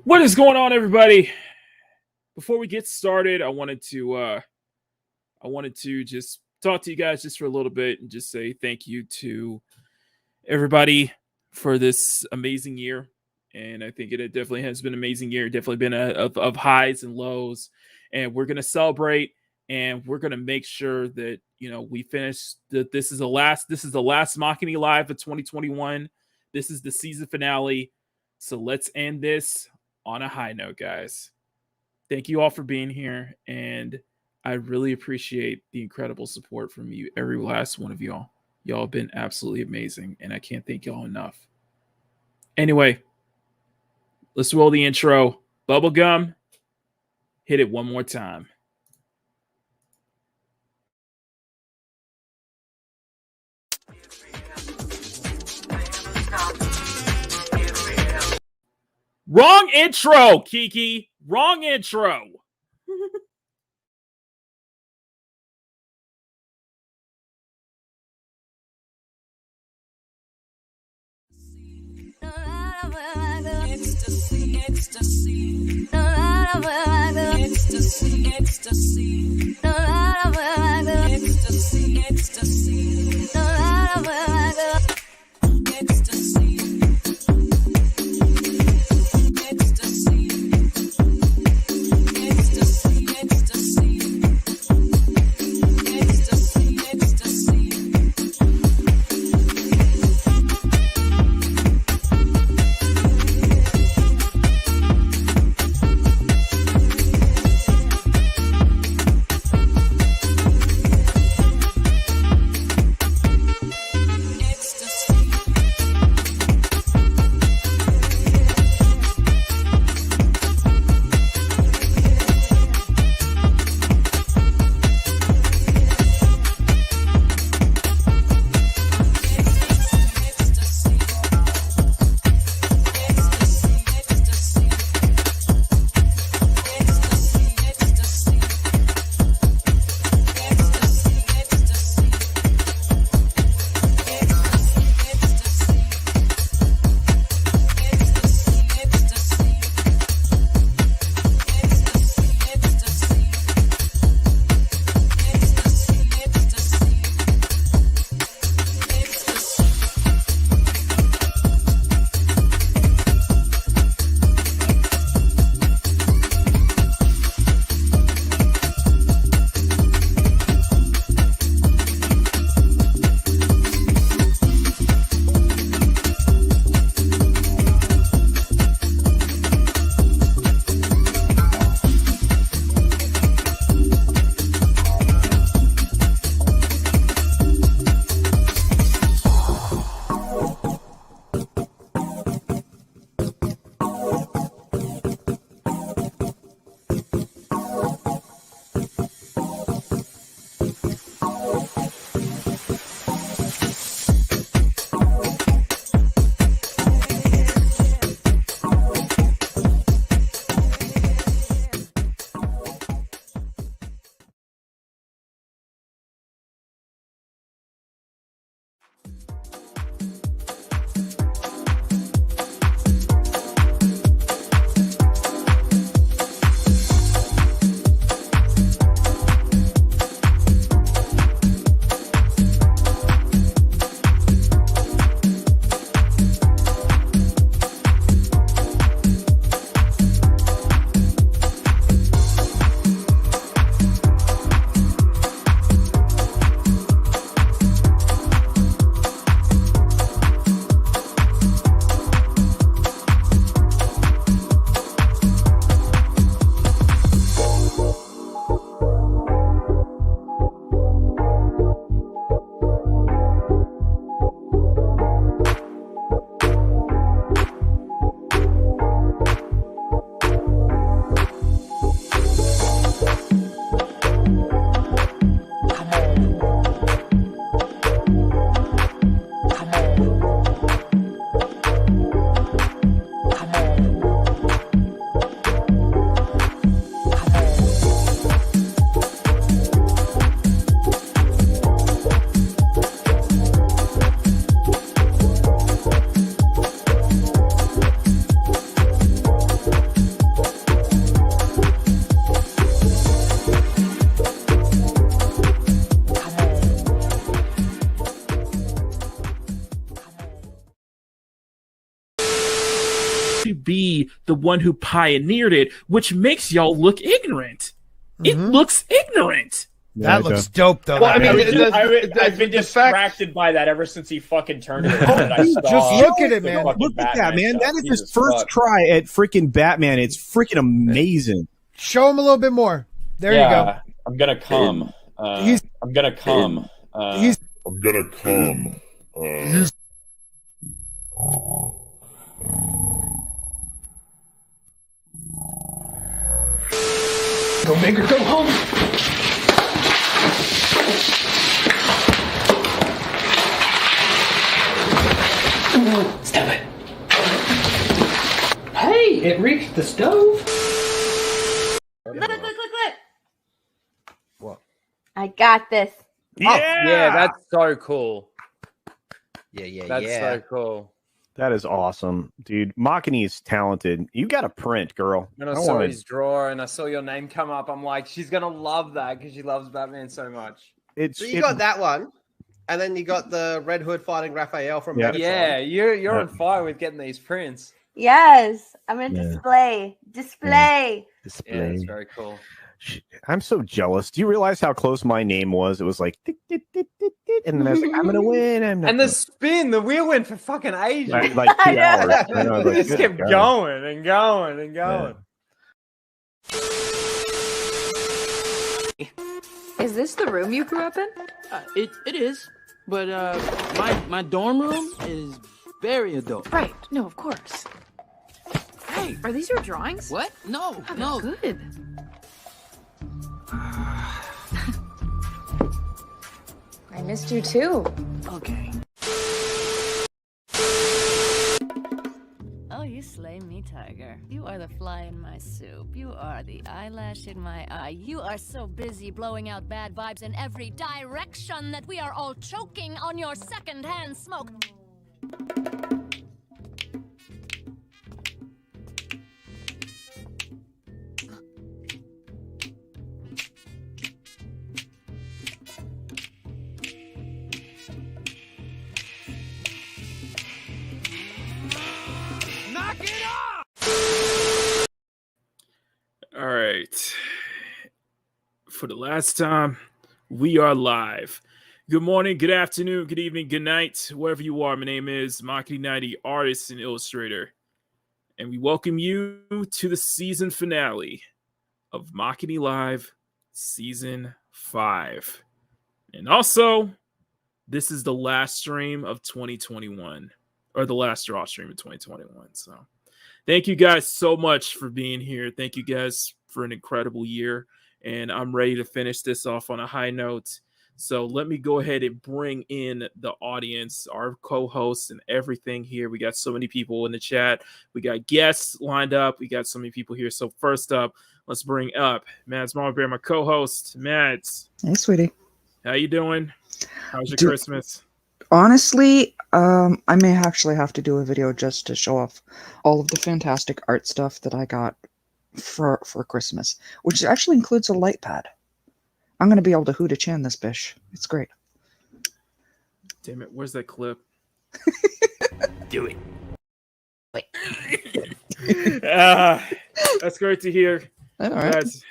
What is going on, everybody? Before we get started, I wanted to just talk to you guys just for a little bit and just say thank you to everybody for this amazing year. And I think it definitely has been an amazing year. Definitely been of highs and lows. And we're gonna celebrate, and we're gonna make sure that we finish. That this is the last. This is the last Makini Live of 2021. This is the season finale. So let's end this on a high note, guys. Thank you all for being here, and I really appreciate the incredible support from you, every last one of y'all. Y'all have been absolutely amazing, and I can't thank y'all enough. Anyway, let's roll the intro. Bubblegum, hit it one more time. Wrong intro, Kiki. Wrong intro. Ecstasy. No matter where I go, ecstasy, ecstasy. No matter where I go, ecstasy, ecstasy. No matter where I go, ecstasy. Ecstasy. Ecstasy, ecstasy. Ecstasy, ecstasy. to be the one who pioneered it, which makes y'all look ignorant. It looks ignorant. Yeah, That looks dope, though. Well, I that mean, bit. I've been distracted by that ever since he fucking turned it. Just look at it, man. Look at that, man. That is his first try at freaking Batman. It's freaking amazing. Show him a little bit more. There you go. I'm gonna come. I'm gonna come. I'm gonna come. Go make her go home. Stop it. Hey, it reached the stove. Look. What? I got this. Yeah, that's so cool. Yeah. That's so cool. That is awesome, dude. Makini is talented. You got a print, girl. And I saw his drawer and I saw your name come up. I'm like, she's gonna love that because she loves Batman so much. So you got that one, and then you got the Red Hood fighting Raphael from Megatron. Yeah, you're on fire with getting these prints. Yes, I'm gonna display. Display. Yeah, it's very cool. I'm so jealous. Do you realize how close my name was? It was like, tick, tick, tick, tick, tick, and then I was like, I'm gonna win. And the spin, the wheel went for fucking ages. like 2 hours. I know, I was like, It just good kept God. going and going and going. Is this the room you grew up in? It is, but my dorm room is very adult. Right. No, of course. Hey, are these your drawings? What? No, Oh, no. good. I missed you too. Okay. Oh, you slay me, tiger. You are the fly in my soup. You are the eyelash in my eye. You are so busy blowing out bad vibes in every direction that we are all choking on your secondhand smoke. All right. For the last time, we are live. Good morning, good afternoon, good evening, good night, wherever you are. My name is Makini 90, artist and illustrator. And we welcome you to the season finale of Makini Live Season 5. And also, this is the last stream of 2021, or the last Drawstream of 2021. So thank you guys so much for being here. Thank you guys for an incredible year. And I'm ready to finish this off on a high note. So let me go ahead and bring in the audience, our co-hosts and everything here. We got so many people in the chat. We got guests lined up. We got so many people here. So first up, let's bring up Mads Mama Bear, my co-host. Mads. Hey, sweetie. How you doing? How's your Christmas? Honestly, I may actually have to do a video just to show off all of the fantastic art stuff that I got for Christmas, which actually includes a light pad. I'm going to be able to hoot a chan this bish. It's great. Damn it, where's that clip? Do it. Wait. That's great to hear. All right. Mads,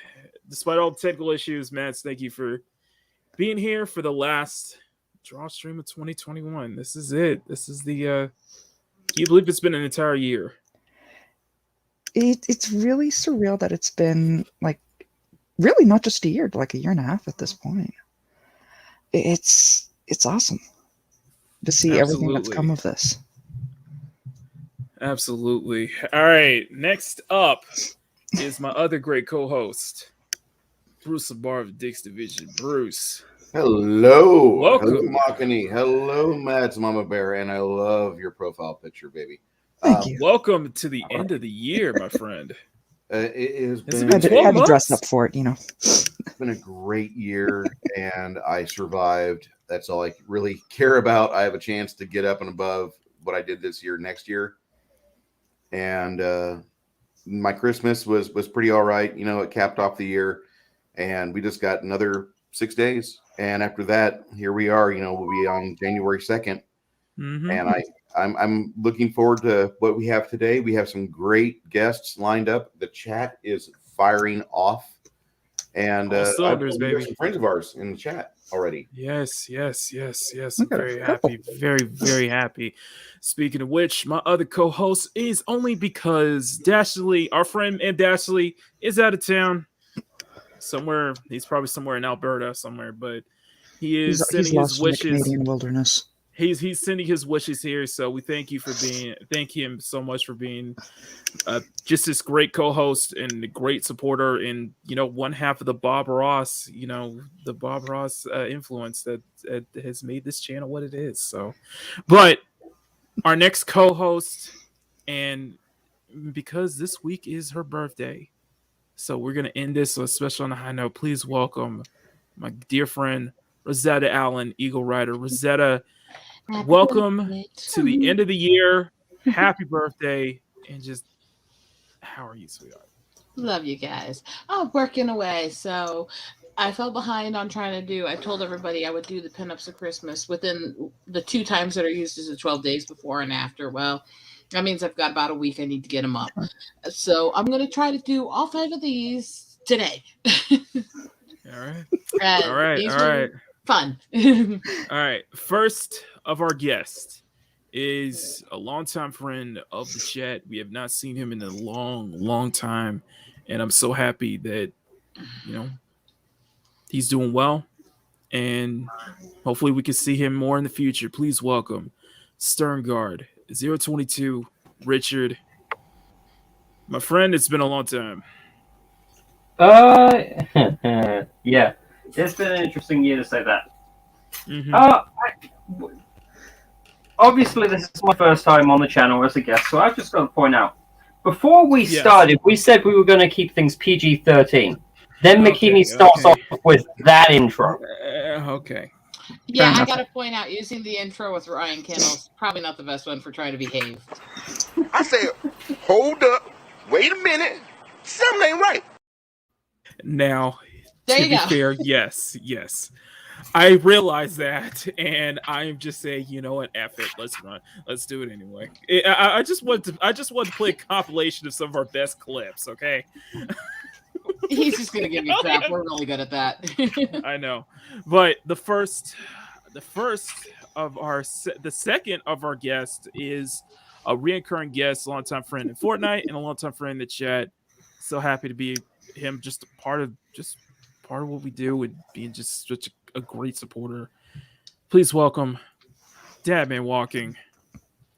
despite all the technical issues, Mads, thank you for being here for the last Drawstream of 2021. This is it. This is the can you believe it's been an entire year? It's really surreal that it's been like really not just a year, but like a year and a half at this point. It's awesome to see everything that's come of this. Absolutely. All right. Next up is my other great co-host, Bruce Labar of Dick's Division. Bruce. Hello. Welcome. Hello, Makini. Hello, Mads Mama Bear. And I love your profile picture, baby. Thank you. Welcome to the end of the year, my friend. It has Has it been, been 12 had to dress months? up for it, you know. it's been a great year, and I survived. That's all I really care about. I have a chance to get up and above what I did this year next year. And my Christmas was pretty all right. You know, it capped off the year, and we just got another 6 days. And after that, here we are. You know, we'll be on January 2nd. Mhm. And I'm looking forward to what we have today. We have some great guests lined up. The chat is firing off, and All cylinders, we have baby. some friends of ours in the chat already. Yes. I'm very happy. Very happy. Speaking of which, my other co-host is only because Dashley, our friend and Dashley, is out of town. Somewhere, he's probably somewhere in Alberta somewhere, but he is He's sending lost his in the wishes. Canadian wilderness. He's sending his wishes here, so we thank him so much for being just this great co-host and a great supporter, and one half of the Bob Ross, the Bob Ross influence that has made this channel what it is. So, but our next co-host, and because this week is her birthday, so we're gonna end this especially on a high note. Please welcome my dear friend Rosetta Allen, Eagle Rider. Rosetta, welcome to the end of the year. Happy birthday, and just how are you, sweetheart? Love you guys. Oh, working away. So I fell behind on trying to do. I told everybody I would do the pinups of Christmas within the 2 times that are used as the 12 days before and after. Well, that means I've got about a week. I need to get them up. So I'm going to try to do all 5 of these today. All right. All right. Fun. All right. First of our guests is a longtime friend of the chat. We have not seen him in a long time, and I'm so happy that he's doing well, and hopefully we can see him more in the future. Please welcome Sterngard 022 Richard. My friend, it's been a long time. Yeah, it's been an interesting year to say that. Mm-hmm. Obviously, this is my first time on the channel as a guest, so I've just got to point out, before we started, we said we were going to keep things PG-13. Then Makini starts off with that intro. Okay. Yeah, I got to point out, using the intro with Ryan Kennels, probably not the best one for trying to behave. I said, hold up, wait a minute, something ain't right. Now, there to you be go. fair, yes. I realize that, and I'm just saying, you know what, F it, let's do it anyway. I just want to play a compilation of some of our best clips, okay? He's just gonna give me crap. We're really good at that. I know, but the second of our guests is a reoccurring guest, a longtime friend in Fortnite, and a longtime friend in the chat. So happy to be him, just part of what we do, and being just such a great supporter. Please welcome DadmanWalking.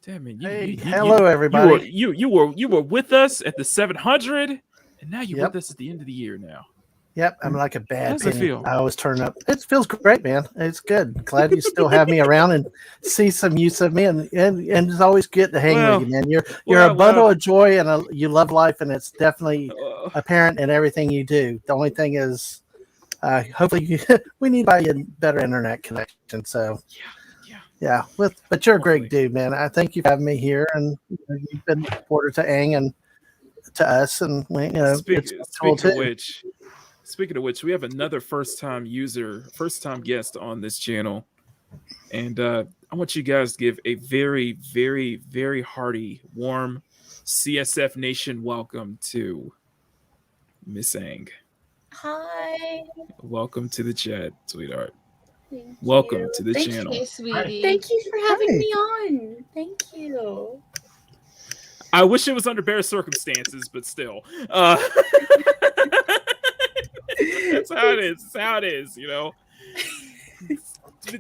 Dadman, hello everybody. You were with us at the 700, and now you're with us at the end of the year now. Yep, I'm like a bad How's it penny. feel? I always turn up. It feels great, man. It's good. Glad you still have me around and see some use of me, and it's always good to hang with you, man. You're a bundle of joy, and you love life, and it's definitely apparent in everything you do. The only thing is, hopefully, we need a better internet connection. So, yeah. But you're a great dude, man. I thank you for having me here, and you've been a supporter to Aang and to us, and Speaking of which, we have another first-time guest on this channel, and I want you guys to give a very, very, very hearty, warm CSF Nation welcome to Miss Aang. Hi. Welcome to the chat, sweetheart. Thank welcome you. to the Thank channel. You, sweetie. Thank you for having me on. Thank you. I wish it was under better circumstances, but still. That's how it is. It's how it is, you know.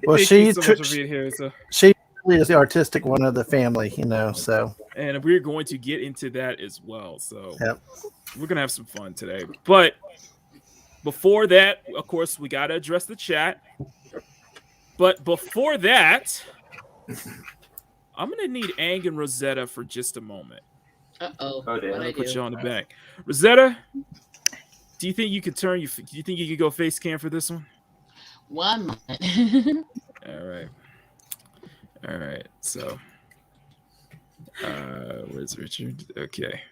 Well, Thank you so much for being here. She really is the artistic one of the family, you know. So, and we're going to get into that as well. So, yep. We're gonna have some fun today. But before that, of course, we gotta address the chat. But before that, I'm gonna need Aang and Rosetta for just a moment. Uh-oh. I'm gonna put you on the back. Rosetta, do you think you could do you think you could go face cam for this one? 1 moment. All right. So, where's Richard? Okay.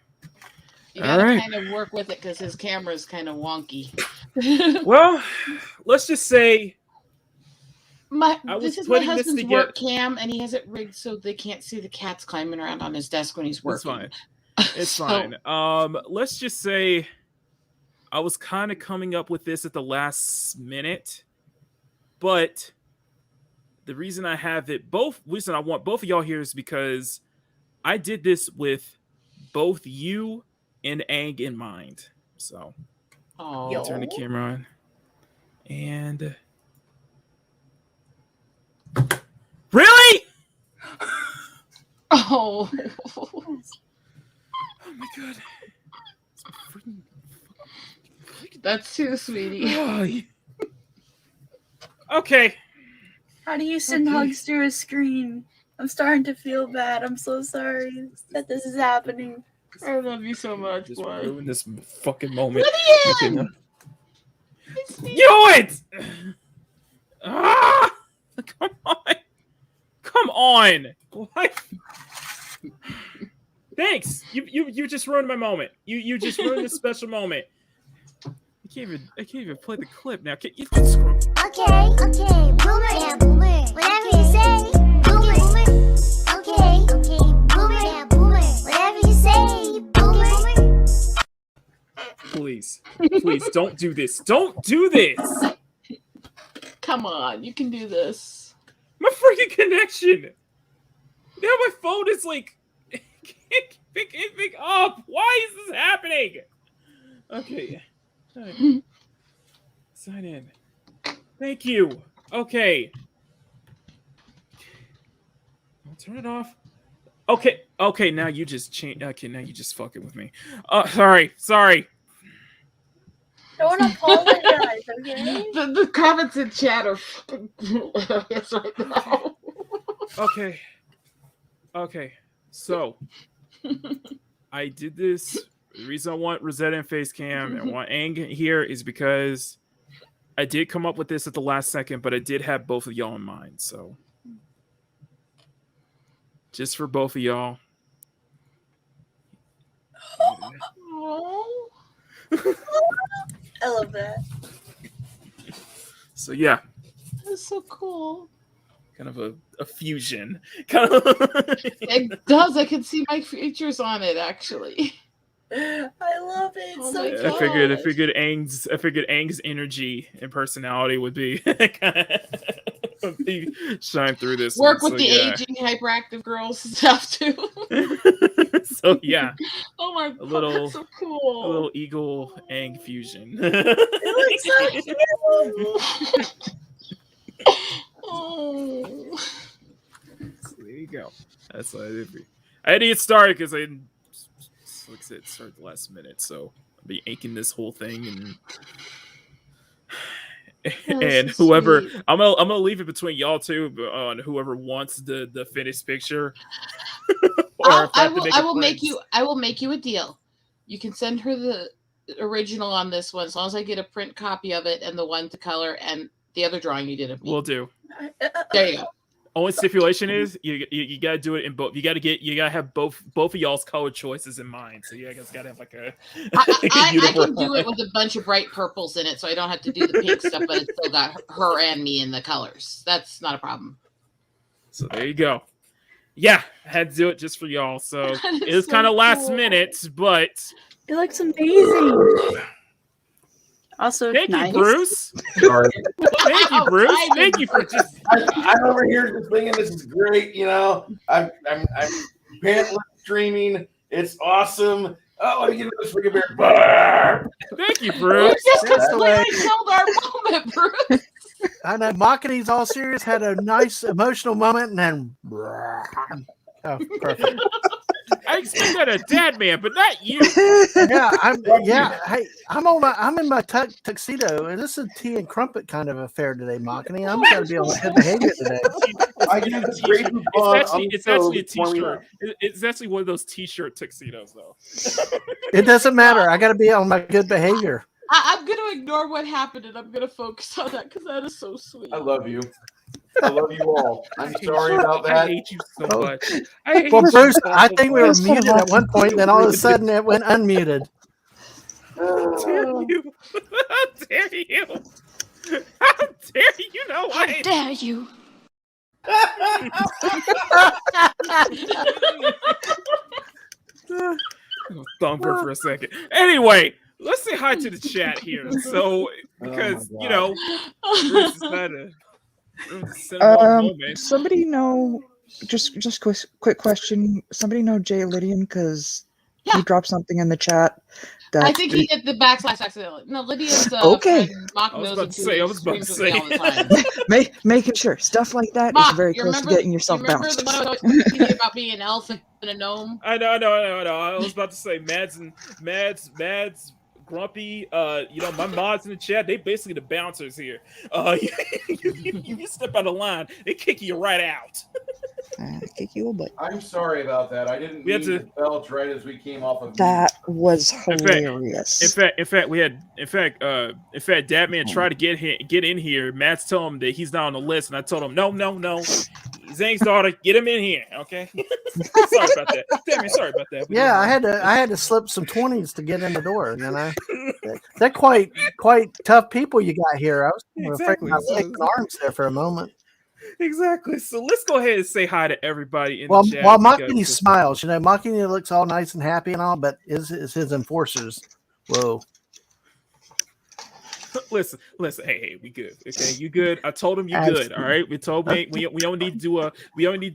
You gotta kind of work with it because his camera's kind of wonky. Well, let's just say This is my husband's work cam, and he has it rigged so they can't see the cats climbing around on his desk when he's working. It's fine. Let's just say I was kind of coming up with this at the last minute, but the reason I have it reason I want both of y'all here is because I did this with both you and Ang in mind. So I'll turn the camera on. And really? Oh. Oh my god. That's too, sweetie. Okay. How do you send hugs through a screen? I'm starting to feel bad. I'm so sorry that this is happening. I love you so much. Just ruin this fucking moment. Lydian! You know it! Ah! Come on. Come on. What? Thanks. You just ruined my moment. You just ruined this special moment. I can't even play the clip now. Okay, boomer, yeah, boomer. Whatever you say, boomer. Okay, boomer, yeah, boomer. Whatever you say, boomer. Please, don't do this. Don't do this. Come on, you can do this. My freaking connection. Now my phone is like, can't pick anything up. Why is this happening? Okay. Sign in. Thank you. Okay. I'll turn it off. Okay. Now you just change. Okay. Now you just fucking with me. Sorry. Don't apologize, okay? The comments in chat are fucking hilarious right now. Okay. So I did this. The reason I want Rosetta and Facecam and want Ang here is because I did come up with this at the last second, but I did have both of y'all in mind. So just for both of y'all. I love that. So yeah. That's so cool. Kind of a fusion. Kind of. It does. I can see my features on it actually. I love it. Oh So my I figured Ang's energy and personality would be shine through this. Work with the aging hyperactive girls stuff too. So yeah. Oh my god, that's so cool. A little Eagle Ang fusion. It looks so cute. Oh. So there you go. That's what I did. I had to get started because I didn't. Like I said, start the last minute, so I'll be inking this whole thing, and whoever I'm gonna leave it between y'all two on whoever wants the finished picture. I will make you a deal. You can send her the original on this one as long as I get a print copy of it and the one to color and the other drawing you did of me. We'll do. There you go. Only stipulation is you gotta do it in both. You gotta have both of y'all's color choices in mind. So you guys gotta have like a. I can do it with a bunch of bright purples in it, so I don't have to do the pink stuff, but it's still got her and me in the colors. That's not a problem. So there you go. Yeah, I had to do it just for y'all. So it was kind of last minute, but it looks amazing. Also, thank nice. you, Bruce. Sorry. Thank you, Bruce. Thank you for just. I'm over here just thinking this is great. You know, I'm pantless streaming. It's awesome. Oh, let me get this freaking bear. Thank you, Bruce. We just completely killed our moment, Bruce. I know Makini's all serious, had a nice emotional moment, and then oh, perfect. I expect that a dad man, but not you. Hey, I'm in my tuxedo, and this is a tea and crumpet kind of affair today, Makini. I'm going to be on good behavior today. It's actually a t-shirt. It's actually one of those t-shirt tuxedos, though. It doesn't matter. I got to be on my good behavior. I'm going to ignore what happened, and I'm going to focus on that because that is so sweet. I love you. I love you all. I'm sorry about that. I hate you so much. Well, Bruce, I think we were muted at one point, then all of a sudden it went unmuted. How dare you? How dare you? How dare you? You know what? How dare you? Thumper for a second. Anyway, let's say hi to the chat here. So, because you know, Bruce is kind of moment. Somebody know? Just quick question. Somebody know Jay Lydian because he dropped something in the chat. That I think he did the backslash accidentally. No, Lydia's okay. Mock I was knows about to say. I was about to say. all the time. Making sure stuff like that Mock, is very you close to remember- getting yourself you remember bounced. the one I was talking about being an elf and a gnome? I know. I was about to say Mads, Grumpy. You know, my mods in the chat. They basically the bouncers here. You step out of line, they kick you right out. Kick you a butt. I'm sorry about that. I didn't mean to belch right as we came off of. That was hilarious. In fact, Dadman tried to get in here. Matt's told him that he's not on the list, and I told him, no. Zang's daughter, get him in here, okay? Sorry about that. Damn, sorry about that. Yeah, I had to slip some 20s to get in the door. You know, they're quite tough people you got here. I was afraid my legs and arms there for a moment. Exactly. So let's go ahead and say hi to everybody in While the chat. Makini smiles, you know, Makini looks all nice and happy and all, but is his enforcers. Whoa. Listen. Hey, we good. Okay, you good? I told him you good. All right. We told me we don't need to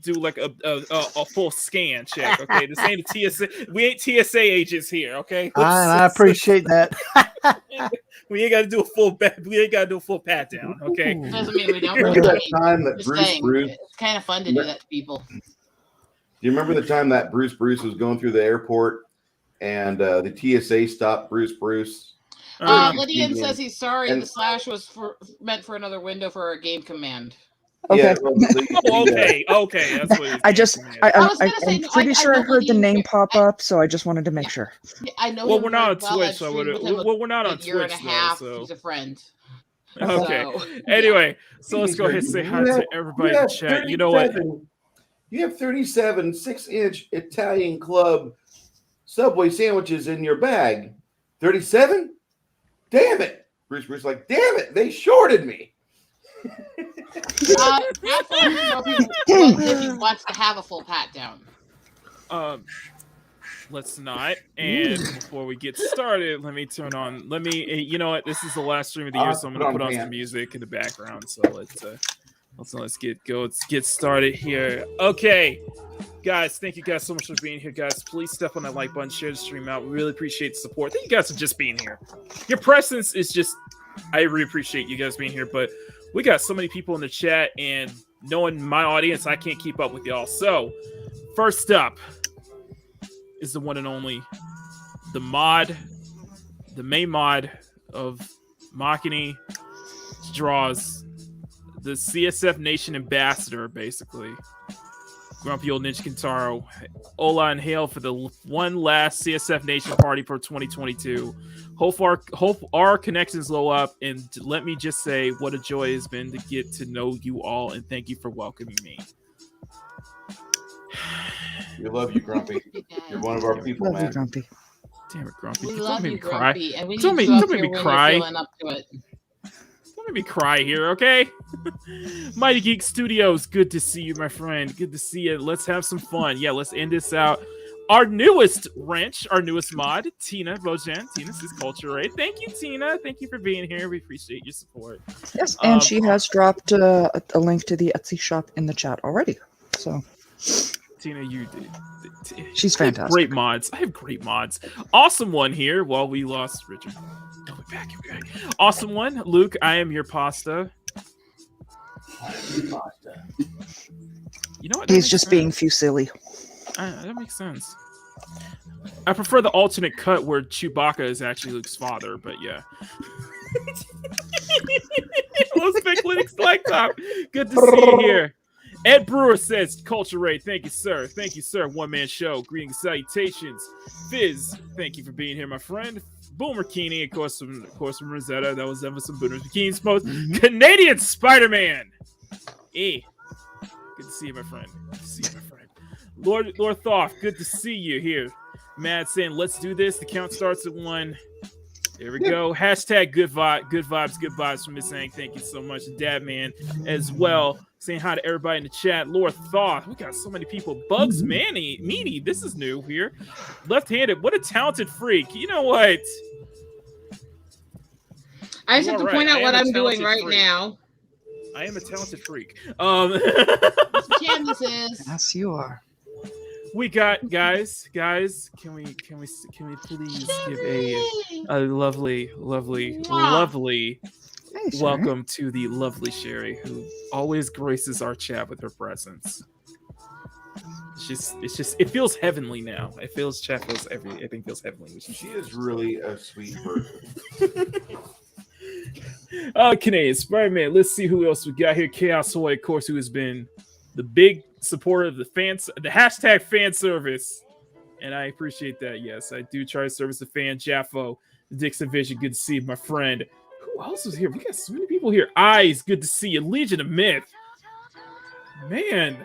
do like a full scan check. Okay, this ain't a TSA. We ain't TSA agents here. Okay. I appreciate that. We ain't got to do a full pat down. Okay. Doesn't mean we don't. Remember that time that Bruce? It's kind of fun to do that to people. Do you remember the time that Bruce was going through the airport and the TSA stopped Bruce? Lydian says he's sorry. The slash was meant for another window for a game command. Okay. Yeah, well, okay. That's what I'm pretty sure I heard the name pop up, so I just wanted to make sure. I know. Well, we're not on Twitch, so we're not on Twitch. Year and a half. So. He's a friend. Okay. So, anyway, so let's go ahead and say hi to everybody in the chat. You know what? You have 37 6-inch Italian Club Subway sandwiches in your bag. 37? Damn it. Bruce like, damn it, they shorted me. if he wants to have a full pat down. Let's not. And before we get started, let me turn on. You know what? This is the last stream of the year, so I'm gonna put on some music in the background. So let's get started here. Okay, guys, thank you guys so much for being here, guys. Please step on that like button, share the stream out. We really appreciate the support. Thank you guys for just being here. Your presence is just, I really appreciate you guys being here. But we got so many people in the chat, and knowing my audience, I can't keep up with y'all. So first up is the one and only, the main mod of Makini draws, the CSF Nation ambassador, basically. Grumpy old Ninja Kintaro. Hola and hail for the one last CSF Nation party for 2022. Hope our connections blow up, and let me just say what a joy it's been to get to know you all, and thank you for welcoming me. We love you, Grumpy. You're one of our people, man. Grumpy. Damn it, Grumpy. We Don't love make you, me cry. Grumpy, and we Don't need make you up me here when cry. you're feeling up to it. Don't make me cry here, okay? Mighty Geek Studios, good to see you, my friend. Good to see you. Let's have some fun. Yeah, let's end this out. Our newest wrench, our newest mod, Tina Bojan. Tina says Culture Raid. Thank you, Tina. Thank you for being here. We appreciate your support. Yes, and she has dropped a link to the Etsy shop in the chat already. So, Tina, you did. She's fantastic. Great mods. I have great mods. Awesome one here. While we lost Richard. Oh, we're back. Awesome one. Luke, I am your pasta. You know what? He's just being silly. That makes sense. I prefer the alternate cut where Chewbacca is actually Luke's father, but yeah. Hello, Speclinix Blacktop. Good to see you here. Ed Brewer says, Culture Raid, thank you, sir. Thank you, sir. One-man show. Greetings, salutations. Fizz, thank you for being here, my friend. Boomer Keeney, of course, from Rosetta. That was some Boomer Keeney's post. Canadian Spider-Man. Good to see you, my friend. Good to see you, my friend. Lord Thoth, good to see you here. Mad saying, let's do this. The count starts at 1. There we go. Hashtag good vibes from Miss Ang. Thank you so much. Dadman as well. Saying hi to everybody in the chat. Lord Thoth. We got so many people. Bugs Meanie. This is new here. Left-handed. What a talented freak. You know what? I just have to point out what I'm doing right now. I am a talented freak. Candace is. Yes, you are. We got guys. Can we please give a lovely Hey, welcome to the lovely Sherry, who always graces our chat with her presence. It's just it feels heavenly now. It feels chat feels everything feels heavenly. She is really a sweet person. Canadian Spider-Man. Let's see who else we got here. Chaos Hoy, of course, who has been the big supporter of the hashtag fan service. And I appreciate that. Yes, I do try to service the fan. Jaffo, Dixon Vision, good to see you, my friend. Who else was here? We got so many people here. Eyes, good to see you. Legion of Myth. Man.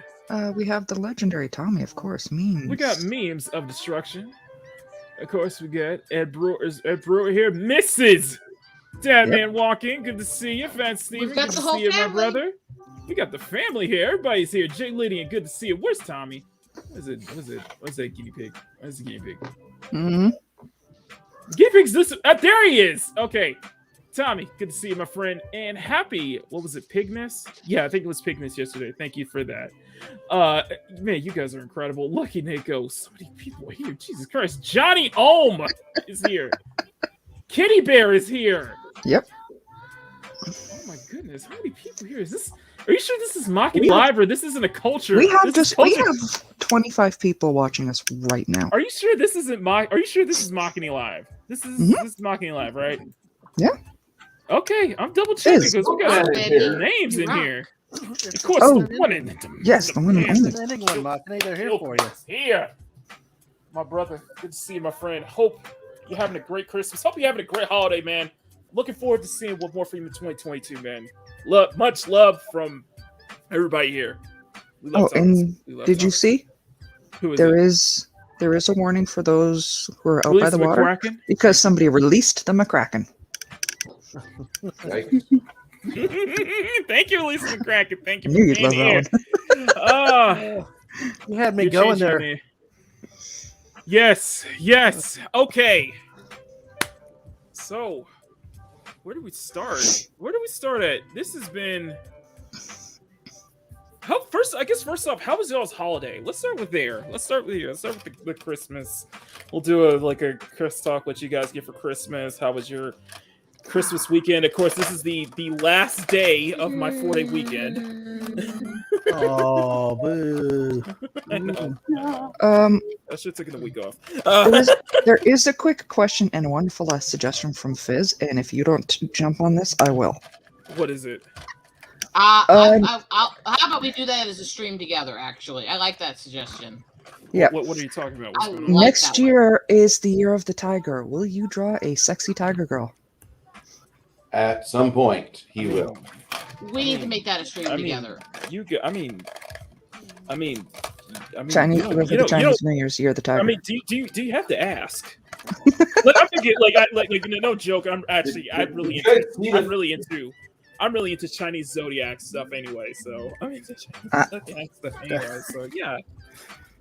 We have the legendary Tommy, of course. Memes. We got memes of destruction. Of course, we got Ed Brewer here. Mrs. DadmanWalking, good to see you. Fan Steven, We've got good the to whole see you, my family. brother. We got the family here. Everybody's here. Jay Lydian, good to see you. Where's Tommy? What is it? What's that guinea pig? Where's the guinea pig? Mm-hmm. Guinea pig's this. There he is. Okay. Tommy, good to see you, my friend. And happy, what was it, Pigmas? Yeah, I think it was Pigmas yesterday. Thank you for that. Man, you guys are incredible. Lucky Nico. So many people here. Jesus Christ. Johnny Ohm is here. Kitty Bear is here. Yep. Oh my goodness. How many people here? Are you sure this is Makini Live or this isn't a culture? We have This is culture. 25 people watching us right now. Are you sure this isn't Are you sure this is Makini Live? This is Makini Live, right? Yeah. Okay, I'm double checking Is. because we got names in here. Of course, the one and yes, the one and only. They're here for you. Here, my brother. Good to see you, my friend. Hope you're having a great Christmas. Hope you're having a great holiday, man. Looking forward to seeing what more from you in 2022, man. Much love from everybody here. We love Oh, and did you see? Who is there is a warning for those who are out by the water McCracken? because somebody released the McCracken. Thank you, Lisa McCracken. Thank you Knew for you'd being love here. that You had me You're going changing there. me. Yes. Okay. So, where do we start? At? This has been. First off, how was y'all's holiday? Let's start with there. Let's start with you. Let's start with the Christmas. We'll do a Chris talk. What you guys get for Christmas? How was your Christmas weekend? Of course, this is the last day of my 4-day weekend. Oh, boo. I know. I should have taken the week off. There is a quick question and a wonderful last suggestion from Fizz, and if you don't jump on this, I will. What is it? How about we do that as a stream together? Actually, I like that suggestion. Yeah. What are you talking about? What's going on? Next year is the year of the tiger. Will you draw a sexy tiger girl? At some point, he will. We need to make that a stream together. Chinese the Chinese New Year's year of the tiger. I mean, do you have to ask? I'm thinking, no joke. I'm really into Chinese zodiac stuff anyway. So I'm into Chinese zodiac stuff anyway. So yeah,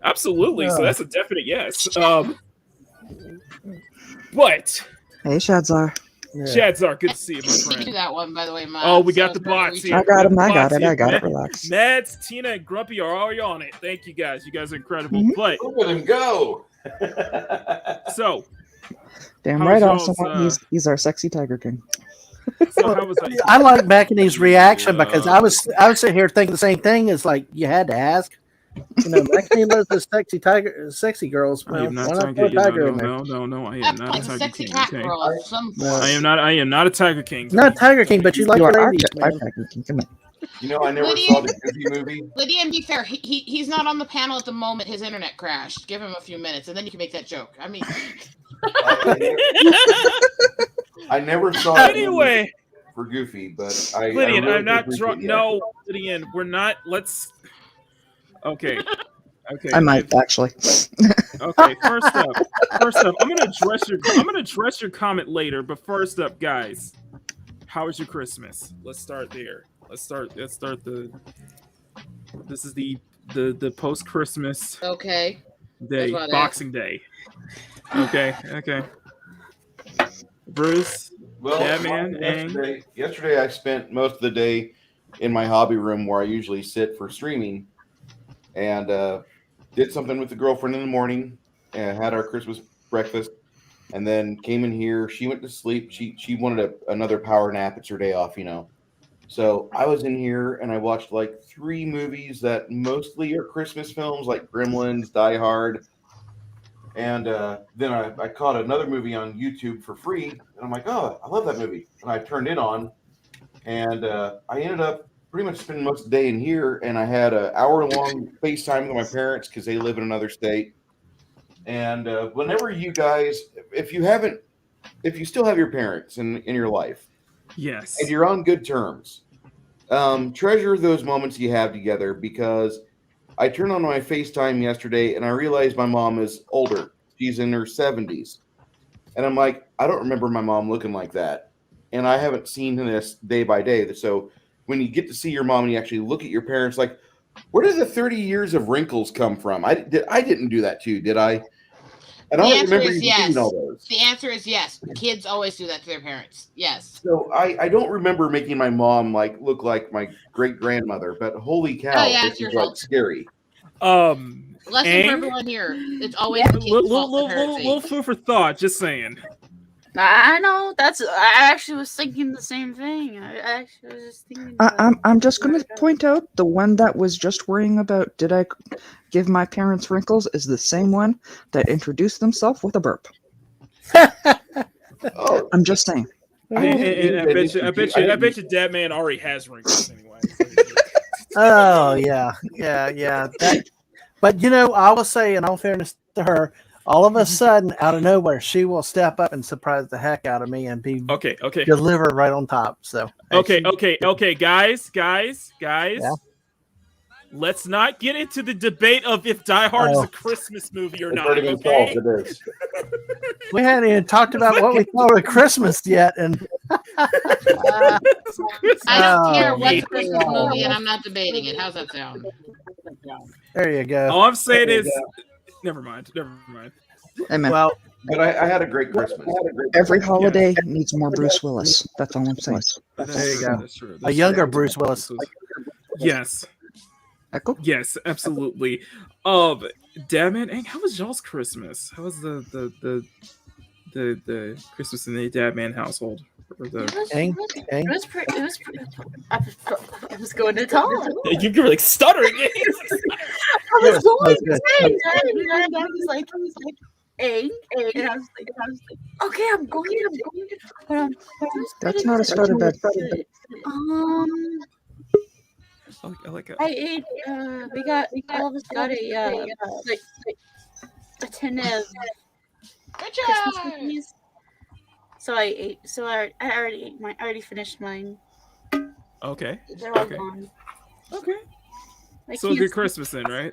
absolutely. So that's a definite yes. But hey, Shadzar. Shadzar, good to see you, my We friend. do that one, by the way, Matt. Oh, we got the bots here. I got him. I got Bots it. here. Relax. Mads, Tina, and Grumpy are already on it. Thank you guys. You guys are incredible. Mm-hmm. But look at him go. So, Damn how's right, y'all's, also he's our sexy tiger king. so how was that? I like Makini's reaction because I was sitting here thinking the same thing. It's like you had to ask. You know, Makini loves the sexy girls. I Well, am not why not talking. put a tiger in there? No. I am not a tiger sexy king. cat Okay? girl at some point. I am not a tiger king. Not a tiger king, but you like You are ladies, our man. tiger king. Come on. You know, I never Lydia- saw the Goofy movie. Lydia, and be fair, he's not on the panel at the moment. His internet crashed. Give him a few minutes, and then you can make that joke. I mean, I never saw it Anyway, for Goofy, but I. Lydian, I really I'm not appreciate drunk. the No, Lydian, we're not. Let's. Okay. Okay. I might actually. Okay. First up, I'm gonna address your comment later. But first up, guys, how was your Christmas? Let's start there. Let's start the. This is the post Christmas Okay. day, That's what I Boxing Day. Okay. Bruce, Well, Dadman, Ang. yesterday I spent most of the day in my hobby room where I usually sit for streaming, and did something with the girlfriend in the morning, and had our Christmas breakfast, and then came in here. She went to sleep. She wanted another power nap. It's her day off, you know. So I was in here and I watched like 3 movies that mostly are Christmas films, like Gremlins, Die Hard. And then I caught another movie on YouTube for free. And I'm like, oh, I love that movie. And I turned it on. And I ended up pretty much spending most of the day in here. And I had an hour-long FaceTime with my parents because they live in another state. And whenever you guys, if you still have your parents in your life, yes, and you're on good terms, treasure those moments you have together, because I turned on my FaceTime yesterday and I realized my mom is older. She's in her 70s. And I'm like, I don't remember my mom looking like that. And I haven't seen this day by day. So when you get to see your mom and you actually look at your parents, like, where did the 30 years of wrinkles come from? I didn't do that too, did I? And I The don't answer remember is even yes. seeing all those. The answer is yes. Kids always do that to their parents. Yes. So I don't remember making my mom look like my great grandmother, but holy cow, Oh, yeah, this it's your is like fault. scary. Lesson for Ang? everyone here. It's always the kids' fault. The parents' Little food for thought. Just saying. I know. I actually was thinking the same thing. I actually was just thinking. I'm just going to point out the one that was just worrying about did I give my parents wrinkles is the same one that introduced themselves with a burp. I'm just saying. I bet you, Dadman already has wrinkles anyway. Oh yeah. But I will say, in all fairness to her, all of a sudden, out of nowhere, she will step up and surprise the heck out of me and be okay. deliver right on top. So okay, guys. Yeah. Let's not get into the debate of if Die Hard is a Christmas movie or not. It is. We hadn't even talked about what we thought of Christmas yet, and I don't care what's a Christmas movie, and I'm not debating it. How's that sound? there you go. All I'm saying is, never mind. Amen. Well, but I had a great Christmas. Every holiday needs more Bruce Willis. That's all I'm saying. There you go. That's true. A younger Bruce Willis. Yes. Echo? Yes, absolutely. Dadman, how was y'all's Christmas? How was the Christmas in the Dadman household? Or the... It was pretty. I was going to talk. You were like stuttering. I was going to say, and I was like, and I was like, okay, I'm going to. That's not a starter bed. I like it. I ate. We all of us got a tin of Christmas cookies. So I ate. So I already ate mine. I already finished mine. Okay. They're all gone. Okay. I So can't good see- Christmas then, right?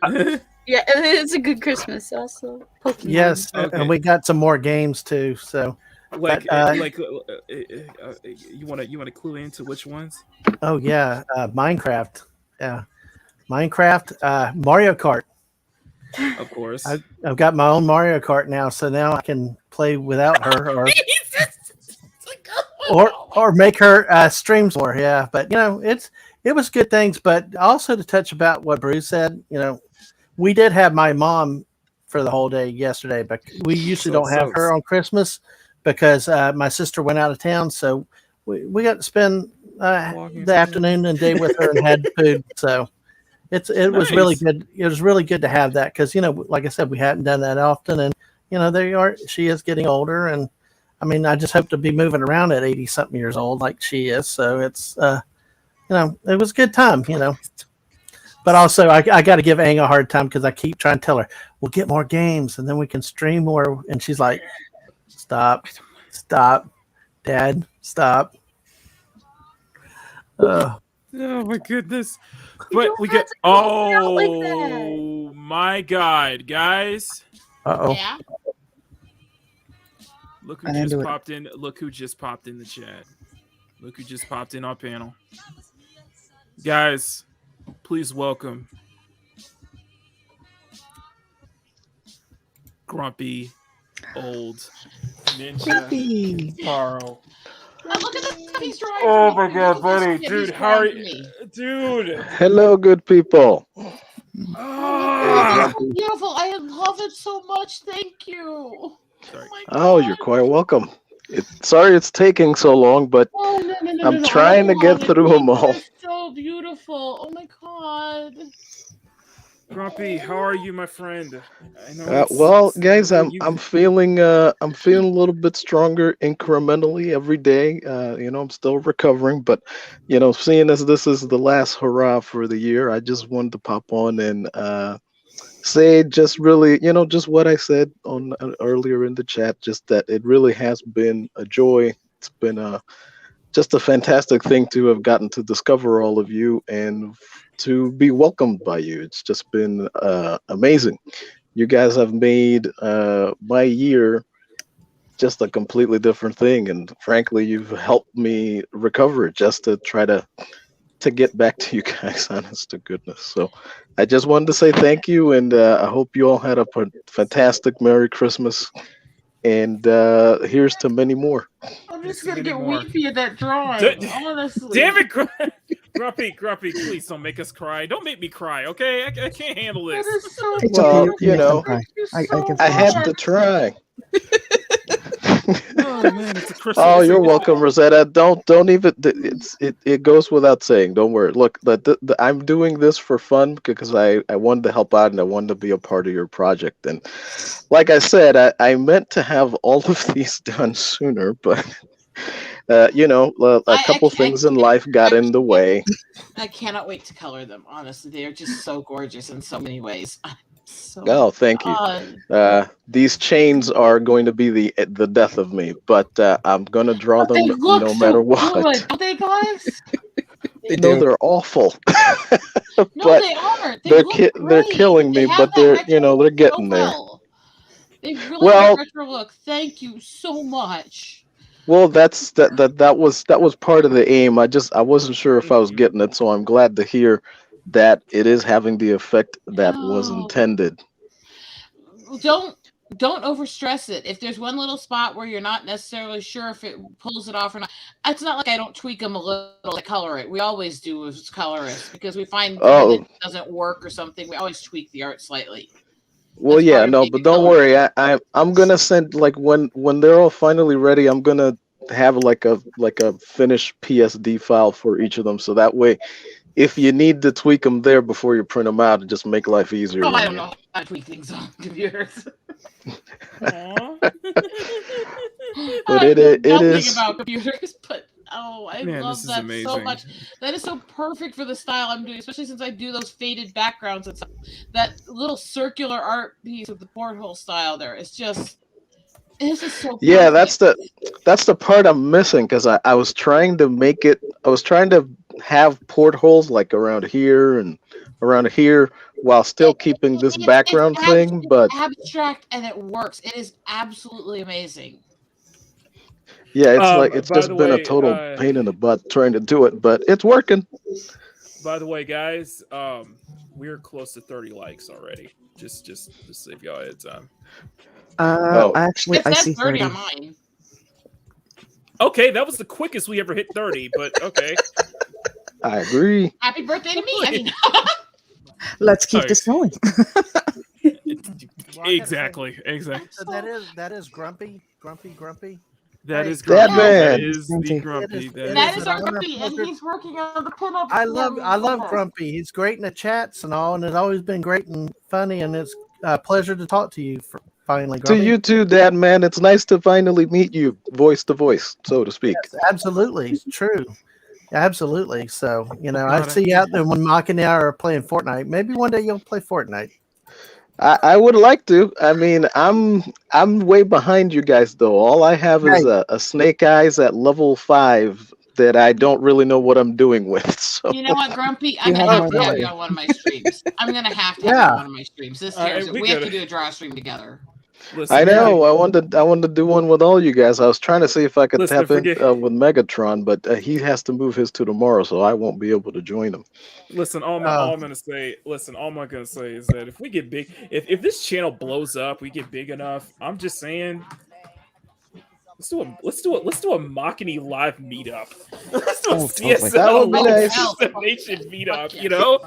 Yeah, it's a good Christmas. Also, Pokemon. Yes, Okay. and we got some more games too. So, you want to clue into which ones? oh yeah, Minecraft. Yeah, Minecraft, Mario Kart. Of course. I've got my own Mario Kart now, so now I can play without her, or make her streams more. Yeah, but it was good things. But also to touch about what Bruce said, we did have my mom for the whole day yesterday, but we usually don't have her on Christmas because my sister went out of town, so we got to spend the afternoon and day with her and had food. So it was really good. It was really good to have that because like I said, we hadn't done that often, and there you are. She is getting older, and I mean, I just hope to be moving around at 80 something years old like she is. So it's it was a good time. But also, I got to give Ang a hard time because I keep trying to tell her we'll get more games and then we can stream more, and she's like, "Stop, Dad, stop." Oh my goodness. But we got. Oh my God, guys! Uh-oh. Yeah. Look who I didn't just do it. popped in. Look who just popped in the chat. Look who just popped in our panel. Guys, please welcome grumpy old ninja Grumpy. Carl. Look at the stuff he's drawing. Oh for my me. God, Look at this buddy, shit dude, he's how are drawing for you, me. dude? Hello, good people. Ah. Oh, beautiful. I love it so much. Thank you. Oh, you're quite welcome. Sorry it's taking so long, but Oh, no. I'm trying to get through them all. It's so beautiful. Oh, my God. Grumpy, how are you, my friend? I know Well, it's- guys, I know I'm you- I'm feeling a little bit stronger incrementally every day. I'm still recovering, but seeing as this is the last hurrah for the year, I just wanted to pop on and say just really, just what I said on earlier in the chat, just that it really has been a joy. It's been just a fantastic thing to have gotten to discover all of you and to be welcomed by you. It's just been amazing. You guys have made my year just a completely different thing, and frankly, you've helped me recover just to try to get back to you guys, honest to goodness. So I just wanted to say thank you, and I hope you all had a fantastic Merry Christmas, and here's to many more. I'm just going to get weepy at that drawing, honestly. Damn it, Grumpy, please don't make us cry. Don't make me cry, okay? I can't handle this. That is so It's Well, okay. I had to try. Oh man, it's a Christmas. Oh, you're welcome, Rosetta. Don't even. It goes without saying. Don't worry. Look, I'm doing this for fun because I wanted to help out and I wanted to be a part of your project. And like I said, I meant to have all of these done sooner, but a couple things in life got in the way. I cannot wait to color them, honestly. They are just so gorgeous in so many ways. Oh, thank you. These chains are going to be the death of me, but I'm gonna draw them no matter what. Good, don't they, guys? They're awful. No, they aren't. They're killing me, but they're getting there. They really have a retro look. Thank you so much. Well, that was part of the aim. I wasn't sure if I was getting it, so I'm glad to hear that it is having the effect that was intended. Don't overstress it. If there's one little spot where you're not necessarily sure if it pulls it off or not, it's not like I don't tweak them a little to color it. We always do as colorists because we find that it doesn't work or something. We always tweak the art slightly. Well, yeah, no, but don't worry. I'm gonna send when they're all finally ready. I'm gonna have like a finished PSD file for each of them, so that way, if you need to tweak them there before you print them out, just make life easier. Oh, I don't know how to tweak things on computers. But it is about computers, but I love that so much. That is so perfect for the style I'm doing, especially since I do those faded backgrounds and stuff. That little circular art piece with the porthole style there. It's just so perfect. Yeah, that's the part I'm missing because I was trying to make it. I was trying to have portholes like around here and around here while still keeping this background thing, but abstract and it works. It is absolutely amazing. Yeah, it's just been a total pain in the butt trying to do it, but it's working. By the way, guys, we're close to 30 likes already. Just to save y'all heads time. Actually, I see 30 on mine. Okay, that was the quickest we ever hit 30, but okay. I agree. Happy birthday to me. I mean, let's keep this going. Exactly. So that is grumpy. That is Grumpy. That is the Grumpy. That is our Grumpy, and he's working on the pinup. I love Grumpy. He's great in the chats and all, and it's always been great and funny, and it's a pleasure to talk to you finally, Grumpy. To you too, Dad, man. It's nice to finally meet you, voice to voice, so to speak. Yes, absolutely. It's true. Absolutely. So, I see you out there when Makini and I are playing Fortnite. Maybe one day you'll play Fortnite. I would like to. I mean, I'm way behind you guys though. All I have is a Snake Eyes at level 5 that I don't really know what I'm doing with. So You know what, Grumpy? I'm You gonna have have to more have than you I- on one of my streams. I'm gonna have to have you on one of my streams. This tears it. We have to do a draw stream together. Listen, I know. I wanted to do one with all you guys. I was trying to see if I could Listen, tap in forget- with Megatron, but he has to move his to tomorrow, so I won't be able to join him. Listen, all I'm gonna say is that if we get big, if this channel blows up, we get big enough. I'm just saying, let's do a Makini live meetup. Let's do a CSL That would be nice. Nation meetup. You know,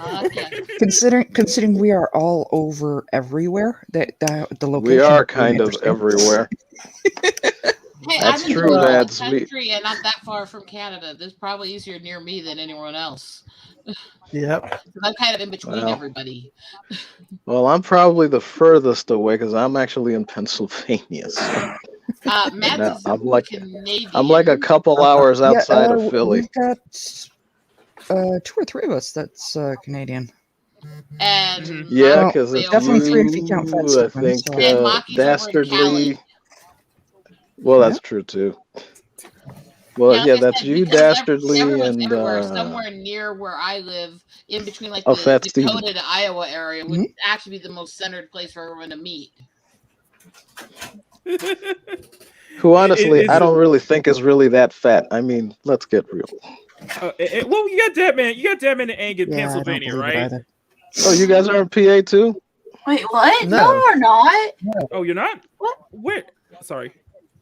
Considering we are all over everywhere, that the location We are would be kind of interesting. everywhere. Hey, That's I'm in true, the lads. country and not that far from Canada. This is probably easier near me than anyone else. Yep. I'm kind of in between Well. everybody. Well, I'm probably the furthest away because I'm actually in Pennsylvania. So. Matt's Now, is I'm like Canadian. a couple hours outside of Yeah, Philly. we've got 2 or 3 of us that's Canadian. And Yeah, because it's definitely you, 3 if you count Fat I Stephen, think, so- And Maki's over in Dastardly. Cali. Well, that's true too. Well, Yeah, yeah, like I that's said, you, because Dastardly, everyone's and everywhere. Somewhere near where I live, in between like Oh, the Fat Dakota Steven. to Iowa area, would actually be the most centered place for everyone to meet. who honestly I it- don't really think is really that fat. I mean, let's get real. well, you got Dadman. You got Dadman and Ang in Yeah, I don't Pennsylvania, believe it right? either. Oh, you guys are in PA too? Wait, what? No. No, we're not. Oh, you're not? What? Where? Sorry.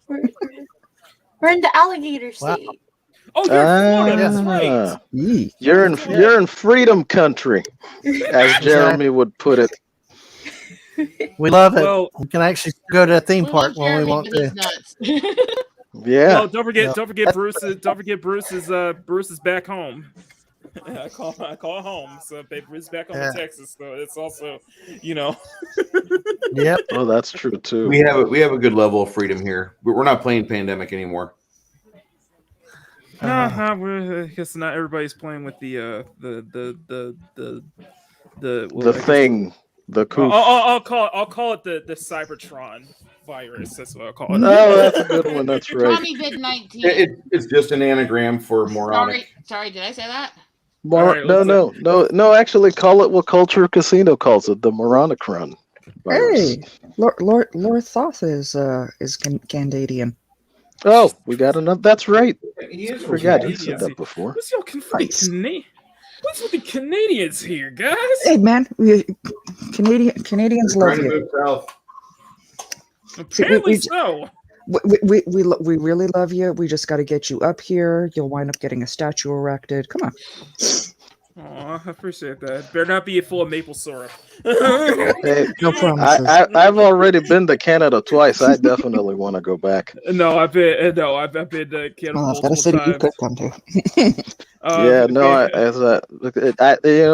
We're in the alligator state. Oh, you're in Florida. That's right. You're in freedom country, as Jeremy would put it. We love it. Well- we can actually go to a theme park when we want to. Yeah. No, don't forget Bruce is back home. I call home. So Bruce is back home in Texas. So it's also, you know. Yep. Oh, that's true too. We have a good level of freedom here. We're not playing Pandemic anymore. I guess not everybody's playing with the thing, the Kool. I'll call it the Cybertron virus. That's what I'll call it. Oh, that's a good one. That's right. Tommy did 19. It's just an anagram for moronic. Sorry, did I say that? right, No. Actually, call it what Culture Casino calls it, the Moronicron virus. Hey, Lord Thoth is Canadian. Oh, we got another. That's right. He is Forgot you Canadian. said that before. What's with the Canadians here, guys? Hey man, Canadians love you. Apparently so. We really love you. We just got to get you up here. You'll wind up getting a statue erected. Come on. Aw, I appreciate that. Better not be full of maple syrup. Hey, No promises. I've already been to Canada twice. I definitely want to go back. I've been to Canada Well, I've got multiple a city you times. could come to.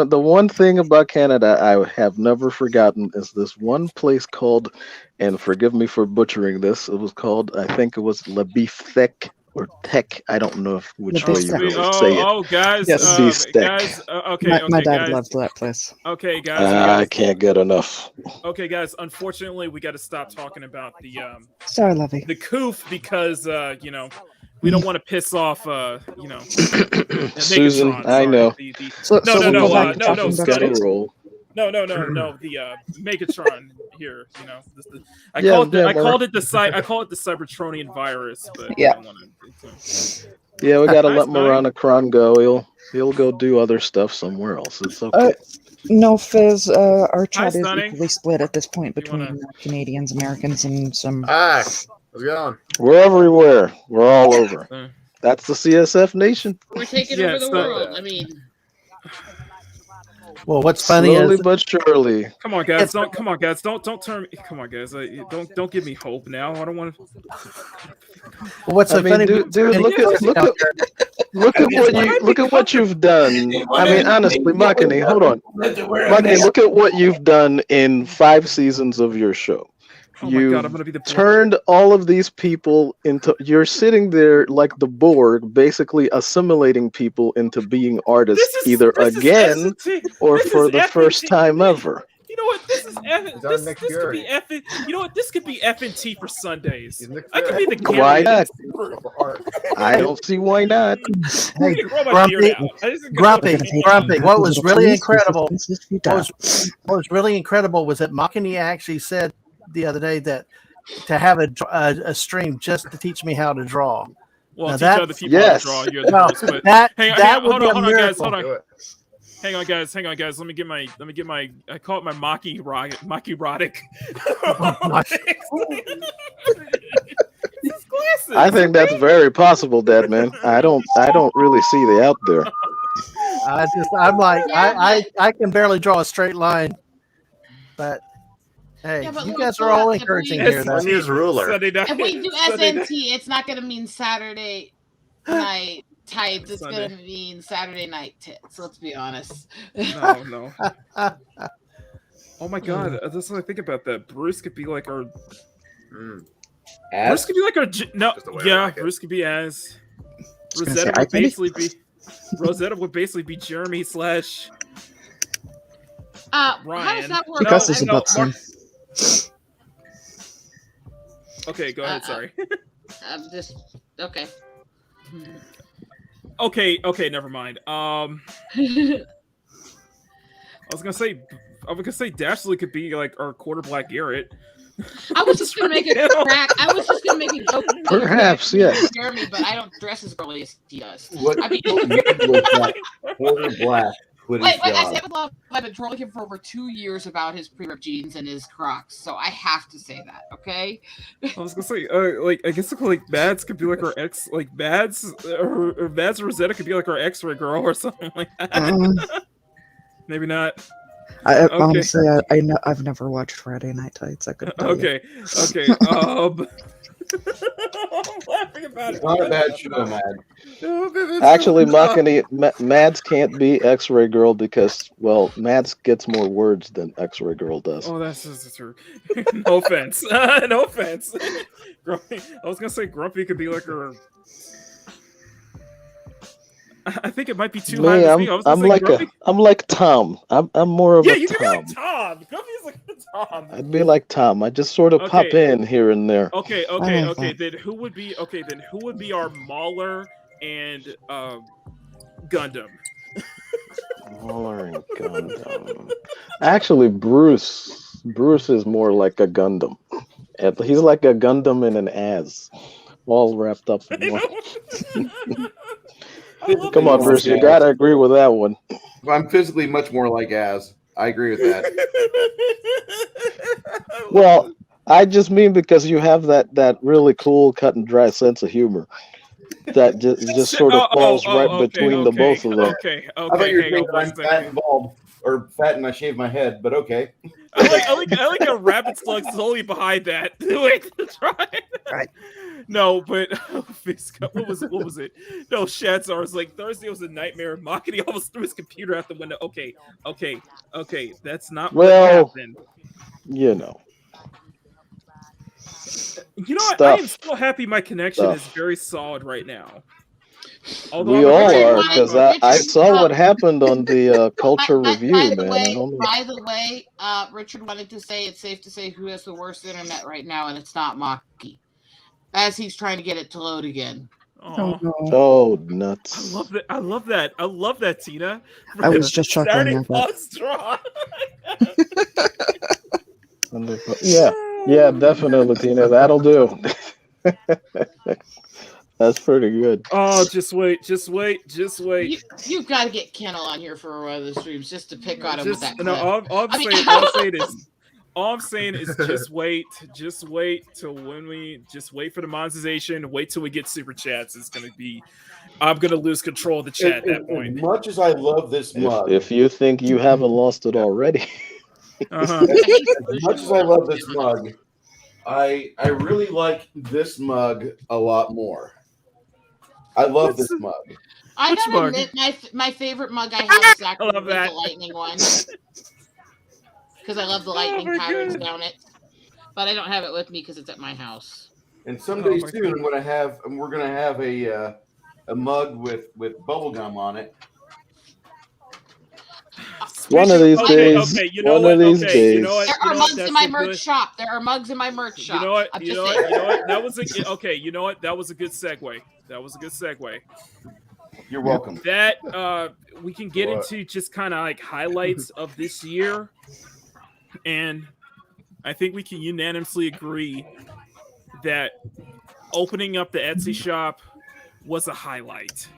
The one thing about Canada I have never forgotten is this one place called, and forgive me for butchering this, it was called, I think it was Le Beef Thec or Tech. I don't know which way you really say it. Oh, guys, Yes. Beef steak. guys, okay, My dad guys. loved that place. Okay, guys. I can't get enough. Okay, guys. Unfortunately, we got to stop talking about the Sorry, Lovey. the coof because we don't want to piss off Susan, Megatron, I know. No, Scotty. Roll. No, the Megatron here. I Yeah, called it the Cybertronian virus, but Yeah. I don't want to. Yeah, we gotta Nice, let Moronicron go. He'll go do other stuff somewhere else. It's okay. No, Fizz, our chat is Sonny. equally split at this point between Canadians, Americans, and some. Hi, how's it going? We're everywhere. We're all over. That's the CSF Nation. We're taking Yeah, over the so- world. I mean, Well, what's funny Slowly is but surely. Come on, guys! Don't turn me. Come on, guys! Don't give me hope now. I don't want to. what's so funny. dude, look at what you've done. I mean, honestly, Makini, hold on. Makini, look at what you've done in 5 seasons of your show. Oh my God, I'm gonna be the turned all of these people into. You're sitting there like the Borg, basically assimilating people into being artists, either again or for the first time ever. You know what? This is It's on this Nick could Fury. be F. You know what? This could be F&T for Sundays. Nick I could be the Why Gary. not? I don't see why not. I'm gonna grow my beard out. Grumpy. What was really incredible? What What was really incredible was that Makini actually said the other day that to have a stream just to teach me how to draw. Well, Now teach that- other people how to draw. You're the Well, first, but that hang on, would be a hold on, guys, miracle. hold on. Hang on, guys. Let me get my. I call it my Maki Rotic. I think that's very possible, Deadman. I don't really see the out there. I'm like, I can barely draw a straight line, but hey, Yeah, but you look, guys are all if encouraging we- here. Though. If we do SNT, it's not going to mean Saturday night tights. It's going to mean Saturday night tits. Let's be honest. No. Oh my god, that's what I think about that. Bruce could be like our. Bruce could be like our. Bruce could be as. Rosetta would basically be. Rosetta would basically be Jeremy / How Ryan. does that work? Because it's about some. Okay, go ahead. Sorry. I'm just okay. Okay, never mind. I was gonna say Dashley could be like our quarter Black Garrett. I was just gonna make it crack. I was just gonna make it joke. Perhaps, yes. Jeremy, but I don't dress as girly as he does. What I mean, quarter black? wait, I say with love, I've been trolling him for over 2 years about his pre-rip jeans and his Crocs, so I have to say that, okay? I was gonna say, I guess like Mads could be like our ex, like Mads or Mads Rosetta could be like our X-ray girl or something like that. Maybe not. Honestly, I've never watched Friday Night Tights. I could. Okay. I'm laughing about it. Not a bad show, man. Actually, Makini, Mads can't be X-Ray Girl because, well, Mads gets more words than X-Ray Girl does. Oh, that's true. No offense. No offense. Grumpy, I was gonna say Grumpy could be like her. I think it might be too high. I'm like Tom. I'm more of a you could be Tom. like Tom. Grumpy's like Tom. I'd be like Tom. I just sort of pop in here and there. Okay. Then who would be our Mauler and Gundam? Mauler and Gundam. Actually, Bruce is more like a Gundam. He's like a Gundam in an Az, all wrapped up in one. Come on, Bruce. You gotta agree with that one. I'm physically much more like Az. I agree with that. Well, I just mean because you have that really cool cut and dry sense of humor that just sort of falls between the both of them. Okay. I thought you were saying I'm fat and bald, or fat and I shave my head, but okay. I like a rabbit slug slowly behind that. Wait, try. Right. No, but what was it? No, Shadzar was like Thursday was a nightmare. Makini almost threw his computer out the window. Okay. That's not what happened. You know. I am still happy my connection is very solid right now. We all are, because I saw what happened on the culture review, man. By the way, Richard wanted to say it's safe to say who has the worst internet right now, and it's not Maki. As he's trying to get it to load again. Oh, nuts. I love that, Tina. I was just chuckling at that. Yeah, definitely, Tina. That'll do. That's pretty good. Oh, just wait. You've got to get Kennel on here for one of the streams just to pick on him with that. No, all I'm saying is just wait till when we just wait for the monetization. Wait till we get super chats. I'm gonna lose control of the chat at that point. As much as I love this mug, if you think you haven't lost it already, as much as I love this mug, I really like this mug a lot more. I love this mug. I gotta admit, my favorite mug I have is actually the lightning one. Because I love the lightning patterns down it. But I don't have it with me because it's at my house. And someday soon we're gonna have a mug with bubble gum on it. One of these days. Okay, you know one what? of these Okay, days. you know what? There You are know what? mugs That's in my a merch good. shop. There are mugs in my merch shop. You know what? I'm You just know saying. what? You know what? That was a okay. You know what? That was a good segue. That was a good segue. You're welcome. That we can get What? into just kind of like highlights of this year, and I think we can unanimously agree that opening up the Etsy shop was a highlight.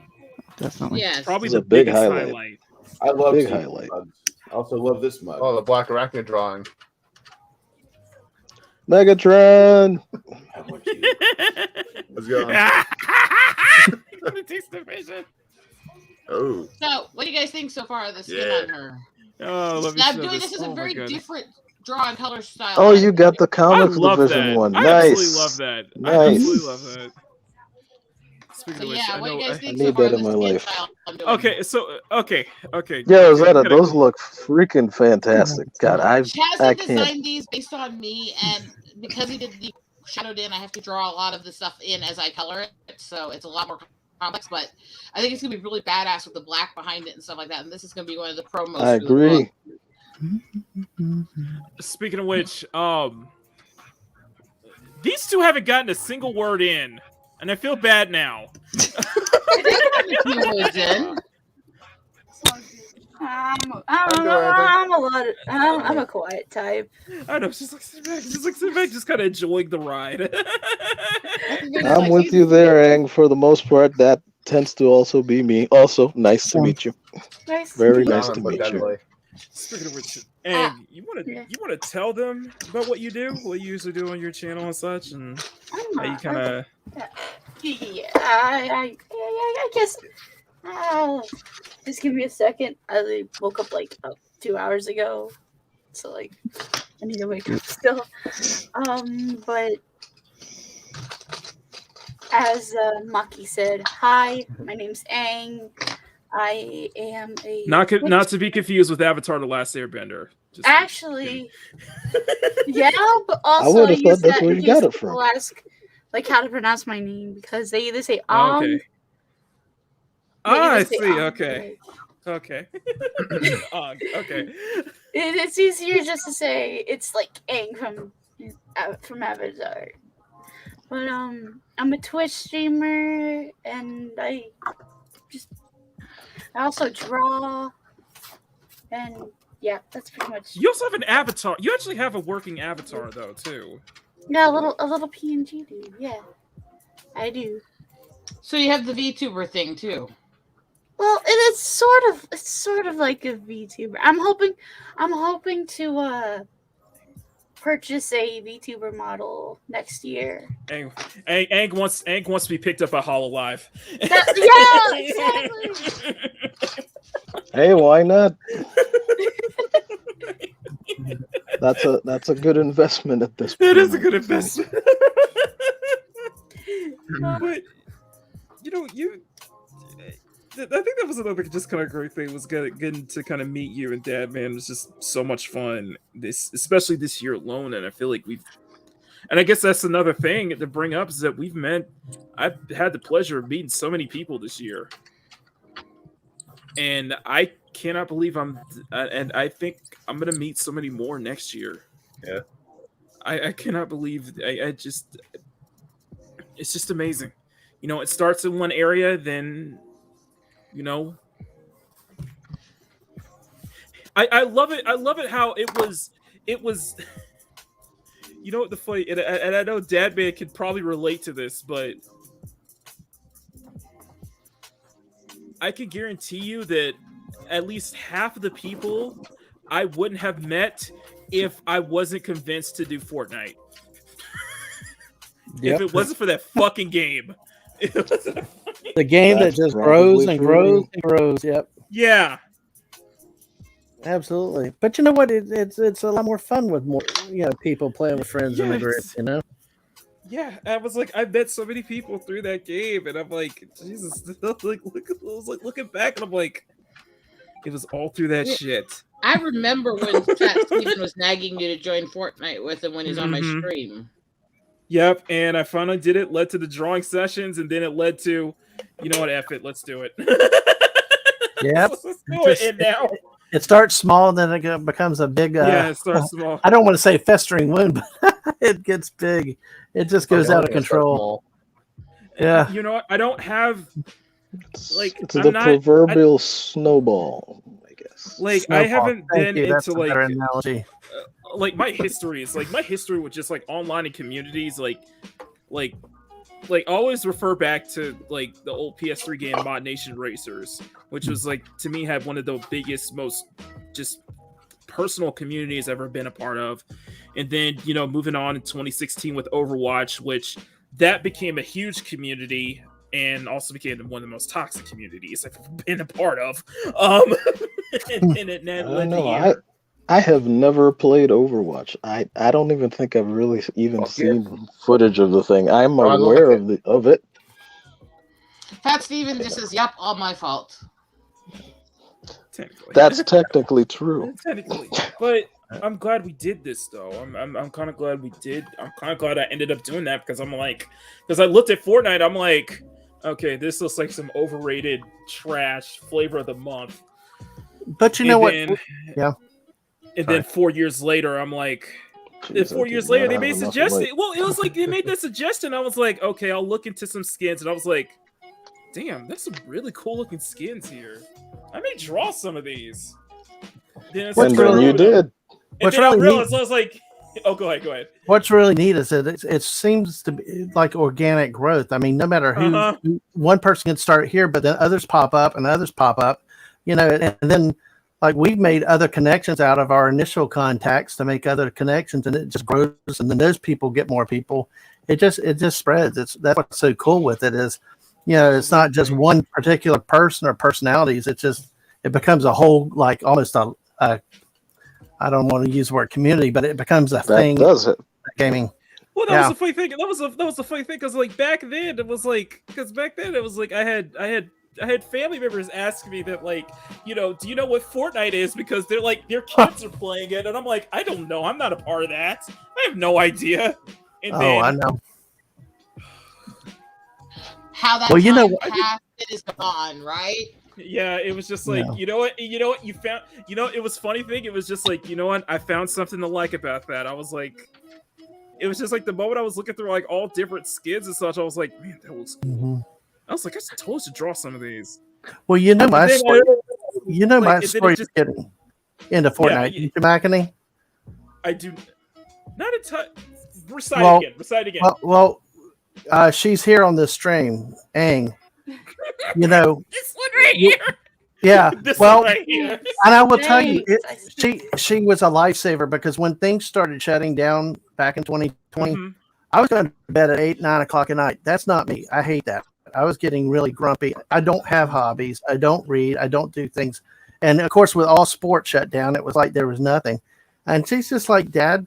Definitely. Yes. Probably It's the a big biggest highlight. I love Big seeing highlight. mugs. I also love this mug. Oh, the Black Arachne drawing. Megatron. Let's go. It takes the vision. Oh. So, what do you guys think so far of the skin Yeah. on her? Oh, let me Now, I'm show doing this as a Oh my very God. different drawing color style. Oh, you got the I comics love division that. one. I Nice. absolutely love that. I Nice. absolutely love that. Speaking So, of which, yeah, I what do know. you guys I think so need far that of in the my skin life. style I'm doing? Okay, so okay. Yeah, okay, Rosetta, gotta- those look freaking fantastic. God, I Chaz can't. designed these based on me, and because he did the shadowed in, I have to draw a lot of the stuff in as I color it, so it's a lot more complex. But I think it's gonna be really badass with the black behind it and stuff like that. And this is gonna be one of the promos. I for the book. agree. Speaking of which, these two haven't gotten a single word in, and I feel bad now. I'm a quiet type. I know, just like sit back, just kind of enjoying the ride. I'm with you there, Ang. For the most part, that tends to also be me. Also, nice to meet you. Nice. Very nice to meet you. Speaking of which, and you want to tell them about what you do, what you usually do on your channel and such, and how you kind of. Yeah, I guess. Just give me a second. I woke up like 2 hours ago, so like I need to wake up still. But as Maki said, hi, my name's Ang. I am a Not to be confused with Avatar: The Last Airbender. actually, yeah, but I also would have thought that's that where in you case got it people from. ask like how to pronounce my name because they either say Okay. I say see. Okay. Okay. Okay. It's easier just to say it's like Aang from Avatar. But I'm a Twitch streamer and I also draw and yeah, that's pretty much. You also have an avatar. You actually have a working avatar though, too. Yeah, a little PNG dude. Yeah, I do. So you have the VTuber thing too. Well, it's sort of like a VTuber. I'm hoping to purchase a VTuber model next year. Ang wants to be picked up by HoloLive. Yeah, exactly. Hey, why not? That's a good investment at this point. It is a good investment. But I think that was another just kind of great thing was getting to kind of meet you and Dadman was just so much fun. Especially this year alone, and I feel like and I guess that's another thing to bring up is that I've had the pleasure of meeting so many people this year, and I cannot believe and I think I'm gonna meet so many more next year. Yeah, I cannot believe it's just amazing. It starts in one area, then. I love it. I love it how it was. What the funny, and I know Dadman could probably relate to this, but I can guarantee you that at least half of the people I wouldn't have met if I wasn't convinced to do Fortnite. If it wasn't for that fucking game. The game that just grows and grows and grows. Yep. Yeah. Absolutely. But you know what? It's a lot more fun with more people playing with friends in the group. Yeah, I was like, I met so many people through that game, and I'm like, Jesus, like, looking back, and I'm like, it was all through that shit. I remember when Chat Steven was nagging you to join Fortnite with him when he's on my stream. Yep, and I finally did it. Led to the drawing sessions, and then it led to, you know what, F it, let's do it. Yep. Let's do it. And now, It starts small, then it becomes a big. Yeah, it starts small. I don't want to say festering wound, but it gets big. It just goes out of control. Yeah. You know what? I don't have like It's the proverbial snowball, I guess. Like Snowball. I haven't Thank been you. That's into a better like analogy. Like my history is like my history with just like online and communities like always refer back to like the old PS3 game Mod Nation Racers, which was like to me had one of the biggest, most just personal communities I've ever been a part of. And then, you know, moving on in 2016 with Overwatch, which that became a huge community and also became one of the most toxic communities I've ever been a part of. And it led to I have never played Overwatch. I don't even think I've really even seen footage of the thing. I'm aware of it. Pat Steven just says, "Yep, all my fault." That's technically true. Technically, but I'm glad we did this though. I'm kind of glad we did. I'm kind of glad I ended up doing that because because I looked at Fortnite. I'm like, okay, this looks like some overrated trash flavor of the month. But you know what? Yeah. And then 4 years later, I'm like, 4 years later, they made suggestion. Well, it was like they made that suggestion. I was like, okay, I'll look into some skins, and I was like, damn, there's some really cool looking skins here. I may draw some of these. And then you did. And then I realized, I was like, oh, go ahead. What's really neat is that it seems to be like organic growth. I mean, no matter who one person can start here, but then others pop up and others pop up, you know, and then like we've made other connections out of our initial contacts to make other connections, and it just grows, and then those people get more people. It just spreads. That's what's so cool with it is, you know, it's not just one particular person or personalities. It becomes a whole, like almost a I don't want to use the word community, but it becomes a thing. Does it? Gaming. Well, that was the funny thing. That was the funny thing because like back then it was like I had family members ask me that, like, you know, do you know what Fortnite is? Because they're like, their kids are playing it. And I'm like, I don't know. I'm not a part of that. I have no idea. And I know. How that passed, it is gone, right? Yeah, it was just like, you know what you found, you know, it was funny thing. It was just like, you know what? I found something to like about that. I was like, it was just like the moment I was looking through like all different skins and such, I was like, man, that was cool. Mm-hmm. I was like, I totally should draw some of these. Well, you know my story. You know my like, story is getting into Fortnite. You Makini? I do not a ton. Recite again. Well, she's here on this stream. Ang. You know. This one right here. Yeah. This well, one right here. And I will tell you, she was a lifesaver because when things started shutting down back in 2020, I was going to bed at 8, 9 o'clock at night. That's not me. I hate that. I was getting really grumpy. I don't have hobbies. I don't read. I don't do things. And of course, with all sports shut down, it was like there was nothing. And she's just like, Dad,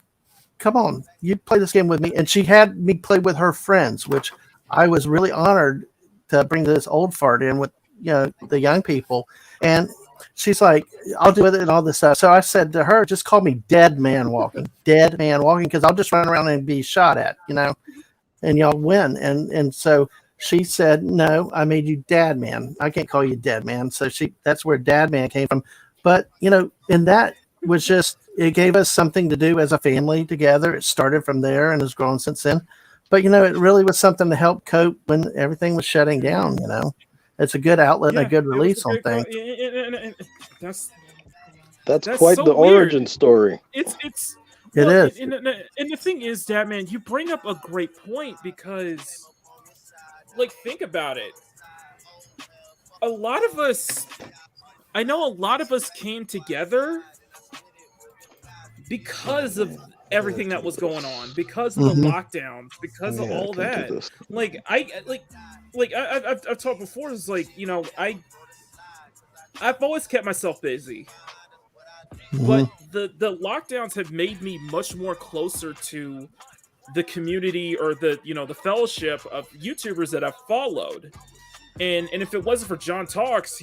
come on, you play this game with me. And she had me play with her friends, which I was really honored to bring this old fart in with, you know, the young people. And she's like, I'll do it and all this stuff. So I said to her, just call me DadmanWalking, because I'll just run around and be shot at, you know, and y'all win. And so she said, no, I made you Dadman. I can't call you Deadman. So that's where Dadman came from. But, you know, and that was just, it gave us something to do as a family together. It started from there and has grown since then. But, you know, it really was something to help cope when everything was shutting down, you know. It's a good outlet and a good release on things. That's quite so the weird. Origin story. It is. And the thing is, Dadman, you bring up a great point because, like, think about it. A lot of us came together because of everything that was going on, because of the lockdowns, because of all that. I've talked before. It's like, you know, I've always kept myself busy, but the lockdowns have made me much more closer to the community or the fellowship of YouTubers that I've followed. And if it wasn't for John Talks,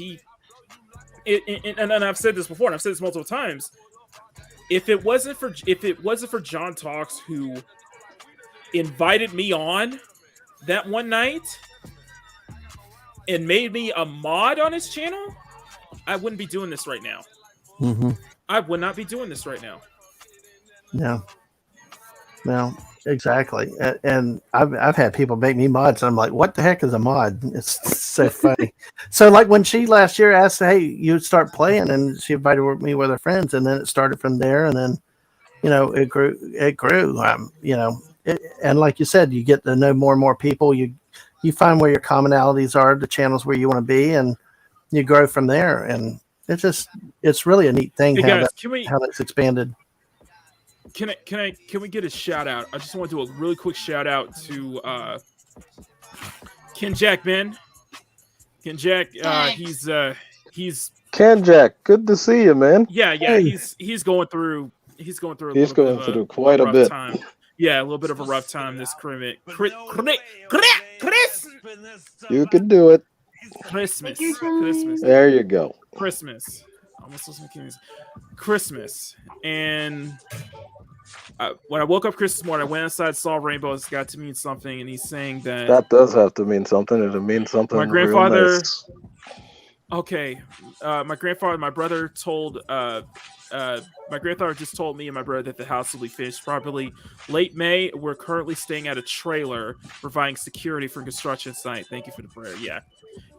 and I've said this before, and I've said this multiple times. If it wasn't for John Talks, who invited me on that one night and made me a mod on his channel, I wouldn't be doing this right now. Mm-hmm. I would not be doing this right now. No, exactly. And I've had people make me mods, and I'm like, what the heck is a mod? It's so funny. So like when she last year asked, hey, you start playing, and she invited me with her friends, and then it started from there, and then it grew. And like you said, you get to know more and more people. You find where your commonalities are, the channels where you want to be, and you grow from there. And it's really a neat thing Hey how guys, how that's expanded. Can we get a shout out? I just want to do a really quick shout out to Ken Jack Ben. Ken Jack, he's Ken Jack, good to see you, man. Yeah, Hey. he's going through quite a rough bit. time. Yeah, a little bit of a rough time this Christmas. You can do it. Christmas. There you go. Christmas. Almost listening to Christmas. And when I woke up Christmas morning, I went outside, saw rainbows, got to mean something, and he's saying That does have to mean something. It means something. My grandfather. Real nice. Okay, my brother told my grandfather just told me and my brother that the house will be finished probably late May. We're currently staying at a trailer, providing security for construction site. Thank you for the prayer. Yeah,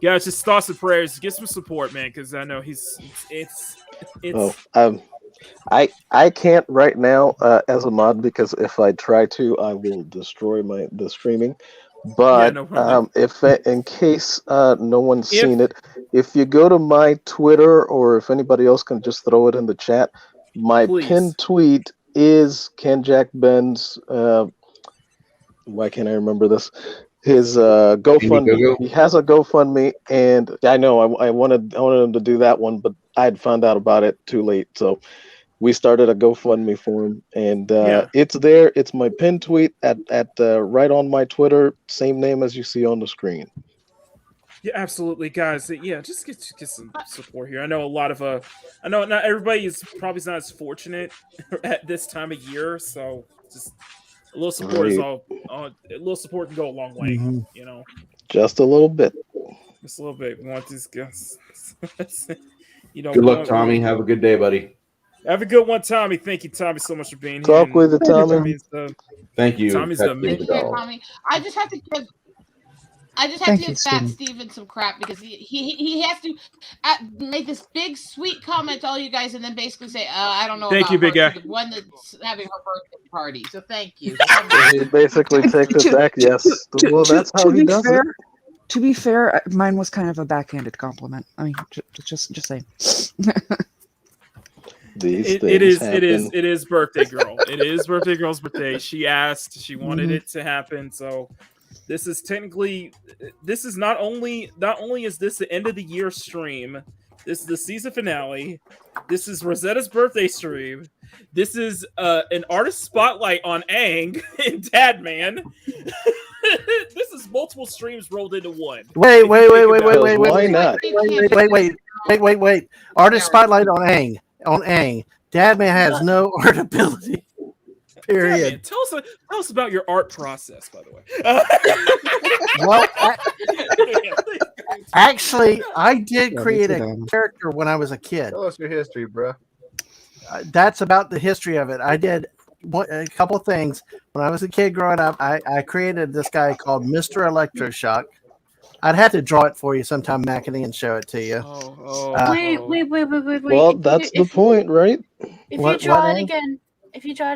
guys, just thoughts and prayers. Get some support, man, because I know it's. I can't right now as a mod because if I try to, I will destroy the streaming. But if in case no one's seen it, if you go to my Twitter or if anybody else can just throw it in the chat, my pinned tweet is Ken Jack Ben's. Why can't I remember this? His GoFundMe. He has a GoFundMe, and I know I wanted him to do that one, but I had found out about it too late. So we started a GoFundMe for him, and it's there. It's my pinned tweet at right on my Twitter, same name as you see on the screen. Yeah, absolutely, guys. Yeah, just get some support here. I know a lot of I know not everybody is probably not as fortunate at this time of year, so just a little support is a little support can go a long way. Mhm. You know, just a little bit. Just a little bit. We want these guys. Good luck, Tommy. Have a good day, buddy. Have a good one, Tommy. Thank you, Tommy, so much for being Talk here. with you, Tommy. Thank you. Tommy's the Thank you, Tommy. I just have to give Fat Steven some crap because he has to make this big sweet comment to all you guys and then basically say, I don't know. Thank about you, big her, guy. the one that's having her birthday party. So thank you. He basically takes it back. Yes. Well, that's how he does it. To be fair, mine was kind of a backhanded compliment. I mean, just saying. It is birthday girl. It is birthday girl's birthday. She asked. She wanted it to happen. So this is not only is this the end of the year stream. This is the season finale. This is Rosetta's birthday stream. This is an artist spotlight on Aang and Dadman. This is multiple streams rolled into one. Wait. Why not? Wait. Artist spotlight on Aang. Dadman has no art ability. Period. Dadman, tell us about your art process, by the way. Well, actually, I did create a character when I was a kid. Tell us your history, bro. That's about the history of it. I did a couple things. When I was a kid growing up, I created this guy called Mr. Electroshock. I'd have to draw it for you sometime, Makini, and show it to you. Wait. Well, that's the point, right? If you draw it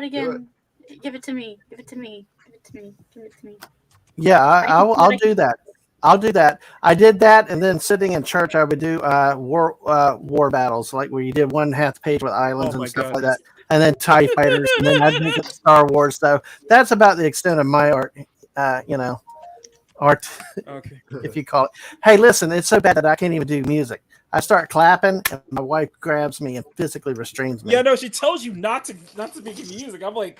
again, give it to me. Give it to me. Yeah, I'll do that. I'll do that. I did that, and then sitting in church, I would do war battles, like where you did one half page with islands and stuff like that, and then TIE fighters, and then I'd make it Star Wars stuff. That's about the extent of my art, art, if you call it. Hey, listen, it's so bad that I can't even do music. I start clapping, and my wife grabs me and physically restrains me. Yeah, no, she tells you not to make music. I'm like,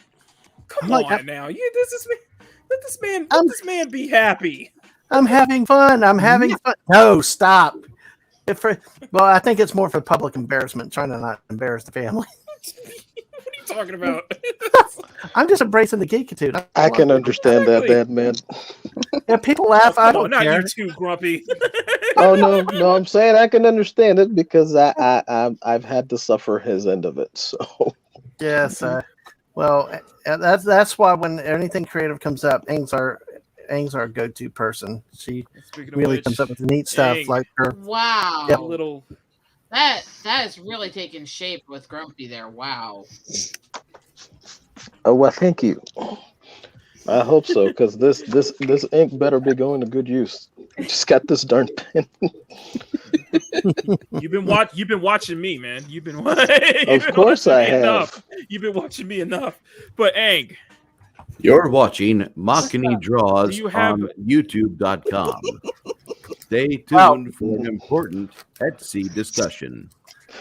come on now, let this man be happy. I'm having fun. No, stop. Well, I think it's more for public embarrassment, trying to not embarrass the family. What are you talking about? I'm just embracing the geekitude. I can understand that, Dad, man. Yeah, people laugh. I don't not care. you too, Grumpy. Oh no, I'm saying I can understand it because I've had to suffer his end of it. So Yes. Well, that's why when anything creative comes up, Ang's our go-to person. She Speaking of really which, comes up with neat stuff Ang, like her. Wow. Yep. little. That is really taking shape with Grumpy there. Wow. oh well, thank you. I hope so because this ink better be going to good use. Just got this darn pen. You've been watching me, man. You've been Of course I have. enough. You've been watching me enough. But Ang, You're watching Makini Draws Do you have- on YouTube.com. Stay tuned for an important Etsy discussion.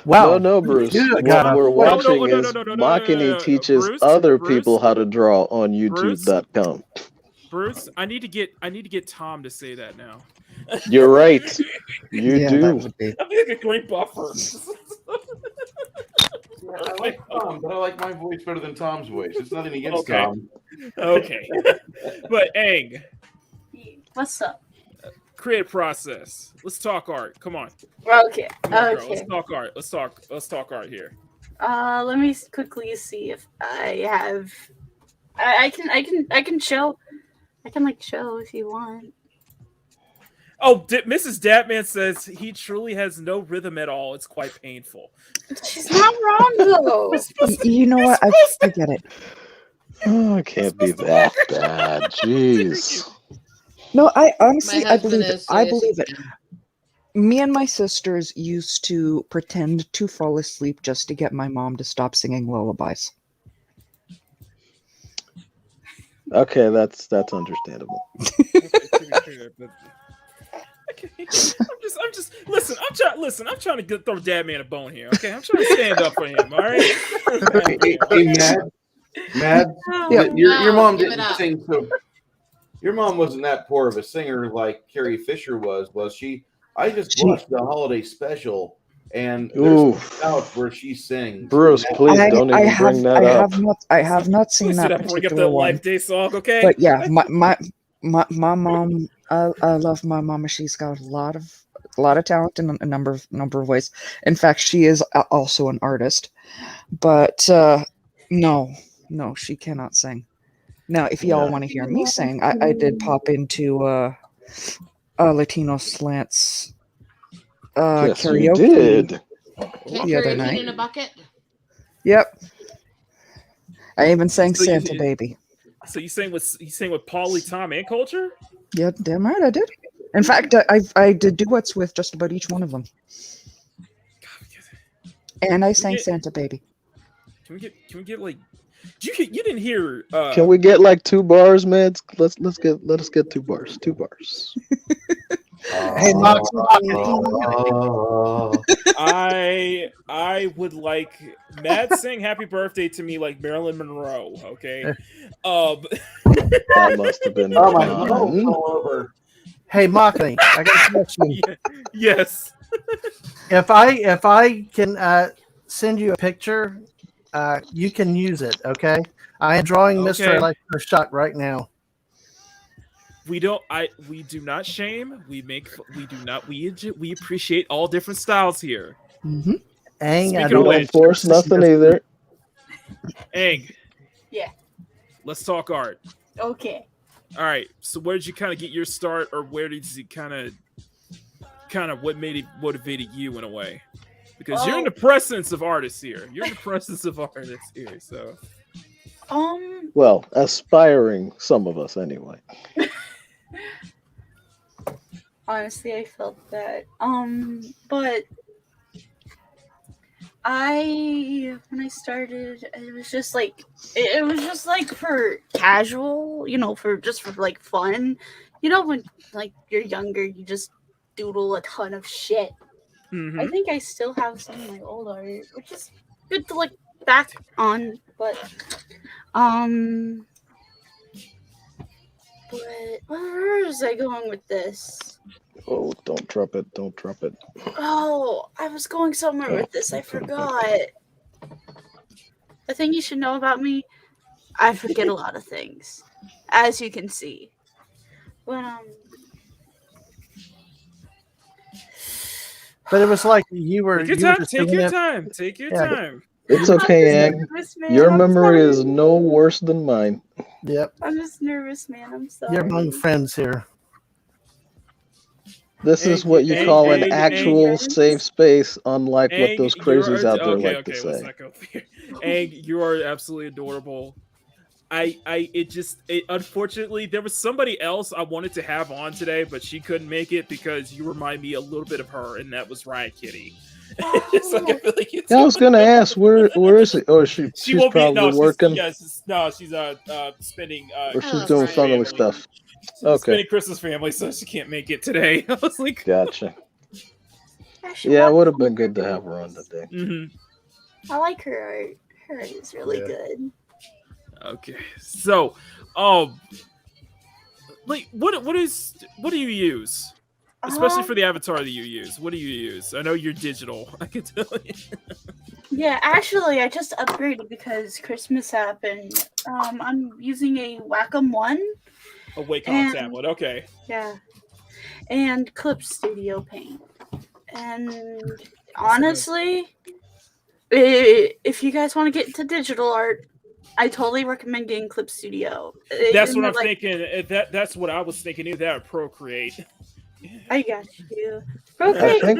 Wow. No, Bruce. You What gotta- we're No, watching is Makini teaches other people how to draw on YouTube.com. Bruce, I need to get Tom to say that now. You're right. You do. I'd be like a great buffer. I like Tom, but I like my voice better than Tom's voice. It's nothing against Okay. Tom. Okay. But Ang, What's up? creative process. Let's talk art. Come on. Okay. Come on, girl. Okay. Let's talk art. Let's talk art here. Let me quickly see if I have. I can show. I can show if you want. Oh, Mrs. Datman says he truly has no rhythm at all. It's quite painful. She's not wrong though. You know what? I get it. Oh, it can't be that bad. Jeez. No, I honestly, My I husband believe it. is, so I yes, believe he it. Me and my sisters used to pretend to fall asleep just to get my mom to stop singing lullabies. Okay, that's understandable. I'm just listen. I'm trying to throw Dadman a bone here. Okay, I'm trying to stand up for him. All right. Hey, Mad, Yeah. your mom Give it didn't up. sing so. Your mom wasn't that poor of a singer like Carrie Fisher was she? I just watched the holiday special, and there's out where she sings. Bruce, please don't even bring that up. I have not seen Please that did I bring up particular that one. Life Day song? Okay. But yeah, my mom. I love my mama. She's got a lot of talent in a number of ways. In fact, she is also an artist. But no, she cannot sing. Now, if y'all want to hear me sing, I did pop into Latino Slants Yes, you karaoke did. the other Karaoke night. in a bucket. Yep. I even sang So you- Santa Baby. So you sang with Paulie, Tom, and Culture? Yeah, damn right I did. In fact, I did duets with just about each one of them. And I sang Santa Baby. Can we get like? You didn't hear? Can we get like 2 bars, man? Let us get 2 bars. 2 bars. Hey, Mox, I would like Matt sing "Happy Birthday" to me like Marilyn Monroe. Okay. That must have been Oh my fun. God, all over. Hey, Makini, I got a question. Yes. If I can send you a picture, you can use it. Okay. I am drawing Mr. Okay. Electroshock right now. We do not shame. We appreciate all different styles here. Mm-hmm. Ang, Speaking I of We which, don't force nothing either. Ang, Yeah. let's talk art. Okay. All right. So where did you kind of get your start, or where did you kind of what motivated you in a way? Because you're in the presence of artists here. You're in the presence of artists here. So. Well, aspiring, some of us anyway. Honestly, I felt that. But when I started, it was just like for casual, for like fun. When like you're younger, you just doodle a ton of shit. Mm-hmm. I think I still have some of my old art, which is good to look back on, but where was I going with this? Oh, don't drop it. Don't drop it. Oh, I was going somewhere with this. I forgot. The thing you should know about me, I forget a lot of things, as you can see. But But it was like you were. Take your you were time. just Take doing your it. time. Take your Yeah. time. It's okay, Ang. Your memory is no worse than mine. Yep. I'm just nervous, man. I'm sorry. You're among friends here. This is what you call an actual safe space, unlike what Ang, those you're crazies out there okay. like to Let's say. not go there. Ang, you are absolutely adorable. Unfortunately, there was somebody else I wanted to have on today, but she couldn't make it because you remind me a little bit of her, and that was Riot Kitty. It's like, I feel like it's Yeah, I was gonna ask where is she? Oh, she's won't be. probably No, working, she's spending. or she's doing family stuff. Okay, Spending Christmas family, so she can't make it today. I was like, gotcha. Yeah, it would have been good to have her on today. I like her art. Her art is really good. Okay, so, like, what do you use, especially for the avatar that you use? What do you use? I know you're digital. I can tell you. Yeah, actually, I just upgraded because Christmas happened. I'm using a Wacom 1. A Wacom tablet. Okay. Yeah, and Clip Studio Paint. And honestly, if you guys want to get into digital art, I totally recommend getting Clip Studio. That's what I'm thinking. That's what I was thinking. Either that or Procreate. I got you. I think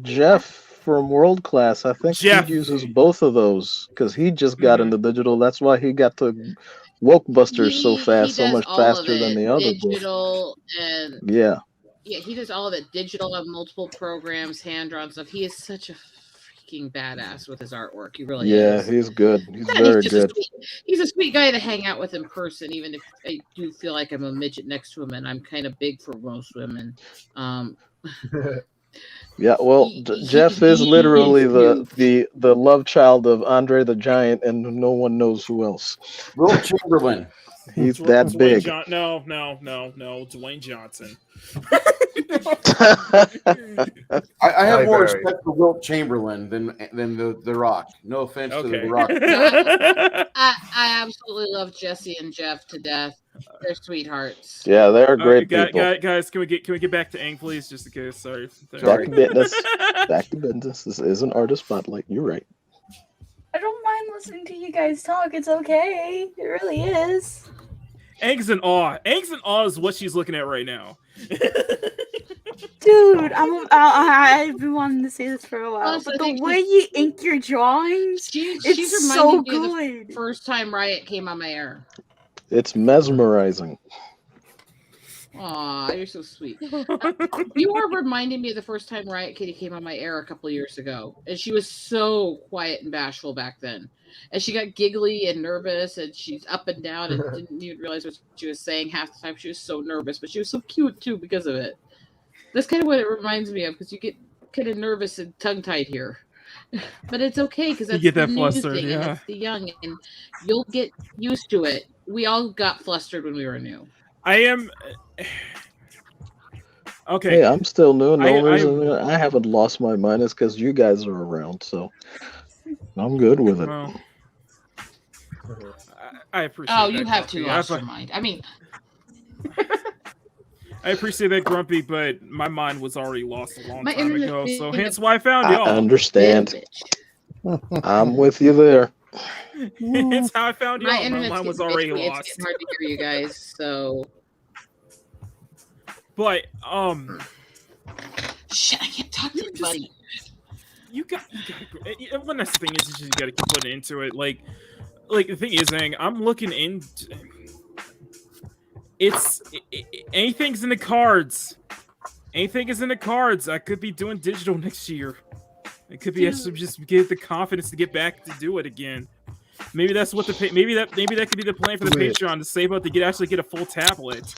Jeff from World Class, I think Jeff. he uses both of those because he just got into digital. That's why he got to Woke Busters so fast, so much faster than the other book. Digital and Yeah. Yeah, he does all of it. Digital of multiple programs, hand drawn stuff. He is such a freaking badass with his artwork. He really is. Yeah, he's good. He's Yeah, very just good. He's a sweet guy to hang out with in person, even if I do feel like I'm a midget next to him and I'm kind of big for most women. Yeah, well, Jeff is literally the love child of Andre the Giant, and no one knows who else. Will Chamberlain. He's that Dwayne big. No, Dwayne Johnson. I have more Barry. respect for Wilt Chamberlain than the Rock. No offense to the Rock. I absolutely love Jesse and Jeff to death. They're sweethearts. Yeah, they're great people. Guys, can we get back to Ang, please? Just in case. Sorry. Back to business. Back to business. This is an artist spotlight. You're right. I don't mind listening to you guys talk. It's okay. It really is. Ang's in awe. Ang's in awe is what she's looking at right now. Dude, I've been wanting to say this for a while, Honestly, but the way you ink your drawings, she's it's so reminding me of good. the first time Riot came on my air. It's mesmerizing. Aw, you're so sweet. You are reminding me of the first time Riot Kitty came on my air a couple of years ago. And she was so quiet and bashful back then. And she got giggly and nervous, and she's up and down and didn't even realize what she was saying half the time. She was so nervous, but she was so cute too because of it. That's kind of what it reminds me of, because you get kind of nervous and tongue-tied here. But it's okay, because that's get that the new flustered, thing, and yeah. that's the young, and you'll get used to it. We all got flustered when we were new. I am okay. Hey, I'm still new. The only reason I haven't lost my mind is because you guys are around, so I'm good with it. Well, I appreciate. Oh, that, you have Grumpy. to lost your mind. I mean, I appreciate that, Grumpy, but my mind was already lost a long My time internet ago. being So a hence why I found I y'all. understand. I'm with you there. It's how I found y'all. my My internet's mind was getting already bitchy. lost. It's getting hard to hear you guys. So But shit, I can't talk to anybody. You got. One nice thing is you got to keep putting into it. Like the thing is, Ang, I'm looking into. Anything's in the cards. Anything is in the cards. I could be doing digital next year. It could be just get the confidence to get back to do it again. Maybe that's what maybe that could be the plan for the Patreon, to save up to actually get a full tablet.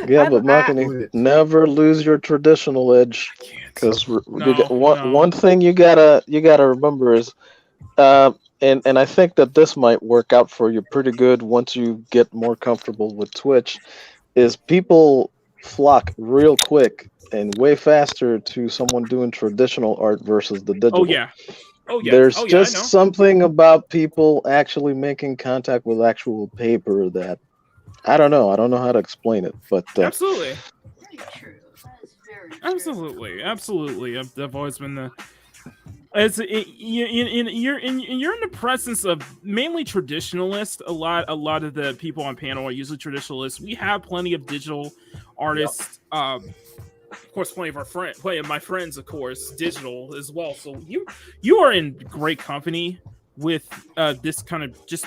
Yeah, but Makini, never lose your traditional edge, because one thing you gotta remember is, and I think that this might work out for you pretty good once you get more comfortable with Twitch, is people flock real quick and way faster to someone doing traditional art versus the digital. Oh yeah. There's I know. just something about people actually making contact with actual paper that I don't know how to explain it, but Absolutely. Absolutely. I've always been the. You're in the presence of mainly traditionalists. A lot of the people on panel are usually traditionalists. We have plenty of digital artists. Of course, plenty of my friends, of course, digital as well. So you are in great company with this kind of just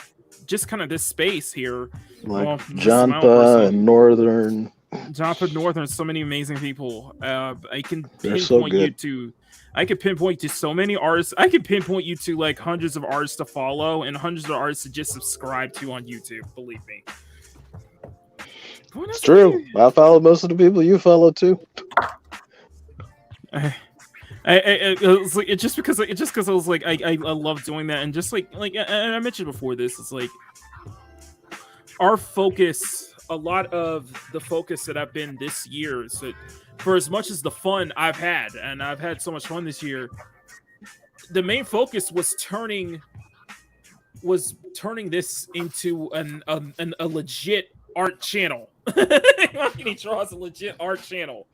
kind of this space here. Like Jonpa and Northern. Jonpa, Northern, so many amazing people. I can They're so pinpoint you good. to. I could pinpoint to so many artists. I could pinpoint you to like hundreds of artists to follow and hundreds of artists to just subscribe to on YouTube. Believe me. It's true. I follow most of the people you follow too. It's like just because I was like I love doing that, and just like and I mentioned before this, it's like our focus. A lot of the focus that I've been this year is that for as much as the fun I've had, and I've had so much fun this year, the main focus was turning this into a legit art channel. Makini Draws a legit art channel.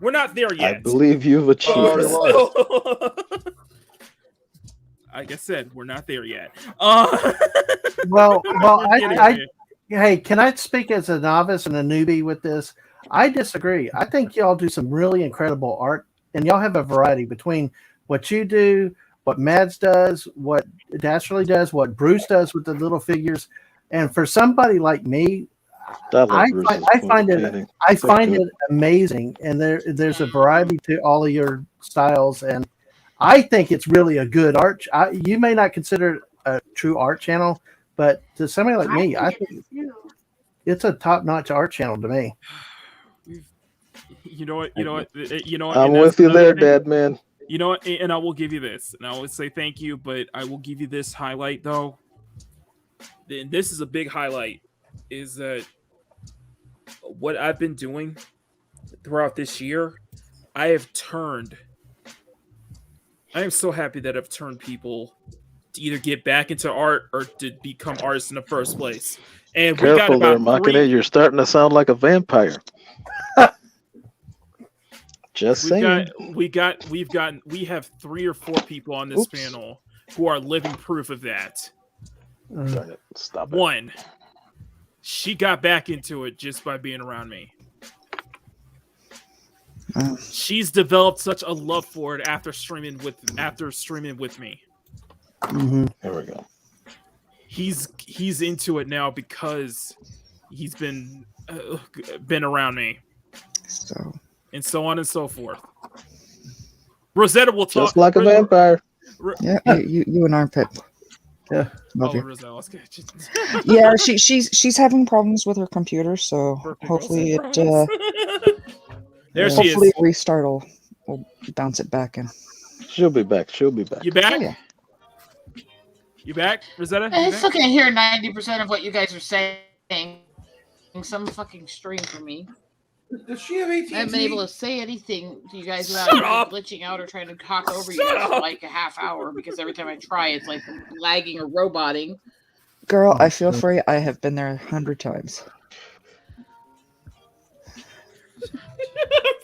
We're not there yet. I believe you've achieved it. Like I said, we're not there yet. Hey, can I speak as a novice and a newbie with this? I disagree. I think y'all do some really incredible art, and y'all have a variety between what you do, what Mads does, what Dashley does, what Bruce does with the little figures. And for somebody like me, I find it amazing. And there's a variety to all of your styles, and I think it's really a good art. You may not consider it a true art channel, but to somebody like me, I think it's a top-notch art channel to me. You know what? I'm with you there, Dad, man. You know what? And I will give you this, and I will say thank you, but I will give you this highlight though. Then this is a big highlight. Is that what I've been doing throughout this year? I am so happy that I've turned people to either get back into art or to become artists in the first place. And Careful there, Makini. You're starting to sound like a vampire. Just saying. We have 3 or 4 people on this panel who are living proof of that. Stop it. One, she got back into it just by being around me. She's developed such a love for it after streaming with me. Mm-hmm. There we go. He's into it now because he's been around me. And so on and so forth. Rosetta will talk just like a vampire. Yeah, you and Armpit. Yeah, love you. Rosetta, Yeah, she's having problems with her computer, so hopefully there she hopefully is. Restart will bounce it back in. She'll be back. You back? Oh, yeah. You back, Rosetta? I still can't hear 90% of what you guys are saying. Some fucking stream for me. Does she have AT&T? I haven't been able to say anything to you guys without glitching out or trying to talk over you guys for like a half hour because every time I try, it's like lagging or roboting. Girl, I feel for you. I have been there 100 times.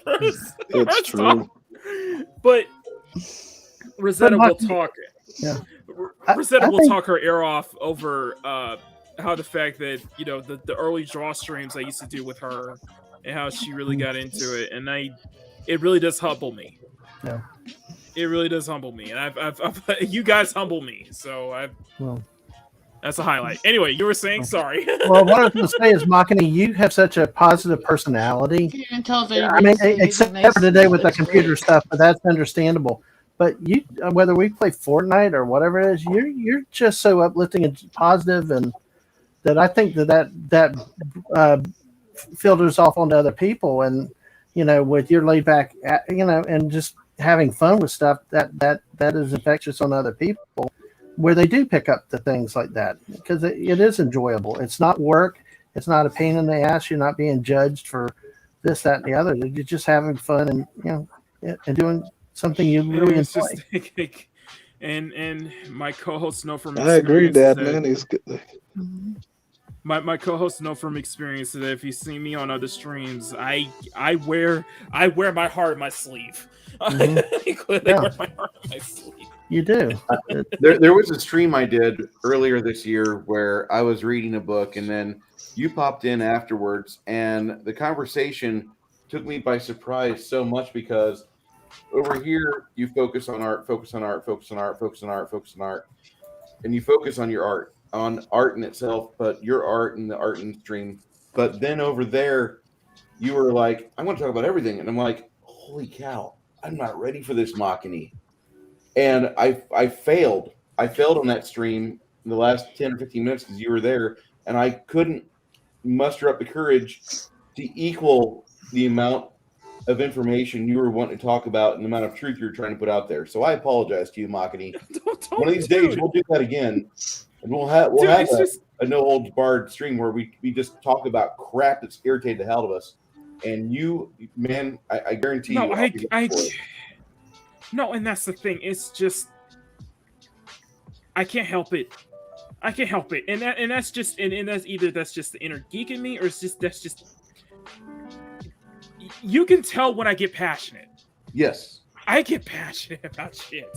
It's true. But Rosetta will talk. Yeah. Rosetta will talk her ear off over how the fact that the early draw streams I used to do with her and how she really got into it, and it really does humble me. Yeah. It really does humble me, and I've you guys humble me, so that's a highlight. Anyway, you were saying sorry. Well, what I was going to say is, Makini, you have such a positive personality. You can tell if I mean, except for today with the computer stuff, but that's understandable. But you, whether we play Fortnite or whatever it is, you're just so uplifting and positive, and that I think that filters off onto other people, and with your laid back, and just having fun with stuff that is infectious on other people, where they do pick up the things like that because it is enjoyable. It's not work. It's not a pain in the ass. You're not being judged for this, that, and the other. You're just having fun and doing something you really enjoy. And my co-hosts know from I agree, experience Dad, that man. He's good. My co-hosts know from experience that if you see me on other streams, I wear my heart on my sleeve. I clearly wear my heart on my sleeve. You do. There was a stream I did earlier this year where I was reading a book, and then you popped in afterwards, and the conversation took me by surprise so much because over here you focus on art, focus on art, focus on art, focus on art, focus on art, and you focus on your art, on art in itself, but your art and the art in stream. But then over there, you were like, I want to talk about everything, and I'm like, holy cow, I'm not ready for this Makini. And I failed. I failed on that stream in the last 10 or 15 minutes because you were there, and I couldn't muster up the courage to equal the amount of information you were wanting to talk about and the amount of truth you were trying to put out there. So I apologize to you, Makini. One of these days we'll do that again, and we'll have a no holds barred stream where we just talk about crap that's irritated the hell out of us. And you, man, I guarantee you. No, and that's the thing. It's just I can't help it. I can't help it, and that's just and that's either that's just the inner geek in me, or it's just that's just. You can tell when I get passionate. Yes, I get passionate about shit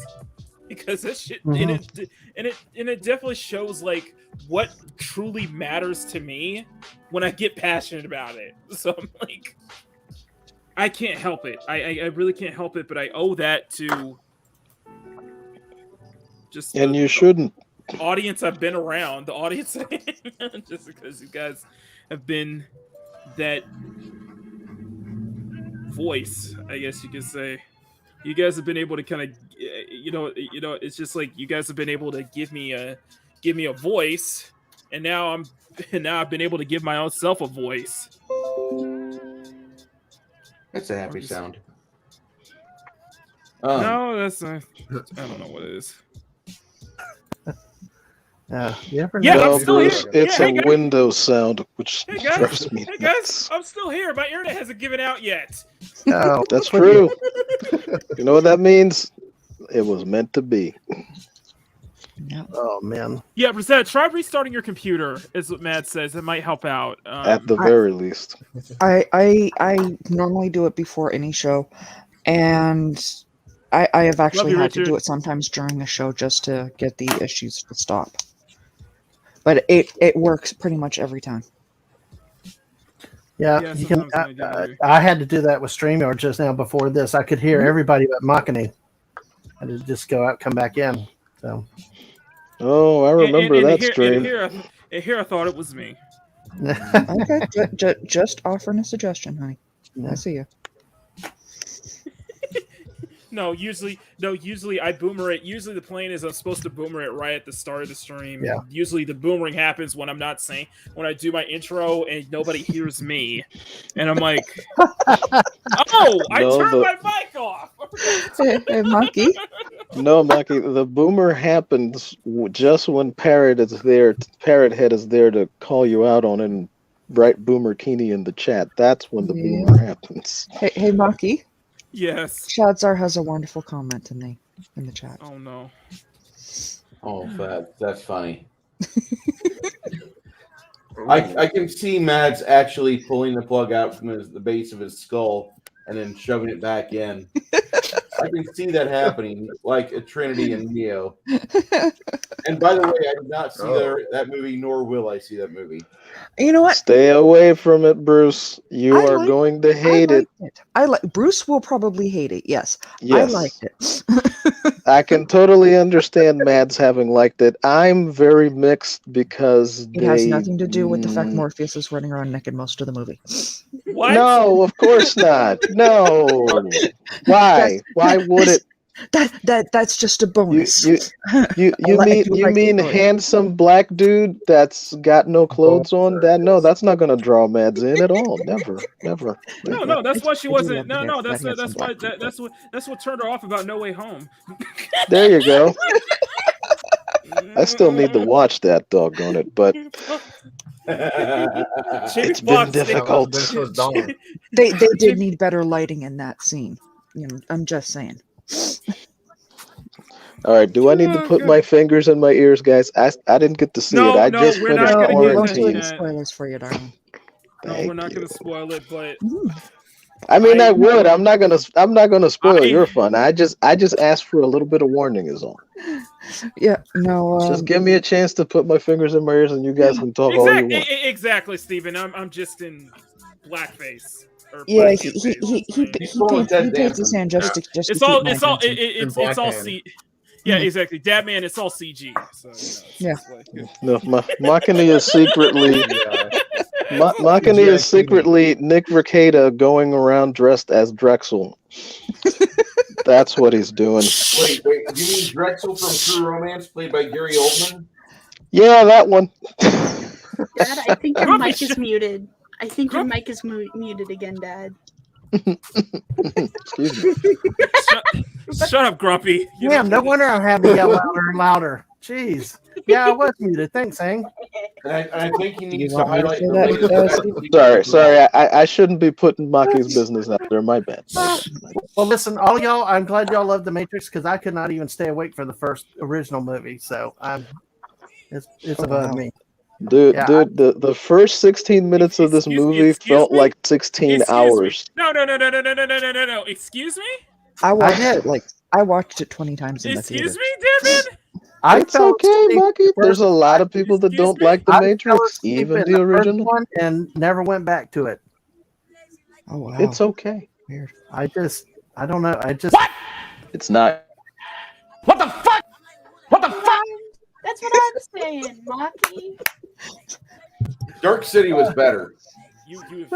because that shit and it definitely shows like what truly matters to me when I get passionate about it. So I'm like, I can't help it. I really can't help it, but I owe that to just you shouldn't. Audience I've been around. The audience just because you guys have been that voice, I guess you could say. You guys have been able to kind of, it's just like you guys have been able to give me a voice, and now I've been able to give my own self a voice. That's a happy sound. No, that's not. I don't know what it is. You ever Yeah, know? I'm still here. It's Yeah, a hey, guys. Windows sound, which Hey guys, drives me hey nuts. guys, I'm still here. My internet hasn't given out yet. Oh, That's true. You know what that means? It was meant to be. Oh man. Yeah, Rosetta, try restarting your computer. Is what Matt says. It might help out. At the very least. I normally do it before any show, and I have actually you, had to do Richard. it sometimes during the show just to get the issues to stop. But it works pretty much every time. Yeah, you can, I had to do that with StreamYard just now before this. I could hear everybody but Makini. I had to just go out, come back in. So. Oh, I remember that stream. And here I thought it was me. Okay, just offering a suggestion, honey. I see you. No, usually I boomer it. Usually the plan is I'm supposed to boomer it right at the start of the stream. Yeah. Usually the boomering happens when I'm not saying, when I do my intro and nobody hears me. And I'm like, oh, I turned my mic off. Hey, Maki. No, Maki, the boomer happens just when Parrot is there. Parrot Head is there to call you out on and write Boomer Keeney in the chat. That's when the boomer happens. Hey, Maki. Yes. Shadzar has a wonderful comment in the chat. Oh no. Oh, that's funny. I can see Mads actually pulling the plug out from the base of his skull and then shoving it back in. I can see that happening, like a Trinity and Neo. And by the way, I did not see that movie, nor will I see that movie. You know what? Stay away from it, Bruce. You are going to hate it. Bruce will probably hate it. Yes. Yes. I liked it. I can totally understand Mads having liked it. I'm very mixed because It has nothing to do with the fact Morpheus is running around naked most of the movie. What? No, of course not. No. Why? Why would it? That's just a bonus. You mean handsome black dude that's got no clothes on? That's not gonna draw Mads in at all. Never. No, that's why she wasn't. No, that's what turned her off about No Way Home. There you go. I still need to watch that, doggone it, but it's been difficult. They did need better lighting in that scene. You know, I'm just saying. All right. Do I need to put my fingers in my ears, guys? I didn't get to see it. I just we're finished not gonna get quarantine. into that. Spoilers for you, darling. No, we're not going to spoil it, but I mean, I would. I'm not gonna spoil your fun. I just asked for a little bit of warning, is all. Yeah, no. Just give me a chance to put my fingers in my ears, and you guys can talk all you want. Exactly, Steven. I'm just in blackface. Yeah, he paints his hand just to It's keep all my it's all attention. it's all C. Yeah, exactly. Dadman, it's all CG. So, yeah. No, Makini is secretly Makini is secretly Nick Rekieta going around dressed as Drexel. That's what he's doing. Wait, you mean Drexel from True Romance, played by Gary Oldman? Yeah, that one. Dad, I think your mic is muted. I think your mic is muted again, Dad. Excuse me. Shut up, Grumpy. Damn, no wonder I'm having to yell louder and louder. Jeez. Yeah, I was muted. Thanks, Ang. And I think he needs to want me to highlight say the that, latest. Sorry. I shouldn't be putting Maki's business out there. My bad. Well, listen, all y'all, I'm glad y'all love The Matrix because I could not even stay awake for the first original movie. So it's above me. Dude, Yeah, the first 16 minutes of this movie felt like 16 hours. No. Excuse me? I watched it 20 times in the theater. Excuse me, Devin? It's okay, Maki. There's a lot of people that don't like The Matrix, even the original. One and never went back to it. Oh wow. It's okay. Weird. I don't know. It's not. What the fuck? What the fuck? That's what I'm saying, Maki. Dark City was better. You have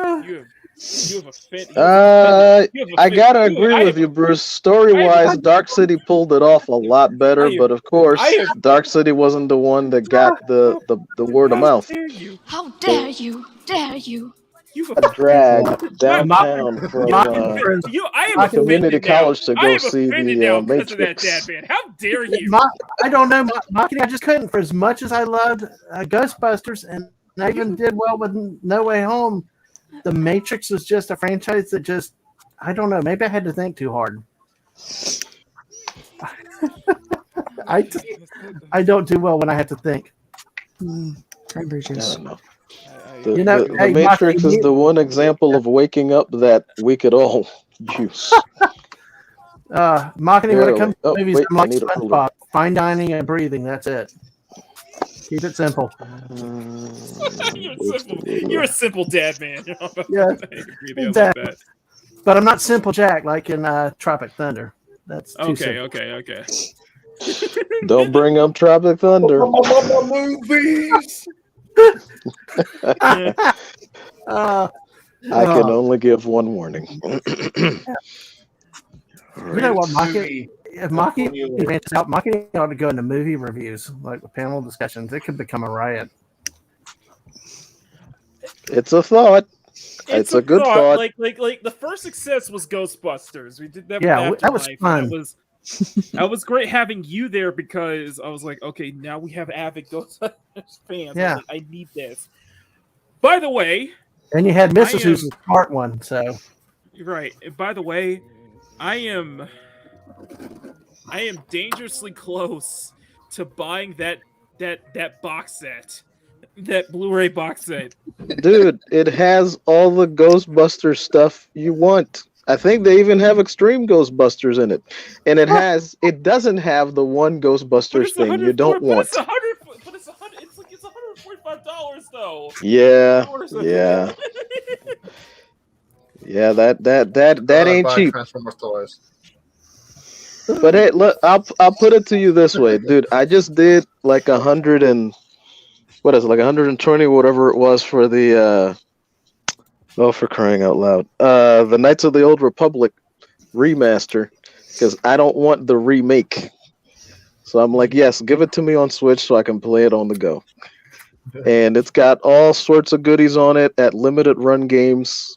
offended. I gotta agree with you, Bruce. Story-wise, Dark City pulled it off a lot better, but of course, Dark City wasn't the one that got the word of mouth. How dare you? Dare you? A drag downtown from community college to go see the Matrix. How dare you? I don't know, Makini. I just couldn't. For as much as I loved Ghostbusters, and I even did well with No Way Home, The Matrix was just a franchise that just, I don't know. Maybe I had to think too hard. I don't do well when I have to think. Cranberry juice. The Matrix is the one example of waking up that we could all use. Makini, when it comes to movies, I'm like SpongeBob. Fine dining and breathing. That's it. Keep it simple. You're a simple dad, man. Yeah, exactly. Like that. But I'm not Simple Jack like in Tropic Thunder. That's too simple. Okay. Don't bring up Tropic Thunder. Movies. I can only give one warning. You know what, Maki? If Maki branches out, Maki ought to go into movie reviews, like with panel discussions. It could become a riot. It's a thought. It's a good thought. Like the first success was Ghostbusters. We did that. Yeah, that was fun. That was great having you there because I was like, okay, now we have avid Ghostbusters fans. Yeah, I need this. By the way, and you had Mrs. who's a smart one, so right. And by the way, I am dangerously close to buying that box set, that Blu-ray box set. Dude, it has all the Ghostbusters stuff you want. I think they even have Extreme Ghostbusters in it, and it doesn't have the one Ghostbusters thing you don't want. But it's $145 though. Yeah. Yeah, that ain't cheap. But hey, look, I'll put it to you this way, dude. I just did like 120, whatever it was for the for crying out loud, the Knights of the Old Republic remaster, because I don't want the remake. So I'm like, yes, give it to me on Switch so I can play it on the go. And it's got all sorts of goodies on it at limited run games.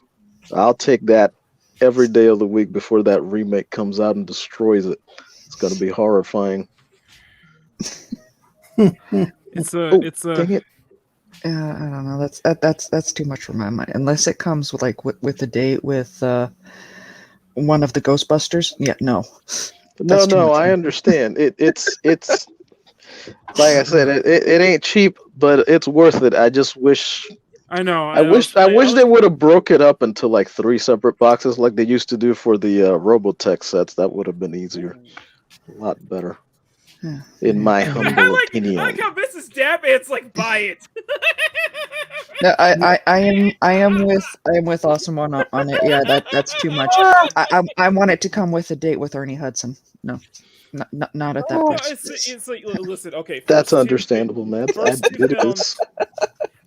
I'll take that every day of the week before that remake comes out and destroys it. It's going to be horrifying. Dang it. I don't know. That's too much for my mind. Unless it comes with with a date with one of the Ghostbusters. Yeah, no. No, I understand. It's like I said, it ain't cheap, but it's worth it. I just wish. I know. I wish they would have broke it up into like 3 separate boxes, like they used to do for the Robotech sets. That would have been easier, a lot better, in my humble opinion. I like how Mrs. Dabman's like, buy it. No, I am with Awesome on it. Yeah, that's too much. I want it to come with a date with Ernie Hudson. No, not at that price. It's like, listen, okay. That's understandable, man. It is.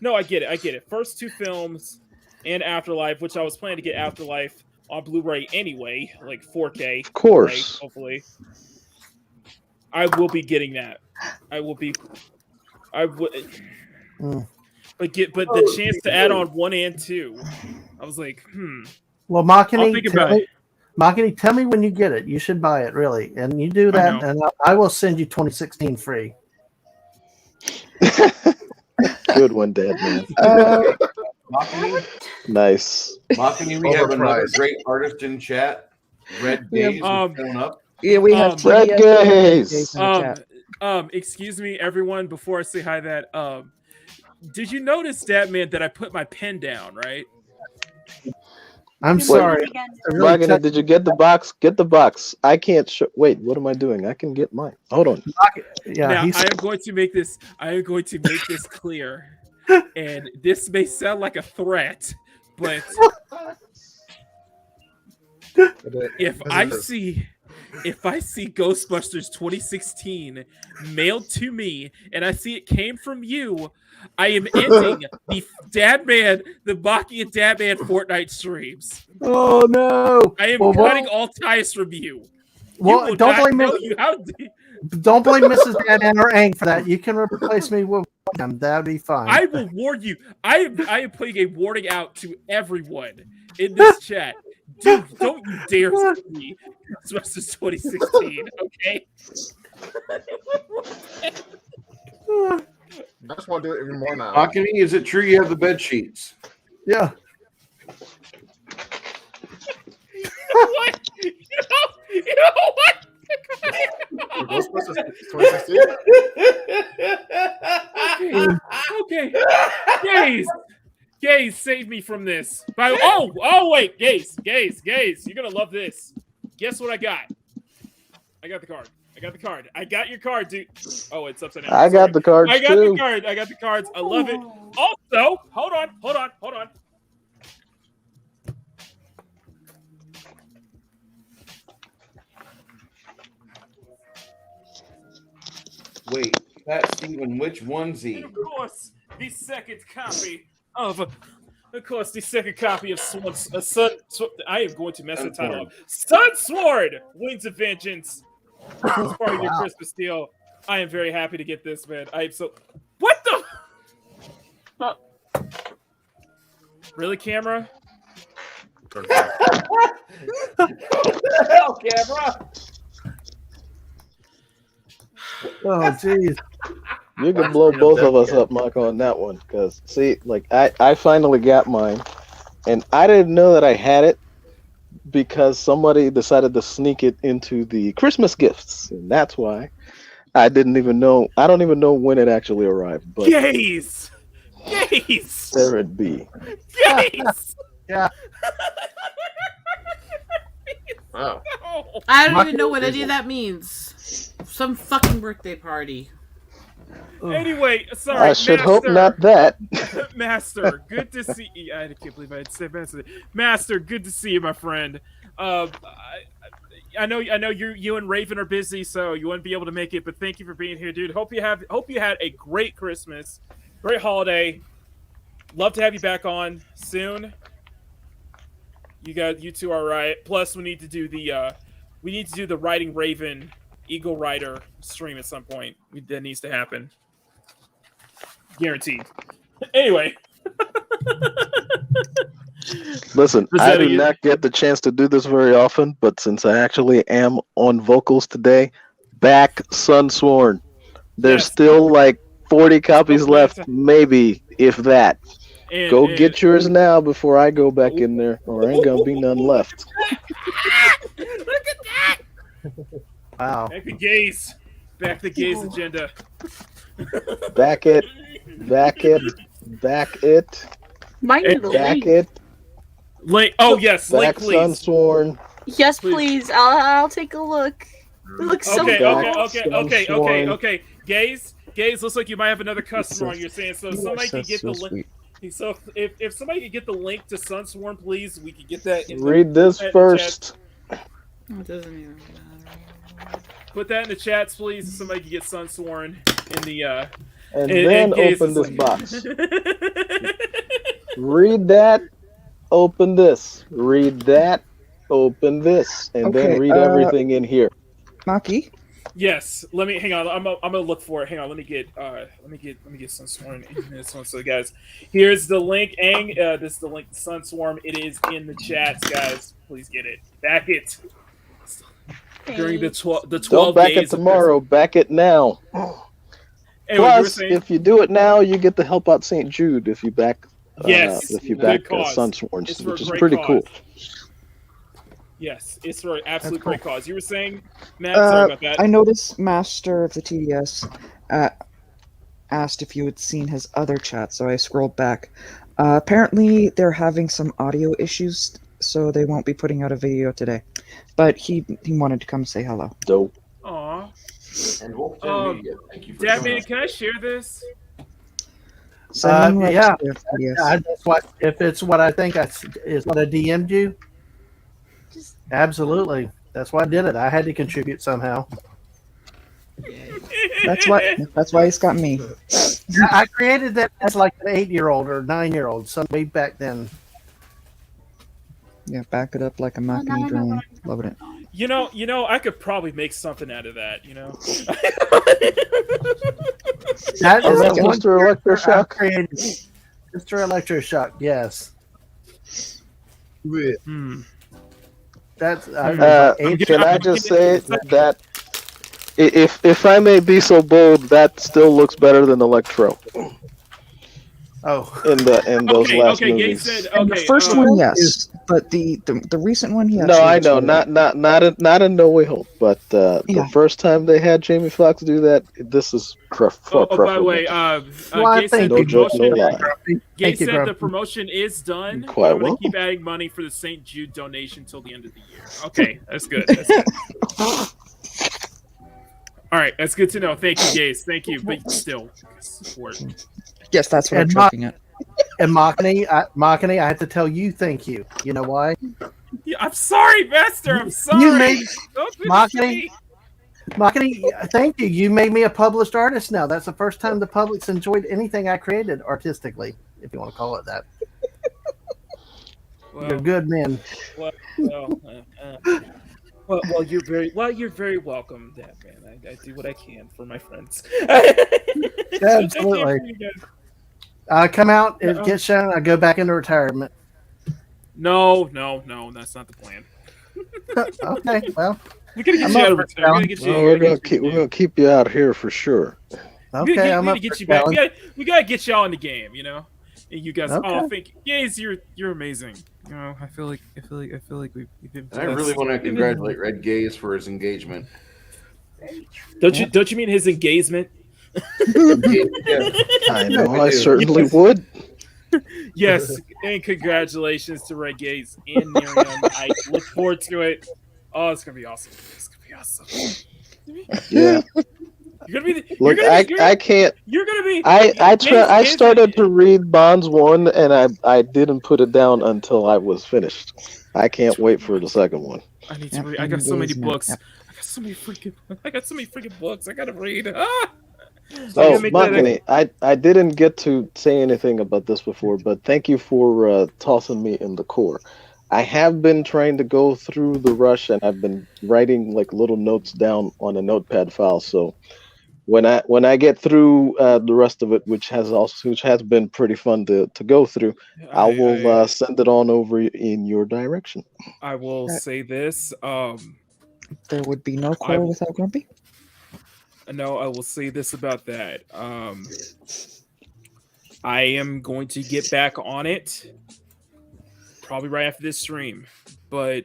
No, I get it. First 2 films and Afterlife, which I was planning to get Afterlife on Blu-ray anyway, like 4K. Of course. Hopefully. I will be getting that. I would. But the chance to add on 1 and 2, I was like, Well, I'll think about it. Makini, tell me when you get it. You should buy it, really. And you do that, and I will send you 2016 free. Good one, Dad, man. Makini, Nice. Makini, we have another great artist in chat. Red Gaze is showing up. Yeah, we have Red Gaze. in the chat. Excuse me, everyone. Before I say hi, did you notice, Dadman, that I put my pen down, right? I'm sorry. Makini, did you get the box? Get the box. I can't show. Wait, what am I doing? I can get mine. Hold on. Yeah, now, I am going to make this clear, and this may sound like a threat, but if I see Ghostbusters 2016 mailed to me, and I see it came from you, I am ending the Maki and Dadman Fortnite streams. Oh no! I am cutting all ties from you. Well, don't blame Mrs. Dan or Ang for that. You can replace me with them. That'd be fine. I will warn you. I am putting a warning out to everyone in this chat. Dude, don't you dare say me Ghostbusters 2016, okay? I just want to do it even more now. Makini, is it true you have the bed sheets? Yeah. What? You know what? Ghostbusters 2016? Okay. Gaze, save me from this. Wait, Gaze, you're gonna love this. Guess what I got? I got the card. I got your card, dude. Oh, it's upside down. I got the cards I got too. the card. I got the cards. I love it. Also, hold on. Wait, Pat Steven, which onesie? And of course, the second copy of Sun. I am going to mess the title up. Sun Sword, Wings of Vengeance. It's part of your Christmas deal. I am very happy to get this, man. I am so. What the? Really, camera? What the hell, camera? Oh, jeez. You can blow both of us up, Mark, on that one. Because, see, like, I finally got mine. And I didn't know that I had it because somebody decided to sneak it into the Christmas gifts. And that's why I didn't even know. I don't even know when it actually arrived. But Gaze! There it be. Gaze! Yeah. Wow. I don't even know what any of that means. Some fucking birthday party. Anyway, sorry. I should hope not that. Master, good to see you. I can't believe I had said Master. Master, good to see you, my friend. I know you and Raven are busy, so you wouldn't be able to make it. But thank you for being here, dude. Hope you had a great Christmas, great holiday. Love to have you back on soon. You two are right. Plus, we need to do the Riding Raven Eagle Rider stream at some point. That needs to happen. Guaranteed. Anyway. Listen, I do not get the chance to do this very often, but since I actually am on vocals today, back Sunsworn. There's still like 40 copies left, maybe, if that. Go get yours now before I go back in there, or ain't gonna be none left. Look at that! Wow. Back the gays. Back the gays agenda. Back it. Back it. Back it. Mine need a Back link. it. Link. Oh yes, link Back please. Sunsworn. Yes, please. I'll take a look. It looks so Okay, good. okay. Gays, looks like you might have another customer on your stand. So if somebody can get the link. So if somebody can get the link to Sunsworn, please, we can get that. Read this first. It doesn't even matter. Put that in the chats, please. If somebody can get Sunsworn in the. And then Gaze open is this like- box. Read that. Open this. Read that. Open this. And then Okay, read everything in here. Maki? Yes, let me hang on. I'm gonna look for it. Hang on. Let me get Sunsworn in this one. So guys, here's the link. This is the link to Sunswarm. It is in the chats, guys. Please get it. Back it. During the 12 Don't back days it tomorrow. Back it now. Anyway, you were Plus, saying- if you do it now, you get to help out St. Jude if you back. Yes, if you good back cause. Sunsworn, It's for a which is great pretty cause. cool. Yes, it's for an absolute great cause. You were saying, Matt? Sorry about that. I noticed Master of the TDS asked if you had seen his other chat, so I scrolled back. Apparently, they're having some audio issues, so they won't be putting out a video today. But he wanted to come say hello. Dope. Aw. And Wolfden Media, thank you for joining Dadman, us. can I share this? Sending right Yeah. to TDS. That's what, if it's what I think is what I DM'd you. Absolutely. That's why I did it. I had to contribute somehow. That's why he's got me. I created that as like an 8-year-old or 9-year-old, somebody back then. Yeah, back it up like a Makini drone. Loving it. You know, I could probably make something out of that. You know. That is Alright, the one Mr. Electroshock. I created. Mr. Electroshock, yes. That's can I just say that if I may be so bold, that still looks better than Electro. Oh, in those last movies. The first one, yes, but the recent one, yes. No, I know, not in No Way Home, but the first time they had Jamie Foxx do that, this is far preferable. By the way, Gay said no the joke, no promotion. lie. Gay said the promotion is done. Quite I'm gonna well. keep adding money for the St. Jude donation till the end of the year. Okay, that's good. That's good. All right, that's good to know. Thank you, Gaze. Thank you, but still support. Yes, that's what I'm And choking at. And Makini, I have to tell you thank you. You know why? Yeah, I'm sorry, Master. I'm sorry. You made Don't do Makini, thank you. You made me a published artist now. That's the first time the public's enjoyed anything I created artistically, if you want to call it that. You're a good man. Well, you're very welcome, Dadman. I do what I can for my friends. Absolutely. Come out, it gets shown, I go back into retirement. No, that's not the plan. Okay, well. We're gonna get you out of retirement. We're gonna keep you out here for sure. Okay, we I'm gotta up get for you back. challenge. We gotta get y'all in the game, you know. And you guys, Okay. thank you. Gaze, you're amazing. You know, I feel like we've been. And I really want to congratulate Red Gaze for his engagement. Don't you mean his engagement? I know, I certainly would. Yes, and congratulations to Red Gaze and Miriam. I look forward to it. Oh, it's gonna be awesome. It's gonna be awesome. Yeah. You're gonna be. Look, I can't. You're gonna be. I started to read Bonds 1 and I didn't put it down until I was finished. I can't wait for the second one. I need to read. I got so many books. I got so many freaking books. I gotta read. Oh, Makini, I didn't get to say anything about this before, but thank you for tossing me in the core. I have been trying to go through the rush, and I've been writing like little notes down on a notepad file. So when I get through the rest of it, which has been pretty fun to go through, I will send it on over in your direction. I will say this. There would be no Kool without Grumpy. No, I will say this about that. I am going to get back on it probably right after this stream, but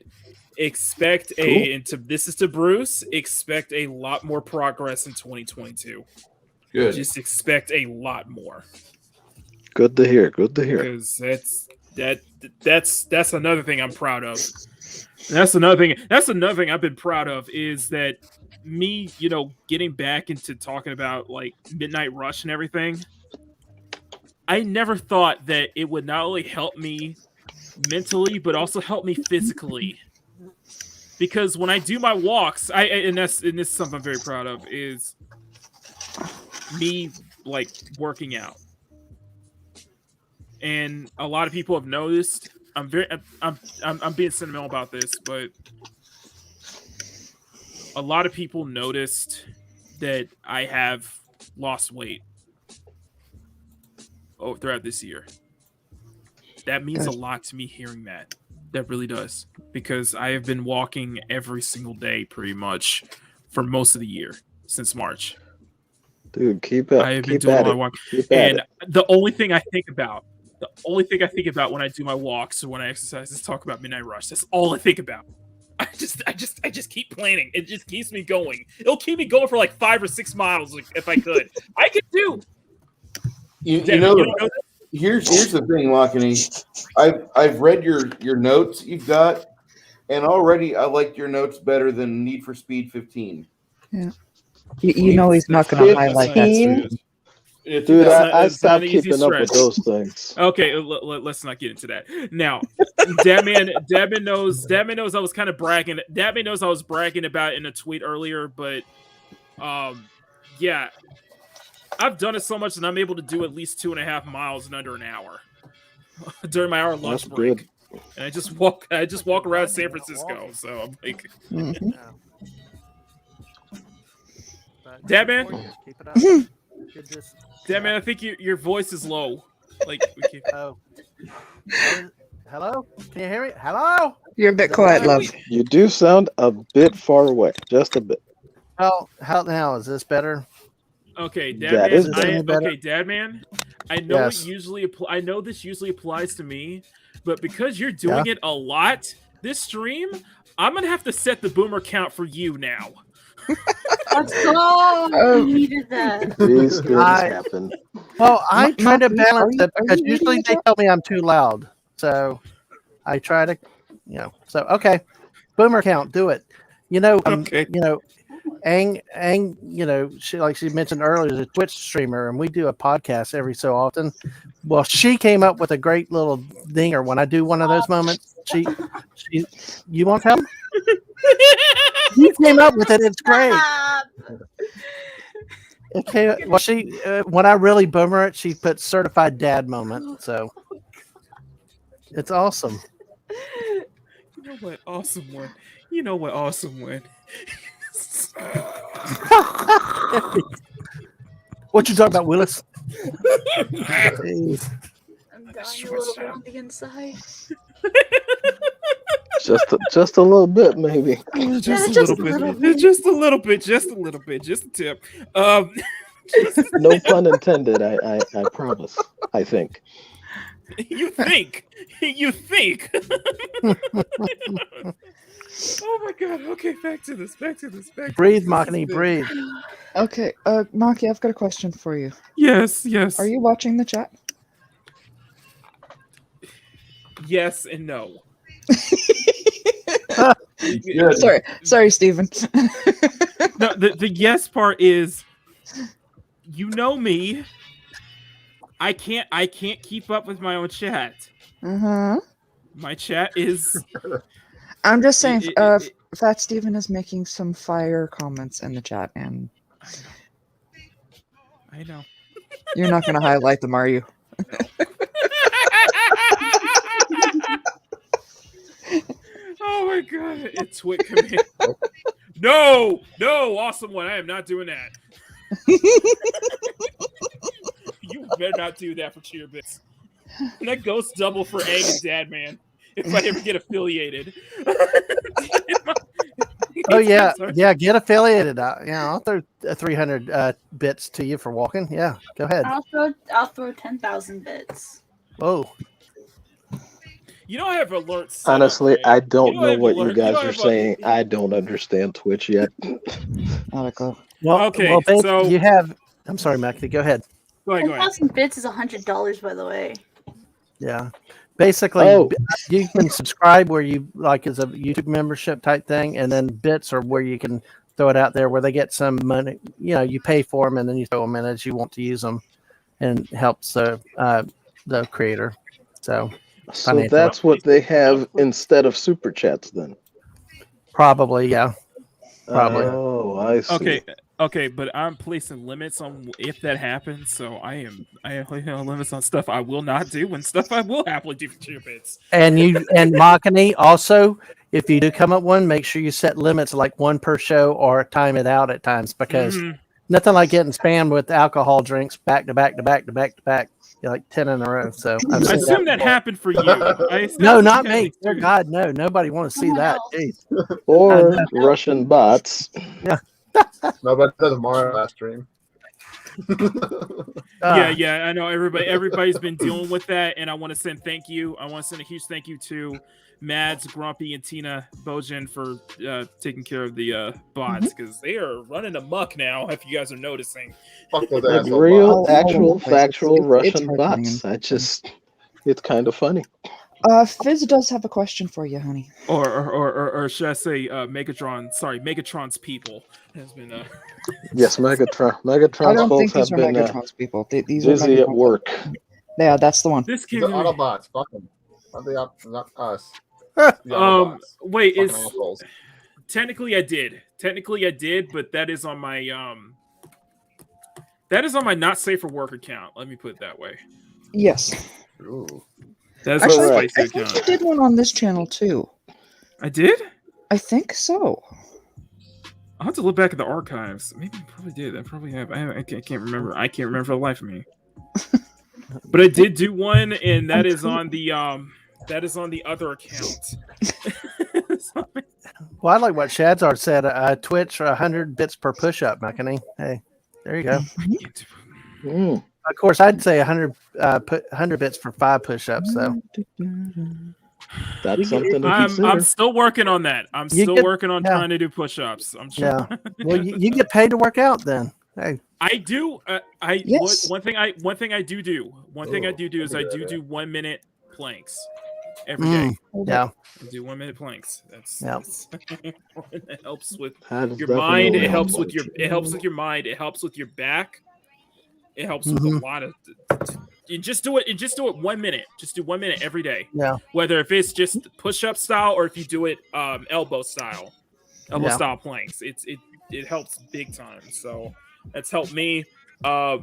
expect this is to Bruce. Expect a lot more progress in 2022. Good. Just expect a lot more. Good to hear. Good to hear. Because that's another thing I'm proud of. That's another thing I've been proud of is that me, getting back into talking about like Midnight Rush and everything. I never thought that it would not only help me mentally, but also help me physically. Because when I do my walks, and this is something I'm very proud of, is me like working out. And a lot of people have noticed. I'm being sentimental about this, but a lot of people noticed that I have lost weight throughout this year. That means a lot to me hearing that. That really does. Because I have been walking every single day pretty much for most of the year since March. Dude, keep it. I have been doing my walk. And the only thing I think about when I do my walks or when I exercise is talk about Midnight Rush. That's all I think about. I just keep planning. It just keeps me going. It'll keep me going for like 5 or 6 miles if I could. I could do. Here's the thing, Makini. I've read your notes you've got, and already I like your notes better than Need for Speed 15. Yeah. You know he's not going to highlight that. Dude, I stopped keeping up with those things. Okay, let's not get into that. Now, Dadman knows I was kind of bragging. Dadman knows I was bragging about it in a tweet earlier, but yeah, I've done it so much that I'm able to do at least 2.5 miles in under an hour during my hour lunch break. Good. And I just walk around San Francisco. So I'm like, Dadman. Keep it up. Dadman, I think your voice is low. Like, hello? Can you hear me? Hello? You're a bit quiet, love. You do sound a bit far away, just a bit. Oh, how now? Is this better? Okay, Dadman. Dadman. I know I know this usually applies to me, but because you're doing it a lot this stream, I'm gonna have to set the boomer count for you now. Let's go. We needed that. These things happen. Well, I try to balance it because usually they tell me I'm too loud. So I try to, So okay, boomer count, do it. Ang, she mentioned earlier, is a Twitch streamer, and we do a podcast every so often. Well, she came up with a great little dinger when I do one of those moments. You won't tell? She came up with it. It's great. Okay. Well, when I really boomer it, she put certified dad moment. So it's awesome. You know what? Awesome one. What you talking about, Willis? I'm dying a little bit on the inside. Just a little bit, maybe. Just a little bit. Just a tip. No pun intended. I promise. I think. You think? Oh my god. Okay, back to this. Breathe, Makini, breathe. Okay, Maki, I've got a question for you. Yes. Are you watching the chat? Yes and no. Sorry, Steven. No, the yes part is, you know me. I can't keep up with my own chat. My chat is. I'm just saying, Fat Steven is making some fire comments in the chat, and I know. You're not going to highlight them, are you? Oh my god, it's Twit command. No, awesome one. I am not doing that. You better not do that for Cheer Bits. And that goes double for Egg and Dad, man. If I ever get affiliated. Oh yeah, get affiliated. I'll throw 300 bits to you for walking. Yeah, go ahead. I'll throw 10,000 bits. Whoa. You know I have alerts. set up, Honestly, right? I don't You know have what you alert- guys know I are have saying. I don't understand Twitch yet. Well, Okay, well, basically, so- you have. I'm sorry, Mackie. Go ahead. Go ahead. 10,000 bits is $100, by the way. Yeah. Basically, Oh. you can subscribe where you like as a YouTube membership type thing, and then bits are where you can throw it out there where they get some money. You know, you pay for them and then you throw them in as you want to use them, and helps the creator. So that's what they have instead of super chats, then. Probably, yeah. Probably. Oh, I see. Okay, but I'm placing limits on if that happens. So I have limits on stuff I will not do and stuff I will happily do for 2 bits. And Makini also, if you do come up one, make sure you set limits like one per show or time it out at times, because nothing like getting spammed with alcohol drinks back to back to back to back to back, like 10 in a row. So I assume that happened for you. No, not me. Dear God, no. Nobody want to see that. Jeez. Or Russian bots. Yeah. No, but that's Mario last stream. Yeah, I know everybody's been dealing with that, and I want to send thank you. I want to send a huge thank you to Mads, Grumpy, and Tina Bojan for taking care of the bots, because they are running amok now. If you guys are noticing, Like real, actual, factual Russian bots. It's kind of funny. Fizz does have a question for you, honey. or should I say Megatron? Sorry, Megatron's people has been. Yes, Megatron. I Megatron's don't think folks these have are been Megatron's people. These are busy at Megatron's- work. Yeah, that's the one. This The Autobots, fuck them. Not us. Wait, Fucking is assholes. technically I did, but that is on my not safe for work account. Let me put it that way. Yes. Ooh. That's Actually, a I spicy think account. you did one on this channel too. I did? I think so. I'll have to look back at the archives. Maybe I probably did. I probably have. I can't remember. I can't remember for the life of me. But I did do one, and that is on the other account. Well, I like what Shadzar said. Twitch 100 bits per push-up, Makini. Hey, there you go. Of course, I'd say 100 bits for 5 push-ups. So that's something to consider. I'm still working on that. I'm You still get- working on yeah. trying to do push-ups. I'm sure. Yeah. Well, you get paid to work out then. Hey. I do. Yes. One thing I do is I do 1 minute planks every day. Yeah. I do 1 minute planks. That's it helps with That is your mind. definitely It helps helpful. with your mind. It helps with your back. It helps with a lot of. You just do it. And just do it 1 minute. Just do 1 minute every day. Yeah. Whether if it's just push-up style or if you do it elbow style planks, it helps big time. So that's helped me. I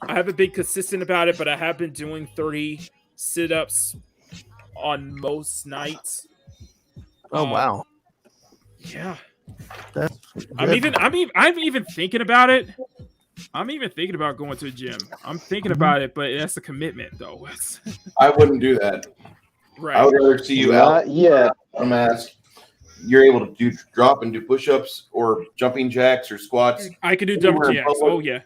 haven't been consistent about it, but I have been doing 30 sit-ups on most nights. Oh wow. Yeah. That's I'm even thinking about it. I'm even thinking about going to a gym. I'm thinking about it, but that's a commitment, though. I wouldn't do that. Right. I would rather see you Not out. yet. I'm asked. You're able to do drop and do push-ups or jumping jacks or squats. I can do anywhere jumping in jacks. public. Oh yeah.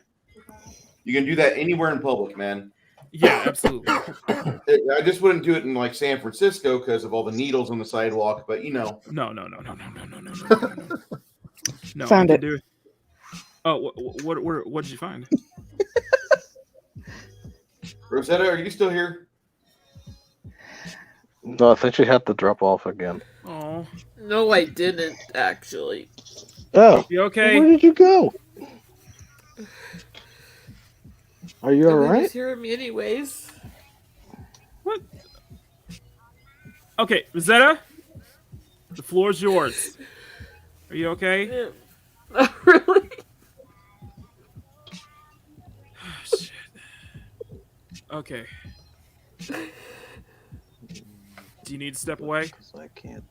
You can do that anywhere in public, man. Yeah, absolutely. I just wouldn't do it in like San Francisco because of all the needles on the sidewalk. But you know, No. No, Found I it. can do it. Oh, what did you find? Rosetta, are you still here? No, I think she had to drop off again. Oh, No, I didn't actually. Oh, you okay? where did you go? Are you all Nobody was right? hearing me anyways. What? Okay, Rosetta, the floor is yours. Are you okay? Not really. Shit. Okay. Do you need to step away? I can't.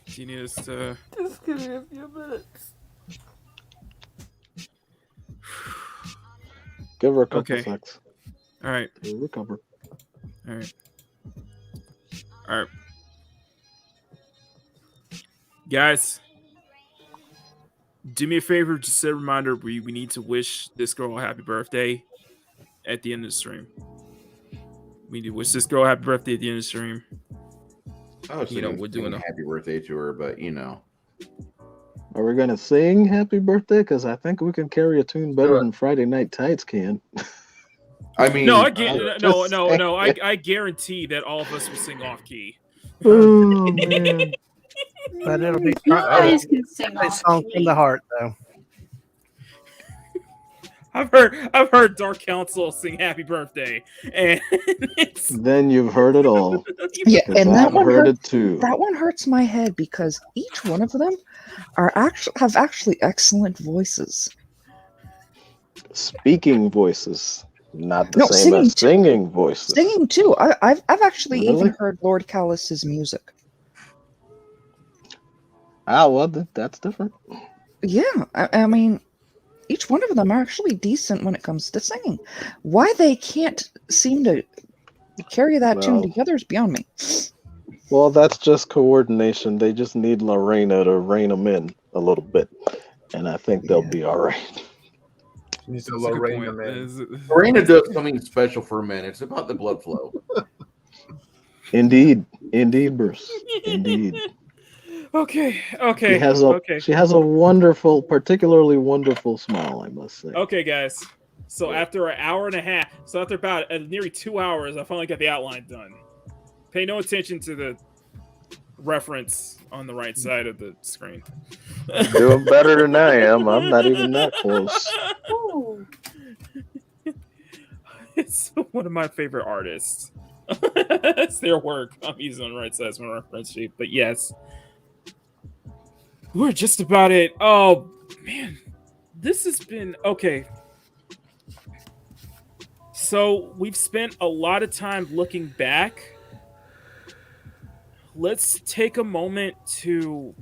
Do you need us to? Just give me a few minutes. Give her a couple Okay. seconds. All right. She'll recover. All right. All right. Guys, do me a favor. Just a reminder. We need to wish this girl a happy birthday at the end of the stream. We need to wish this girl a happy birthday at the end of the stream. I was you know, thinking we're doing a happy birthday to her, but you know. Are we gonna sing "Happy Birthday"? Because I think we can carry a tune better than Friday Night Tights can. I mean, no, I guarantee that all of us will sing off key. Oh man. But it'll be You guys can sing a off song from the heart, though. I've heard Dark Council sing "Happy Birthday," and it's Then you've heard it all. Yeah, Because and that I've one heard hurt, it too. that one hurts my head because each one of them have actually excellent voices. Speaking voices, not the No, same as too. singing voices. Singing too. I've actually Really? even heard Lord Callus's music. Ah, well, that's different. Yeah, I mean, each one of them are actually decent when it comes to singing. Why they can't seem to carry that tune Well, together is beyond me. Well, that's just coordination. They just need Lorena to rein them in a little bit, and I think they'll be all right. Needs to Lorena, man. Lorena does something special for men. It's about the blood flow. Indeed, Bruce. Indeed. Okay. She has a wonderful, particularly wonderful smile, I must say. Okay, guys. So after an hour and a half, so after about nearly 2 hours, I finally got the outline done. Pay no attention to the reference on the right side of the screen. Doing better than I am. I'm not even that close. It's one of my favorite artists. It's their work. I'm using on the right side as my reference sheet. But yes. We're just about it. Oh, man. This has been... Okay. So, we've spent a lot of time looking back. Let's take a moment to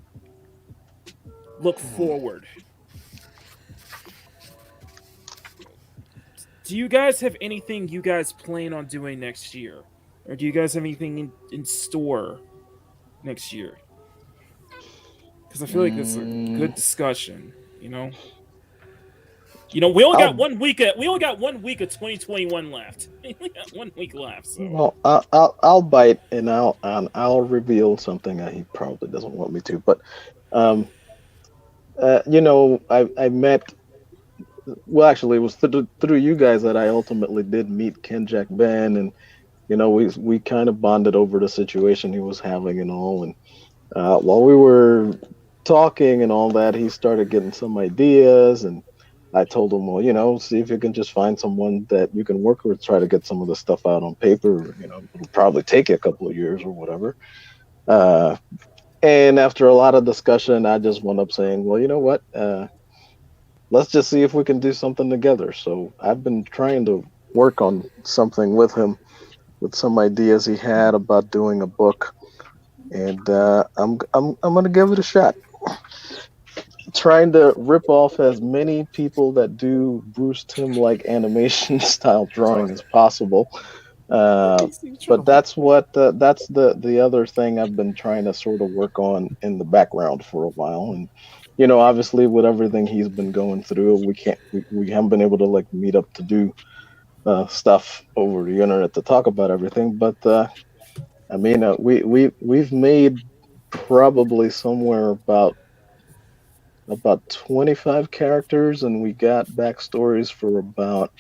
look forward. Do you guys have anything you guys plan on doing next year? Or do you guys have anything in store next year? Because I feel like this is a good discussion, you know? You know, we only got 1 week. We only got 1 week of 2021 left. We only got 1 week left. So. Well, I'll bite and I'll reveal something that he probably doesn't want me to. But, you know, I met. Well, actually, it was through you guys that I ultimately did meet Ken Jack Ben, and you know, we kind of bonded over the situation he was having and all. And while we were talking and all that, he started getting some ideas, and I told him, well, you know, see if you can just find someone that you can work with, try to get some of the stuff out on paper. You know, it'll probably take you a couple of years or whatever. And after a lot of discussion, I just wound up saying, well, you know what? Let's just see if we can do something together. So I've been trying to work on something with him, with some ideas he had about doing a book, and I'm gonna give it a shot. Trying to rip off as many people that do Bruce Timm-like animation style drawing as possible. But that's the other thing I've been trying to sort of work on in the background for a while. And you know, obviously with everything he's been going through, we haven't been able to like meet up to do stuff over the internet to talk about everything. But I mean, we've made probably somewhere about 25 characters, and we got backstories for about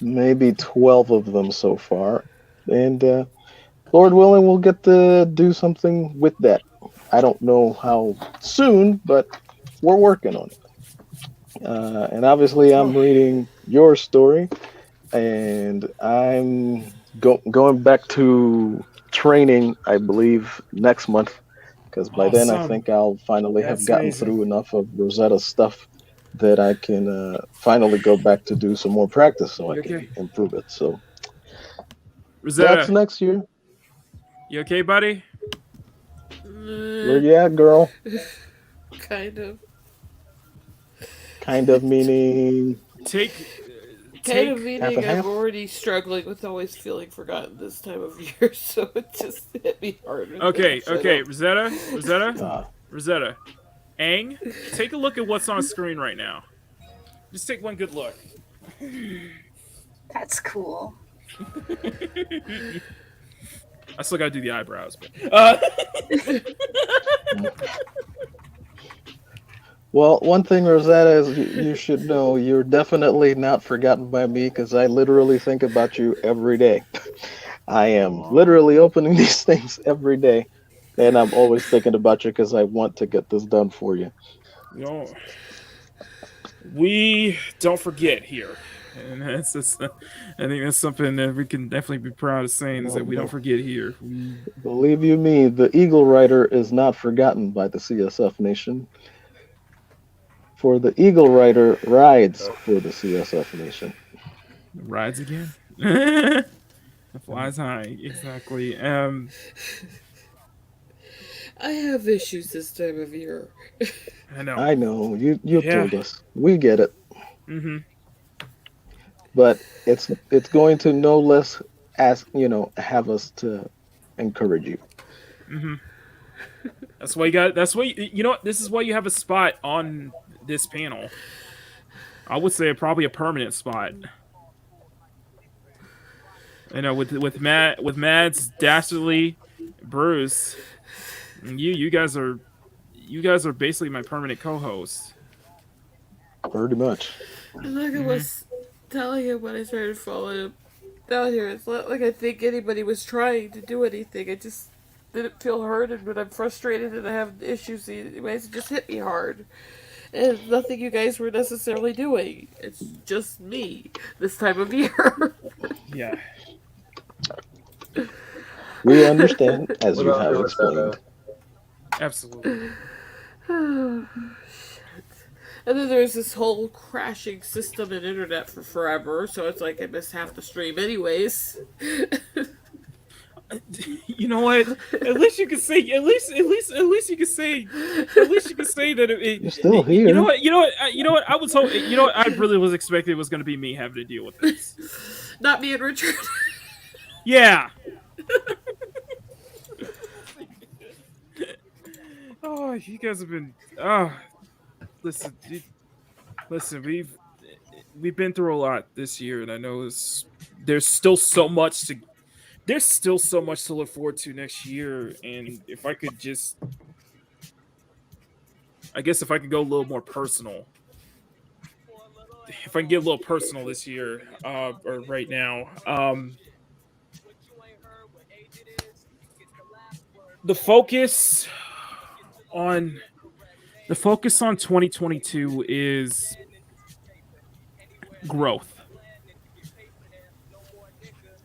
maybe 12 of them so far. And Lord willing, we'll get to do something with that. I don't know how soon, but we're working on it. And obviously, I'm reading your story, and I'm going back to training, I believe, next month. Because by then, I think I'll finally have gotten through enough of Rosetta's stuff that I can finally go back to do some more practice so I can improve it. So Rosetta, that's next year. You okay, buddy? Where you at, girl? Kind of. Kind of meaning. Kind of meaning I'm already struggling with always feeling forgotten this time of year, so it just hit me hard. Okay, Rosetta, Aang, take a look at what's on screen right now. Just take one good look. That's cool. I still got to do the eyebrows. But, Well, one thing, Rosetta, is you should know you're definitely not forgotten by me because I literally think about you every day. I am literally opening these things every day, and I'm always thinking about you because I want to get this done for you. We don't forget here. And that's just, I think that's something that we can definitely be proud of saying is that we don't forget here. Believe you me, the Eagle Rider is not forgotten by the CSF Nation. For the Eagle Rider rides for the CSF Nation. Rides again? Flies high, exactly. I have issues this time of year. I know. I know. You told us. We get it. Mm-hmm. But it's going to no less have us to encourage you. Mm-hmm. That's why you got. That's why you know what. This is why you have a spot on this panel. I would say probably a permanent spot. You know, with Mads, Dastardly, Bruce, and you guys are basically my permanent co-hosts. Pretty much. Like I was telling him when I started following him down here, it's not like I think anybody was trying to do anything. I just didn't feel heard, and when I'm frustrated and I have issues, anyways, it just hit me hard. And nothing you guys were necessarily doing. It's just me this time of year. Yeah. We understand, as you have explained. Absolutely. Oh, shit. And then there's this whole crashing system and internet for forever, so it's like I miss half the stream anyways. You know what? At least you can say. At least you can say. At least you can say that You're still here. You know what? You know what? I was hoping. You know what? I really was expecting it was going to be me having to deal with this. Not me and Richard. Yeah. Oh, you guys have been. Listen, we've been through a lot this year, and I know there's still so much to look forward to next year. And if I could just, I guess if I could go a little more personal, if I can get a little personal this year, or right now, the focus on 2022 is growth.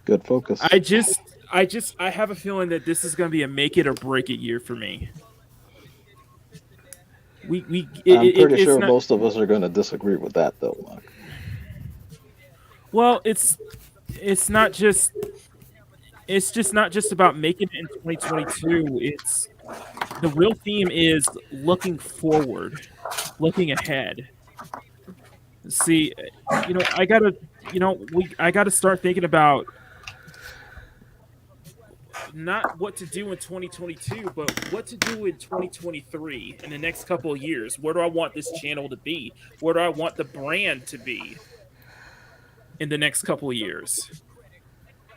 Good focus. I have a feeling that this is going to be a make it or break it year for me. I'm pretty sure most of us are going to disagree with that, though, Mark. Well, it's not just about making it in 2022. It's the real theme is looking forward, looking ahead. See, I gotta start thinking about not what to do in 2022, but what to do in 2023 in the next couple of years. Where do I want this channel to be? Where do I want the brand to be in the next couple of years?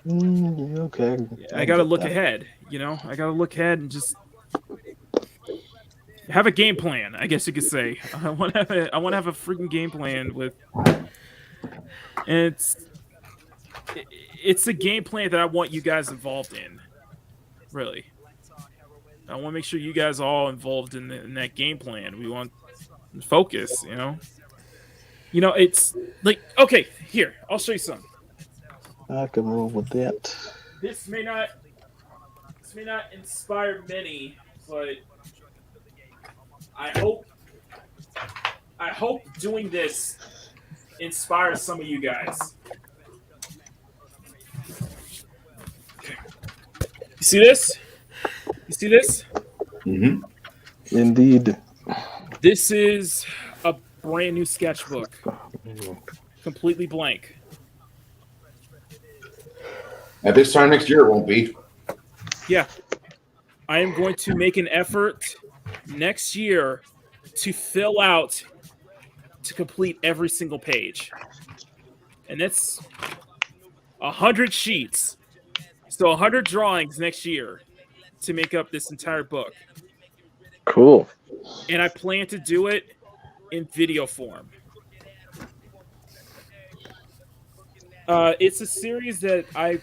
Okay. I gotta look ahead. I gotta look ahead and just have a game plan. I guess you could say. I want to have a freaking game plan with. And it's a game plan that I want you guys involved in. Really, I want to make sure you guys are all involved in that game plan. We want focus. It's like, okay, here, I'll show you something. I can roll with that. This may not inspire many, but I hope doing this inspires some of you guys. You see this? You see this? Mm-hmm. Indeed. This is a brand new sketchbook. Completely blank. At this time next year, it won't be. Yeah. I am going to make an effort next year to complete every single page. And that's 100 sheets. So 100 drawings next year to make up this entire book. Cool. And I plan to do it in video form. It's a series that I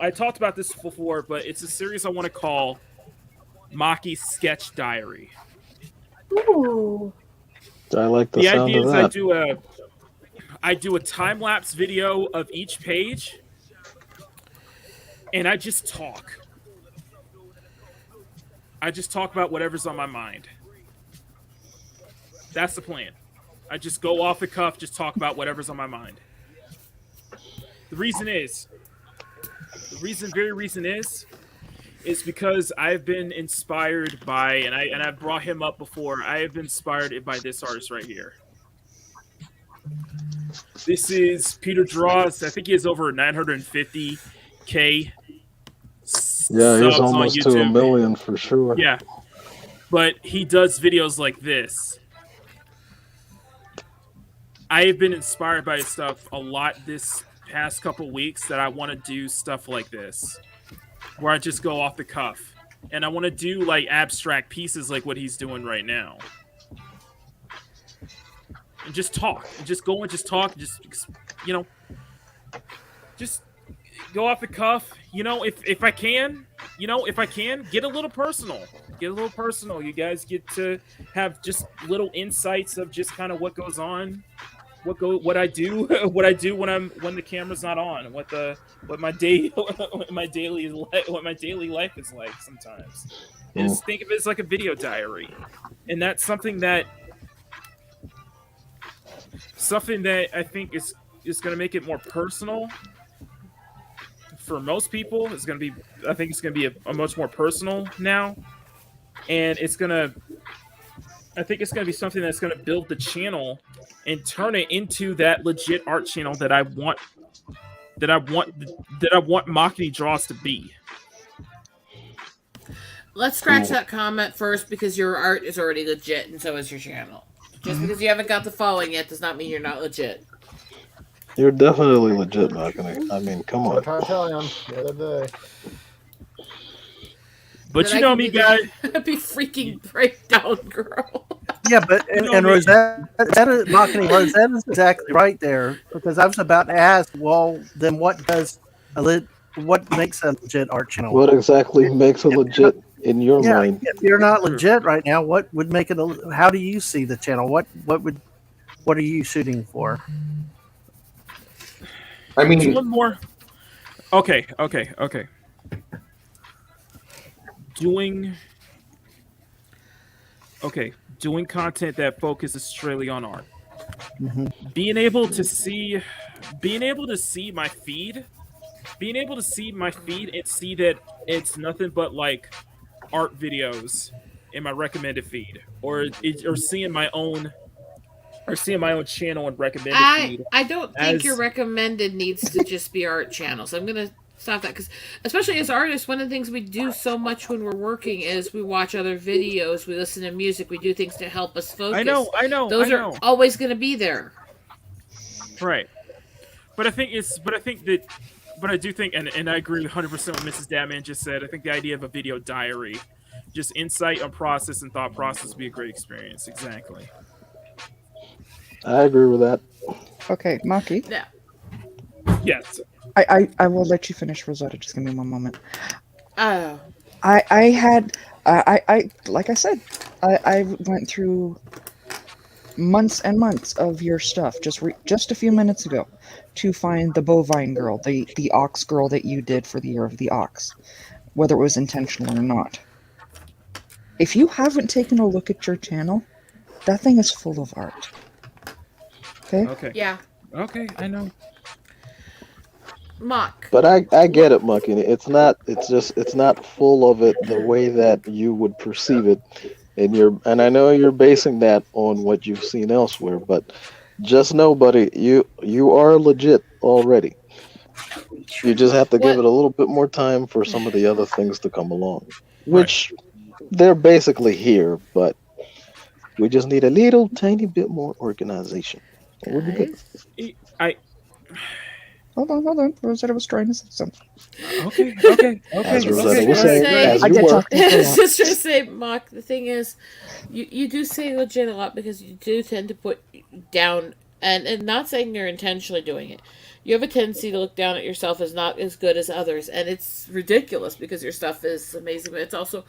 talked about this before, but it's a series I want to call Maki's Sketch Diary. Ooh. I like the The sound idea of is that. I do a time lapse video of each page, and I just talk. I just talk about whatever's on my mind. That's the plan. I just go off the cuff, just talk about whatever's on my mind. The reason is because I've been inspired by, and I've brought him up before. I have been inspired by this artist right here. This is Peter Draws. I think he has over 950K. Yeah, he's subs almost on to a YouTube. million for sure. Yeah, but he does videos like this. I have been inspired by his stuff a lot this past couple weeks that I want to do stuff like this, where I just go off the cuff. And I want to do like abstract pieces like what he's doing right now. And just talk. And just go and just talk. Just, just go off the cuff. If I can, get a little personal. Get a little personal. You guys get to have just little insights of just kind of what goes on. What I do when the camera's not on, what my daily life is like sometimes. And just think of it as like a video diary, and that's something that I think is going to make it more personal for most people. I think it's going to be a much more personal now, and I think it's going to be something that's going to build the channel and turn it into that legit art channel that I want Makini Draws to be. Let's scratch that comment first because your art is already legit and so is your channel. Just because you haven't got the following yet does not mean you're not legit. You're definitely legit, Makini. I mean, come on. I'm trying to tell him the other day. But you know me, guys. Be freaking breakdown, girl. Yeah, but and Rosetta, Makini, Rosetta's exactly right there, because I was about to ask, well, then what makes a legit art channel? What exactly makes a legit in your mind? If you're not legit right now, what would make it? How do you see the channel? What are you shooting for? I mean, one more. Okay. Doing content that focuses strictly on art. Mm-hmm. Being able to see my feed, and see that it's nothing but like art videos in my recommended feed, or seeing my own channel and recommended feed. I don't think your recommended needs to just be art channels. I'm gonna stop that because, especially as artists, one of the things we do so much when we're working is we watch other videos, we listen to music, we do things to help us focus. I know. Those are always going to be there. Right. But I do think, and I agree 100% with Mrs. Dadman just said, I think the idea of a video diary, just insight on process and thought process would be a great experience. Exactly. I agree with that. Okay, Maki. Yeah. Yes. I will let you finish, Rosetta. Just give me one moment. Oh. I had like I said, I went through months and months of your stuff just a few minutes ago to find the bovine girl, the ox girl that you did for the Year of the Ox, whether it was intentional or not. If you haven't taken a look at your channel, that thing is full of art. Okay? Yeah. Okay, I know. Mock. But I get it, Makini. It's not full of it the way that you would perceive it. And I know you're basing that on what you've seen elsewhere, but just know, buddy, you are legit already. You just have to give it a little bit more time for some of the other things to come along, which they're basically here, but we just need a little tiny bit more organization. We'll be good. Hold on. Rosetta was trying to say something. Okay. As Rosetta was saying, as I you get were. talked I into a was lot. just trying to say, Mock, the thing is, you do say legit a lot because you do tend to put down, and not saying you're intentionally doing it. You have a tendency to look down at yourself as not as good as others, and it's ridiculous because your stuff is amazing, but it's also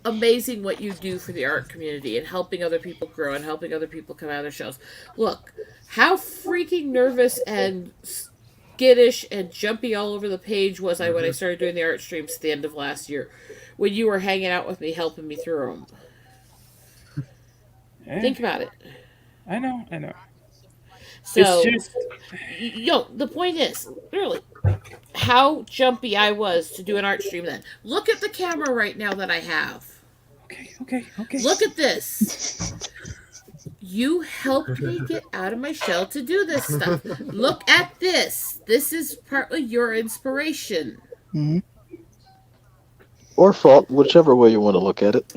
amazing what you do for the art community and helping other people grow and helping other people come out of their shells. Look, how freaking nervous and skittish and jumpy all over the page was I when I started doing the art streams at the end of last year, when you were hanging out with me, helping me through them. Think about it. I know. So, It's just the point is, really, how jumpy I was to do an art stream then. Look at the camera right now that I have. Okay. Look at this. You helped me get out of my shell to do this stuff. Look at this. This is partly your inspiration. Mm-hmm. Or fault, whichever way you want to look at it.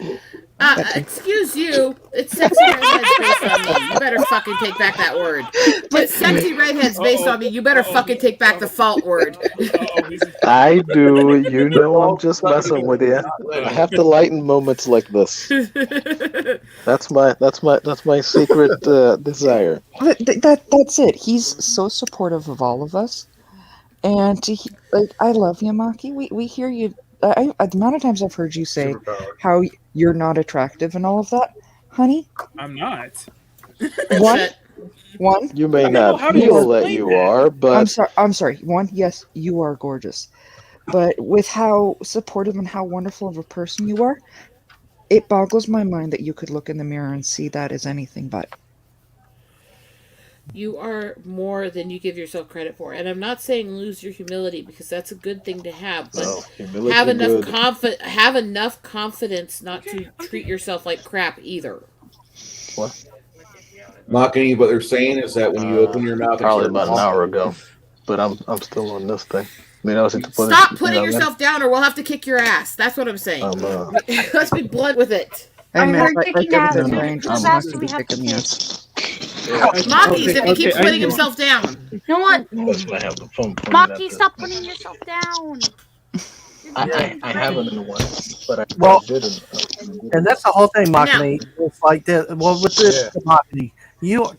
Excuse you. It's sexy redheads based on me. You better fucking take back that word. It's sexy redheads based on me. You better fucking take back the fault word. I do. You know I'm just messing with you. I have to lighten moments like this. That's my secret desire. That's it. He's so supportive of all of us, and I love you, Maki. We hear you. The amount of times I've heard you say how you're not attractive and all of that, honey. I'm not. One. You may not feel that you are, but I'm sorry. One, yes, you are gorgeous, but with how supportive and how wonderful of a person you are, it boggles my mind that you could look in the mirror and see that as anything but. You are more than you give yourself credit for. And I'm not saying lose your humility because that's a good thing to have, but have enough confidence not to treat yourself like crap either. What? Makini, what they're saying is that when you open your mouth, probably about an hour ago, but I'm still on this thing. I mean, I was to put Stop putting yourself down, or we'll have to kick your ass. That's what I'm saying. Let's be blunt with it. Hey, man, we're kicking ass. How fast do we have to kicking kick? Maki's if he keeps putting himself down. You know what? That's why I have the phone. Maki, stop putting yourself down. I haven't in a while, but Well, I didn't. And that's the whole thing, Makini. It's like this. Well, with this, Makini,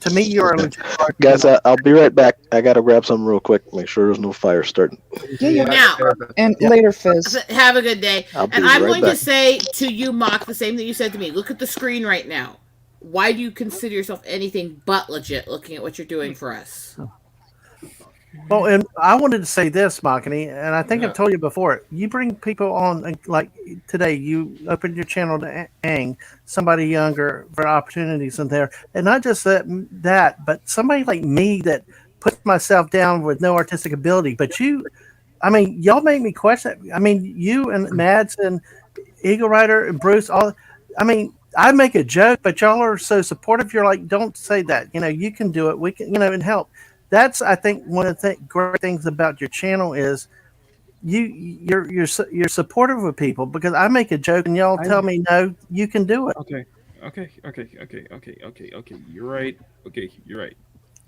to me, you are a legit art Guys, I'll be right back. I gotta grab something real quick. Make sure there's no fire starting. Now, and later, Fizz. have a good day. I'll be And I'm right going back. to say to you, Mock, the same thing you said to me. Look at the screen right now. Why do you consider yourself anything but legit looking at what you're doing for us? Well, and I wanted to say this, Makini, and I think I've told you before. You bring people on, like today, you opened your channel to Ang, somebody younger for opportunities in there. And not just that, but somebody like me that puts myself down with no artistic ability. But y'all make me question. I mean, you and Mads and Eagle Rider and Bruce, I make a joke, but y'all are so supportive. You're like, don't say that. You can do it. We can, and help. That's, I think, one of the great things about your channel is you're supportive of people, because I make a joke and y'all tell me, no, you can do it. Okay. You're right. Okay, you're right.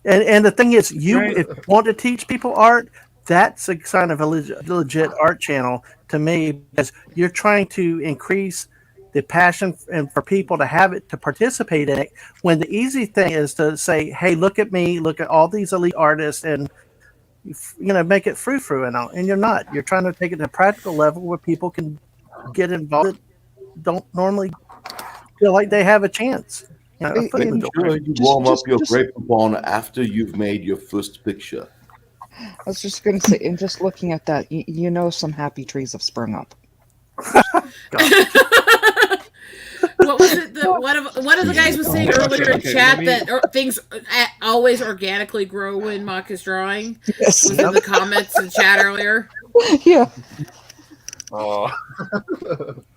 And the thing is, if you want to teach people art, that's a sign of a legit art channel to me, because you're trying to increase the passion and for people to have it, to participate in it, when the easy thing is to say, hey, look at me, look at all these elite artists, and make it frou-frou and all. And you're not. You're trying to take it to a practical level where people can get involved that don't normally feel like they have a chance. Make sure you warm up your grapevine after you've made your first picture. I was just going to say, and just looking at that, some happy trees have sprung up. What was it? One of the guys was saying earlier in chat that things always organically grow when Mock is drawing. Yes. Was in the comments in chat earlier. Yeah. Oh.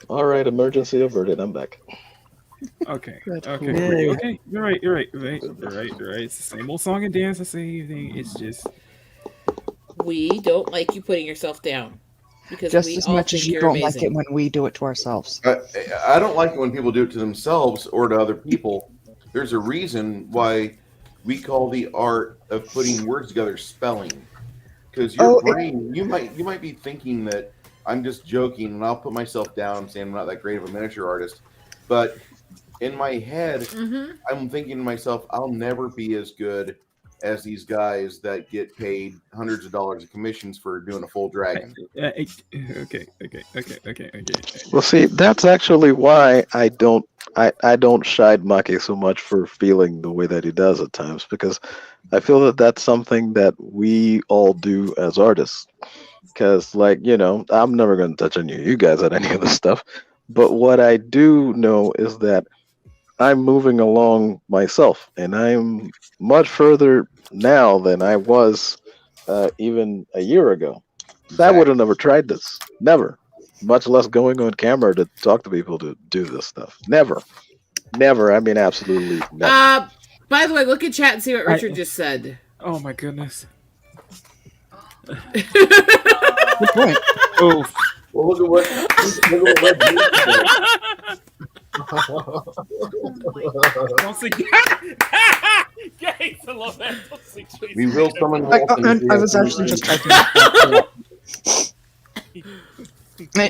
All right, emergency averted. I'm back. Okay. Good. Okay. You're right. It's the same old song and dance. The same thing. It's just we don't like you putting yourself down. Because just as much as you don't like it when we do it to ourselves. I don't like it when people do it to themselves or to other people. There's a reason why we call the art of putting words together spelling. because your brain, you might be thinking that I'm just joking, and I'll put myself down saying I'm not that great of a miniature artist, but in my head, I'm thinking to myself, I'll never be as good as these guys that get paid hundreds of dollars of commissions for doing a full dragon. Okay. Well, see, that's actually why I don't shide Maki so much for feeling the way that he does at times, because I feel that that's something that we all do as artists. Because, like, I'm never going to touch on you guys at any of this stuff, but what I do know is that I'm moving along myself, and I'm much further now than I was even a year ago. I would have never tried this. Never. Much less going on camera to talk to people to do this stuff. Never. Never. I mean, absolutely never. By the way, look at chat and see what Richard just said. Oh my goodness. Good point. Oh. Well, look at what Don't say Gates, I love that. Don't say Gates. We will summon I was actually just typing that.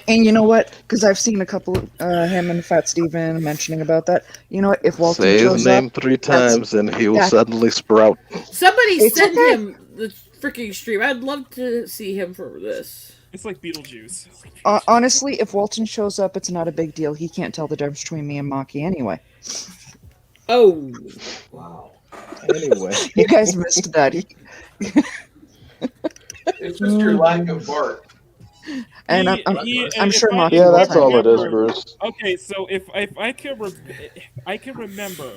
And you know what? Because I've seen a couple, him and Fat Steven mentioning about that. You know what? If Walton Say shows his name up, 3 times and he will suddenly sprout. Somebody send him the freaking stream. I'd love to see him for this. It's like Beetlejuice. honestly, if Walton shows up, it's not a big deal. He can't tell the difference between me and Maki anyway. Oh. Wow. Anyway. You guys missed that. It's just your lack of bark. And I'm sure Maki. Yeah, that's all it is, Bruce. Okay, so if I can remember,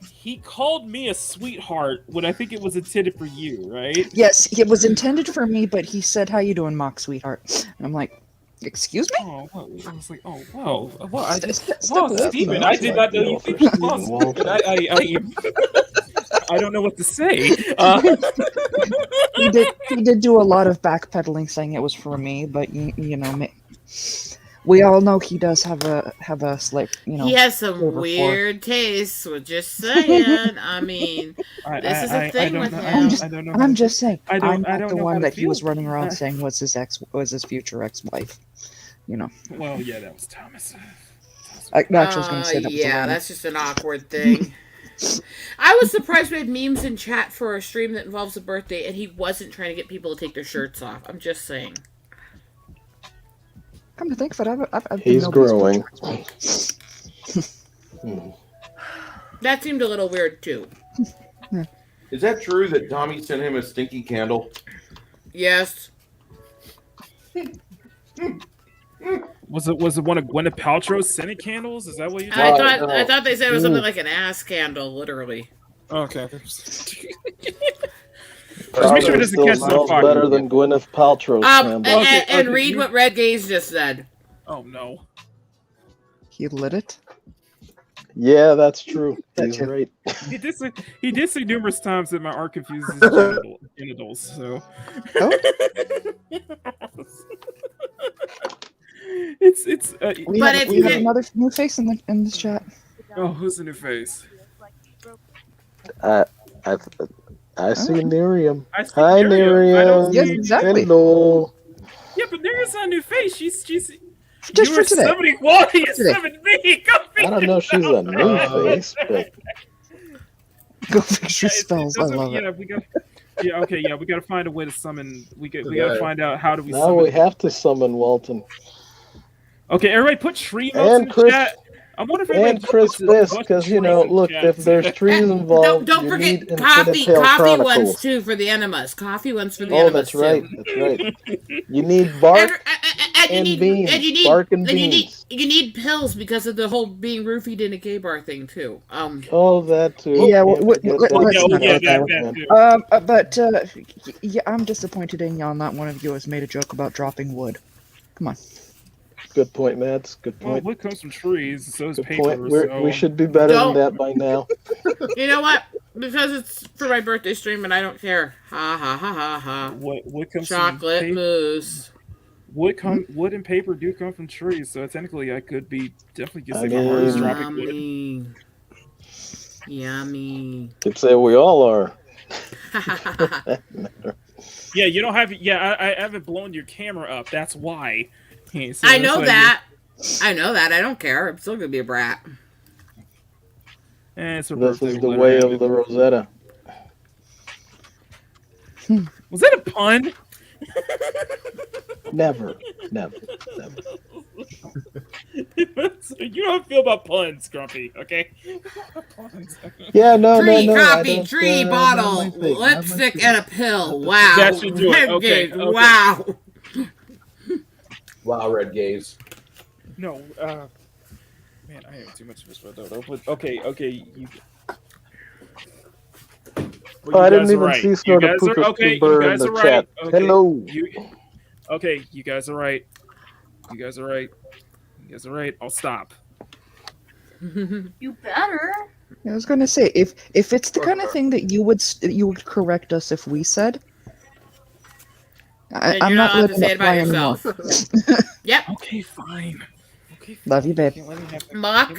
he called me a sweetheart when I think it was intended for you, right? Yes, it was intended for me, but he said, "How you doing, Mock, sweetheart?" And I'm like, "Excuse me." Oh, I was like, "Oh, wow, well, I just, Stop it. Steven, I did not know you think you lost. I don't know what to say." He did do a lot of backpedaling, saying it was for me, but you know, we all know he does have a slight, He has some weird tastes. We're just saying. I mean, this is a thing with him. I'm just saying. I I'm don't not the know one how to that he was feel. running around saying was his future ex-wife. Well, yeah, that was Thomas. I was going to say that. Yeah, that's just an awkward thing. I was surprised we had memes in chat for a stream that involves a birthday, and he wasn't trying to get people to take their shirts off. I'm just saying. Come to think of it, I've been He's growing. That seemed a little weird too. Is that true that Tommy sent him a stinky candle? Yes. Was it one of Gwyneth Paltrow's scented candles? Is that what you? I thought they said it was something like an ass candle, literally. Okay. Just make sure it doesn't catch on fire. Better than Gwyneth Paltrow's candle. And read what Red Gaze just said. Oh no. He lit it. Yeah, that's true. He's right. He did say numerous times that my art confuses his genitals. So. It's. We have another new face in this chat. Oh, who's the new face? I see Miriam. Hi, Miriam. Yes, exactly. Hello. Yeah, but Miriam's not a new face. She's just you for were today. summoning quality and summoning me. I don't know if she's a new face, but go fix your spells. I love it. We got. Yeah, okay, yeah, we got to find a way to summon. We got to find out how do we. Now summon. we have to summon Walton. Okay, everybody, put tree notes in the chat. I wonder if and Chris Fisk, because look, if there's trees involved, don't forget coffee ones too for the enemas. Coffee ones for the enemas. That's right. That's right. You need bark and beans. Bark and beans. You need pills because of the whole being roofied in a gay bar thing too. That too. Yeah, but I'm disappointed in y'all. Not one of you has made a joke about dropping wood. Come on. Good point, Mads. Good point. Well, wood comes from trees, so is Good paper. point. We should be better than that by now. You know what? Because it's for my birthday stream and I don't care. Ha ha ha ha ha. Wood comes chocolate from mousse. Wood and paper do come from trees, so technically I could be definitely guessing my heart is dropping wood. Yummy. Could say we all are. Yeah, you don't have. Yeah, I haven't blown your camera up. That's why. Yeah, so I that's know why that. I know that. I don't care. I'm still gonna be a brat. It's her This birthday. is the We'll let her way have of it. the Rosetta. Was that a pun? Never. You don't feel about puns, Grumpy. Okay. Puns. Yeah, no. Tree, I coffee, don't, tree, not my bottle, thing, not my lipstick, thing. and a pill. Wow. That should do it. Red Okay, gaze, okay. Wow. Wow, red gaze. No, man, I have too much respect. Okay. You. Oh, I didn't guys are even right. see You Snort guys put are the okay. You bird in guys the are right. chat. Okay. Hello. Okay, you guys are right. You guys are right. You guys are right. I'll stop. You better. I was gonna say if it's the kind of thing that you would correct us if we said. Then I'm you're not allowed to letting say it it about fly anymore. yourself. Yep. Okay, fine. Love you, babe. Mock.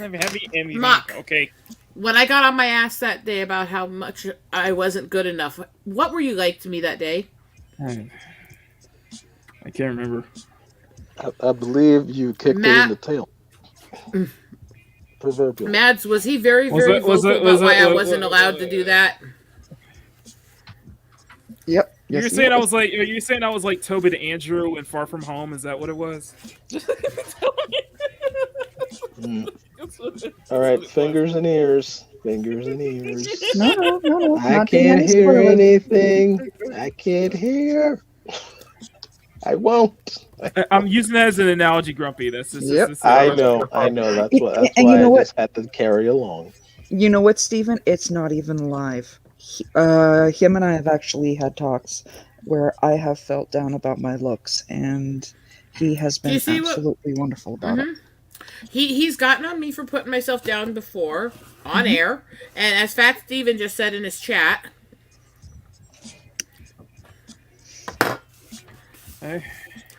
Mock. Okay. When I got on my ass that day about how much I wasn't good enough, what were you like to me that day? I can't remember. I believe you kicked it in the tail. Proverbial. Mads, was he very vocal about why I wasn't allowed to do that? Yep. You're saying I was like. You're saying I was like Toby to Andrew in Far From Home. Is that what it was? All right, fingers and ears. Fingers and ears. No. I not being can't any hear spoilers. anything. I can't hear. I won't. I'm using that as an analogy, Grumpy. That's just, I know. That's why And you know I what? just had to carry along. You know what, Steven? It's not even live. Him and I have actually had talks where I have felt down about my looks, and he has been absolutely wonderful about it. He's gotten on me for putting myself down before on air, and as Fat Steven just said in his chat.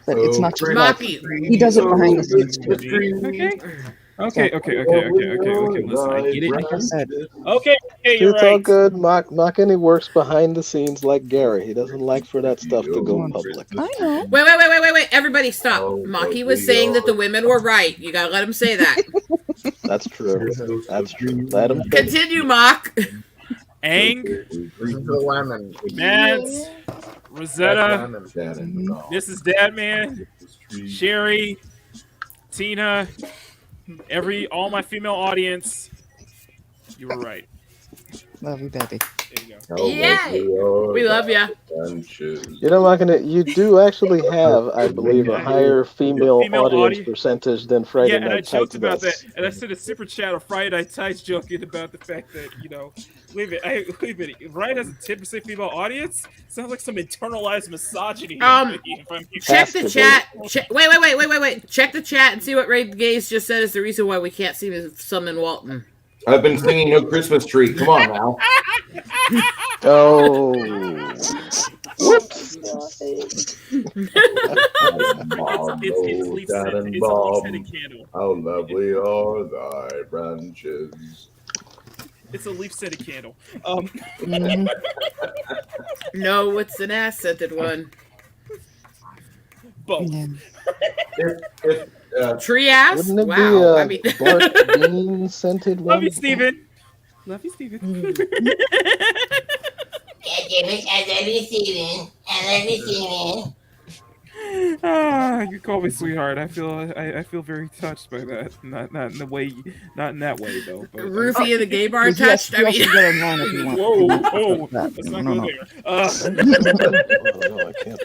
But it's not just live. Mocky. He does it behind the scenes too. Okay. Listen, I get it. Like I said. Okay, you're It's right. all good. Makini works behind the scenes like Gary. He doesn't like for that stuff to go public. I know. Wait. Everybody stop. Maki was saying that the women were right. You gotta let him say that. That's true. That's true. Let him Continue, Mock. Ang, Mads, Rosetta, this is Dadman, Sherry, Tina, all my female audience. You were right. Love you, baby. There you go. Yay! We love ya. You know, Makini, you do actually have, I believe, a higher female audience percentage than Friday Yeah, and I Night joked Tights about does. that, and I sent a super chat of Friday Night Tights joking about the fact that, wait a minute, Ryan has a 10% female audience? Sounds like some internalized misogyny. Check the chat. Wait. Check the chat and see what Ray Gaze just said is the reason why we can't see Summon Walton. I've been singing No Christmas Tree. Come on now. Oh. Whoops. It's leaf scented candle. How lovely are thy branches. It's a leaf scented candle. No, it's an ass-scented one. Both. Tree ass? Wouldn't it Wow. be a bark bean scented one? Love you, Steven. Love you, Steven. You call me sweetheart. I feel very touched by that. Not in the way, not in that way though. But, Roofie in the gay bar touched. You also get online if you want. Whoa! Let's not go there. No, I can't.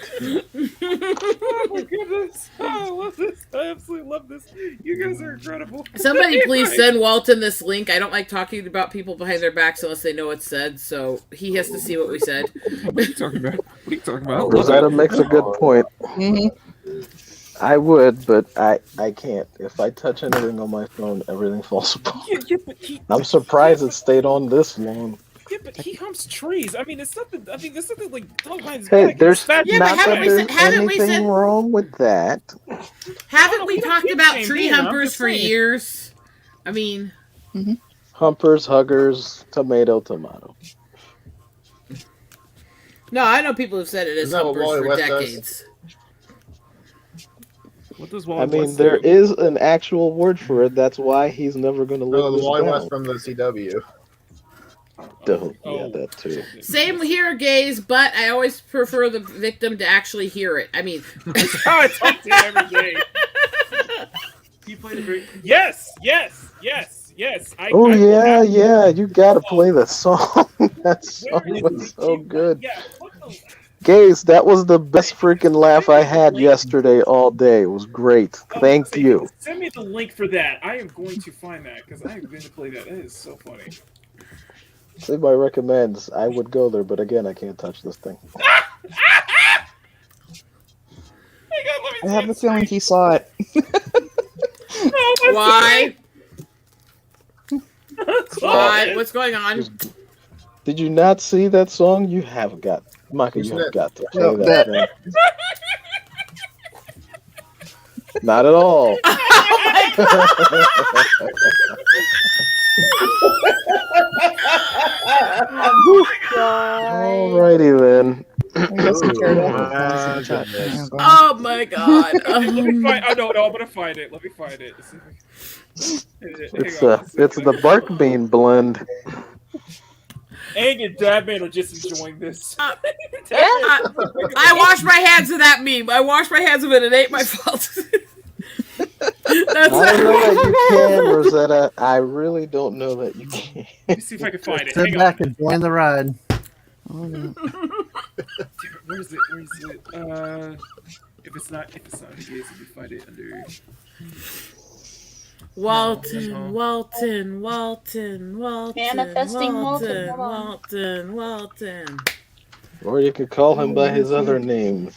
Oh my goodness! I love this. I absolutely love this. You guys are incredible. Somebody please send Walton this link. I don't like talking about people behind their backs unless they know what's said, so he has to see what we said. What are you talking about? What are you talking about? Rosetta makes a good point. I would, but I can't. If I touch anything on my phone, everything falls apart. I'm surprised it stayed on this long. Yeah, but he humps trees. I mean, it's something. I mean, there's something like dog behind his Hey, back. there's It's fat- not that there's anything wrong with that. Haven't we talked about same tree thing, I'm humpers just for saying. years? I mean, Humpers, huggers, tomato. No, I know people have said it as Isn't that what humpers Wally for West does? decades. What does I Wally mean, West there do? is an actual word for it. That's why he's never going to live No, the this Wally down. West from the CW. Yeah, that too. Same here, gays, but I always prefer the victim to actually hear it. I mean, I talk to him every day. He played a great. Yes. Oh yeah, you gotta play the song. That song was so good. Gaze, that was the best freaking laugh I had yesterday all day. It was great. Thank you. Send me the link for that. I am going to find that because I am going to play that. That is so funny. Somebody recommends I would go there, but again, I can't touch this thing. I have a feeling he saw it. why? Why? What's going on? Did you not see that song? You have got, Maka, you have got to play that thing. Not at all. Alrighty then. Oh my god. Let me find. Oh no, I'm gonna find it. Let me find it. It's the bark bean blend. Aang and Dadman are just enjoying this. I washed my hands of that meme. I washed my hands of it. It ain't my fault. I don't know that you can, Rosetta. I really don't know that you can. Let me see if I can find it. Sit Hang back on. and join the ride. Where is it? If it's not the case, let me find it under. Walton. Manifesting Walton. Or you could call him by his other name.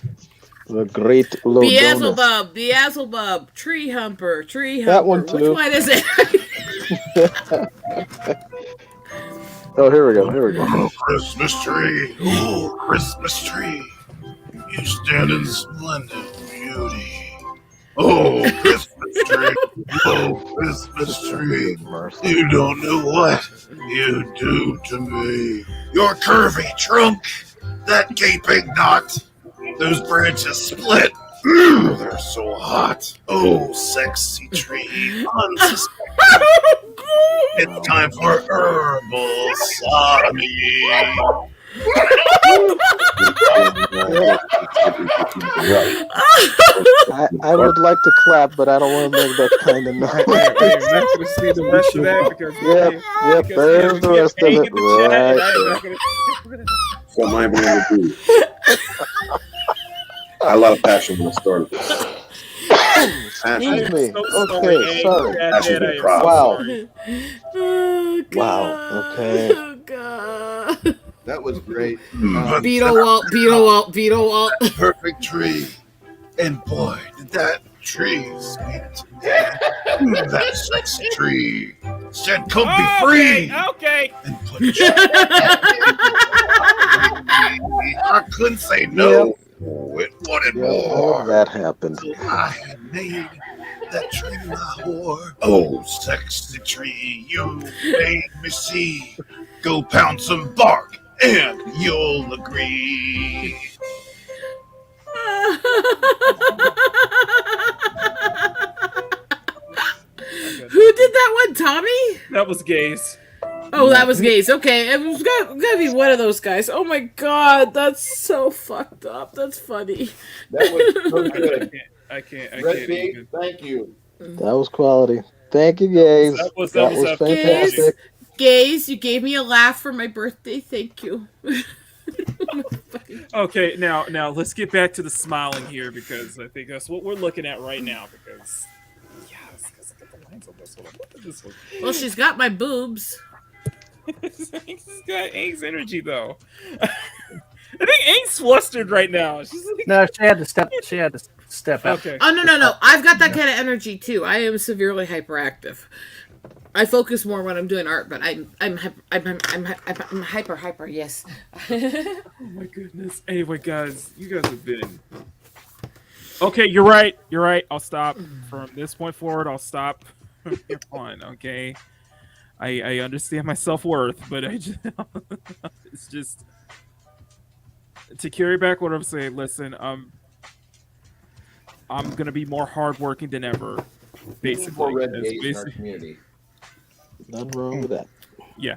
The Great Lodonus. Beelzebub, Tree Humper. That one too. Which one is it? Oh, here we go. Oh, Christmas tree. Oh, Christmas tree. You stand in splendid beauty. Oh, Christmas tree. Oh, Christmas tree. You don't know what you do to me. Your curvy trunk, that gaping knot, those branches split. They're so hot. Oh, sexy tree. Unsuspecting. It's time for herbal sodomy. I would like to clap, but I don't want to make that kind of noise. I'm not going to see the rest of that because Yep, there's the rest of it. Right. What am I going to do? I had a lot of passion when I started this. Excuse me. Okay, sorry. Wow. Wow. Okay. That was great. Beetle Walt. Perfect tree. And boy, did that tree speak to me. That sexy tree said, come be free. Okay. And put your I couldn't say no. It wanted more. That happened. I had made that tree my whore. Oh, sexy tree, you made me see. Go pound some bark and you'll agree. Who did that one, Tommy? That was Gaze. Oh, that was Gaze. Okay, it was gotta be one of those guys. Oh my god, that's so fucked up. That's funny. That was so good. I can't Red Pig, even. thank you. That was quality. Thank you, Gaze. That was fantastic. Gaze, you gave me a laugh for my birthday. Thank you. Okay, now let's get back to the smiling here because I think that's what we're looking at right now. Because let's get the lines on this one. Look at this one. Well, she's got my boobs. She's got Aang's energy though. I think Aang's flustered right now. She's like... No, she had to step up. Okay. Oh no! I've got that kind of energy too. I am severely hyperactive. I focus more when I'm doing art, but I'm hyper. Yes. Oh my goodness. Anyway, guys, you guys have been. Okay, you're right. I'll stop from this point forward. I'll stop. You're fine. Okay. I understand my self-worth, but it's just to carry back what I'm saying, listen, I'm gonna be more hardworking than ever. Basically, More red That's days in our basic- community. Nothing wrong with that. yeah,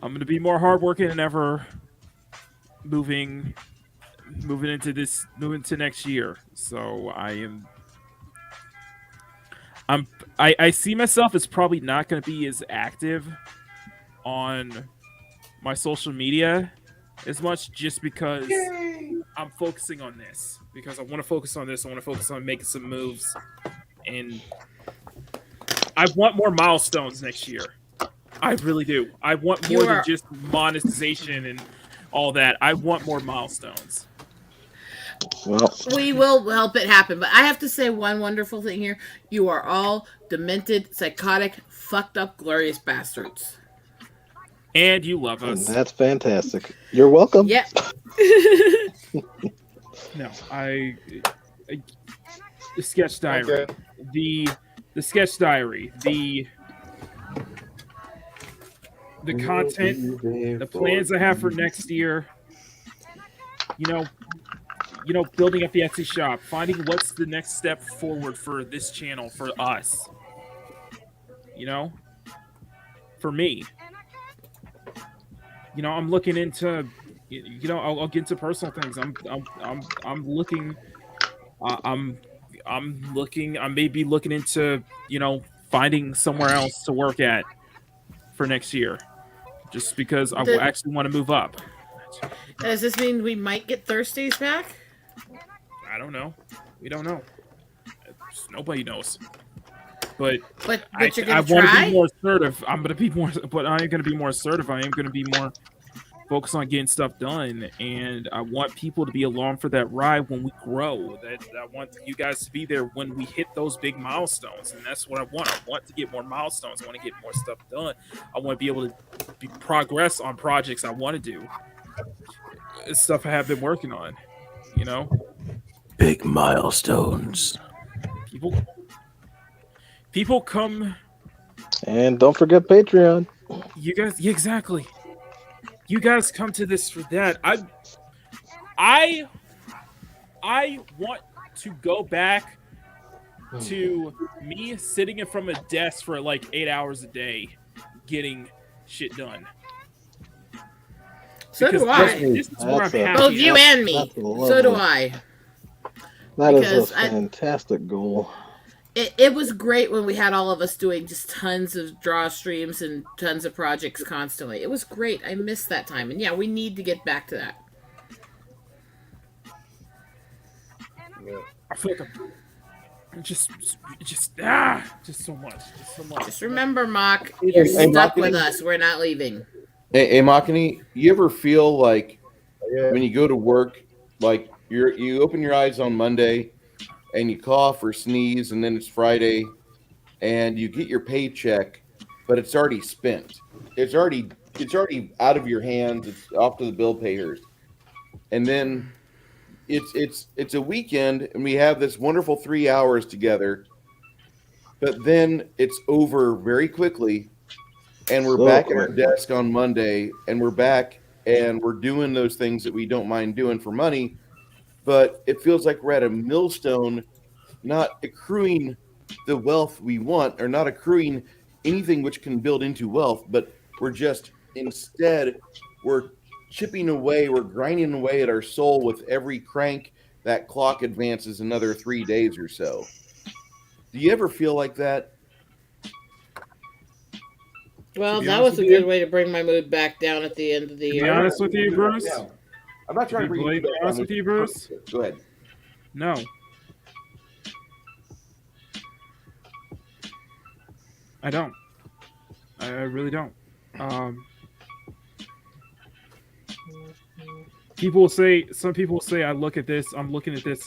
I'm gonna be more hardworking than ever. Moving into next year. So I see myself as probably not going to be as active on my social media as much, just because I'm focusing on this, because I want to focus on this. I want to focus on making some moves, and I want more milestones next year. I really do. I want more than just monetization and all that. I want more milestones. Well, We will help it happen. But I have to say one wonderful thing here. You are all demented, psychotic, fucked up, glorious bastards. And you love and us. that's fantastic. You're welcome. Yep. No, the sketch diary, Okay. the sketch diary, the content, the plans I have for next year. Building up the Etsy shop, finding what's the next step forward for this channel, for us. For me. I'm looking into. I'll get into personal things. I'm looking. I may be looking into, finding somewhere else to work at for next year, just because I actually want to move up. Does this mean we might get Thursdays back? I don't know. We don't know. Nobody knows. But you're gonna I want to try? be more assertive. I'm going to be more, but I am going to be more assertive. I am going to be more focused on getting stuff done, and I want people to be along for that ride when we grow. That I want you guys to be there when we hit those big milestones, and that's what I want. I want to get more milestones. I want to get more stuff done. I want to be able to progress on projects I want to do. It's stuff I have been working on. Big milestones. People come. And don't forget Patreon. You guys, yeah, exactly. You guys come to this for that. I want to go back to me sitting in front of a desk for like 8 hours a day, getting shit done. So do I. This is where I'm happy. Both you and me. So do I. That is Because a fantastic goal. It was great when we had all of us doing just tons of draw streams and tons of projects constantly. It was great. I missed that time. And yeah, we need to get back to that. I feel like I'm just so much. Just remember, Mock, you're stuck Makini? with us. We're not leaving. Hey, Makini, you ever feel like when you go to work, like you open your eyes on Monday and you cough or sneeze, and then it's Friday and you get your paycheck, but it's already spent. It's already out of your hands. It's off to the bill payers. And then it's a weekend and we have this wonderful 3 hours together, but then it's over very quickly. And we're back at our desk on Monday, and we're back and we're doing those things that we don't mind doing for money, but it feels like we're at a millstone, not accruing the wealth we want, or not accruing anything which can build into wealth, but we're chipping away, we're grinding away at our soul with every crank that clock advances another 3 days or so. Do you ever feel like that? Well, that was a good way to bring my mood back down at the end of the year. To be honest with you, Bruce. Yeah. I'm not trying to bring you be honest with you, Bruce. Go ahead. No. I don't. I really don't. Some people say I'm looking at this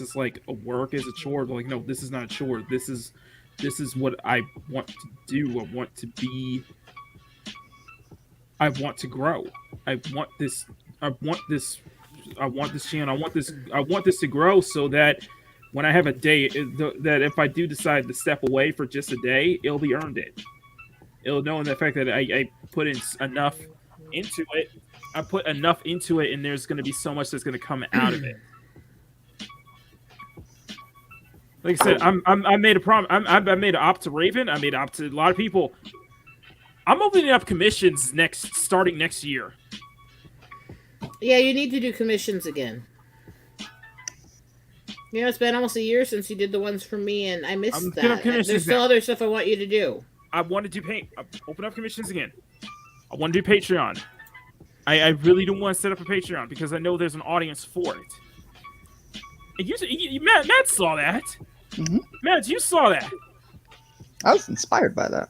as like a work, as a chore. Like, no, this is not a chore. This is what I want to do. I want to be. I want to grow. I want this channel. I want this to grow so that when I have a day, that if I do decide to step away for just a day, it'll be earned it. It'll know in the fact that I put in enough into it enough into it, and there's going to be so much that's going to come out of it. Like I said, I made a promise. I made an opt to Raven. I made an opt to a lot of people. I'm opening up commissions starting next year. Yeah, you need to do commissions again. You know, it's been almost a year since you did the ones for me, and I missed that. There's still other stuff I want you to do. I want to do open up commissions again. I want to do Patreon. I really don't want to set up a Patreon because I know there's an audience for it. And Matt saw that. Mm-hmm. Matt, you saw that. I was inspired by that.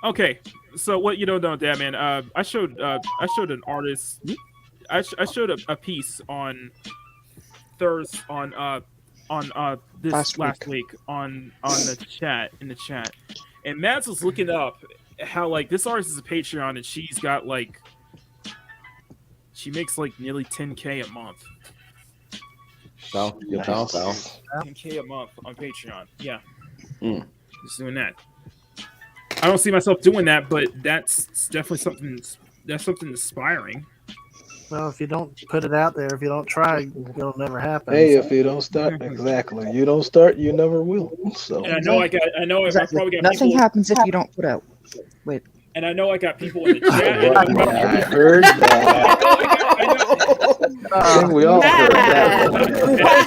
Okay, so what you don't know, Dadman? I showed an artist. I showed a piece on Thursday on this last week on the chat in the chat, and Mads was looking up how like this artist is a Patreon and she's got like she makes like nearly 10K a month. Sal, you Sal. 10K a month on Patreon. Yeah, just doing that. I don't see myself doing that, but that's definitely something. That's something inspiring. Well, if you don't put it out there, if you don't try, it'll never happen. Hey, if you don't start, exactly. You don't start, you never will. So. And I know I Exactly. probably got Nothing people. happens if you don't put out. Wait. And I know I got people in the chat. I heard that. I think we all heard that.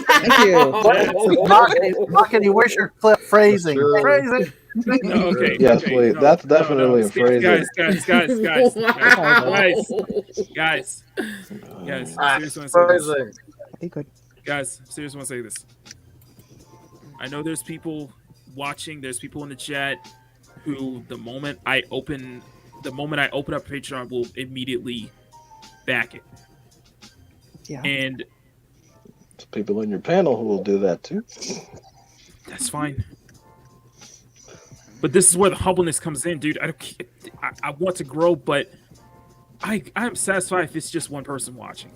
Thank you. Makini, where's your clip phrasing? Sure. Phrasing. No, okay. Yes, okay. please. No, That's definitely a phrase. Guys. Seriously, seriously, want to say this. I know there's people watching. There's people in the chat who, the moment I open up Patreon, will immediately back it. Yeah. And There's people in your panel who will do that too. that's fine. But this is where the humbleness comes in, dude. I want to grow, but I'm satisfied if it's just one person watching.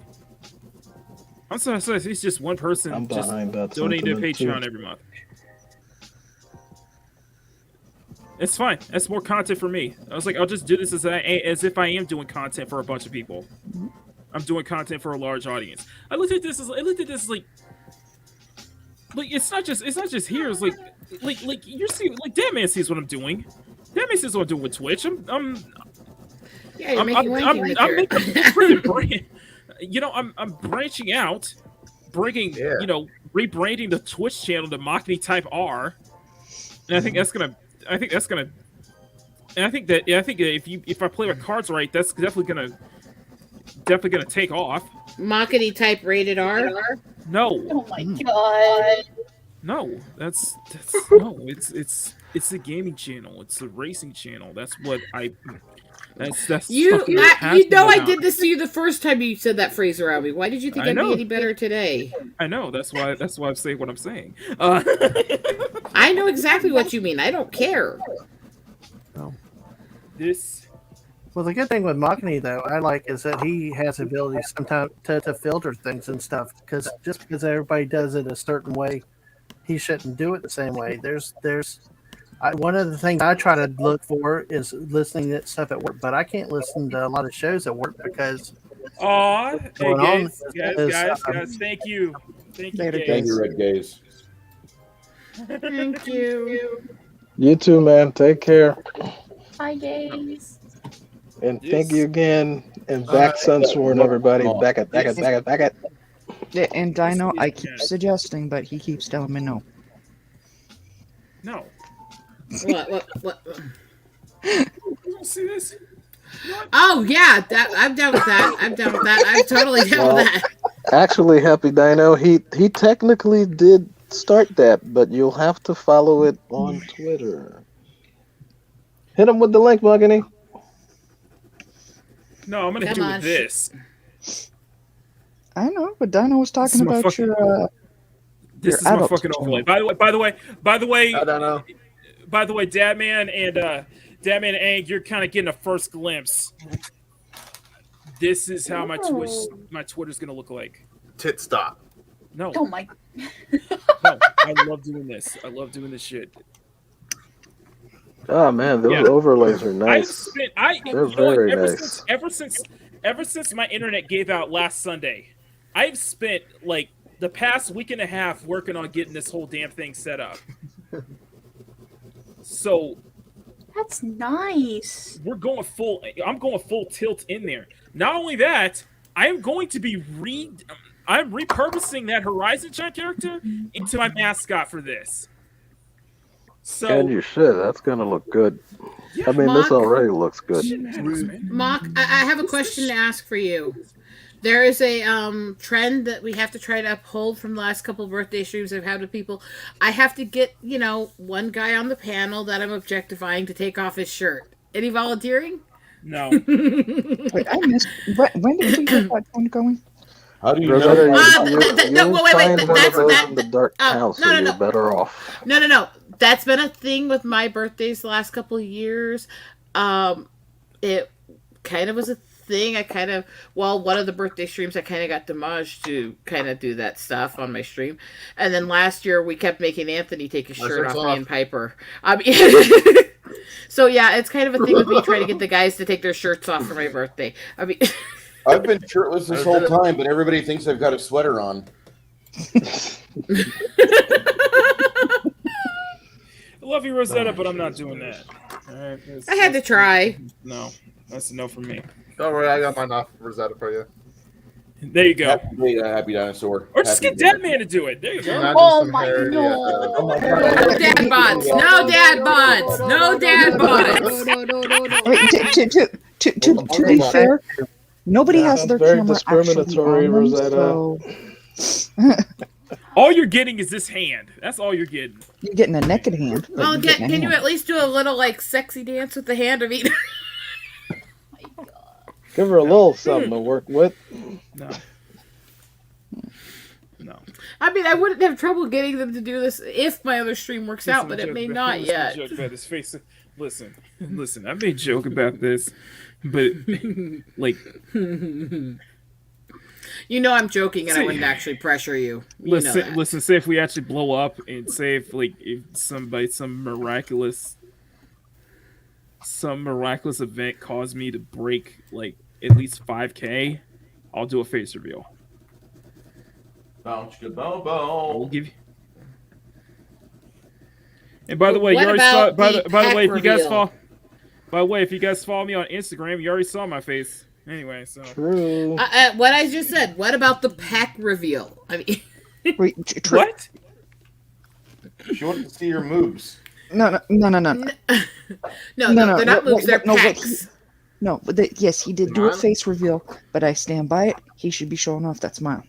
I'm satisfied if it's just one person just donating to Patreon every month. It's fine. That's more content for me. I was like, I'll just do this as if I am doing content for a bunch of people. I'm doing content for a large audience. I looked at this like it's not just here. It's like you see, like Dadman sees what I'm doing. Dadman sees what I'm doing with Twitch. I'm branching out, rebranding the Twitch channel to Makini Type R, and I think that if I play my cards right, that's definitely gonna take off. Makini Type rated R. No. Oh my god. No, that's no. It's a gaming channel. It's a racing channel. That's what I. That's you. fucking You know I about. did this to you the first time you said that phrase around me. Why did you think I'd be any better today? I know. That's why I'm saying what I'm saying. I know exactly what you mean. I don't care. Oh. This. Well, the good thing with Makini, though, I like, is that he has the ability sometimes to filter things and stuff. Because just because everybody does it a certain way, he shouldn't do it the same way. One of the things I try to look for is listening to stuff at work, but I can't listen to a lot of shows at work because. Aw, hey guys, thank you, Thank you, Red Gaze. Thank you. You too, man. Take care. Bye, guys. And thank you again. And back Sunsworn, everybody. Back it. Yeah, and Dino, I keep suggesting, but he keeps telling me no. No. What? You don't see this? Oh yeah, I'm down with that. I'm totally down with that. Actually, Happy Dino, he technically did start that, but you'll have to follow it on Twitter. Hit him with the link, Makini. No, I'm gonna hit you with this. I know, but Dino was talking about your. This is my fucking overlay. By the way, I don't know. By the way, Dadman and Ang, you're kind of getting a first glimpse. This is how my Twitter's gonna look like. Tit stop. No. Oh my. No, I love doing this. I love doing this shit. Oh man, those overlays are nice. They're very nice. Ever since my internet gave out last Sunday, I've spent like the past week and a half working on getting this whole damn thing set up. So That's nice. I'm going full tilt in there. Not only that, I'm going to be I'm repurposing that Horizon Chan character into my mascot for this. So And you should. That's gonna look good. I mean, this already looks good. Mock, I have a question to ask for you. There is a trend that we have to try to uphold from the last couple of birthday streams I've had with people. I have to get, one guy on the panel that I'm objectifying to take off his shirt. Any volunteering? No. Wait, I missed. When did we get that one going? How do you Rosetta, no, wait. That's in the dark town, so you're better off. No. That's been a thing with my birthdays the last couple of years. It kind of was a thing. One of the birthday streams I kind of got Damage to kind of do that stuff on my stream. And then last year we kept making Anthony take his shirt off, me and Piper. So yeah, it's kind of a thing with me trying to get the guys to take their shirts off for my birthday. I've been shirtless this whole time, but everybody thinks I've got a sweater on. I love you, Rosetta, but I'm not doing that. All right, I had to try. No, that's a no for me. Don't worry, I got mine off Rosetta for you. There you go. Happy dinosaur. Or just get Deadman to do it. There you go. Oh my god. No dad bods. No dad bods. No dad bods. Wait, to be fair, nobody has their very camera discriminatory, actually on them, Rosetta. All you're getting is this hand. That's all you're getting. You're getting a naked hand. Well, can you at least do a little sexy dance with the hand of each? Give her a little something to work with. No. I mean, I wouldn't have trouble getting them to do this if my other stream works out, but it may not yet. Joke about his face. Listen. I made a joke about this, but I'm joking, and I wouldn't actually pressure you. Listen. Say if we actually blow up, and say if some miraculous event caused me to break at least 5K, I'll do a face reveal. Bounce, bow. We'll give you. And by the way, you already saw. By the way, if you guys follow me on Instagram, you already saw my face. Anyway, so true. What I just said. What about the pack reveal? I mean, what? She wanted to see your moves. No. No, they're not moves. They're packs. Yes, he did do a face reveal, but I stand by it. He should be showing off that smile.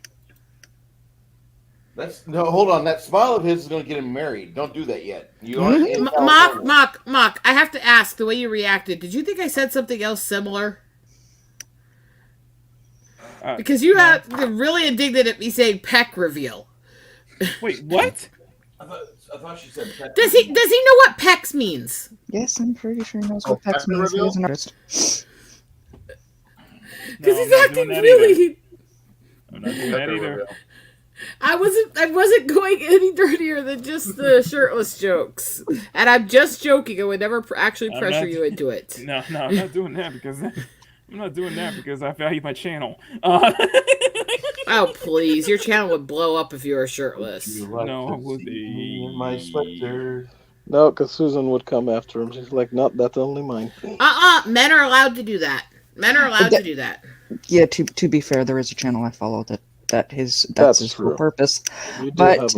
Hold on. That smile of his is going to get him married. Don't do that yet. Mock. I have to ask the way you reacted. Did you think I said something else similar? Because you had really indignant at me saying peck reveal. Wait, what? I thought she said peck. Does he know what pecs means? Yes, I'm pretty sure he knows what pecs means. He is an artist. Because he's acting really. I'm not doing that either. I wasn't going any dirtier than just the shirtless jokes, and I'm just joking. I would never actually pressure you into it. No, I'm not doing that because I value my channel. Oh please, your channel would blow up if you were shirtless. No, it would be my sweater. No, because Susan would come after him. She's like, "No, that's only mine." Men are allowed to do that. Men are allowed to do that. Yeah, to be fair, there is a channel I follow that's his whole purpose. But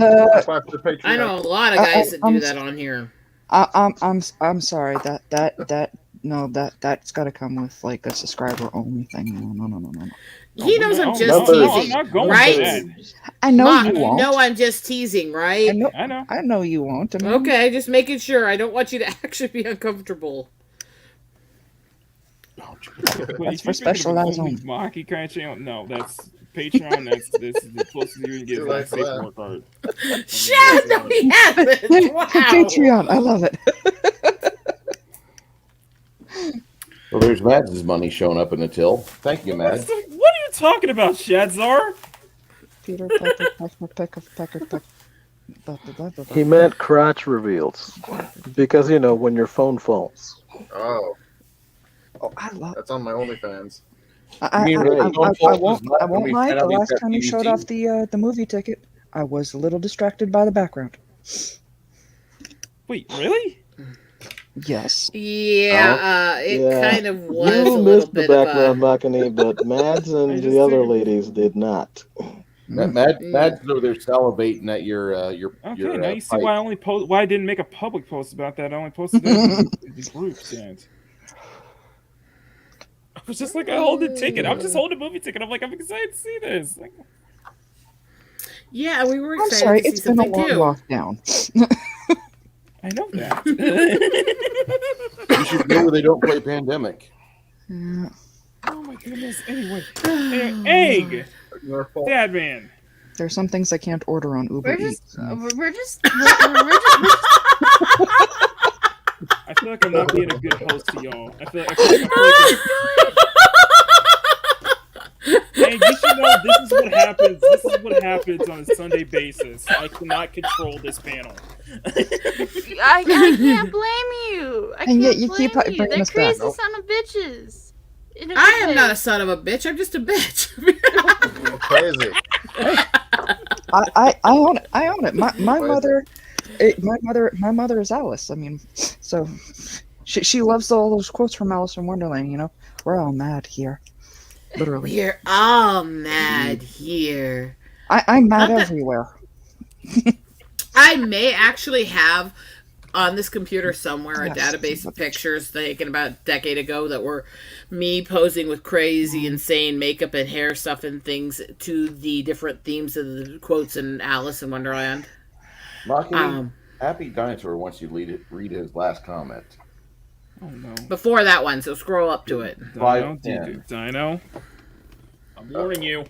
I know a lot of guys that do that on here. I'm sorry that's got to come with a subscriber only thing. No. He knows I'm just teasing, right? I know Mom, you won't. You know I'm just teasing, right? I know you won't. I mean, okay, just making sure. I don't want you to actually be uncomfortable. That's for specialized only. Hockey kind of channel. No, that's Patreon. This is the closest you can get to a safe card. Shit, no, he hasn't. Wow. Patreon, I love it. Well, there's Mads' money showing up in the till. Thank you, Mads. What are you talking about, Shadzar? Peter, Pecker. He meant crotch reveals. Because, you know, when your phone falls. Oh. I love. That's on my OnlyFans. I won't lie. The last time you showed off the movie ticket, I was a little distracted by the background. Wait, really? Yes. Yeah, it kind of was You a little missed the bit of background, Makini, but Mads and the other ladies did not. Mads over there salivating at your Okay, now you see why I only why I didn't make a public post about that. I only posted it in the group chat. I was just like, I hold the ticket. I'm just holding a movie ticket. I'm like, I'm excited to see this. Like, Yeah, we were I'm excited sorry, to see it's been a something long too. lockdown. I know that. You should go where they don't play Pandemic. Yeah. Oh my goodness. Anyway, egg, Dadman. There's some things I can't order on Uber Eats. We're just I feel like I'm not being a good host to y'all. I feel like hey, you should know this is what happens. This is what happens on a Sunday basis. I cannot control this panel. I can't blame you. I And can't yet you blame keep you. bringing They're us back. crazy Nope. son of bitches. In a I good am way. not a son of a bitch. I'm just a bitch. Crazy. I own it. I own it. My mother, my mother is Alice. I mean, so she loves all those quotes from Alice in Wonderland. You know, we're all mad here, literally. You're all mad here. I'm mad Not that- everywhere. I may actually have on this computer somewhere a Yes. database of pictures taken about a decade ago that were me posing with crazy, insane makeup and hair stuff and things to the different themes of the quotes in Alice in Wonderland. Makini, Happy Dinosaur wants you to read his last comment. Oh no. Before that one, so scroll up to it. Dino. I'm warning you.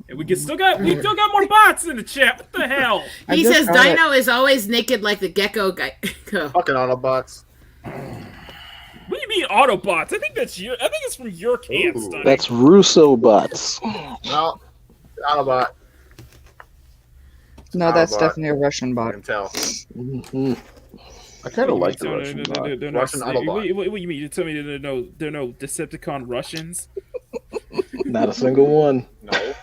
And we still got more bots in the chat. What the hell? He says Dino is always naked like the gecko guy. Fucking Autobots. What do you mean Autobots? I think it's from your camp, Stunning. That's Russo bots. No, Autobot. No, that's Autobot. definitely a Russian I bot. can tell. I kind of like the Russian bot. Russian Autobot. What do you mean? You tell me there are no Decepticon Russians? Not a single one. No.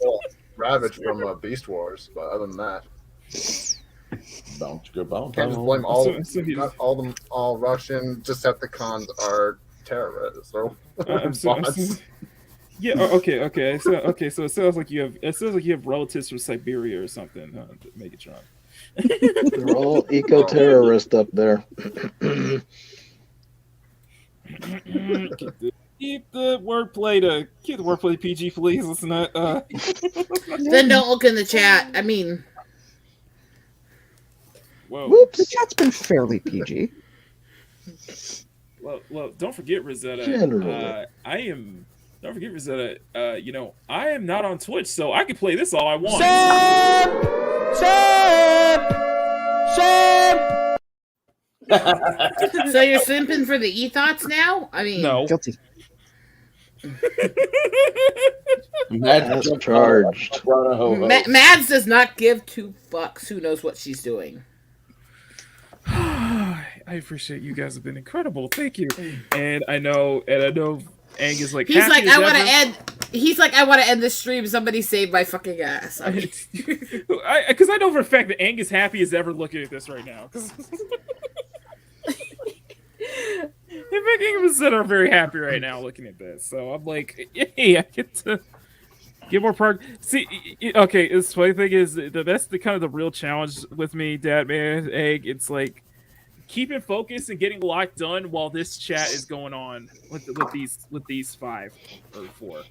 Well, Ravage from Beast Wars, but other than that, bounce, good bounce. can't just blame all Russian Decepticons are terrorists. So Yeah. Okay. So it sounds like you have relatives from Siberia or something. Megatron. They're all eco-terrorists up there. Keep the wordplay PG, please. Let's not. Then don't look in the chat. I mean, Whoa. Whoops. The chat's been fairly PG. Well, don't forget, Rosetta. Generally. Don't forget, Rosetta. I am not on Twitch, so I can play this all I want. so you're simping for the e-thoughts now? I mean, No. Guilty. That's charged. Mads does not give two fucks. Who knows what she's doing? I appreciate you guys have been incredible. Thank you. And I know Ang is like. He's like, happy as I want to ever. end. He's like, I want to end this stream. Somebody save my fucking ass. I mean, Because I know for a fact that Ang is happy as ever looking at this right now. And Vicky and Rosetta are very happy right now looking at this. So I'm like, hey, I get to get more progress. See, okay, the funny thing is that's the kind of the real challenge with me, Dadman, Egg. It's like keeping focus and getting a lot done while this chat is going on with these 5 or 4.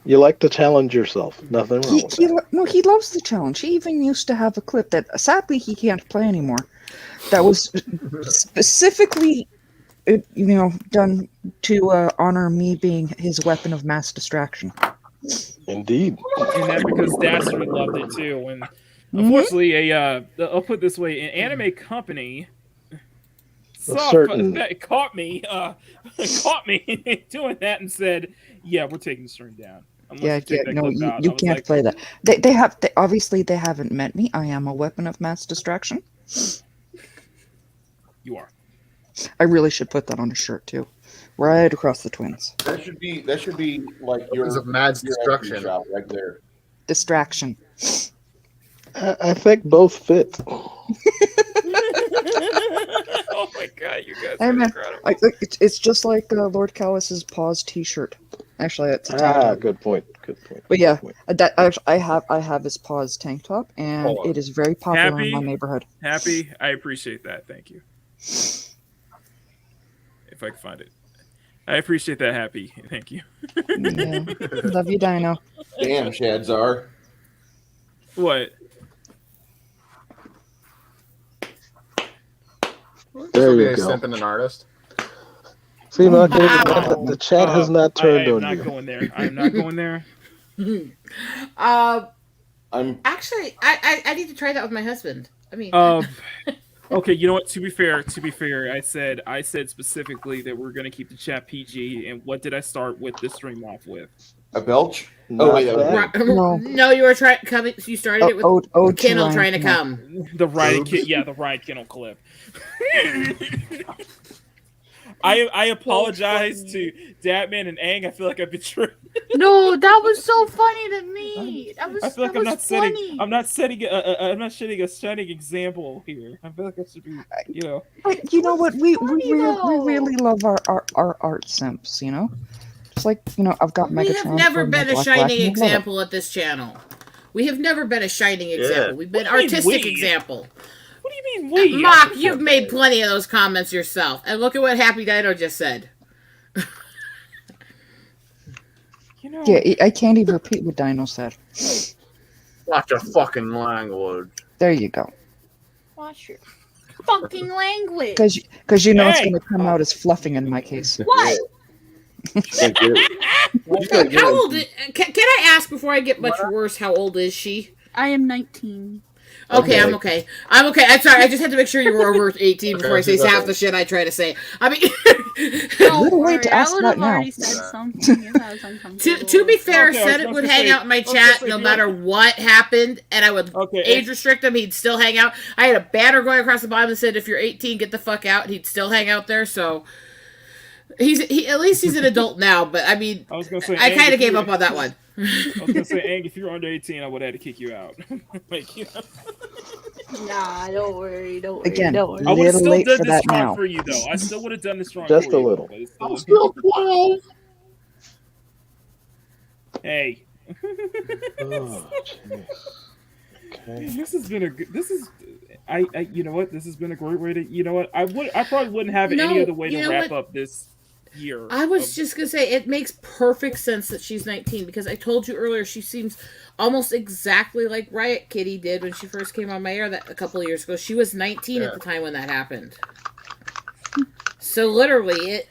You like to challenge yourself. Nothing wrong with that. He loves the challenge. He even used to have a clip that sadly he can't play anymore. That was specifically, done to honor me being his weapon of mass distraction. Indeed. And that because Dastardly loved it too. And unfortunately, I'll put it this way: an anime company caught me doing that and said, "Yeah, we're taking the stream down." Unless you take that no, clip you, out. you I was can't like, play that. They obviously they haven't met me. I am a weapon of mass distraction. You are. I really should put that on a shirt too, right across the twins. That should be like Weapons of mass destruction. shop right there. Distraction. I think both fit. Oh my god, you guys Hey are man, incredible. it's just like Lord Callus's Paws T-shirt. Actually, it's a tank top. Good point. Good point. But yeah, I have his Paws tank top, and Paws. it is very popular Happy? in my neighborhood. Happy? I appreciate that. Thank you. If I can find it. I appreciate that, Happy. Thank you. Yeah. Love you, Dino. Damn, Shadzar. What? There you Somebody go. sent in an artist. See, Makini, the chat has not turned I am on not you. going there. I'm not going there. Actually, I need to try that with my husband. I mean, Okay, you know what? To be fair, I said specifically that we're gonna keep the chat PG. And what did I start with this stream off with? A belch? Not wait, bad. no, you were trying coming. You started it with Kennel Ryan trying to Kennel. come. The Ryan, the Ryan Kennel clip. I apologize to Datman and Aang. I feel like I've betrayed. No, that was so funny to me. That was. I feel like that I'm was not setting. funny. I'm not setting. I'm not setting a shining example here. I feel like I should be. You know. But you know what? We really love our art simps. You know, just like I've got Megatron. We have never for been my a Black shining Black, and I love it. example at this channel. We have never been a shining example. We've been What do you mean artistic we? example. What do you mean we? Mock, you've made plenty of those comments yourself. And look at what Happy Dino just said. You know. Yeah, I can't even repeat what Dino said. Watch your fucking language. There you go. Watch your fucking language. Because you know it's Hey! going to come out as fluffing in my case. What? How old? Can I ask before I get much worse? How old is she? I am 19. Okay, I'm okay. I'm okay. I'm sorry. I just had to make sure you were over 18 before I say half the shit I try to say. I mean, little late to ask that now. To be fair, Okay, I was said it gonna would say- hang out in my I was gonna chat say, no if you matter what happened, and I would Okay, age restrict him. He'd still hang out. I had a banner going across the bottom that said, "If you're 18, get the fuck out." And he'd still hang out there. So he at least he's an adult now. But I mean, I was gonna say. I Aang, kind if of gave you- up on that one. I was gonna say, Aang, if you were under 18, I would have had to kick you out. Like, you know. Nah, don't worry. Don't worry. Again, don't worry. I would have little still late done for this that strong now. for you, though. I still would have done this strong Just for a you. little. But it's still I'm still 12. Hey. Oh, jeez. Okay. This has been a good. This is. I. You know what? This has been a great way to. You know what? I probably wouldn't have it any No, other way you to know wrap what? up this year. I was just gonna say it makes perfect sense that she's 19 because I told you earlier she seems almost exactly like Riot Kitty did when she first came on my air a couple of years ago. She was 19 at the time when that happened. So literally, it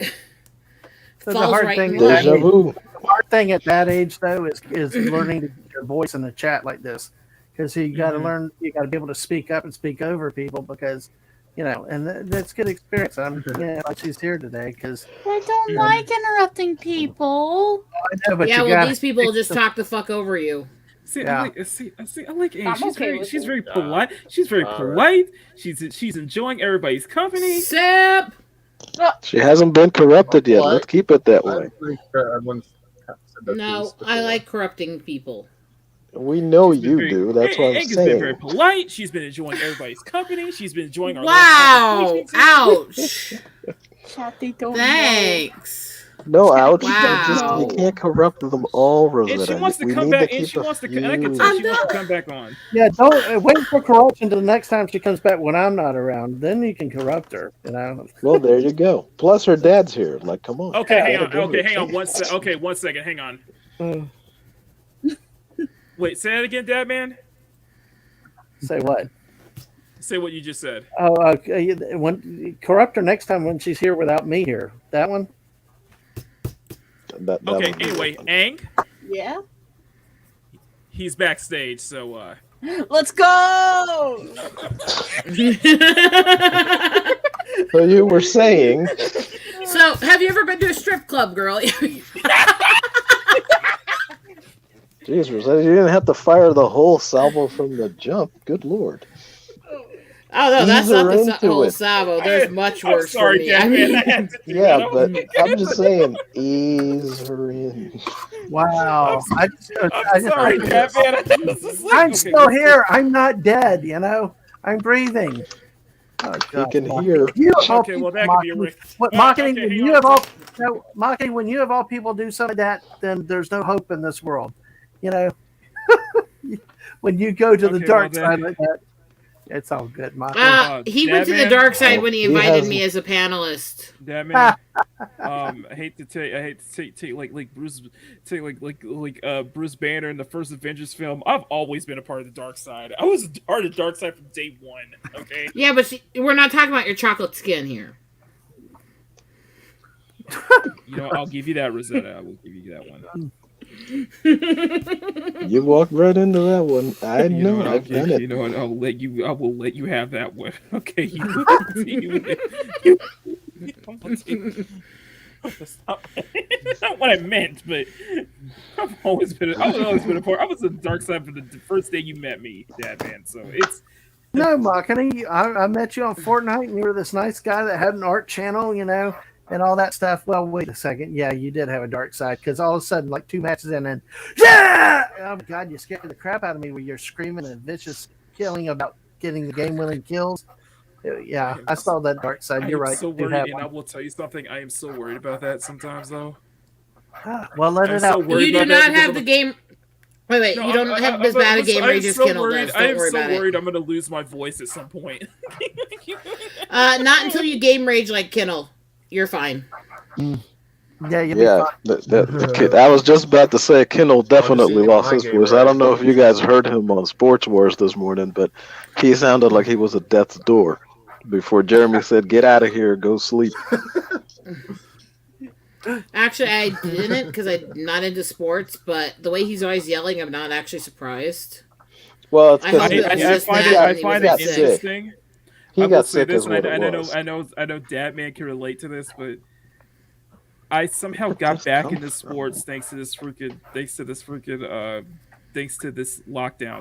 So falls the hard right thing, in line. Deja vu. the hard thing at that age though is learning to get your voice in the chat like this, because you got to learn, you got to be able to speak up and speak over people because. And that's good experience. I'm glad she's here today because I don't like interrupting people. I know, but Yeah, you well, got these people will just talk the fuck over you. See, Yeah. I like Aang. I'm She's okay very, with she's it. very polite. She's very polite. She's enjoying everybody's company. Sip. She hasn't been corrupted yet. What? Let's keep it that way. I'm pretty sure everyone's said that No, piece I before. like corrupting people. We know She's been you very- do. That's what I'm Aang has been very saying. polite. She's been enjoying everybody's company. She's been enjoying our Wow! little Ouch! Chat, they don't Thanks. No, ouch. Wow. You can't corrupt them all, And Rosetta. she wants to We come need back. to And keep she a wants to. And I can few. tell she wants to come back on. yeah. Don't wait for corruption till the next time she comes back when I'm not around. Then you can corrupt her. Well, there you go. Plus, her dad's here. Like, come on. Okay, hang Gotta on. give her Okay, a hang on. chance. Okay, 1 second. Hang on. Wait, say that again, Dad man. Say what? Say what you just said. Oh, okay. When corrupt her next time when she's here without me here. That one. That Okay. would be Anyway, good. Aang, Yeah. he's backstage. So Let's go. So you were saying, So, have you ever been to a strip club, girl? Jeez, Rosetta, you didn't have to fire the whole salvo from the jump. Good lord. Oh no, that's Ease not her the into whole it. salvo. There's much worse sorry, for me. Deadman, I had to do Yeah, that. but I'm just saying, ease her in. Wow. I'm sorry, Deadman. I'm still here. I'm not dead, you know. I'm breathing. Oh, He God. can hear. You of all Okay, well, that people, could be a Makini, risk. what, Okay, Makini, when hang you on have a all no, Makini, when you of all people do something like that, then there's no hope in this world. You know, when you go to the Okay, dark well, then- side like that, it's all good, Makini. He went to the Deadman? dark side when he He invited has- me as a panelist. Deadman. I hate to take like Bruce Bruce Banner in the first Avengers film. I've always been a part of the dark side. I was a part of the dark side from day one. Okay. Yeah, but we're not talking about your chocolate skin here. You know, I'll give you that, Rosetta. I will give you that one. You walked right into that one. I You know. what, I've done it. You know what? I will let you have that one. Okay. You That's not what I meant, but I've always been a part. I was a dark side from the first day you met me, Dadman. So it's No, Makini, I met you on Fortnite, and you were this nice guy that had an art channel, you know, and all that stuff. Well, wait a second. Yeah, you did have a dark side, because all of a sudden, like 2 matches in, and yeah! Oh, my God, you scared the crap out of me with your screaming and vicious killing about getting the game-winning kills. Yeah, I saw that dark side. You're right. So You do worried, have and one. I will tell you something. I am so worried about that sometimes, though. Well, let I'm it so out. worried You do about that not because have the game. Wait, No, you don't have as bad a game rage as Kindle does. I Don't am worry so about worried it. I'm going to lose my voice at some point. Not until you game rage like Kindle. You're fine. Yeah, you'll Yeah, the kid. I was just about to say, Kendall definitely lost his voice. I don't know if you guys heard him on Sports Wars this morning, but he sounded like he was at death's door before Jeremy said, "Get out of here, go sleep." Actually, I didn't because I'm not into sports, but the way he's always yelling, I'm not actually surprised. Well, it's I because hope it was just find that it, and I he find wasn't it sick. interesting. He I will got say sick this, is and what it I was. know Dadman can relate to this, but I somehow got back into sports thanks to this lockdowns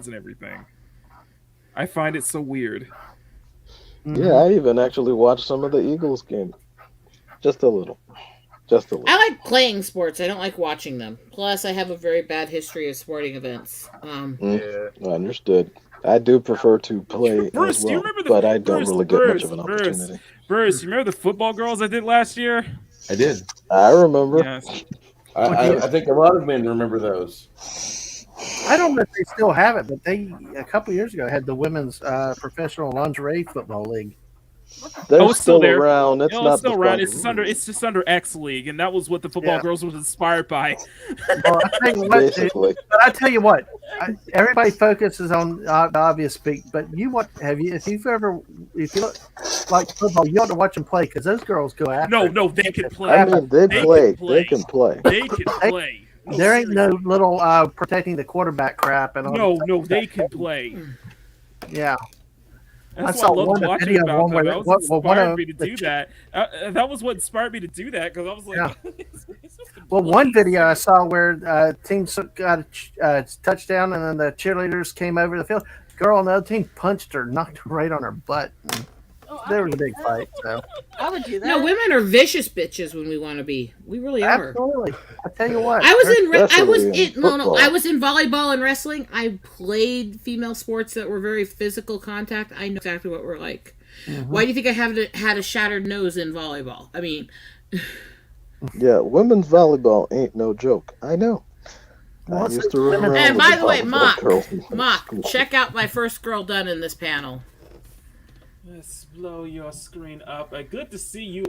and everything. I find it so weird. Yeah, I even actually watched some of the Eagles game, just a little. I like playing sports. I don't like watching them. Plus, I have a very bad history of sporting events. I understood. I do prefer to play Bruce, as do you well, remember the but I don't really get much of an opportunity. Bruce, you remember the football girls I did last year? I did. I remember. Yes. I think a lot of men remember those. I don't know if they still have it, but they a couple years ago had the women's professional lingerie football league. They're it's still there. around. It's not It's still around. the It's just under X League, and that was what the football girls was inspired by. Well, I tell you what, Basically. but I tell you what, everybody focuses on the obvious speak, but if you look like football, you ought to watch them play because those girls go after. No, they can play. I mean, they play. They can play. They can play. There ain't no little protecting the quarterback crap and all. No, they can play. Yeah. That's I saw what I loved one watching video about one them. where That was one inspired of me to the do that. That was what inspired me to do that because I was like, Yeah. Well, one video I saw where team got a touchdown and then the cheerleaders came over the field. Girl on the other team punched her, knocked her right on her butt. There was a big fight. So I would do that. No, women are vicious bitches when we want to be. We really are. absolutely, I tell you what. I was in football. I was in volleyball and wrestling. I played female sports that were very physical contact. I know exactly what we're like. Mm-hmm. Why do you think I had a shattered nose in volleyball? I mean, Yeah, women's volleyball ain't no joke. I know. I used to run around and with by the way, volleyball girls in Mock, school. check out my first girl done in this panel. let's blow your screen up. Good to see you.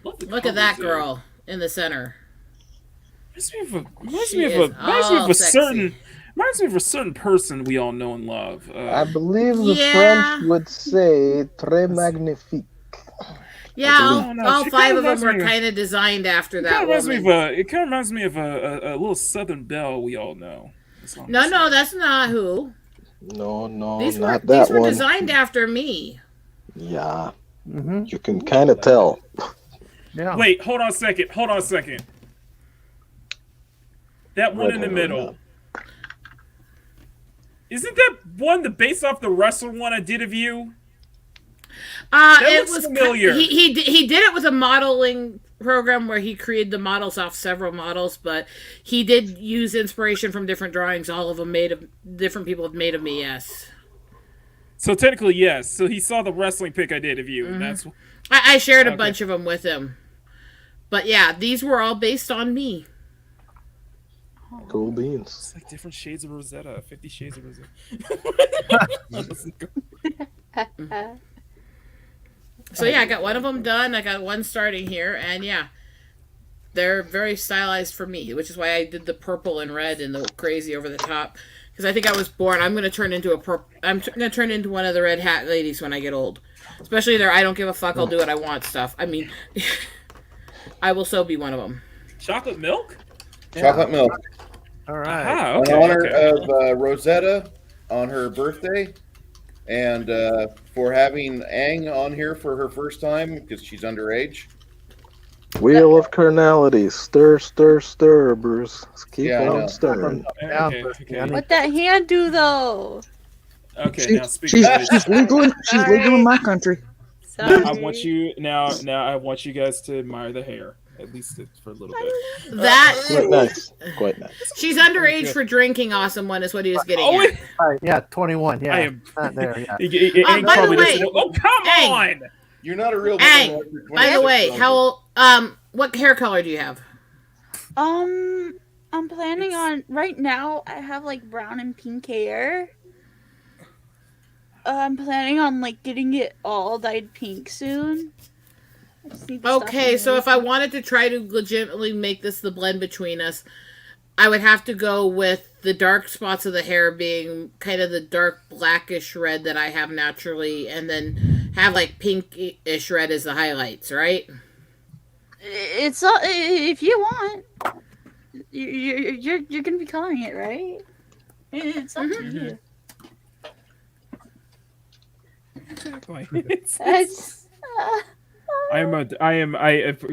Look at that girl in the center. Reminds me of a certain person we all know and love. I believe the French would say "très magnifique." Yeah, all She five kinda of them reminds were me of- kind of designed after It that kind of woman. reminds me of a little Southern belle we all know. No, that's not who. No, These were not that one. designed after me. Yeah, Mm-hmm. you can kind of tell. Yeah. Wait, hold on a second. That one in the middle. Isn't that one based off the wrestler one I did of you? It looks was familiar. He did it with a modeling program where he created the models off several models, but he did use inspiration from different drawings. All of them different people have made of me. Yes. So technically, yes. So he saw the wrestling pic I did of you, and that's. I shared a bunch of them with him. But yeah, these were all based on me. Cool beans. It's like different shades of Rosetta. 50 Shades of Rosetta. So yeah, I got one of them done. I got one starting here, and yeah, they're very stylized for me, which is why I did the purple and red and the crazy over the top. Because I think I was born. I'm going to turn into I'm going to turn into one of the red hat ladies when I get old. Especially their I don't give a fuck, I'll do what I want stuff. I mean, I will so be one of them. Chocolate milk? Chocolate milk. All right. Ah, In honor of Rosetta on her birthday, and for having Aang on here for her first time because she's underage. Wheel of carnality. Stir, stir, stir, Bruce. Let's keep on stirring. What that hand do though? Okay, now speak. She's legal. She's legal in my country. Now, I want you I want you guys to admire the hair, at least for a little bit. Quite nice. Quite nice. She's underage for drinking. Awesome one is what he was getting at. Right, yeah, 21. Yeah, I am not there. Yeah. By the way, come on! You're not a real. By the way, how old? What hair color do you have? I'm planning on right now. I have like brown and pink hair. I'm planning on like getting it all dyed pink soon. Okay, so if I wanted to try to legitimately make this the blend between us, I would have to go with the dark spots of the hair being kind of the dark blackish red that I have naturally, and then have like pinkish red as the highlights, right? It's if you want, you're gonna be coloring it, right? It's up to you.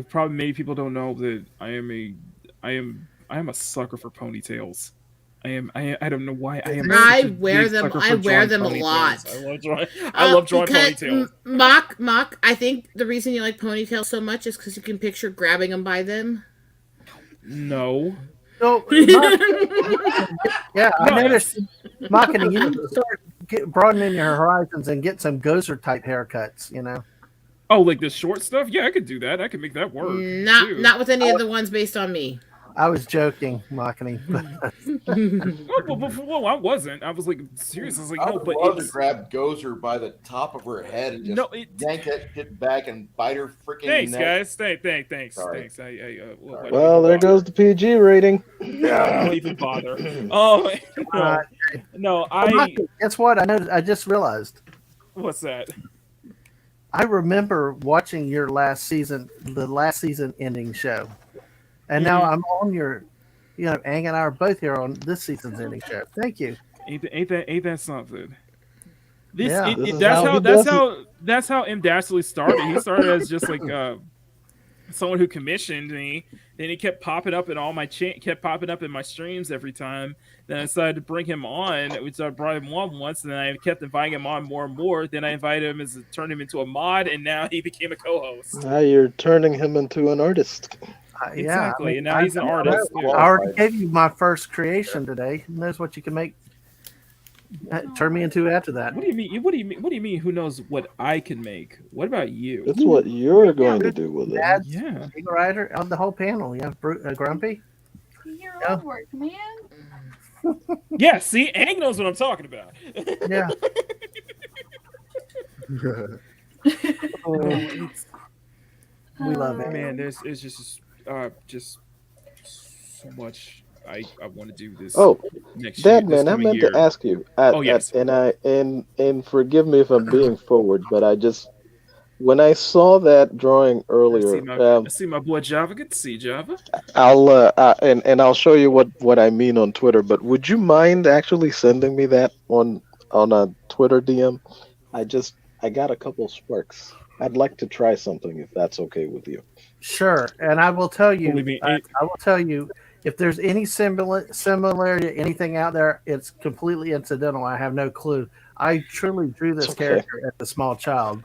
Probably many people don't know that I am a sucker for ponytails. I don't know why I wear them a lot. I love drawing ponytails. Mock, I think the reason you like ponytails so much is because you can picture grabbing them by them. No. So, yeah, I noticed, Makini, you need to start broadening your horizons and get some Gozer type haircuts, you know? Oh, like the short stuff? Yeah, I could do that. I could make that work. Not with any of the ones based on me. I was joking, Makini. Well, I wasn't. I was like serious. I was like, I no, would but love to grab Gozer by the top of her head and just yank that shit back and bite her freaking Thanks, neck. guys. Thanks. Sorry. Thanks. Well, there goes the PG rating. I don't even bother. Oh no! Guess what? I just realized. What's that? I remember watching your last season ending show, and now I'm on your. You know, Aang and I are both here on this season's ending show. Thank you. Ain't that something? That's how M. Dashley started. He started as just like someone who commissioned me. Then he kept popping up in my streams every time. Then I decided to bring him on. I brought him on once, and then I kept inviting him on more and more. Then I invited him turned him into a mod, and now he became a co-host. Now you're turning him into an artist. Exactly, yeah, and now he's an artist. I already gave you my first creation today. Who knows what you can make? Turn me into after that. What do you mean? What do you mean? Who knows what I can make? What about you? That's what you're going to do with it. Yeah, writer on the whole panel. You have Grumpy. Your own work, man. Yeah, see, Aang knows what I'm talking about. Yeah. We love it, man. There's just so much I want to do this. Oh, next year, Dadman, I meant to ask you. And forgive me if I'm being forward, but when I saw that drawing earlier, I see my boy Java. Good to see Java. I'll show you what I mean on Twitter. But would you mind actually sending me that on a Twitter DM? I got a couple sparks. I'd like to try something if that's okay with you. Sure, and I will tell you. I will tell you, if there's any similarity to anything out there, it's completely incidental. I have no clue. I truly drew this character as a small child,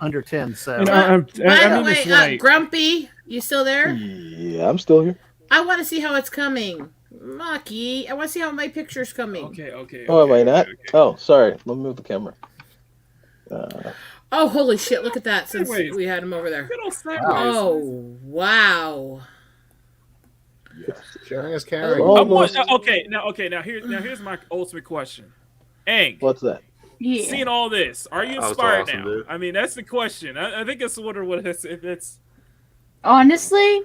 under 10. So, By the way, Grumpy, you still there? Yeah, I'm still here. I want to see how it's coming. Maki, I want to see how my picture's coming. Okay. Oh, am I not? Oh, sorry. Let me move the camera. Oh, holy shit! Look at that. Since Sideways. we had him over there. Sideways. Oh, wow. Sharing is caring. Now here's my ultimate question. Ang, what's that? Yeah. Seeing all this, are you That was inspired awesome, now? dude. I mean, that's the question. I think it's what if it's. Honestly,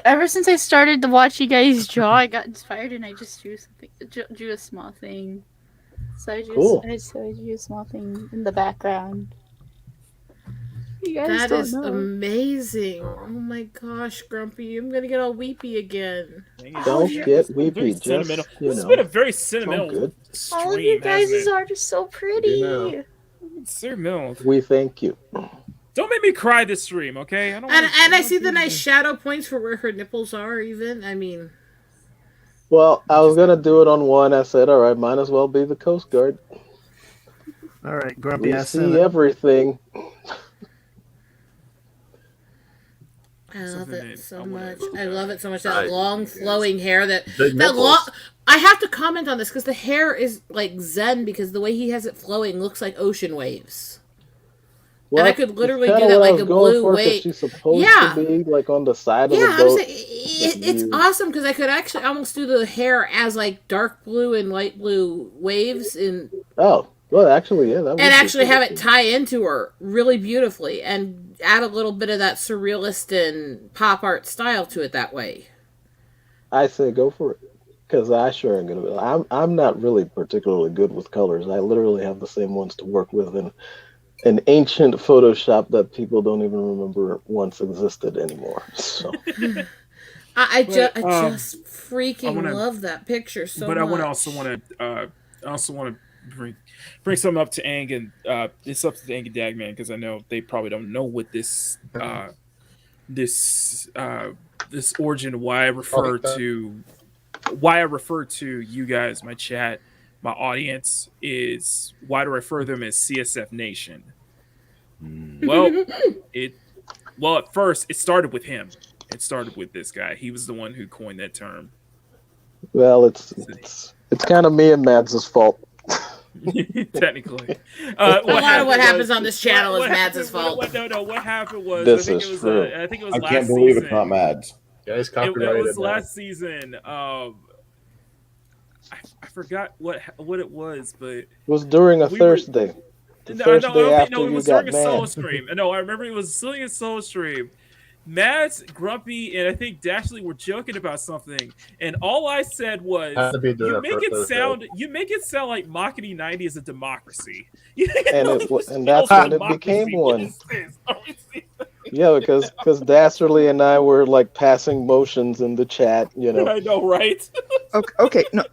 ever since I started to watch you guys draw, I got inspired and I just drew something. Drew a small thing. So I drew a small thing in the background. You guys That don't is know. amazing. Oh my gosh, Grumpy, I'm gonna get all weepy again. Don't get weepy. Just, Sentimental. This has been a very sentimental stream. All of you guys' hasn't it? art is so pretty. Sentimental. We thank you. Don't make me cry this stream, okay? And I see the nice shadow points for where her nipples are. Even I mean, Well, I was gonna do it on one. I said, all right, might as well be the Coast Guard. all right, Grumpy, We I sent see it. everything. I love it so much. I love it so much. I- That long flowing hair. That Big long. nipples. I have to comment on this because the hair is like zen because the way he has it flowing looks like ocean waves. Well, and I could literally it's do kinda that what I like was a going blue for, 'cause wave. She's supposed Yeah. to be like on the side of Yeah, the I boat. was it's awesome because I could actually almost do the hair as like dark blue and light blue waves Oh, well, actually, yeah, that would and be actually have pretty it tie into her really beautifully and add a little bit of that surrealist and pop art style to it that way. cool. I say go for it, because I sure am gonna be. I'm not really particularly good with colors. I literally have the same ones to work with in an ancient Photoshop that people don't even remember once existed anymore. So. I just I freaking wanna- love that picture so but much. I also want to bring something up to Ang and it's up to Ang and Dagman because I know they probably don't know what this this origin why I refer to you guys, my chat, my audience is why do I refer them as CSF Nation? Well, at first it started with him. It started with this guy. He was the one who coined that term. Well, it's kind of me and Mads' fault. Technically, a lot of what happens on this channel is Mads' fault. What happened was This I think is it was true. I think it was I last can't believe season. it's not Mads. Yeah, he's It copyrighted. was now. last season. I forgot what it was, but It was during a Thursday. The Thursday after it you was got during a solo mad. stream. No, I remember it was during a solo stream. Mads, Grumpy, and I think Dashley were joking about something, and all I said was, Had to be doing "You it make for it Thursday. sound like Makini 90 is a democracy." And that's when it became one. Yeah, because Dasserly and I were like passing motions in the chat, you know. I know, right? Okay, no.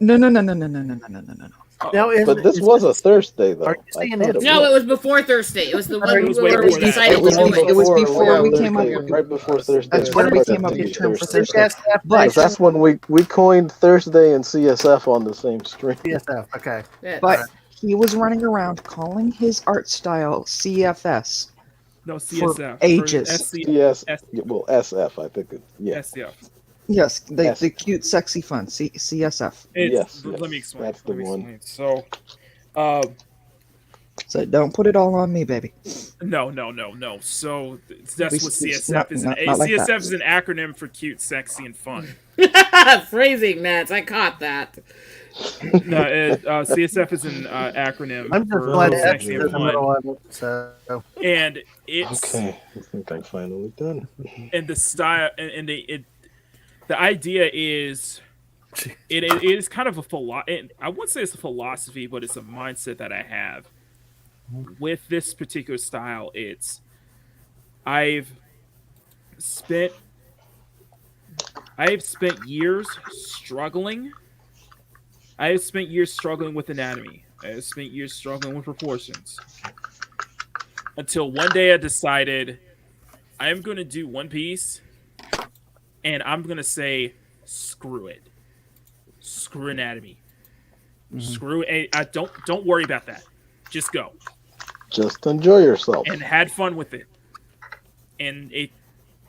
Now, But this was a Thursday, though. Are you I saying thought it's- No, it was before Thursday. It was the one It was where way we before that. decided It was to do before- it was before we came up right before Thursday. That's when we came up with the term for Thursday. But That's when we coined Thursday and CSF on the same stream. CSF, okay. but he was running around calling his art style CFS No, for CSF. ages. CS, well, SF, I think. Yeah. SCF. Yes, the Yes. cute, sexy fun CSF. Yes, Let me explain. that's the one. Explain. So don't put it all on me, baby. No. So that's what CSF not- is. not like CSF that. is an acronym for cute, sexy, and fun. Phrasing, Mads. I caught that. No, CSF is an acronym I'm just for glad cute, that's sexy, in and the middle fun. of it. So. And it's Okay, I think I'm finally done. and the style and the idea is it is kind of a philosophy. I wouldn't say it's a philosophy, but it's a mindset that I have with this particular style. I've spent years struggling. I have spent years struggling with anatomy. I have spent years struggling with proportions. Until one day I decided I am going to do One Piece, and I'm going to say screw it. Screw anatomy. Mhm. Screw it. Don't worry about that. Just go. Just enjoy yourself. And had fun with it. And it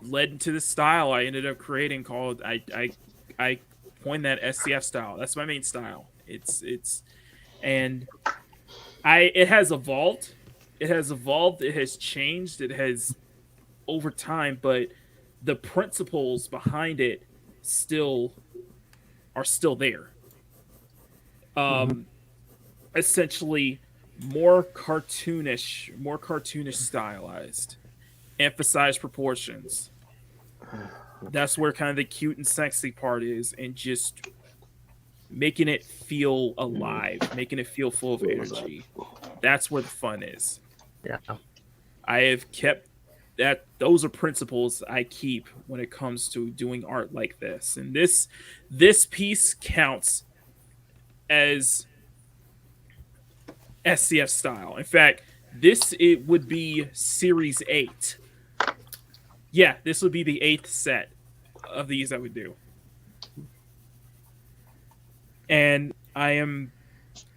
led into the style I ended up creating called I coined that SCF style. That's my main style. And it has evolved. It has changed. It has over time, but the principles behind it are still there. Essentially more cartoonish stylized, emphasize proportions. That's where kind of the cute and sexy part is, and just making it feel alive, making it feel full of energy. That's where the fun is. Yeah. I have kept that. Those are principles I keep when it comes to doing art like this. And this piece counts as SCF style. In fact, it would be series 8. Yeah, this would be the 8th set of these I would do. And I am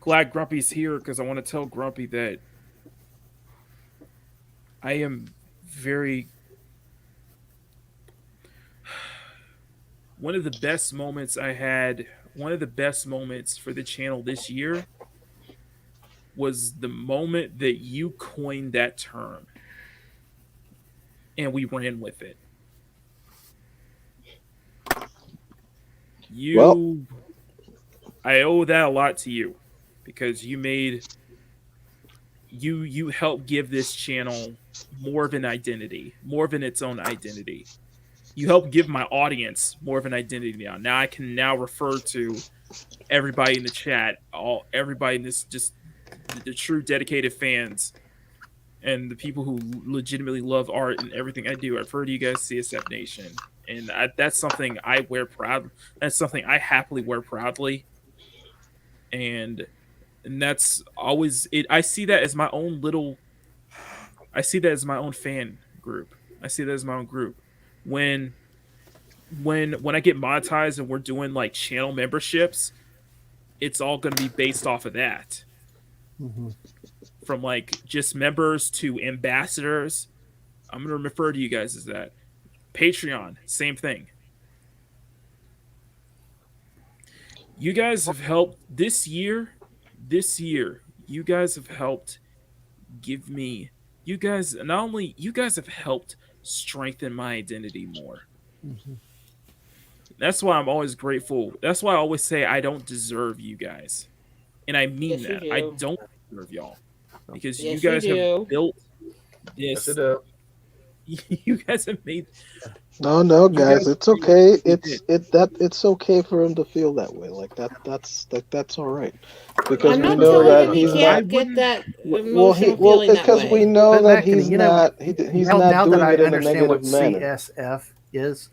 glad Grumpy's here because I want to tell Grumpy that I am very... One of the best moments for the channel this year was the moment that you coined that term. And we ran with it. I owe that a lot to you because you helped give this channel more of an identity, more of its own identity. You helped give my audience more of an identity now. Now I can refer to everybody in the chat, everybody in this, just the true dedicated fans and the people who legitimately love art and everything I do. I refer to you guys, CSF Nation. And that's something I wear proud. That's something I happily wear proudly. And that's always it. I see that as my own fan group. I see that as my own group. When I get monetized and we're doing like channel memberships, it's all going to be based off of that. Mm-hmm. From like just members to ambassadors, I'm going to refer to you guys as that. Patreon, same thing. You guys have helped this year. You guys have helped give me. You guys have helped strengthen my identity more. Mm-hmm. That's why I'm always grateful. That's why I always say I don't deserve you guys, and I mean Yes, that. you I do. don't deserve y'all because Yes, you guys you do. have built this. Yes, it is. You guys have made. No, guys, it's okay. It's It's okay for him to feel that way. Like that's all right. Because I'm we not know telling that him he he's can't not. get that Well, emotional feeling that because way. we know But that Makini, he's not. He's not now doing that I it in a understand what negative manner. CSF is.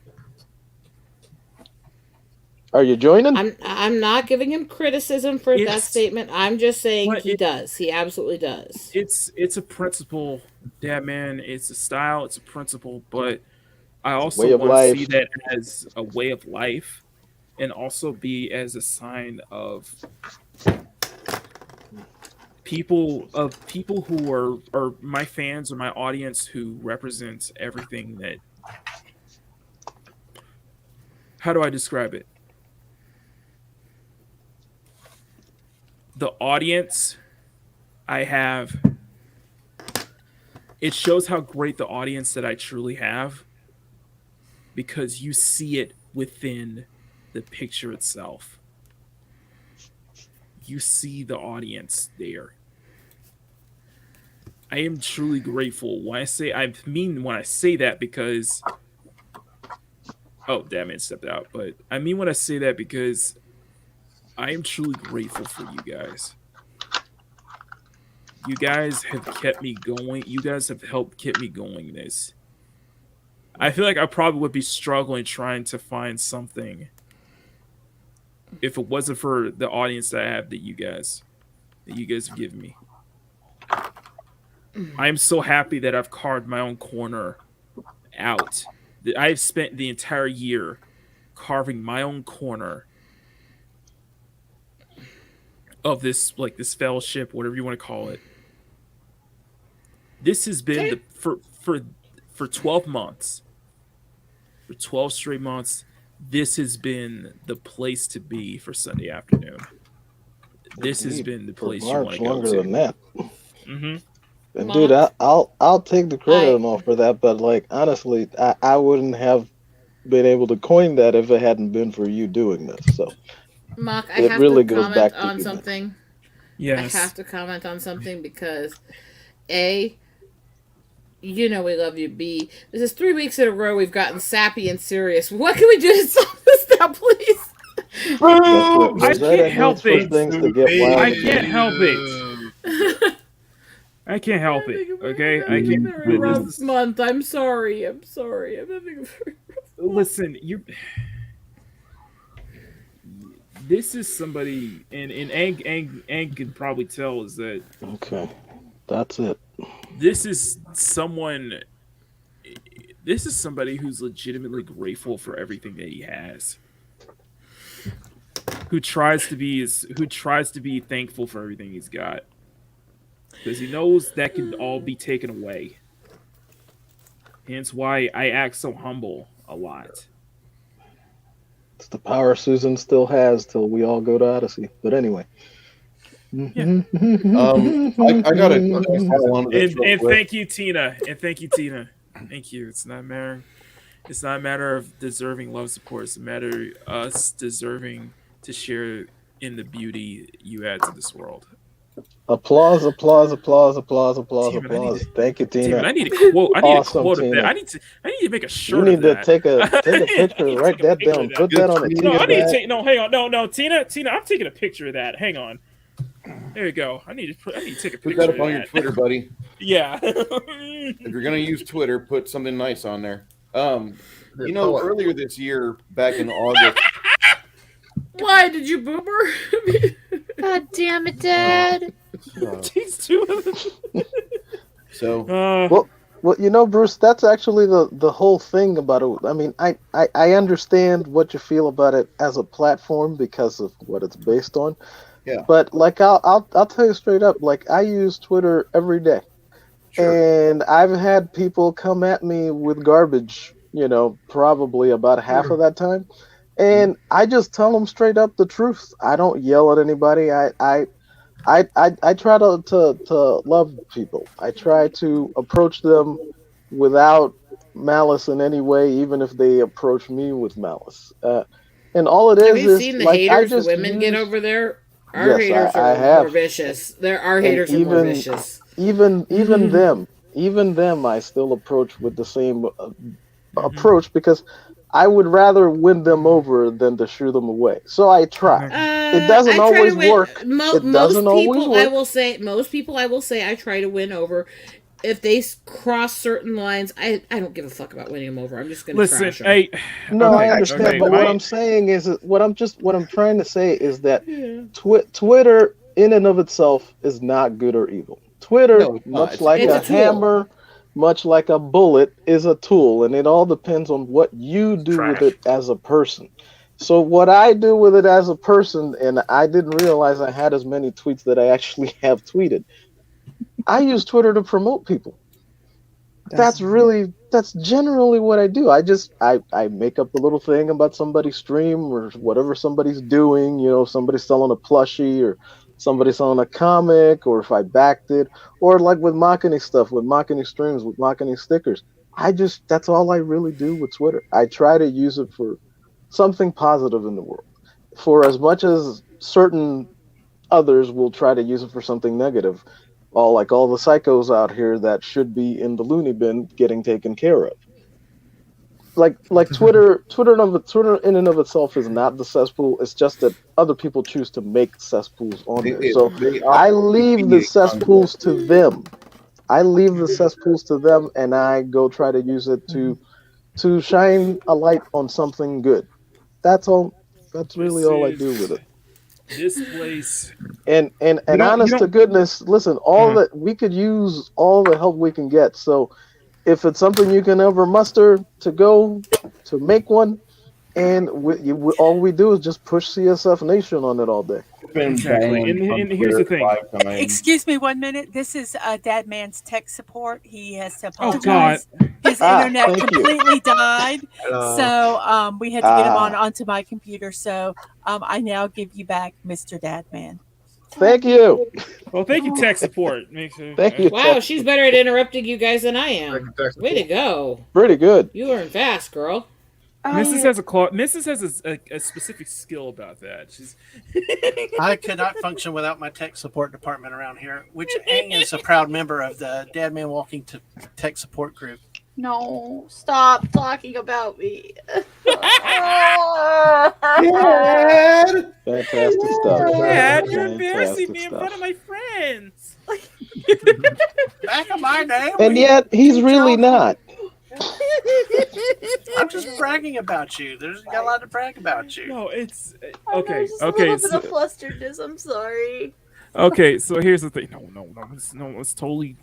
Are you joining? I'm not giving him criticism for that It's- statement. I'm just saying Well, he does. He absolutely does. It's a principle, yeah, man. It's a style. It's a principle, but I Way also of want to see life. that as a way of life, and also be as a sign of people who are my fans or my audience who represents everything that. How do I describe it? The audience I have, it shows how great the audience that I truly have because you see it within the picture itself. You see the audience there. I am truly grateful when I say that because that man stepped out, but I mean when I say that because I am truly grateful for you guys. You guys have kept me going. You guys have helped keep me going this. I feel like I probably would be struggling trying to find something if it wasn't for the audience that I have that you guys have given me. I am so happy that I've carved my own corner out. That I've spent the entire year carving my own corner of this, like this fellowship, whatever you want to call it. This has been for 12 months. For 12 straight months, this has been the place to be for Sunday afternoon. This has been the place you want to go longer to. than that. Mm-hmm. And dude, I'll take the credit and all for that, but like honestly, I wouldn't have been able to coin that if it hadn't been for you doing this. So Mock, I it have really to goes comment back to on you. something. Yes. I have to comment on something because A, you know we love you. B, this is 3 weeks in a row we've gotten sappy and serious. What can we do to solve this now, please? I can't help it. Things to get wild I again. can't help it. I can't help it. Okay, I can't. A very rough month. I'm sorry. I'm having a very rough month. Listen, you. This is somebody, and Ang can probably tell is that. Okay, that's it. This is someone. This is somebody who's legitimately grateful for everything that he has. Who tries to be thankful for everything he's got. Because he knows that can all be taken away. Hence why I act so humble a lot. It's the power Susan still has till we all go to Odyssey. But anyway. Yeah. I got to and thank you, Tina. And thank you, Tina. Thank you. It's not a matter of deserving love support. It's a matter of us deserving to share in the beauty you add to this world. Applause. Thank you, Tina. Damn it, I need a quote. I need Awesome, a quote Tina. of that. I need to make a shirt. You need of to that. take a picture, write that down, put that on a No, I need to bag. take. No, hang on. No, Tina, I'm taking a picture of that. Hang on. There you go. I need to take a picture. Put that up of on your Twitter, buddy. Yeah. If you're gonna use Twitter, put something nice on there. Earlier this year, back in August. Why did you boomer? God damn it, Dad. These two of them. So well, Bruce, that's actually the whole thing about it. I mean, I understand what you feel about it as a platform because of what it's based on. Yeah. But like I'll tell you straight up, like I use Twitter every day. Sure. And I've had people come at me with garbage, probably about half of that time. And I just tell them straight up the truth. I don't yell at anybody. I try to love people. I try to approach them without malice in any way, even if they approach me with malice. And all it is Have you is seen the like haters I just women get use- over there? Our Yes, haters I are have. more vicious. Our And haters are more vicious. Even them, I still approach with the same approach because I would rather win them over than to shoo them away. So I try. It doesn't I try always to win. work. It doesn't always work. Most people I will say I try to win over. If they cross certain lines, I don't give a fuck about winning them over. I'm just going to trash them. No, I understand, but what I'm saying is what I'm trying to say is that Twitter in and of itself is not good or evil. Twitter, much like a hammer, much like a bullet, is a tool, and it all depends on what you do with it as a person. So what I do with it as a person, and I didn't realize I had as many tweets that I actually have tweeted. I use Twitter to promote people. That's generally what I do. I make up a little thing about somebody's stream or whatever somebody's doing, somebody's selling a plushie or somebody selling a comic, or if I backed it, or like with Makini stuff, with Makini streams, with Makini stickers. That's all I really do with Twitter. I try to use it for something positive in the world. For as much as certain others will try to use it for something negative, all the psychos out here that should be in the loony bin getting taken care of. Like Twitter in and of itself is not the cesspool. It's just that other people choose to make cesspools on there. So I leave the cesspools to them. And I go try to use it to shine a light on something good. That's all. That's really all I do with it. This place. And honest to goodness, listen, that we could use all the help we can get. So if it's something you can ever muster to go to make one, and all we do is just push CSF Nation on it all day. Exactly. And here's the thing. Excuse me 1 minute. This is Dad Man's tech support. He has to Oh, apologize. His internet thank you. completely died. Hello. So we had to get him onto my computer. So I now give you back Mr. Dad Man. Thank you. Well, thank you, tech support. Make sure. Thank you. Wow, she's better at interrupting you guys than I am. Way to go. Pretty good. You learn fast, girl. Mrs. has Mrs. has a specific skill about that. She's I cannot function without my tech support department around here, which Aang is a proud member of the DadmanWalking tech support group. No, stop talking about me. Dad! Fantastic stuff. Dad, you're embarrassing Fantastic me in stuff. front of my friends. Back of my name. And yet, he's really not. I'm just bragging about you. There's got a lot to brag about you. No, it's Okay, okay. just a Okay, little bit of so, flusteredness. I'm sorry. okay. So here's the thing. No. It's totally.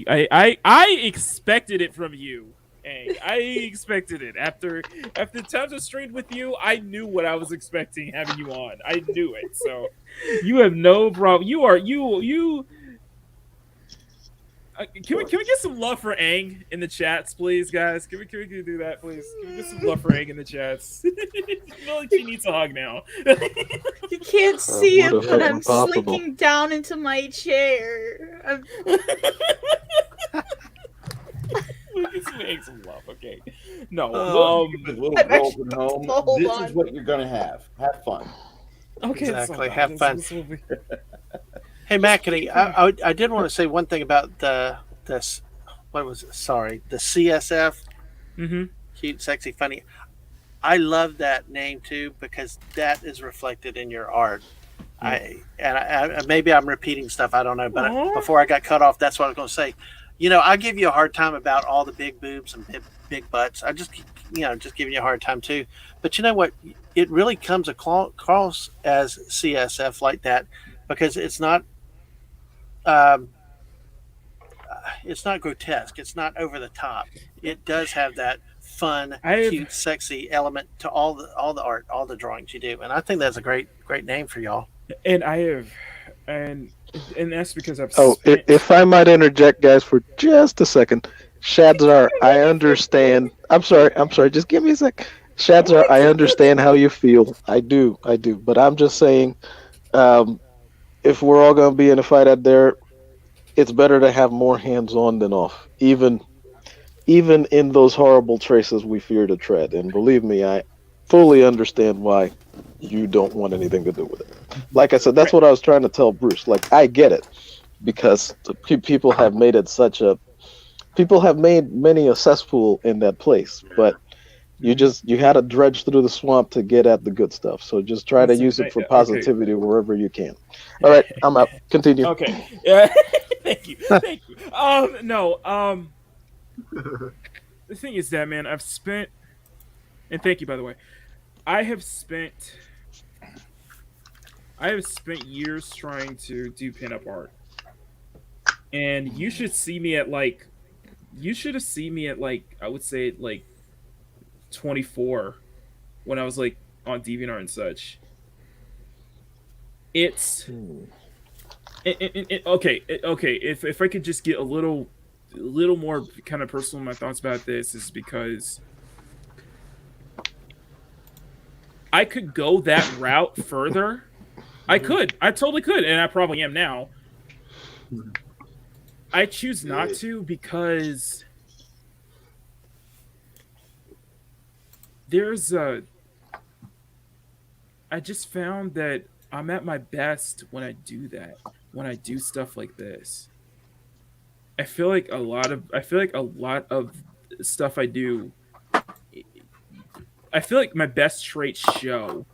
I expected it from you. Hey, I expected it after times I streamed with you. I knew what I was expecting having you on. I knew it. So you have no problem. You. Can we get some love for Aang in the chats, please, guys? Can we do that, please? Can we get some love for Aang in the chats? I feel like she needs a hug now. You can't see it, what a but I'm fucking possible. slinking down into my chair. We can make some love, okay? No, little I'm girls actually at home. supposed to hold This on. is what you're gonna have. Have fun. okay, Exactly. so Have fun. this will be- Hey, Makini, I did want to say one thing about this. What was it? Sorry, the CSF. Mm-hmm. Cute, sexy, funny. I love that name too because that is reflected in your art. Maybe I'm repeating stuff. I don't know, but before I got cut off, that's what I was going to say. You know, I give you a hard time about all the big boobs and big butts. I just giving you a hard time too. But you know what? It really comes across as CSF like that because it's not grotesque. It's not over the top. It does have that fun, cute, sexy element to all the art, all the drawings you do, and I think that's a great name for y'all. And I have, and that's because I've. Oh, if I might interject, guys, for just a second. Shadzar, I understand. I'm sorry. Just give me a sec. Shadzar, I understand how you feel. I do. But I'm just saying, if we're all going to be in a fight out there, it's better to have more hands-on than off. Even in those horrible traces we fear to tread. And believe me, I fully understand why you don't want anything to do with it. Like I said, that's what I was trying to tell Bruce. Like, I get it. Because people have made it people have made many a cesspool in that place. But you had to dredge through the swamp to get at the good stuff. So just try to use it for positivity wherever you can. All right, I'm out. Continue. Okay. Yeah. Thank you. No. The thing is that, man, I've spent, and thank you, by the way. I have spent years trying to do pinup art, and you should see me at like, I would say like 24, when I was like on DeviantArt and such. It's okay. If I could just get a little more kind of personal in my thoughts about this, is because I could go that route further. I totally could, and I probably am now. I choose not to because I just found that I'm at my best when I do that. When I do stuff like this, I feel like a lot of stuff I do, I feel like my best traits show.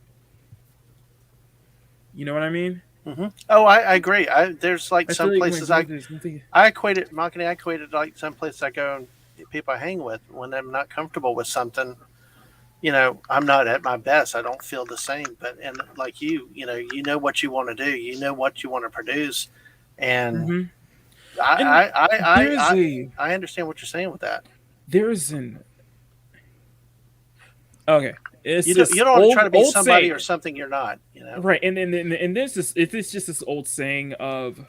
You know what I mean? Mm-hmm. Oh, I agree. There's like some places I equate it, Makini, I equate it like some places I go and people I hang with when I'm not comfortable with something. You know, I'm not at my best. I don't feel the same. But and like you know what you want to do. You know what you want to produce, and I understand what you're saying with that. There's an okay. It's You this don't want to old, try to be old somebody saying. or something you're not. Right, and there's this. It's just this old saying of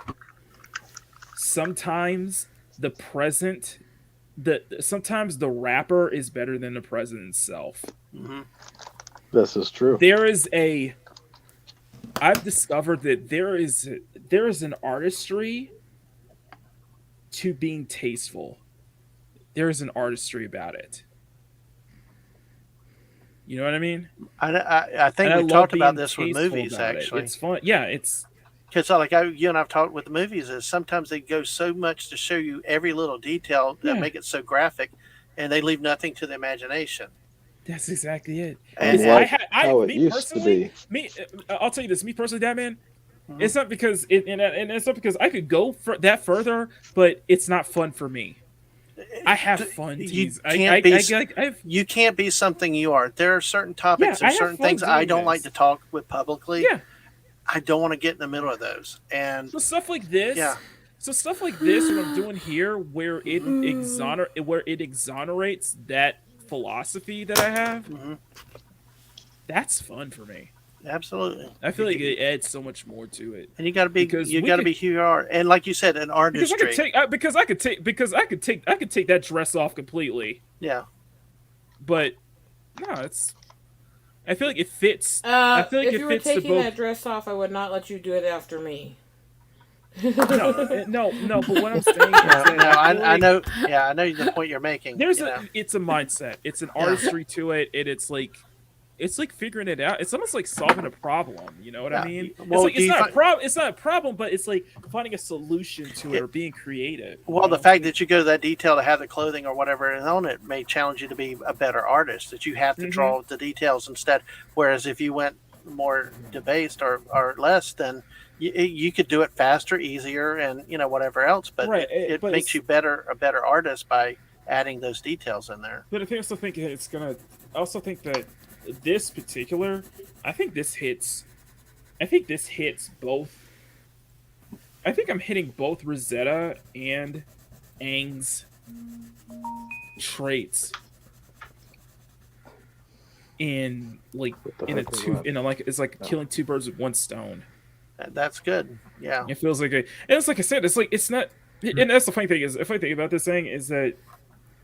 sometimes the present, sometimes the rapper is better than the present itself. Mm-hmm. This is true. I've discovered that there is an artistry to being tasteful. There is an artistry about it. You know what I mean? I think And we I love talked about being this with tasteful movies, about it. actually. It's fun. Yeah, it's because you and I've talked with the movies is sometimes they go so much to show you every little detail that make it so graphic, and they leave nothing to the imagination. That's exactly it. And how it me used to personally, be. I'll tell you this. Me personally, Dadman, it's not because and it's not because I could go that further, but it's not fun for me. I have fun. You Tease. you can't be something you are. There are certain topics Yeah, I or have certain fun things I doing don't like this. to talk with publicly. Yeah. I don't want to get in the middle of those. And So stuff like this. Yeah. So stuff like this, what I'm doing here, where it exonerates that philosophy that I have, that's fun for me. Absolutely. I feel like it adds so much more to it. And you got to be who you are. And like you said, an artistry. Because I could take that dress off completely. Yeah. But no, I feel like it fits. I feel like if it you were fits to taking both. that dress off, I would not let you do it after me. No. But what I'm saying is that I know. Yeah, I know the point you're making. It's a mindset. It's an artistry to it, and it's like figuring it out. It's almost like solving a problem. You know what I mean? Well, it's not a problem. It's not a problem, but it's like finding a solution to it or being creative. Well, the fact that you go to that detail to have the clothing or whatever on it may challenge you to be a better artist. That you have to draw the details instead. Whereas if you went more debased or less, then you could do it faster, easier, and whatever else. But it makes you a better artist by adding those details in there. But I also think it's gonna. I also think that this particular, I think this hits both. I think I'm hitting both Rosetta and Aang's traits it's like killing two birds with one stone. That's good. Yeah. It feels like and it's like I said, it's not, and that's the funny thing is, the funny thing about this thing is that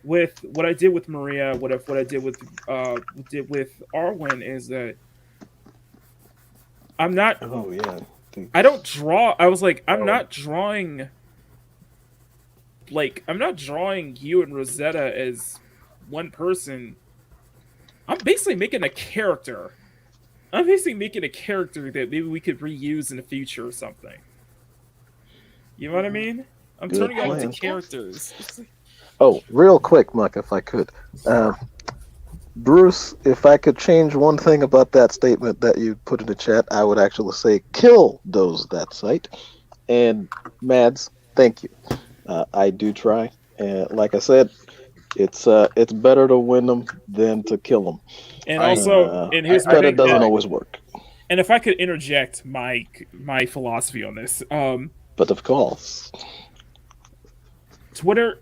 with what I did with Maria, what I did with Arwen is that I'm not. Oh yeah. I don't draw. I was like, I'm not drawing. Like, I'm not drawing you and Rosetta as one person. I'm basically making a character. I'm basically making a character that maybe we could reuse in the future or something. You know what I mean? I'm Good turning all plan. into characters. It's like, Oh, real quick, Muck, if I could. Bruce, if I could change one thing about that statement that you put in the chat, I would actually say kill those that site. And Mads, thank you. I do try. And like I said, it's better to win them than to kill them. And also, and here's but it doesn't always work. And if I could interject my philosophy on this, but of course, Twitter,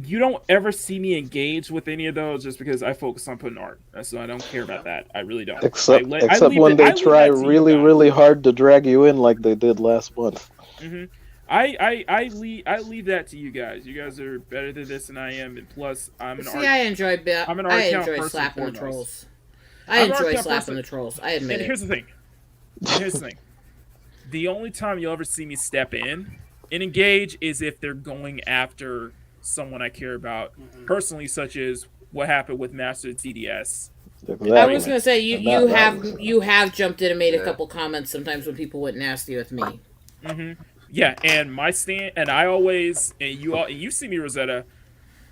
you don't ever see me engage with any of those just because I focus on putting art. So I don't care about that. I really don't. Except when they try really hard to drag you in like they did last month. Mm-hmm. I leave that to you guys. You guys are better than this than I am, and plus I'm an art. I enjoy I'm an art I count enjoy person slapping the foremost. trolls. I enjoy slapping the trolls. I admit and it. Here's the thing. The only time you'll ever see me step in and engage is if they're going after someone I care about personally, such as what happened with Master TDS. Exactly. I was gonna say you have jumped in and made a couple comments sometimes when people went nasty with me. Mm-hmm. Yeah, and my stand, and I always, and you see me, Rosetta.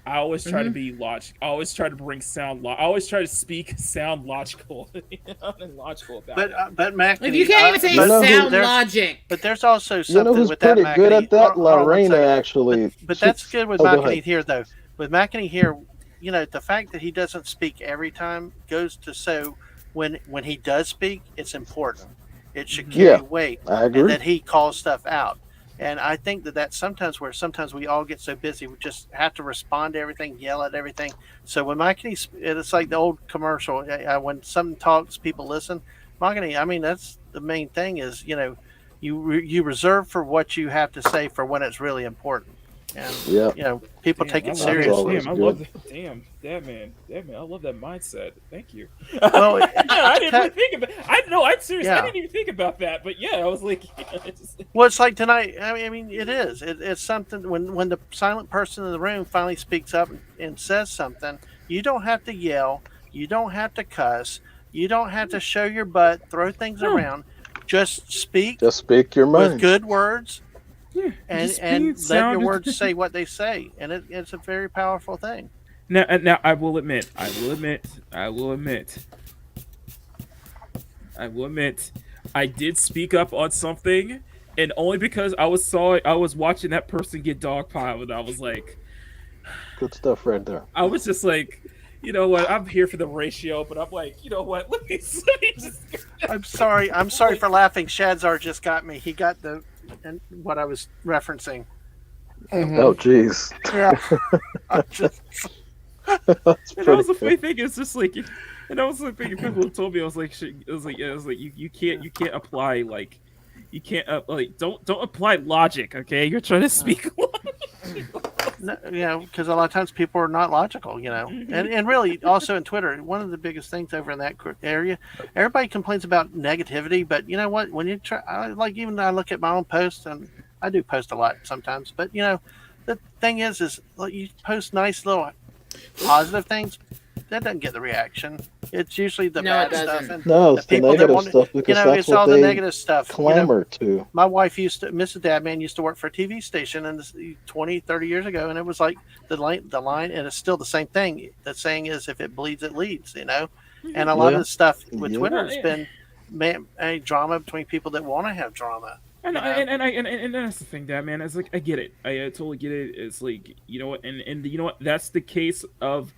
I always try to be logical. I always try to bring sound. I always try to speak sound logical and logical about it. But Mac, Like, you can't even say sound logic. But there's also something who's with that. pretty good at that? Hold on one Lorena, second. actually. But that's good with go Makini ahead. here, though. With Makini here, the fact that he doesn't speak every time goes to show when he does speak, it's important. It should carry weight. I agree. And that he calls stuff out. And I think that sometimes we all get so busy, we just have to respond to everything, yell at everything. So when Makini, it's like the old commercial, when something talks, people listen. Makini, I mean, that's the main thing is, you reserve for what you have to say for when it's really important. And, people take it seriously. Damn, I love that. Damn, Dadman, I love that mindset. Thank you. Well, I didn't really think about. I didn't even think about that. But yeah, I was like, well, it's like tonight. I mean, it is. It's something when the silent person in the room finally speaks up and says something. You don't have to yell. You don't have to cuss. You don't have to show your butt, throw things around. Just speak. Just speak your mind with good words. Yeah, and let your words say what they say, and it's a very powerful thing. Now, I will admit, I did speak up on something, and only because I was watching that person get dogpiled, and I was like, good stuff right there. I was just like, you know what? I'm here for the ratio, but I'm like, you know what? Let me just. I'm sorry for laughing. Shadzar just got me. He got and what I was referencing. Oh, jeez. Yeah. And that was the funny thing. It's just like, and I was like thinking, people told me, I was like, you can't apply you can't don't apply logic. Okay, you're trying to speak. No, because a lot of times people are not logical, and really also in Twitter, one of the biggest things over in that area, everybody complains about negativity, but you know what? When you try, even I look at my own posts, and I do post a lot sometimes, but the thing is you post nice little positive things, that doesn't get the reaction. It's usually the bad stuff. And it's the negative stuff because that's it's what all they the negative stuff. clamor to. My wife Mrs. Dadman used to work for a TV station and 20, 30 years ago, and it was like the line, and it's still the same thing. The saying is, if it bleeds, it leads, And a lot of the stuff with Twitter has been a drama between people that want to have drama. And that's the thing, Dadman. It's like I get it. I totally get it. It's like and you know what? That's the case of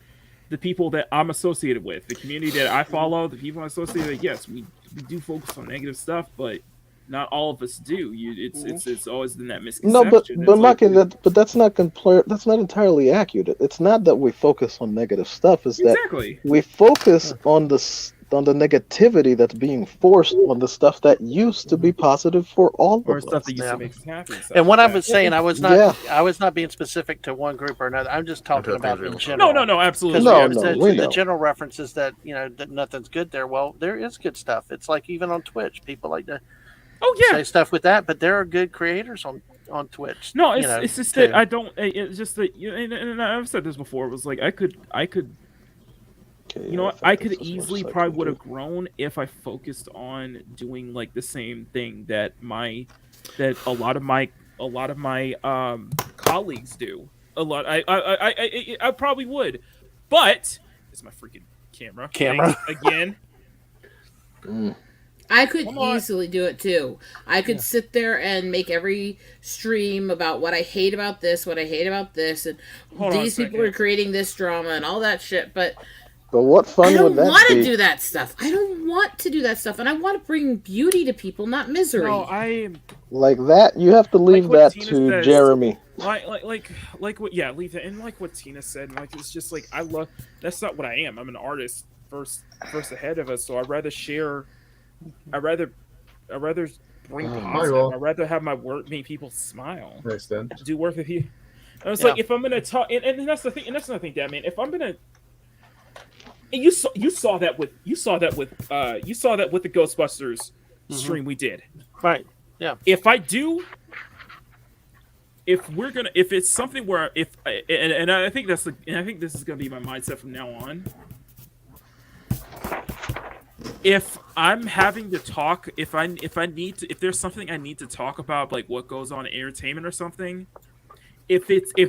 the people that I'm associated with, the community that I follow, the people I'm associated with. Yes, we do focus on negative stuff, but not all of us do. It's always been that misconception. No, but that's not that's not entirely accurate. It's not that we focus on negative stuff. It's that we focus on the negativity that's being forced on the stuff that used to be positive for all of us. Stuff that used to make us happy. And what I was saying, I was not being specific to one group or another. I'm just talking about in general. No, absolutely. The general references that that nothing's good there. Well, there is good stuff. It's like even on Twitch, people like to say stuff with that, but there are good creators on Twitch. No, it's just that I don't. It's just that and I've said this before. It was like I could. I could easily probably would have grown if I focused on doing like the same thing that a lot of my colleagues do. I probably would, but it's my freaking camera again. I could easily do it too. I could sit there and make every stream about what I hate about this, what I hate about this, and these people are creating this drama and all that shit, but what fun would that be? I don't want to do that stuff. I don't want to do that stuff, and I want to bring beauty to people, not misery. No, I like that. You have to leave that to Jeremy. Like what? Yeah, leave that. And like what Tina said, it's just like I love. That's not what I am. I'm an artist first ahead of us. So I'd rather share. I'd rather bring positive. I'd rather have my work make people smile. Nice then. Do work with you. And it's like if I'm gonna talk, and that's the thing. And that's another thing, man. If I'm gonna And you saw that with the Ghostbusters stream we did. Right. Yeah. If it's something where I think this is gonna be my mindset from now on. If I'm having to talk, if there's something I need to talk about, like what goes on in entertainment or something, if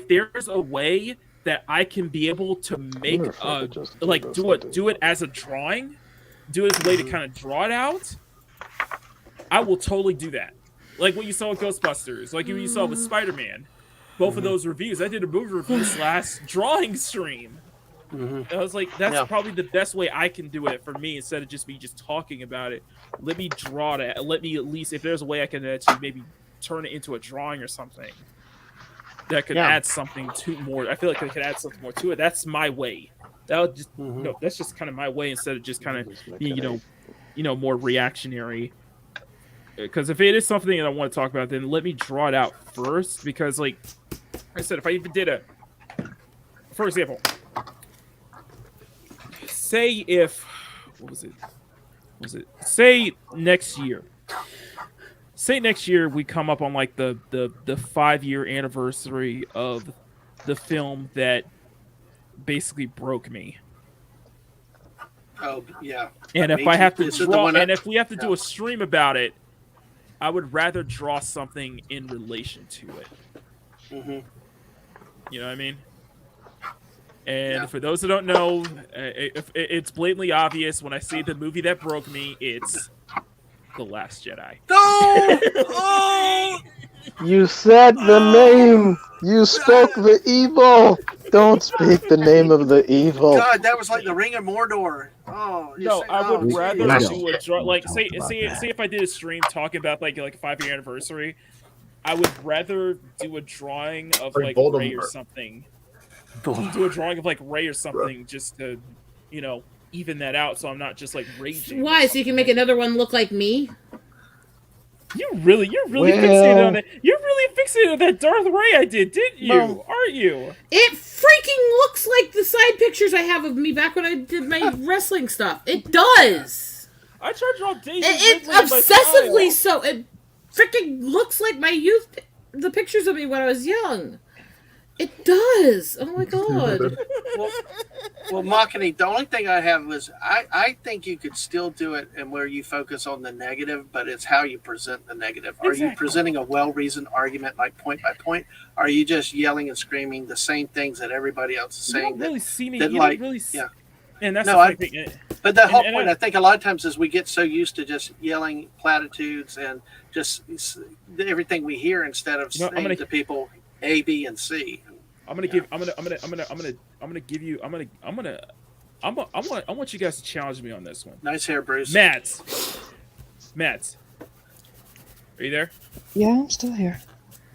there's a way that I can be able to make do it as a drawing, do it as a way to kind of draw it out, I will totally do that. Like what you saw with Ghostbusters, like what you saw with Spider-Man. Both of those reviews, I did a movie review / drawing stream. And I was like, that's probably the best way I can do it for me, instead of just me talking about it. Let me draw that. Let me at least, if there's a way I can actually maybe turn it into a drawing or something that could add something to more. I feel like they could add something more to it. That's my way. That would just that's just kind of my way instead of just kind of more reactionary. Because if it is something that I want to talk about, then let me draw it out first. Because like I said, if I even did for example, say if say next year we come up on like the 5-year anniversary of the film that basically broke me. Oh yeah. And if I have to draw, and if we have to do a stream about it, I would rather draw something in relation to it. Mm-hmm. You know what I mean? And for those who don't know, it's blatantly obvious when I say the movie that broke me, it's The Last Jedi. Oh! You said the name. You spoke the evil. Don't speak the name of the evil. God, that was like the Ring of Mordor. Oh no, I would rather do a draw. Like, say if I did a stream talking about like a 5-year anniversary, I would rather do a drawing of like Ray or something. Do a drawing of like Ray or something just to, even that out, so I'm not just like raging. Why? So you can make another one look like me? You're really fixated on that. You're really fixated on that Darth Ray I did, didn't you? No. Aren't you? It freaking looks like the side pictures I have of me back when I did my wrestling stuff. It does. I tried to draw Daisy. It obsessively so. It freaking looks like my youth. The pictures of me when I was young. It does. Oh my god. Well, Makini, the only thing I have was I think you could still do it and where you focus on the negative, but it's how you present the negative. Are you presenting a well-reasoned argument, like point by point? Are you just yelling and screaming the same things that everybody else is saying? You don't really see me. And that's no, the thing. But the whole point, I think, a lot of times is we get so used to just yelling platitudes and just everything we hear instead of saying to people A, B, and C. I want you guys to challenge me on this one. Nice hair, Bruce. Matt, are you there? Yeah, I'm still here.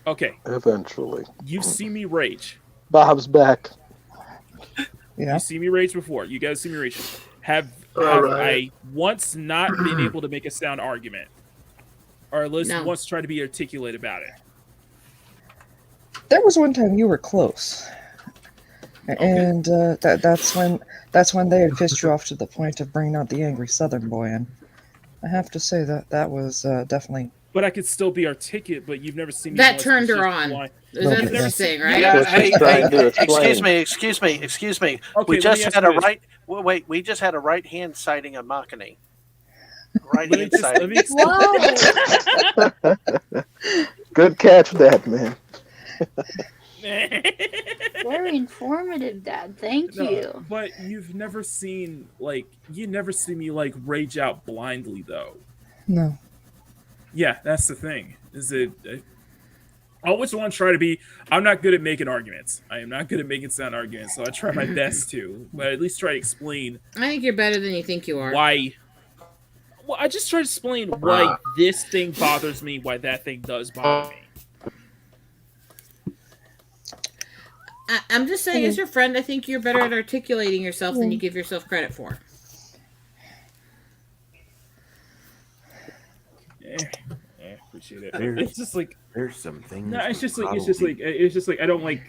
Okay. Eventually. You've seen me rage. Bob's back. Yeah. You see me rage before. You guys see me rage. Have I once not been able to make a sound argument? Or at least once try to be articulate about it? There was one time you were close, and that's when they had pissed you off to the point of bringing out the angry Southern boy, and I have to say that was definitely. But I could still be articulate. But you've never seen me. That turned her on. Is that what you're saying, right? Yeah, hey, excuse me. Okay, We just had a right. Wait, we just had a right hand sighting of Makini. Right hand sighting. Good catch, that man. Very informative, Dad. Thank you. But you've never seen me like rage out blindly though. No. Yeah, that's the thing. I always want to try to be. I'm not good at making arguments. I am not good at making sound arguments, so I try my best to, but at least try to explain. I think you're better than you think you are. Why? Well, I just try to explain why this thing bothers me, why that thing does bother me. I'm just saying, as your friend, I think you're better at articulating yourself than you give yourself credit for. Appreciate it. It's just like there's some things. No, it's just like I don't like.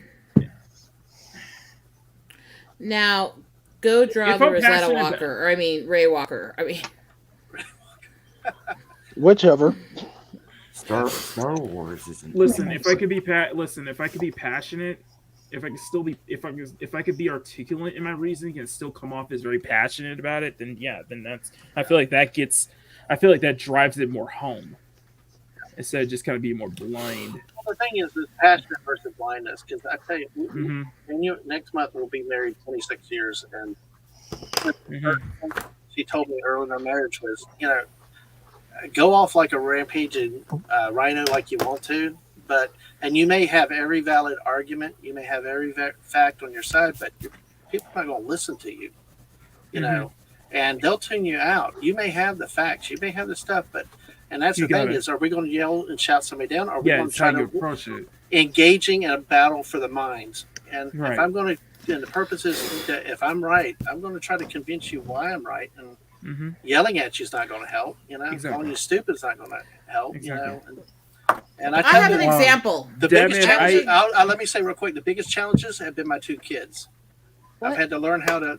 Now, go draw the Rosetta Walker, Ray Walker. Whichever. Star Wars isn't. Listen, if I could be passionate, if I could be articulate in my reasoning and still come off as very passionate about it, then I feel like that drives it more home instead of just kind of being more blind. Well, the thing is, passion versus blindness. Because I tell you, next month we'll be married 26 years, and she told me early in our marriage was, go off like a rampaging rhino like you want to, and you may have every valid argument, you may have every fact on your side, but people are not going to listen to you, you know, and they'll tune you out. You may have the facts, you may have the stuff, but And that's You the thing got it. is, are we going to yell and shout somebody down? Or are we Yeah, going it's to how try you to approach it. engaging in a battle for the minds? And Right. if I'm going to, and the purpose is that if I'm right, I'm going to try to convince you why I'm right. And Mm-hmm. yelling at you is not going to help. You know, Exactly. calling you stupid is not going to help. Exactly. You know, and I tell have you, an example. The Damn biggest it, challenges. Let me say real quick. The biggest challenges have been my two kids. I've had to learn how to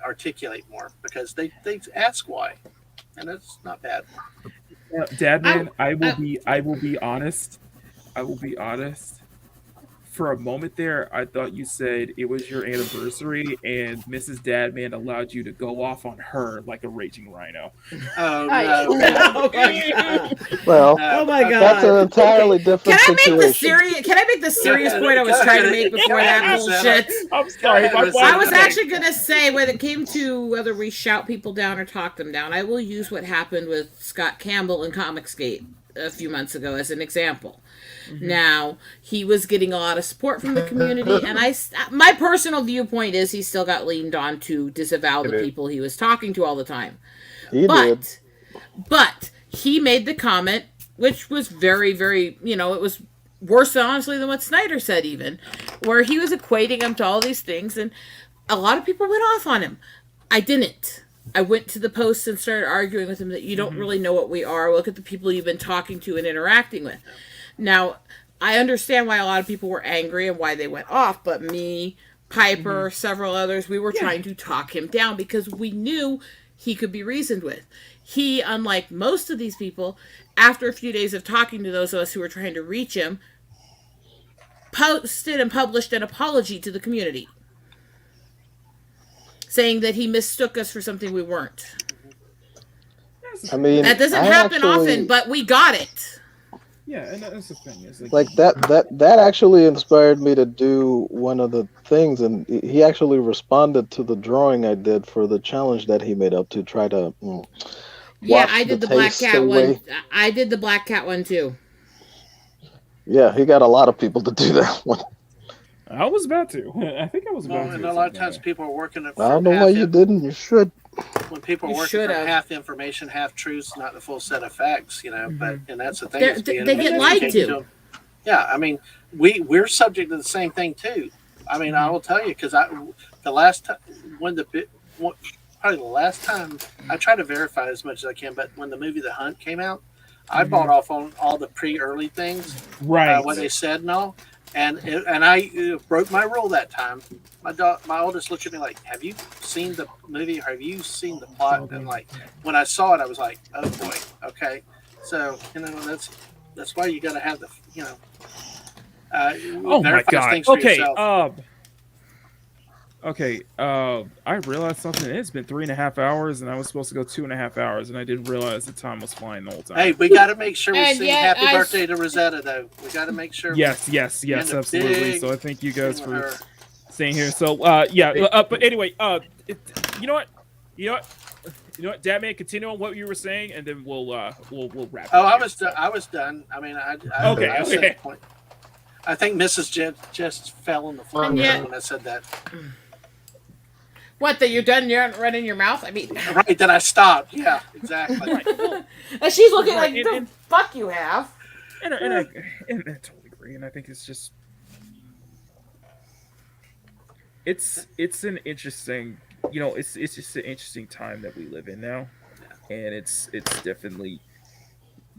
articulate more because they ask why, and that's not bad. Dadman, I will be honest. I will be honest. For a moment there, I thought you said it was your anniversary and Mrs. Dadman allowed you to go off on her like a raging rhino. Oh Oh my god. Well, Oh my god. that's an entirely different Can I make the situation. serious point I was trying to make before that bullshit? I'm sorry. I was actually gonna say when it came to whether we shout people down or talk them down, I will use what happened with Scott Campbell in Comicsgate a few months ago as an example. Now, he was getting a lot of support from the community, and my personal viewpoint is he still got leaned on to disavow the people he was talking to all the time. But he made the comment, which was very, very, it was worse, honestly, than what Snyder said even, where he was equating him to all these things, and a lot of people went off on him. I didn't. I went to the post and started arguing with him that you don't really know what we are. Look at the people you've been talking to and interacting with. Now, I understand why a lot of people were angry and why they went off, but me, Piper, several others, we were trying to talk him down because we knew he could be reasoned with. He, unlike most of these people, after a few days of talking to those of us who were trying to reach him, posted and published an apology to the community, saying that he mistook us for something we weren't. I mean, that doesn't happen often, but we got it. Yeah, and that's the thing. Is like that actually inspired me to do one of the things, and he actually responded to the drawing I did for the challenge that he made up to try to. Yeah, I did the Black taste Cat away. one. I did the Black Cat one too. Yeah, he got a lot of people to do that one. I was about to. I think I was about to. And a lot of times people are working it. I don't know why you didn't. You should. When people are You working should for have. half information, half truths, not the full set of facts, But and that's the thing. They're- is being they get lied educated to. them. Yeah, I mean, we're subject to the same thing too. I mean, I will tell you because the last time probably the last time I try to verify as much as I can, but when the movie The Hunt came out, I bought off on all the pre-early things, right? What they said and all, and I broke my rule that time. My oldest looked at me like, "Have you seen the movie? Have you seen the plot?" And like, when I saw it, I was like, "Oh boy, okay." So that's why you got to have the Oh my verify god. things for Okay. yourself. Okay. I realized something. It's been 3.5 hours, and I was supposed to go 2.5 hours, and I didn't realize the time was flying the whole time. Hey, we got to make sure we And sing yet "Happy Birthday" to Rosetta, though. We got to make sure. Yes, and a absolutely. big So I thank you guys thing with for her. staying here. So but anyway, you know what, Dadman, continue on what you were saying, and then we'll wrap. Oh, up here. I was done. I mean, I Okay. said the point. I think Mrs. just fell on the floor And yet- when I said that. What, that you're done? You haven't run in your mouth? I mean, Right, then I stopped. Yeah, exactly. and she's looking Right, like, and- the fuck you have. And I totally agree, and I think it's just it's an interesting, it's just an interesting time that we live in now, and it's definitely,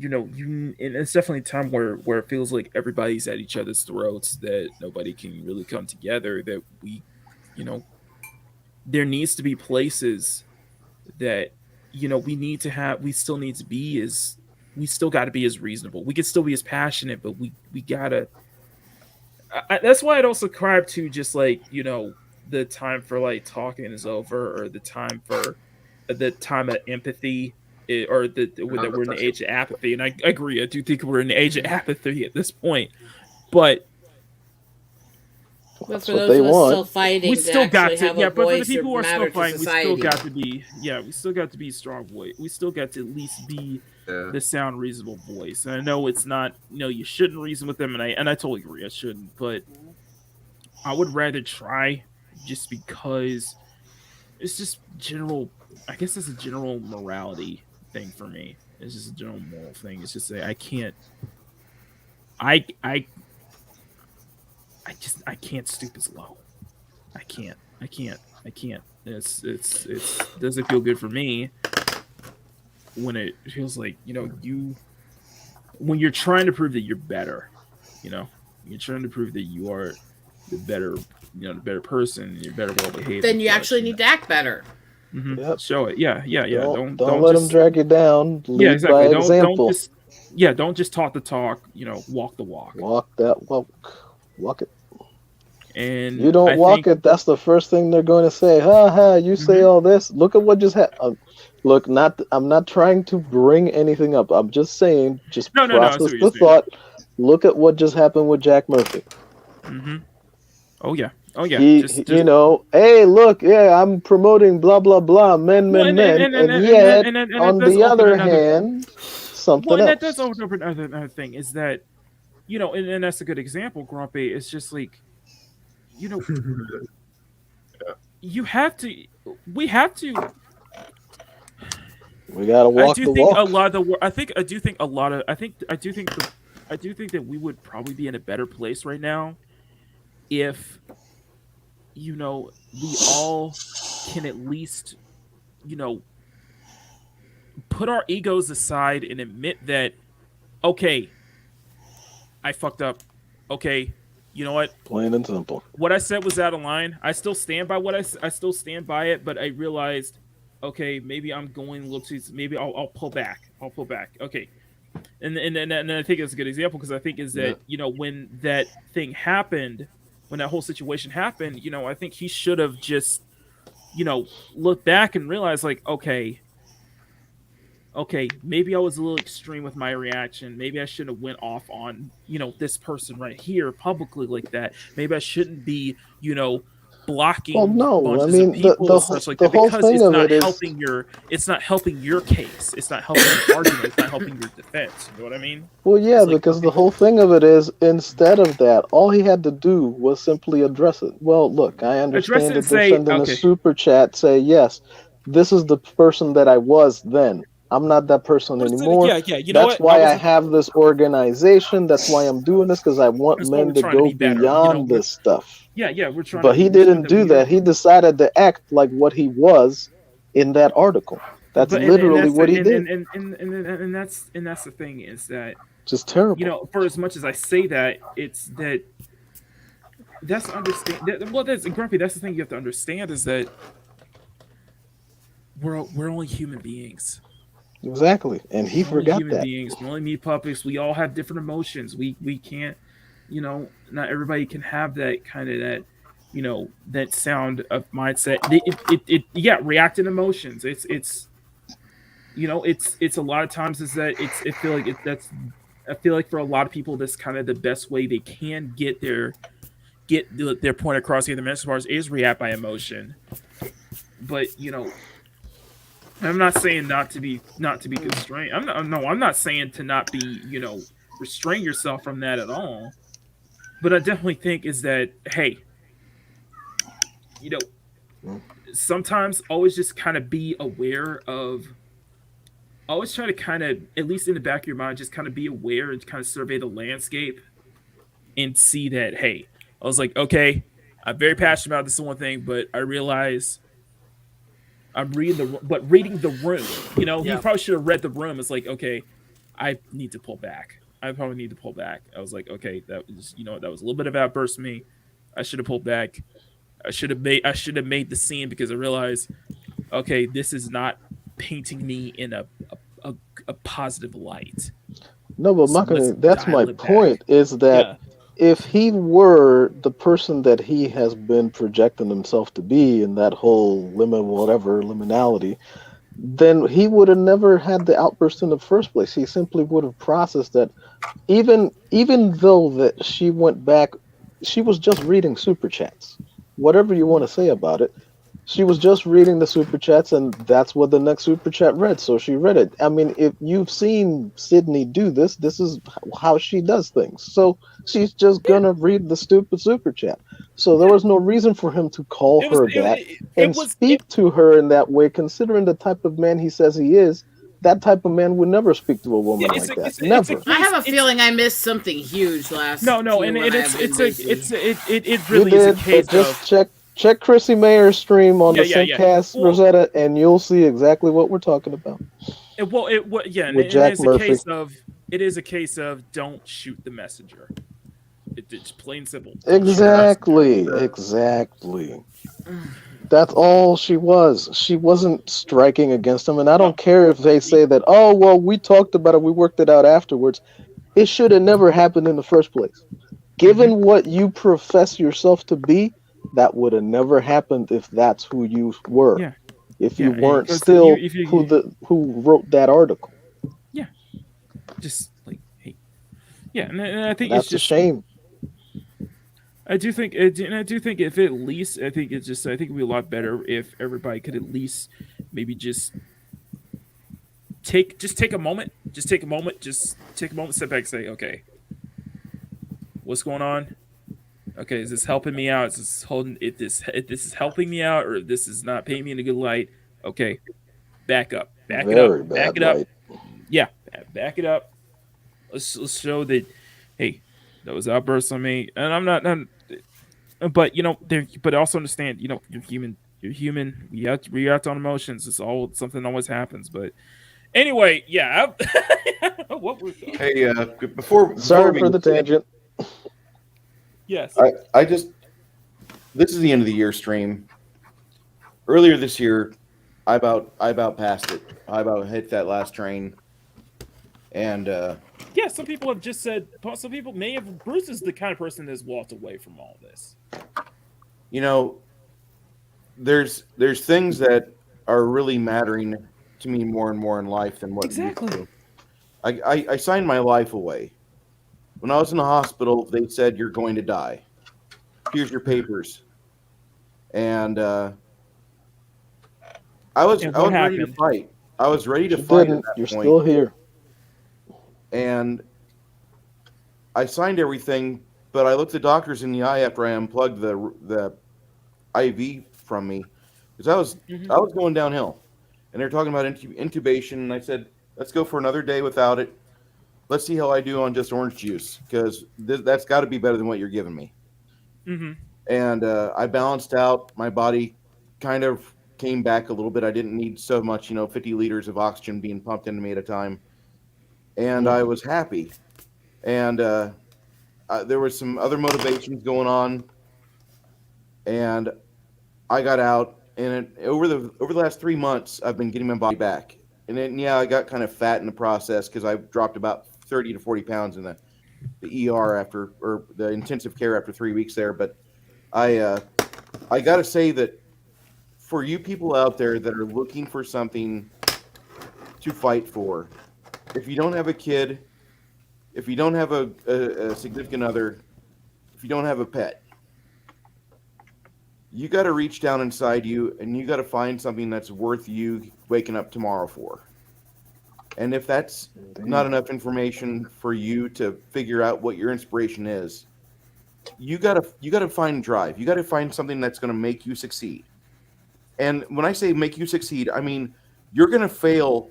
and it's definitely a time where it feels like everybody's at each other's throats, that nobody can really come together, that we, there needs to be places that we still need to be as. We still got to be as reasonable. We can still be as passionate, but we gotta. That's why I'd also subscribe to just like the time for like talking is over, or the time of empathy, or that we're in the age of apathy. And I agree. I do think we're in the age of apathy at this point, but. But for those of us still fighting, we still got to, have a but for the voice people who or are still matter to fighting, we still society. got to be, we still got to be a strong voice. We still got to at least be the sound, reasonable voice. And I know it's not, you shouldn't reason with them, and I totally agree, I shouldn't. But I would rather try, just because it's just general. I guess it's a general morality thing for me. It's just a general moral thing. It's just say I can't. I can't stoop as low. I can't. It's doesn't feel good for me when it feels like, when you're trying to prove that you're better, you're trying to prove that you are the better, the better person, you're better well behaved. Then you actually need to act better. Mm-hmm. Yep. Show it. Yeah. Don't let them drag you down. Lead by example. Don't just talk the talk. Walk the walk. Walk that walk. Walk it. And you don't walk it. That's the first thing they're going to say. Ha ha! You say all this. Look at what just happened. Look, I'm not trying to bring anything up. I'm just saying, process the thought. Look at what just happened with Jack Murphy. Mm-hmm. Oh yeah. Hey, look, I'm promoting blah blah blah, men, and yet on the other hand, something else. That does open up another thing is that, and that's a good example, Grumpy. It's just like, you have to. We have to. We gotta walk the walk. I do think that we would probably be in a better place right now if, we all can at least, put our egos aside and admit that, okay, I fucked up. Okay, you know what? Plain and simple. What I said was out of line. I still stand by what I still stand by it, but I realized, okay, maybe I'm going a little too. Maybe I'll pull back. Okay, and I think it's a good example because I think is that when that thing happened, when that whole situation happened, I think he should have just, looked back and realized like, okay, maybe I was a little extreme with my reaction. Maybe I shouldn't have went off on, this person right here publicly like that. Maybe I shouldn't be, blocking. Well, no, I mean the whole thing of it is it's not helping your case. It's not helping your argument. It's not helping your defense. You know what I mean? Well, yeah, because the whole thing of it is instead of that, all he had to do was simply address it. Well, look, I understand that they're sending a super chat. Say yes, this is the person that I was then. I'm not that person anymore. That's why I have this organization. That's why I'm doing this, because I want men to go beyond this stuff. Yeah, we're trying. But he didn't do that. He decided to act like what he was in that article. That's literally what he did. And that's the thing is that just terrible. For as much as I say that, it's that that's understand. Well, that's Grumpy. That's the thing you have to understand is that we're only human beings. Exactly, and he forgot human that. Beings. We only meet puppets. We all have different emotions. We can't, not everybody can have that kind of that, that sound of mindset. Reacting emotions. It's a lot of times is that I feel like for a lot of people that's kind of the best way they can get their point across the message bars is react by emotion, but I'm not saying not to be constrained. I'm not saying to not be, restrain yourself from that at all. But I definitely think is that, hey, sometimes always just kind of be aware of, always try to kind of, at least in the back of your mind, just kind of be aware and kind of survey the landscape and see that, hey, I was like, okay, I'm very passionate about this one thing, but I realize I'm reading the room. He probably should have read the room. It's like, okay, I need to pull back. I probably need to pull back. I was like, okay, that was, that was a little bit of outburst of me. I should have pulled back. I should have made the scene because I realized, okay, this is not painting me in a positive light. No, but Makini, that's my point. Is that if he were the person that he has been projecting himself to be in that whole liminality, then he would have never had the outburst in the first place. He simply would have processed that. Even though that she went back, she was just reading super chats. Whatever you want to say about it, she was just reading the super chats, and that's what the next super chat read. So she read it. I mean, if you've seen Sydney do this, this is how she does things. So she's just gonna read the stupid super chat. So there was no reason for him to call her that and speak to her in that way, considering the type of man he says he is. that type of man would never speak to a woman like that. Never. I have a feeling I missed something huge last. No, year and when it's I've been busy. it You really is a did, case but just of check Chrissy Mayer's stream on Yeah, the yeah, yeah. Simcast Well- Rosetta, and you'll see exactly what we're talking about. and With Jack Murphy. it is a case of don't shoot the messenger. It's plain simple. Exactly. That's all she was. She wasn't striking against him, and I don't care if they say that. Oh well, we talked about it. We worked it out afterwards. It should have never happened in the first place. Given what you profess yourself to be, that would have never happened if that's who you were. Yeah. If you Yeah, weren't because still if you- who wrote that article. Just like hey, yeah, and I think That's it's just a shame. I do think if at least I think it'd be a lot better if everybody could at least maybe just take a moment, step back and say, okay, what's going on? Okay, is this helping me out? Is this holding if this is helping me out, or this is not painting me in a good light? Okay, back up, back it Very up, back bad it up. light. Yeah, back it up. Let's show that. Hey, that was outbursts on me, and I'm not. But but also understand. You're human. You're human. We react on emotions. It's all something always happens. But anyway, yeah. What was Hey, before Sorry we- for the tangent. Yes. I just this is the end of the year stream. Earlier this year, I about passed it. I about hit that last train. And yeah, some people have just said. Some people may have. Bruce is the kind of person that's walked away from all this. there's things that are really mattering to me more and more in life than what Exactly. used to. I signed my life away. When I was in the hospital, they said you're going to die. Here's your papers. And I was And I what was ready to happened? fight. I was ready to You fight. didn't. At that You're point. still here. And I signed everything, but I looked the doctors in the eye after I unplugged the IV from me, because I was going downhill, and they're talking about intubation, and I said, let's go for another day without it. Let's see how I do on just orange juice, because that's got to be better than what you're giving me. Mm-hmm. And I balanced out. My body kind of came back a little bit. I didn't need so much, 50 liters of oxygen being pumped into me at a time. And I was happy. And there was some other motivations going on. And I got out. And over the last 3 months, I've been getting my body back. And then, I got kind of fat in the process because I dropped about 30 to 40 pounds in the ER or the intensive care after 3 weeks there. But I got to say that for you people out there that are looking for something to fight for, if you don't have a kid, if you don't have a significant other, if you don't have a pet, you got to reach down inside you and you got to find something that's worth you waking up tomorrow for. And if that's not enough information for you to figure out what your inspiration is, you gotta find drive. You gotta find something that's gonna make you succeed. And when I say make you succeed, I mean you're gonna fail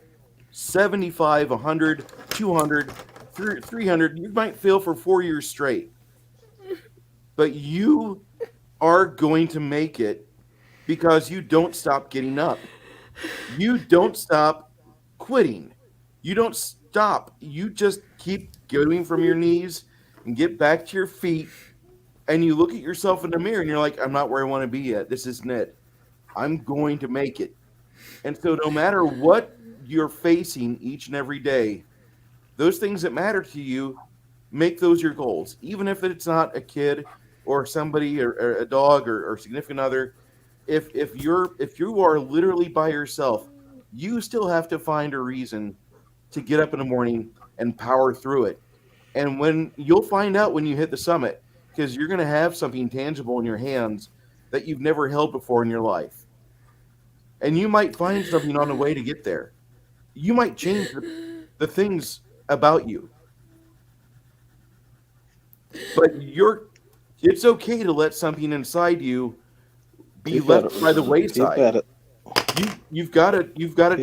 75, 100, 200, 300. You might fail for 4 years straight. But you are going to make it because you don't stop getting up. You don't stop quitting. You don't stop. You just keep going from your knees and get back to your feet. And you look at yourself in the mirror and you're like, I'm not where I want to be yet. This isn't it. I'm going to make it. And so no matter what you're facing each and every day, those things that matter to you, make those your goals. Even if it's not a kid or somebody or a dog or significant other, if you are literally by yourself, you still have to find a reason to get up in the morning and power through it. And when you'll find out when you hit the summit, because you're going to have something tangible in your hands that you've never held before in your life. And you might find something on the way to get there. You might change the things about you. But it's okay to let something inside you be left by the wayside. You've got to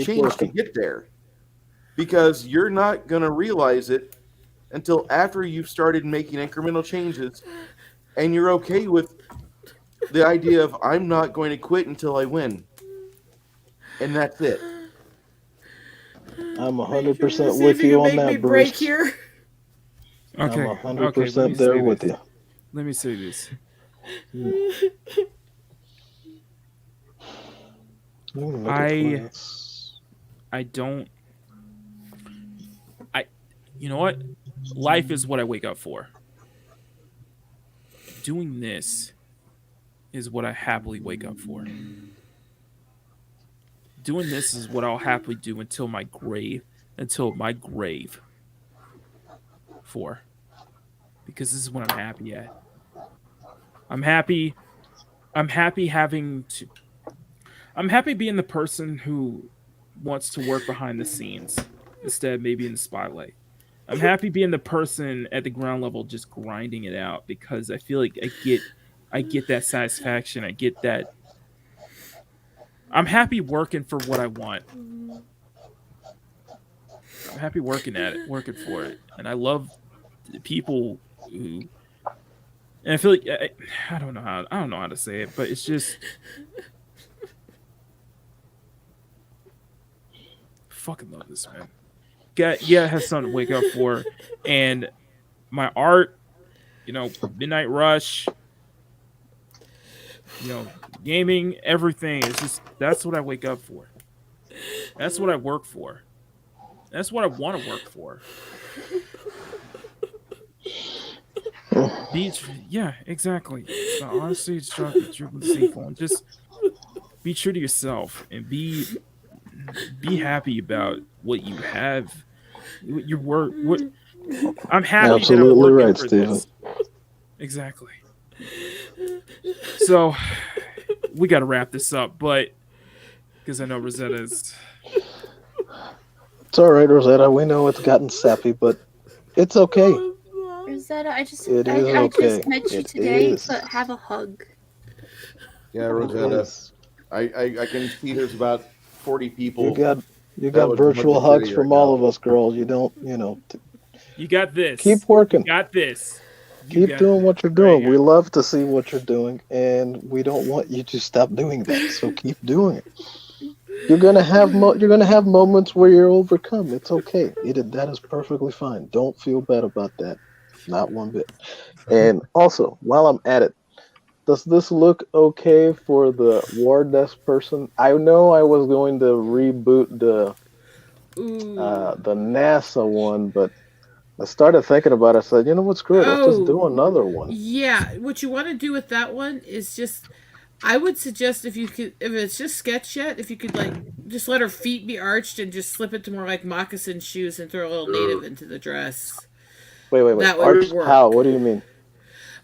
change to get there. because you're not going to realize it until after you've started making incremental changes and you're okay with the idea of I'm not going to quit until I win. And that's it. I'm 100% with you on that, Bruce. Okay. I'm Okay, 100% let me there say with this. you. Let me say this. You know what? Life is what I wake up for. Doing this is what I happily wake up for. Doing this is what I'll happily do until my grave for. Because this is what I'm happy at. I'm happy being the person who wants to work behind the scenes instead of maybe in the spotlight. I'm happy being the person at the ground level just grinding it out because I feel like I get that satisfaction. I get that. I'm happy working for what I want. I'm happy working at it, working for it. And I love the people who, and I feel like I don't know how to say it, but it's just fucking love this, man. It has something to wake up for, and my art, Midnight Rush, gaming, everything is just that's what I wake up for. That's what I work for. That's what I want to work for. Yeah, exactly. It's the honesty, it's chocolate, true, deceitful, and just be true to yourself and be happy about what you have. Your work. I'm happy Absolutely that I'm working right, for Steven. this. Exactly. So we got to wrap this up, but because I know Rosetta's. It's all right, Rosetta. We know it's gotten sappy, but it's okay. Rosetta, I just It is I okay. just met you It today, is. but have a hug. Yeah, Rosetta. I can see there's about 40 people. You got virtual hugs from all of us, girls. You don't, You got this. Keep working. You got this. Keep doing what you're doing. We love to see what you're doing, and we don't want you to stop doing that. So keep doing it. You're gonna have moments where you're overcome. It's okay. That is perfectly fine. Don't feel bad about that. Not one bit. And also, while I'm at it, does this look okay for the War Desk person? I know I was going to reboot the NASA one, but I started thinking about it. I said, you know what, screw it. Let's just do another one. Yeah, what you want to do with that one is just, I would suggest if it's just sketch yet, if you could just let her feet be arched and just slip it to more like moccasin shoes and throw a little native into the dress. Wait. That would Arched work. how? What do you mean?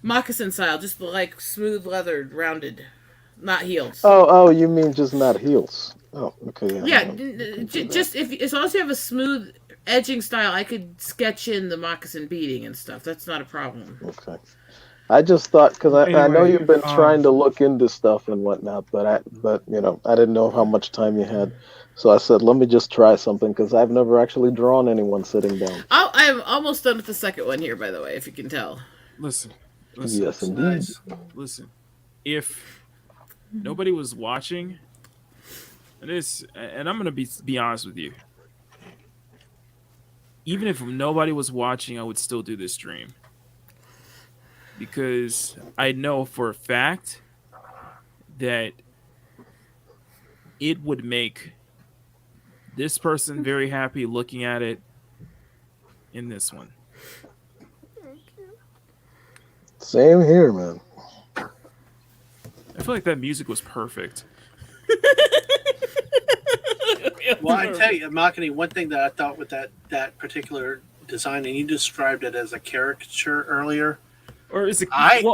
Moccasin style, just like smooth leather, rounded, not heels. Oh, you mean just not heels? Oh, okay. Yeah, just as long as you have a smooth edging style, I could sketch in the moccasin beading and stuff. That's not a problem. Okay. I just thought because I know Anyway, you've been trying to look into stuff and whatnot, but I didn't know how much time you had, so I said let me just try something because I've never actually drawn anyone sitting down. I'm almost done with the second one here, by the way, if you can tell. Listen. Yes, indeed. Listen. If nobody was watching, and I'm gonna be honest with you. Even if nobody was watching, I would still do this stream. Because I know for a fact that it would make this person very happy looking at it in this one. Same here, man. I feel like that music was perfect. Well, I tell you, Makini, one thing that I thought with that particular design, and you described it as a caricature earlier. Or as a character.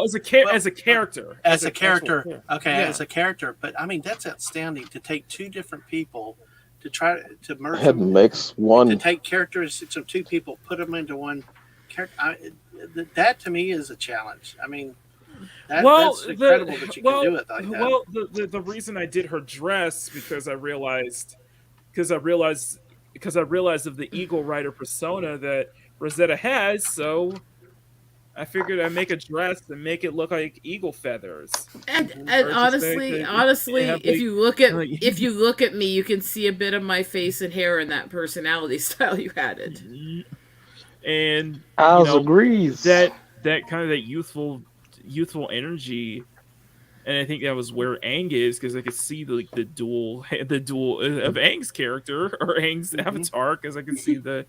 As a character. Okay, Yeah. as a character. But I mean, that's outstanding to take two different people to try to merge It them. makes one. To take characteristics of two people, put them into one character. That to me is a challenge. I mean, that's incredible that you can do it like that. Well, the reason I did her dress because I realized because I realized of the Eagle Rider persona that Rosetta has, so I figured I'd make a dress and make it look like eagle feathers. And Or just honestly, make it- honestly, have, if like- you look at like- if you look at me, you can see a bit of my face and hair in that personality style you added. And Ours agrees. that kind of that youthful energy, and I think that was where Aang is, because I could see the dual of Aang's character or Aang's avatar, because I could see the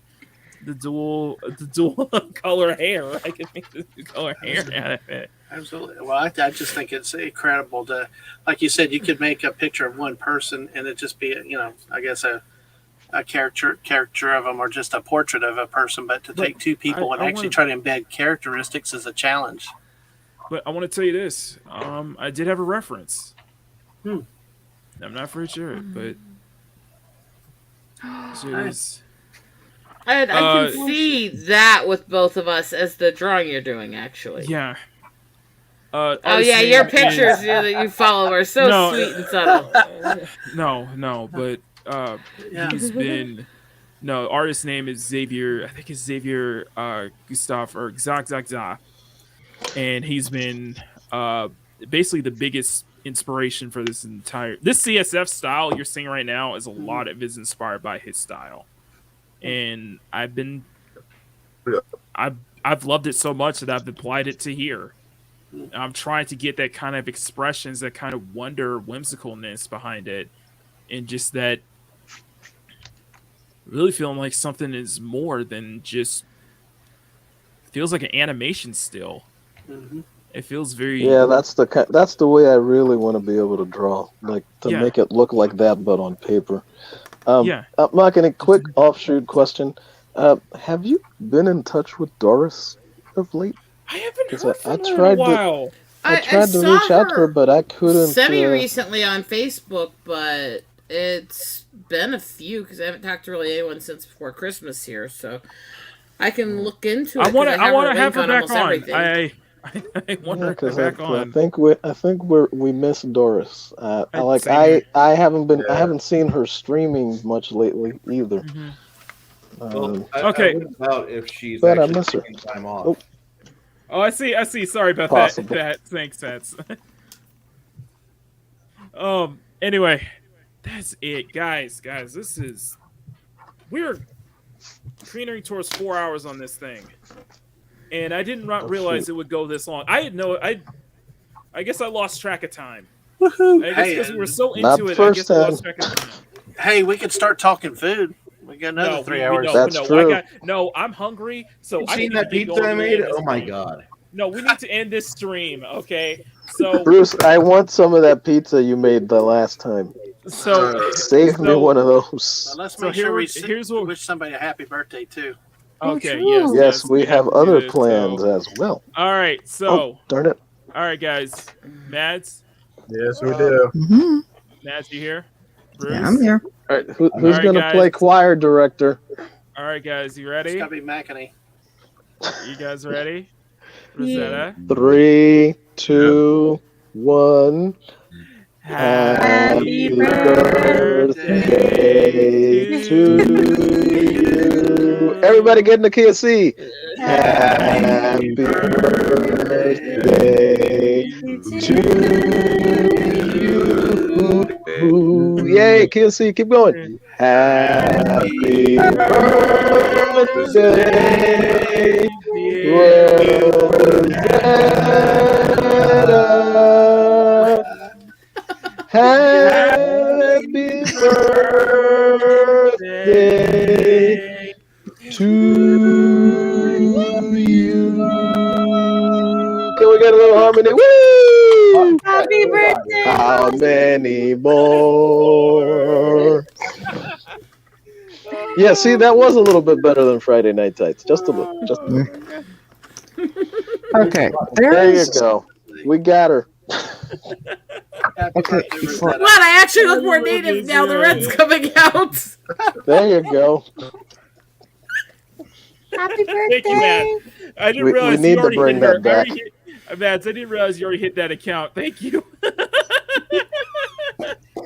dual color hair. I can make the color hair out of it. Absolutely. Well, I just think it's incredible to, like you said, you could make a picture of one person and it just be, I guess a caricature of them or just a portrait of a person, but to take two people and actually try to embed characteristics is a challenge. But I want to tell you this. I did have a reference. I'm not for sure, but serious. And I can see that with both of us as the drawing you're doing, actually. Yeah. Oh yeah, your pictures that you follow are so sweet and subtle. No, but he's been artist's name is Xavier. I think it's Xavier Gustav or Zag, and he's been basically the biggest inspiration for this CSF style you're seeing right now. Is a lot of is inspired by his style, and I've loved it so much that I've applied it to here. I'm trying to get that kind of expressions, that kind of wonder, whimsicalness behind it, and just that really feeling like something is more than just feels like an animation still. It feels very that's the way I really want to be able to draw, like to make it look like that, but on paper. Makini, quick offshoot question: have you been in touch with Doris of late? I haven't heard from I her tried in a while. I tried to reach out to her, but I couldn't. Semi-recently on Facebook, but it's been a few because I haven't talked to really anyone since before Christmas here, so I can look into it. I want to have her back almost on. everything. I want her back on. I think we miss Doris. I haven't seen her streaming much lately either. Well, I wouldn't doubt if she's but I actually miss her. taking time off. Oh, I see. Sorry about Possible. that. That makes sense. Anyway, that's it, guys. We're catering towards 4 hours on this thing, and I didn't realize it would go this long. I guess I lost track of time. Woohoo! I guess because we were so into it, I guess I lost track of time. Hey, we could start talking food. We got another 3 hours. I'm hungry, so I seen need to that get pizza going I made? this Oh my stream. god! No, we need to end this stream. Okay, so Bruce, I want some of that pizza you made the last time. Save me one of those. Let's make sure we wish somebody a happy birthday too. Okay. Yes, we have other plans as well. All right. So. Darn it. All right, guys. Mads. Yes, we do. Mads, you here? Bruce? Yeah, I'm here. All right, who's right, going to guys. play choir director? All right, guys. You ready? It's gotta be Makini. You guys ready? Rosetta. 3, 2, 1. Happy birthday to you. Everybody get in the key of C. Happy birthday to you. Yay, key of C, keep going. Happy birthday, Rosetta. Happy birthday to you. Can we get a little harmony? Woo! Happy birthday! How many more? Yeah, see, that was a little bit better than Friday Night Tights. Just a little. Just a little. Okay, There you go. We got her. Okay, What? I actually look more native now. The red's coming out. There you go. Happy Thank you, Matt. I didn't We realize need you to already bring hit her. that back. Mads, I didn't realize you already hit that account. Thank you.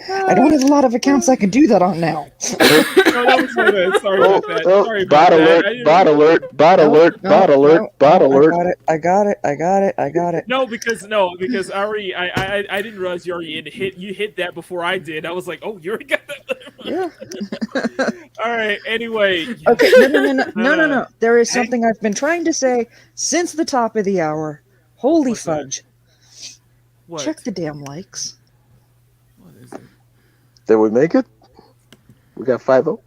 I don't have a lot of accounts I can do that on now. No, that was good. Sorry about that. Sorry about Bot that. alert, bot alert, bot alert, bot alert, bot alert. I got it. No, because I already I didn't realize you already hit that before I did. I was like, oh, you already got that. Yeah. All right. Anyway. Okay. No. There is something I've been trying to say since the top of the hour. Holy fudge! What? Check the damn likes. What is it? Did we make it? We got 5-0.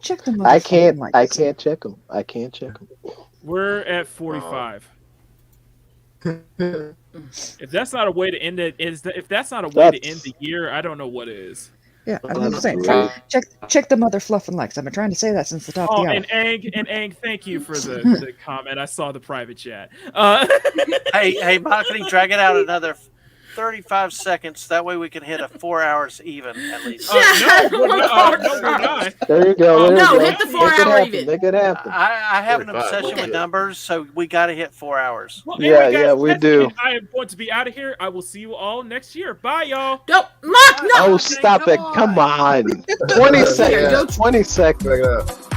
Check the. I can't check them. I can't check them. We're at 45. If that's not a way to end it, if that's not a way to end the year, I don't know what is. Yeah, I'm saying check the mother fluffing likes. I've been trying to say that since the top of the hour. And Ang, thank you for the comment. I saw the private chat. Hey, Makini, drag it out another 35 seconds. That way we can hit a 4 hours even at least. No, we're not. There you go. Hit the 4 hour even. Make it happen. I have an obsession with numbers, so we got to hit 4 hours. Well, Yeah, anyway, guys, we do. I am going to be out of here. I will see you all next year. Bye, y'all. No. Oh, stop it. Come on. 20 seconds. 20 seconds.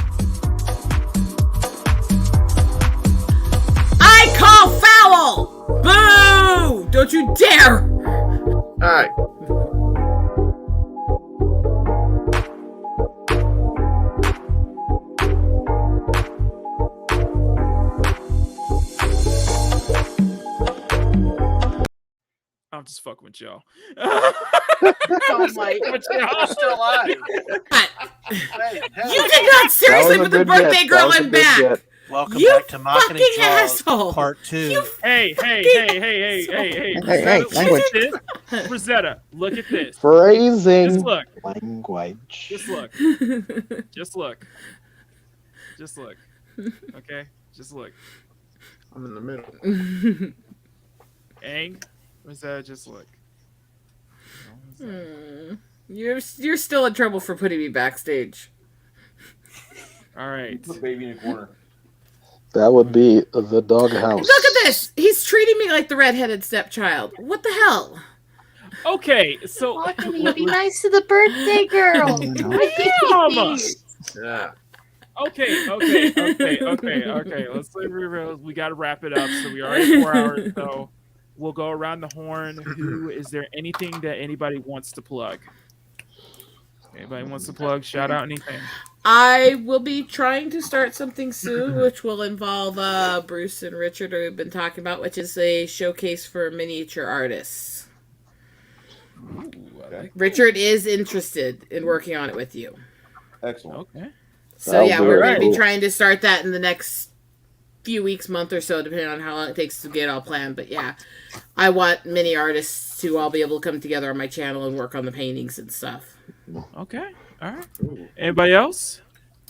I call foul! Boo! Don't you dare! All right. I'm just fucking with y'all. Oh my! We're still alive. You did not seriously put the birthday girl in back. Welcome You back to Makini fucking Draws asshole. Part 2. Hey. language. Rosetta, look at this. Phrasing. Just look. Language. Just look. Just look. Just look. Okay? Just look. I'm in the middle. Ang, Rosetta, just look. You're still in trouble for putting me backstage. All right. Put baby in the corner. That would be the doghouse. Look at this! He's treating me like the redheaded stepchild. What the hell? Okay, so Makini, be nice to the birthday girl. Yeah. Okay. Let's leave it real. We got to wrap it up. So we are at 4 hours. So we'll go around the horn. Is there anything that anybody wants to plug? Anybody wants to plug? Shout out anything. I will be trying to start something soon, which will involve Bruce and Richard, who we've been talking about, which is a showcase for miniature artists. Ooh, okay. Richard is interested in working on it with you. Excellent. Okay. So yeah, we're going to be trying to start that in the next few weeks, month or so, depending on how long it takes to get all planned. But yeah, I want mini artists to all be able to come together on my channel and work on the paintings and stuff. Okay. All right. Anybody else?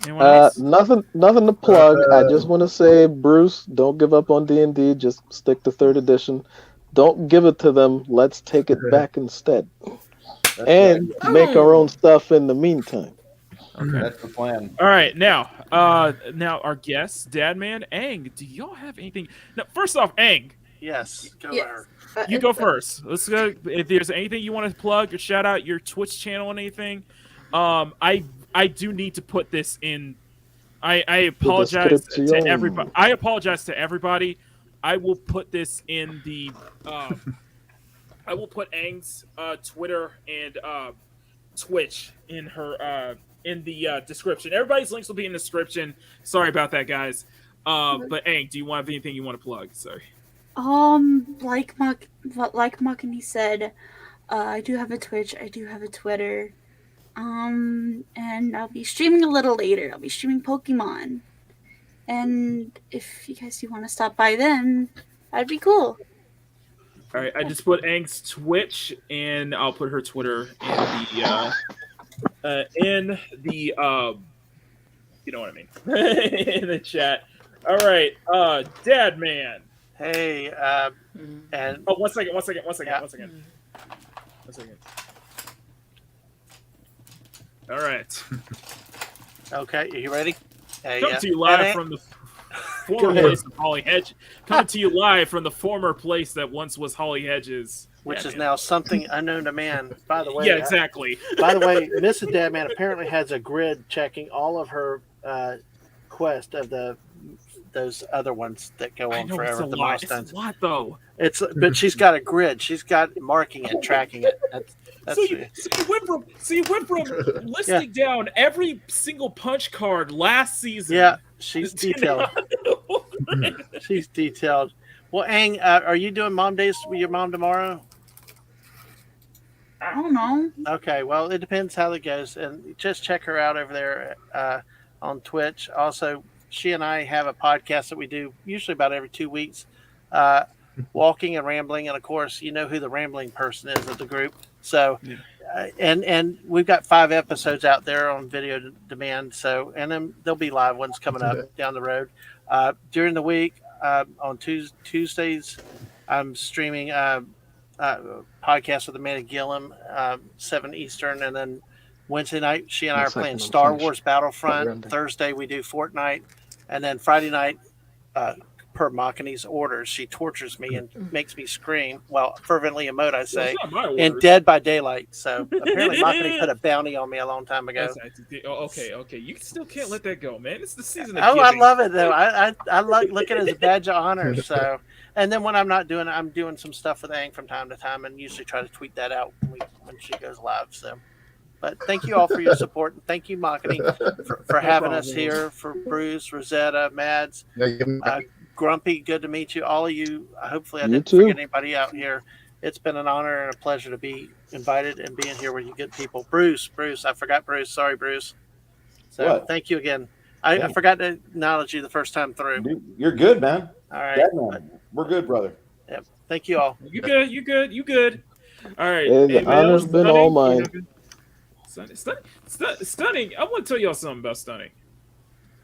Anyone else? Nothing to plug. I just want to say, Bruce, don't give up on D&D. Just stick to 3rd edition. Don't give it to them. Let's take it back instead, and make our own stuff in the meantime. Okay. That's the plan. All right, now our guests, Dadman, Ang, do y'all have anything? No, first off, Ang. Yes, go there. You go first. Let's go. If there's anything you want to plug or shout out your Twitch channel and anything, I do need to put this in. I apologize to everybody. I will put this in the. I will put Ang's Twitter and Twitch in her in the description. Everybody's links will be in the description. Sorry about that, guys. But Ang, do you have anything you want to plug? Sorry. Like Makini said, I do have a Twitch. I do have a Twitter. And I'll be streaming a little later. I'll be streaming Pokemon. And if you guys do want to stop by then, that'd be cool. All right, I just put Ang's Twitch, and I'll put her Twitter in the you know what I mean, in the chat. All right, Dadman. Hey, and one second. All right. Okay, are you ready? Hey, Coming to you live from the former place of Holly Hedge. Coming to you live from the former place that once was Holly Hedges. which Yeah, is man. now something unknown to man. By the way, Yeah, exactly. By the way, Mrs. Dadman apparently has a grid checking all of her quest of those other ones that go I on know forever. it's a The lot. It's milestones. a lot though. But she's got a grid. She's got marking it, tracking it. So you went from listing down every single punch card last season. Yeah, she's detailed. She's detailed. Well, Ang, are you doing Mom Days with your mom tomorrow? I don't know. Okay, well, it depends how it goes, and just check her out over there on Twitch. Also, she and I have a podcast that we do usually about every 2 weeks, walking and rambling, and of course, you know who the rambling person is of the group. So, and we've got 5 episodes out there on video demand. So, and then there'll be live ones coming up down the road during the week. On Tuesdays, I'm streaming podcast with Amanda Gillum, 7 Eastern, and then Wednesday night she and I are playing Star Wars Battlefront. Thursday we do Fortnite, and then Friday night, per Makini's orders, she tortures me and makes me scream. Well, fervently emote, I say, in Dead by Daylight. So apparently Makini put a bounty on me a long time ago. Okay. You still can't let that go, man. It's the season of Oh, I giving. love it though. I look at it as a badge of honor. So, and then when I'm not doing it, I'm doing some stuff with Ang from time to time, and usually try to tweet that out when she goes live. So, but thank you all for your support, and thank you, Makini, for having us here. For Bruce, Rosetta, Mads, Grumpy, good to meet you. All of you. Hopefully, I didn't forget anybody out here. It's been an honor and a pleasure to be invited and being here with you good people. Bruce, I forgot Bruce. Sorry, Bruce. So thank you again. I forgot to acknowledge you the first time through. Dude, you're good, man. All right. Dadman, we're good, brother. Yep. Thank you all. You good. All right. Hey, the honor's been all mine. Stunning. I want to tell y'all something about Stunning.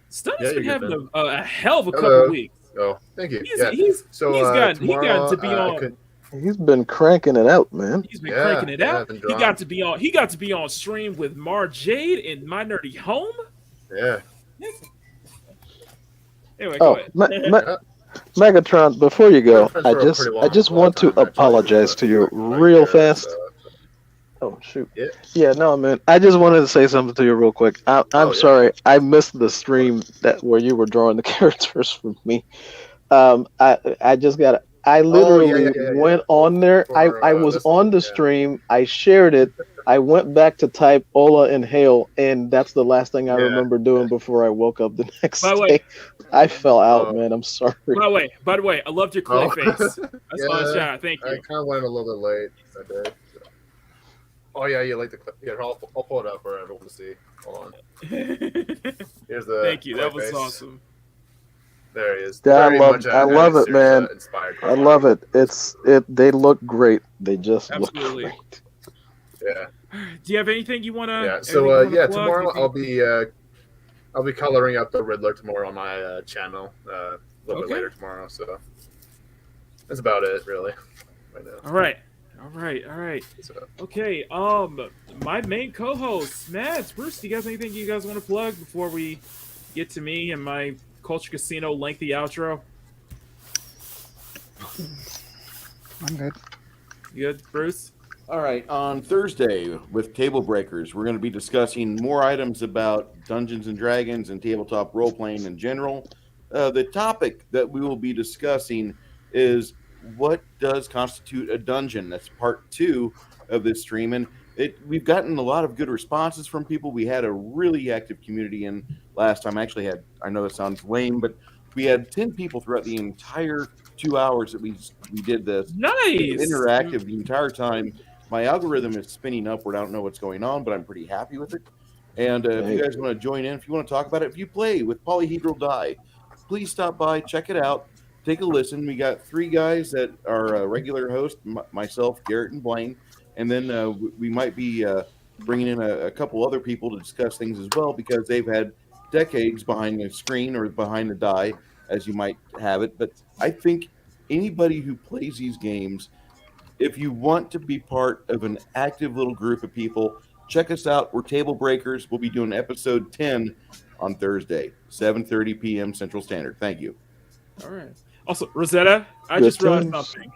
Stunning's been you're having good, a hell of a Hello. couple weeks. Oh, thank you. He's gotten to be on. He's been cranking it out, man. He's been cranking it out. He got to be on stream with Mar Jade in My Nerdy Home. Yeah. Anyway, go ahead. Megatron, before you go, Friends I for a just long want to time, actually. apologize to you real fast. Oh shoot. Yeah, no, man. I just wanted to say something to you real quick. I'm sorry. I missed the stream where you were drawing the characters for me. I just got. I literally went on there. I was on the stream. I shared it. I went back to type Ola and Hail, and that's the last thing I remember doing before I woke up the next day. I fell out, man. I'm sorry. By the way, I loved your clay face. That's my shot. Thank you. I kind of went a little bit late that day. Oh yeah, you like the clip? Yeah, I'll pull it up for everyone to see. Hold on. Here's the. Thank you. That clay was face. awesome. There he is. Yeah, Very I much love it, man. inspired I love it. They look great. They just Absolutely. look great. Yeah. Do you have anything you want to? Yeah. So tomorrow I'll be coloring up the Riddler tomorrow on my channel a little bit later tomorrow. So that's about it, really. Right now. All right. Okay. My main co-host, Mads, Bruce. Do you guys anything you guys want to plug before we get to me and my Culture Casino lengthy outro? I'm good. You good, Bruce? All right. On Thursday with Table Breakers, we're going to be discussing more items about Dungeons and Dragons and tabletop role playing in general. The topic that we will be discussing is what does constitute a dungeon. That's part 2 of this stream, and we've gotten a lot of good responses from people. We had a really active community in last time. I actually had, I know that sounds lame, but we had 10 people throughout the entire 2 hours that we did this. Nice. Interactive the entire time. My algorithm is spinning upward. I don't know what's going on, but I'm pretty happy with it. And if you guys want to join in, if you want to talk about it, if you play with polyhedral die, please stop by, check it out, take a listen. We got 3 guys that are regular hosts, myself, Garrett, and Blaine. And then we might be bringing in a couple other people to discuss things as well, because they've had decades behind the screen or behind the die, as you might have it. But I think anybody who plays these games, if you want to be part of an active little group of people, check us out. We're Table Breakers. We'll be doing episode 10 on Thursday, 7:30 p.m. Central Standard. Thank you. All right. Also, Rosetta, I just realized something.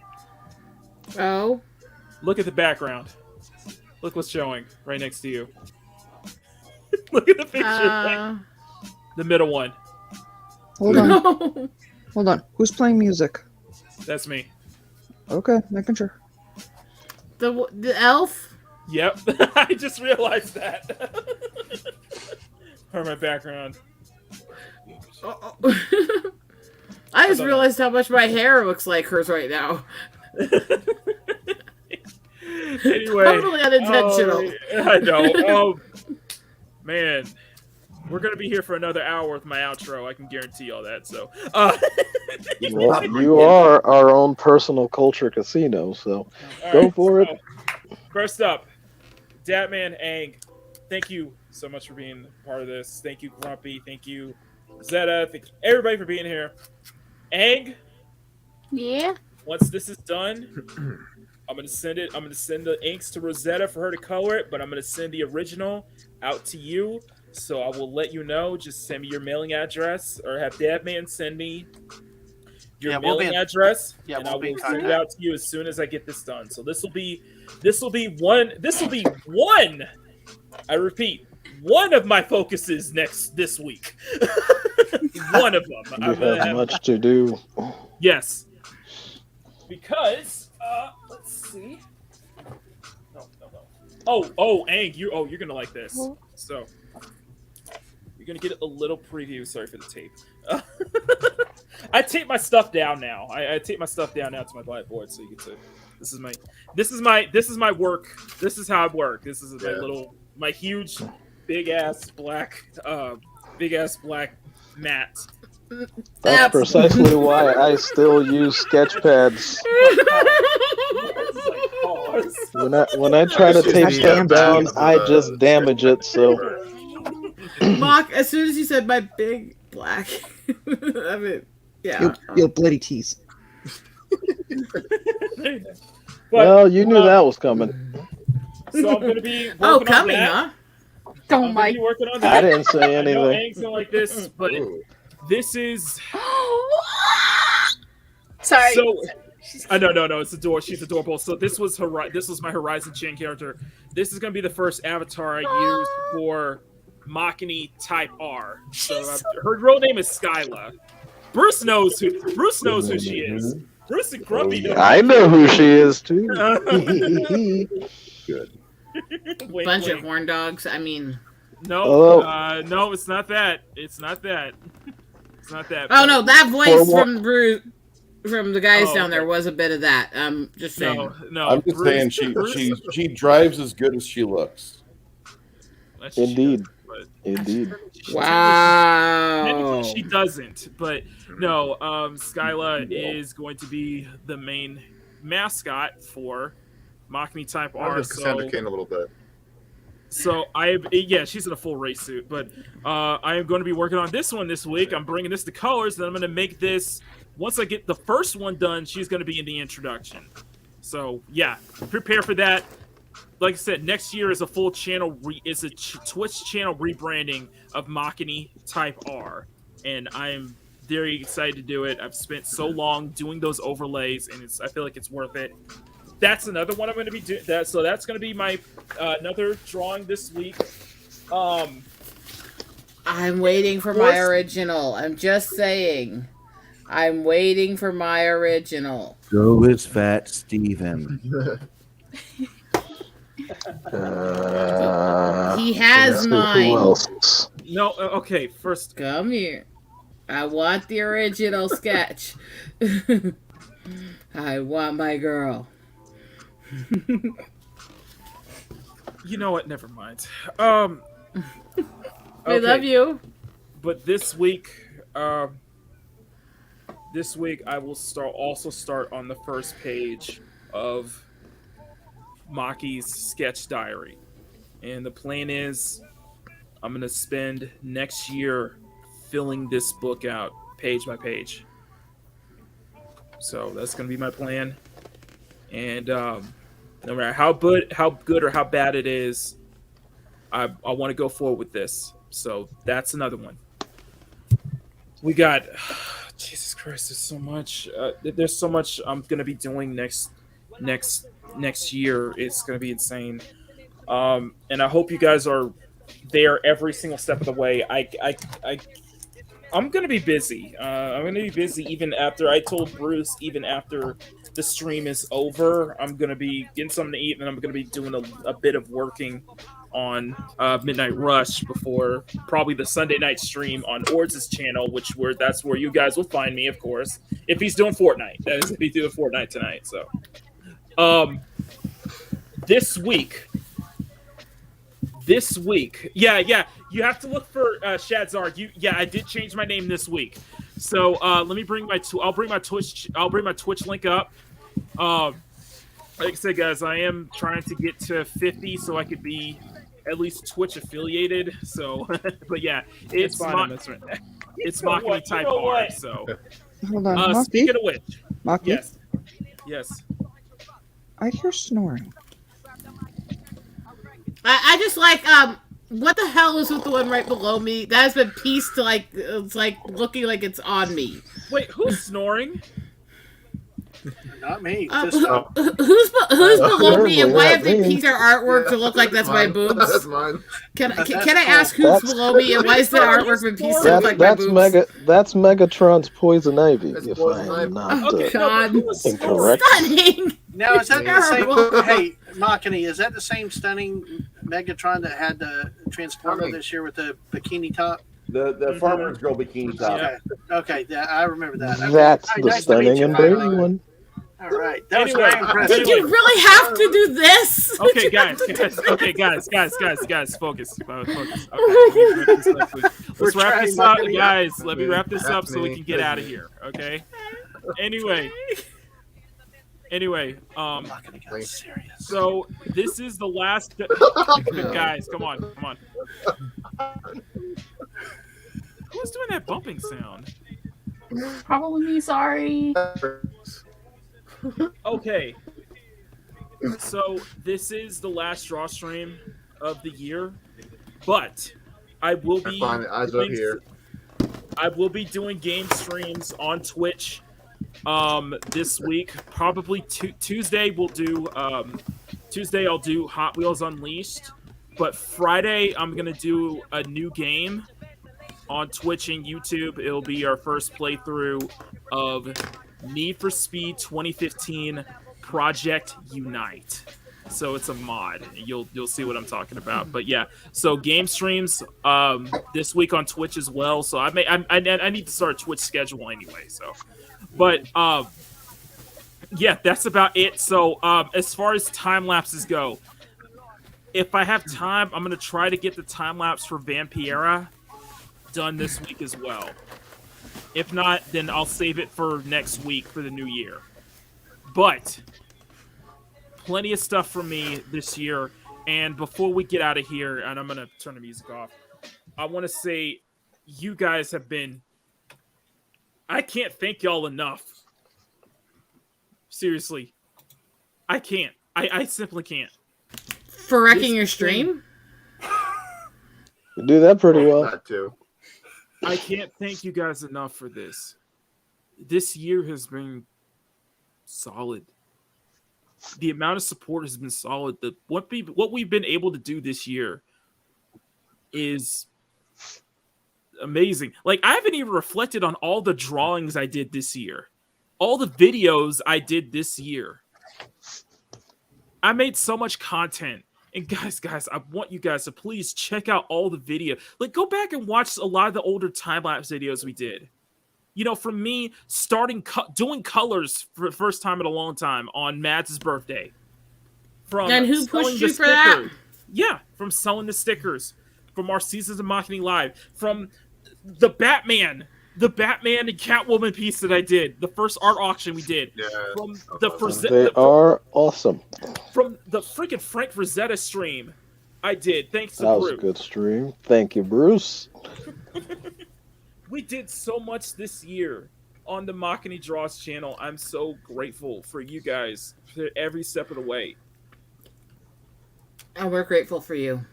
Oh. Look at the background. Look what's showing right next to you. Look at the picture. The middle one. Hold on. Hold on. Who's playing music? That's me. Okay, making sure. The elf? Yep. I just realized that. For my background. I just realized how much my hair looks like hers right now. Anyway, Totally unintentional. I know. Oh, man. We're going to be here for another hour with my outro. I can guarantee all that. So, Well, you are our own personal culture casino, so go for it. First up, Datman Ang. Thank you so much for being part of this. Thank you, Grumpy. Thank you, Zeta. Thank you, everybody, for being here. Ang. Yeah. Once this is done, I'm gonna send it. I'm gonna send the inks to Rosetta for her to color it, but I'm gonna send the original out to you. So I will let you know. Just send me your mailing address, or have Datman send me your mailing address, and I will send it out to you as soon as I get this done. So this will be one. I repeat, one of my focuses this week. One of them. You have much to do. Yes. Because let's see. No. Oh, Ang, you're gonna like this. So you're gonna get a little preview. Sorry for the tape. I tape my stuff down now. I tape my stuff down now to my blackboard, so you can see. This is my work. This is how I work. This is my huge, big ass black mat. That's precisely why I still use sketch pads. When I try to tape stuff down, I just damage it. So, Mock, as soon as you said my big black, I mean, yeah, you'll bloody tease. Well, you knew that was coming. So I'm gonna be working on that. Huh? Oh my! Working on that. I didn't say I know anything. Ang's gonna like this, but this is. Sorry. So, no, it's adorable. She's adorable. So this was my Horizon Chin character. This is gonna be the first avatar I used for Makini Type R. So her real name is Skyla. Bruce knows who she is. Bruce and Grumpy know. I know who she is too. Good. Bunch of horn dogs. I mean, no, no, it's not that. It's not that. It's not that. Oh no, that voice from Bruce, from the guys down there, was a bit of that. Just saying. No. I'm just saying she drives as good as she looks. Indeed. Indeed. Wow. She doesn't, but no. Skyla is going to be the main mascot for Makini Type R. Cassandra Cain a little bit. So she's in a full race suit, but I am going to be working on this one this week. I'm bringing this to colors, and I'm going to make this. Once I get the first one done, she's going to be in the introduction. So yeah, prepare for that. Like I said, next year is a full channel. It's a Twitch channel rebranding of Makini Type R, and I am very excited to do it. I've spent so long doing those overlays, and I feel like it's worth it. That's another one I'm going to be doing. So that's going to be my another drawing this week. I'm waiting for my original. I'm just saying. I'm waiting for my original. Go is Fat Steven. He has mine. No, okay. First, come here. I want the original sketch. I want my girl. You know what? Never mind. I love you. But this week, I will start on the first page of Maki's sketch diary, and the plan is I'm gonna spend next year filling this book out page by page. So that's gonna be my plan, and no matter how good or how bad it is, I want to go forward with this. So that's another one. We got Jesus Christ. There's so much. There's so much I'm gonna be doing next next year is going to be insane. And I hope you guys are there every single step of the way. I'm going to be busy. I'm going to be busy even after, I told Bruce, even after the stream is over, I'm going to be getting something to eat, and I'm going to be doing a bit of working on Midnight Rush before probably the Sunday night stream on Ords' channel, that's where you guys will find me, of course, if he's doing Fortnite. That is if he's doing Fortnite tonight. So, this week, yeah, you have to look for Shadzar. I did change my name this week. So let me bring I'll bring my Twitch link up. Like I said, guys, I am trying to get to 50 so I could be at least Twitch affiliated. So, but yeah, it's fine. It's Makini type R. So, Hold on, speaking of which, Maki? yes, I hear snoring. I just like what the hell is with the one right below me? That has been pieced to it's like looking like it's on me. Wait, who's snoring? Not me. Who's below me, and why have they pieced their artwork to look like that's my boobs? That's mine. Can I ask who's below me, and why is the artwork been pieced to look like my boobs? That's Megatron's Poison Ivy, if I am not incorrect. Stunning. Now, is that the same? Hey, Makini, is that the same stunning Megatron that had the Transformer this year with the bikini top? The Farmer's Girl bikini top. Okay, I remember that. That's the stunning and brave one. All right, that was very impressive. Did you really have to do this? Okay, guys. Focus. Let's wrap this up, guys. Let me wrap this up so we can get out of here. Okay. Anyway, so this is the last. Guys, come on. Who's doing that bumping sound? Probably me. Sorry. Okay. So this is the last Drawstream of the year, but I will be doing game streams on Twitch this week. Probably Tuesday we'll do Tuesday I'll do Hot Wheels Unleashed, but Friday I'm gonna do a new game on Twitch and YouTube. It'll be our first playthrough of Need for Speed 2015 Project Unite. So it's a mod. You'll see what I'm talking about. But yeah, so game streams this week on Twitch as well. So I need to start a Twitch schedule anyway. So, but yeah, that's about it. So as far as time lapses go, if I have time, I'm gonna try to get the time lapse for Vampira done this week as well. If not, then I'll save it for next week for the new year. But plenty of stuff from me this year. And before we get out of here, and I'm going to turn the music off, I want to say you guys have been... I can't thank y'all enough. Seriously. I can't. I simply can't. For wrecking your stream? You do that pretty well. That too. I can't thank you guys enough for this. This year has been solid. The amount of support has been solid. What we've been able to do this year is amazing. Like, I haven't even reflected on all the drawings I did this year. All the videos I did this year. I made so much content. And guys, I want you guys to please check out all the video. Like, go back and watch a lot of the older time-lapse videos we did. You know, from me doing colors for the first time in a long time on Mads' birthday. And who pushed you for that? Yeah, from selling the stickers. From our Seasons of Makini Live. From the Batman and Catwoman piece that I did. The first art auction we did. Yeah, from They are awesome. From the freaking Frank Rosetta stream I did, thanks to That was Bruce. a good stream. Thank you, Bruce. We did so much this year on the Makini Draws channel. I'm so grateful for you guys for every step of the way. And we're grateful for you.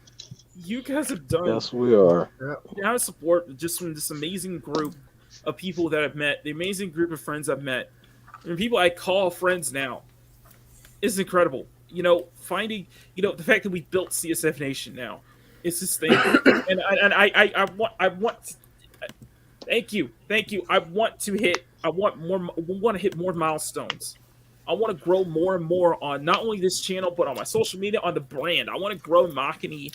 You guys have done... Yes, we are. The amount of support just from this amazing group of people that I've met, the amazing group of friends I've met, and people I call friends now. It's incredible. finding, the fact that we built CSF Nation now, it's this thing, and I want. Thank you. I want to hit more milestones. I want to grow more and more on not only this channel but on my social media, on the brand. I want to grow Makini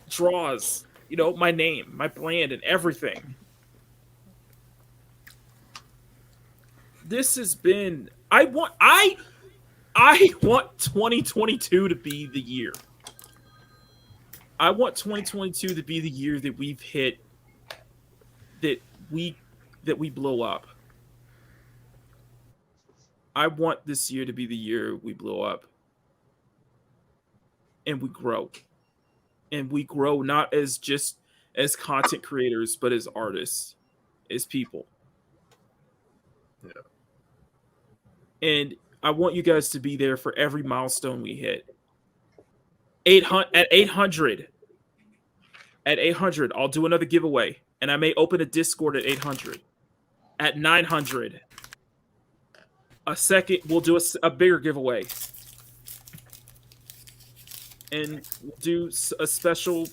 draws, my name, my brand, and everything. This has been. I want 2022 to be the year. I want 2022 to be the year that we've hit. That we blow up. I want this year to be the year we blow up. And we grow. And we grow not as just as content creators, but as artists, as people. Yeah. And I want you guys to be there for every milestone we hit. 800. At 800, I'll do another giveaway. And I may open a Discord at 800. At 900, we'll do a bigger giveaway. And we'll do a special.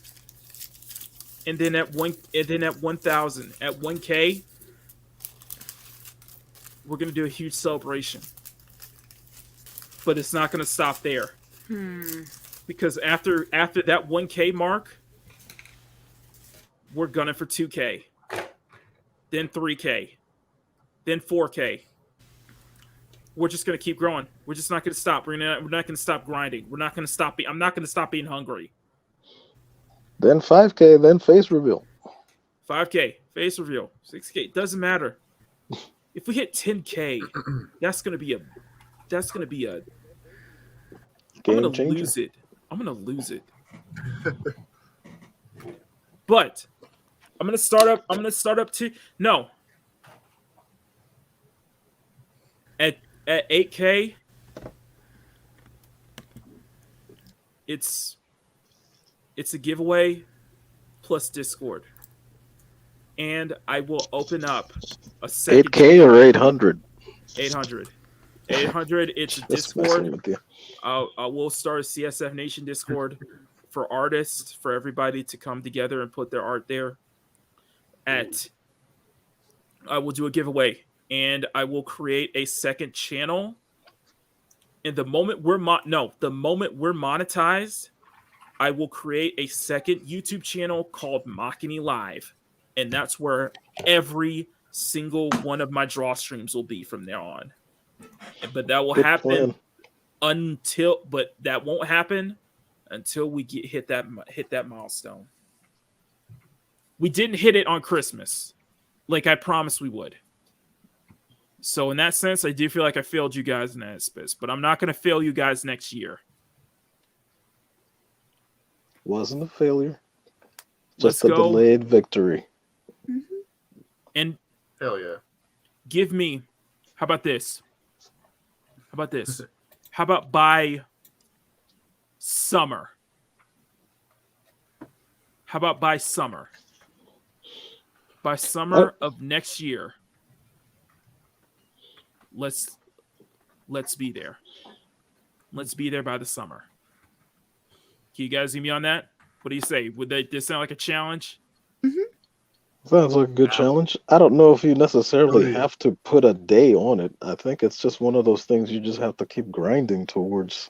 And then at 1,000, at 1K, we're gonna do a huge celebration. But it's not gonna stop there. Because after that 1K mark, we're gunning for 2K, then 3K, then 4K. We're just gonna keep growing. We're just not gonna stop. We're not gonna stop grinding. We're not gonna stop. I'm not gonna stop being hungry. Then 5K, then face reveal. 5K, face reveal, 6K. Doesn't matter. If we hit 10K, that's gonna be a. Game I'm gonna changer. lose it. I'm gonna lose it. But I'm gonna start up to no. At 8K, it's a giveaway plus Discord, and I will open up a second 8K or 800? 800. 800. It's a Just messing with Discord. you. We'll start a CSF Nation Discord for artists, for everybody to come together and put their art there. I will do a giveaway, and I will create a second channel. And the moment we're monetized, I will create a second YouTube channel called Makini Live, and that's where every single one of my draw streams will be from there on. But that will Good happen plan. that won't happen until we hit that milestone. We didn't hit it on Christmas, like I promised we would. So in that sense, I do feel like I failed you guys in that aspect, but I'm not going to fail you guys next year. Wasn't a failure. Let's Just a go. delayed victory. And Hell yeah. give me, how about this? How about by summer? By summer of next year, let's be there. Let's be there by the summer. Can you guys see me on that? What do you say? Would this sound like a challenge? Sounds like a good challenge. I don't know if you necessarily have to put a day on it. I think it's just one of those things you just have to keep grinding towards,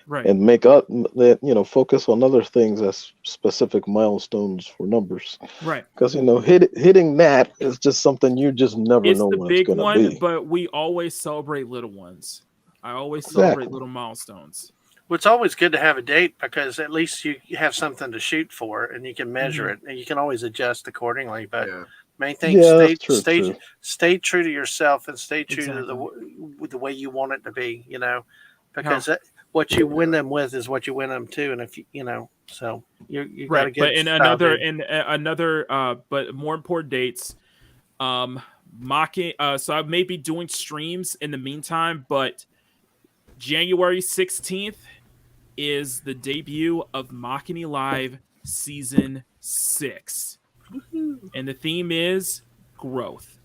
right? And make up that, focus on other things as specific milestones for numbers, right? Because hitting that is just something you just never It's know the when big it's gonna one, be. but we always celebrate little ones. I always celebrate little milestones. Well, it's always good to have a date because at least you have something to shoot for and you can measure it and you can always adjust accordingly. But main thing, stay true to yourself and stay true to the way you want it to be, because what you win them with is what you win them to. And if so you got to get But in another, but more important dates, mocking. So I may be doing streams in the meantime, but January 16th is the debut of Makini Live Season 6. And the theme is growth.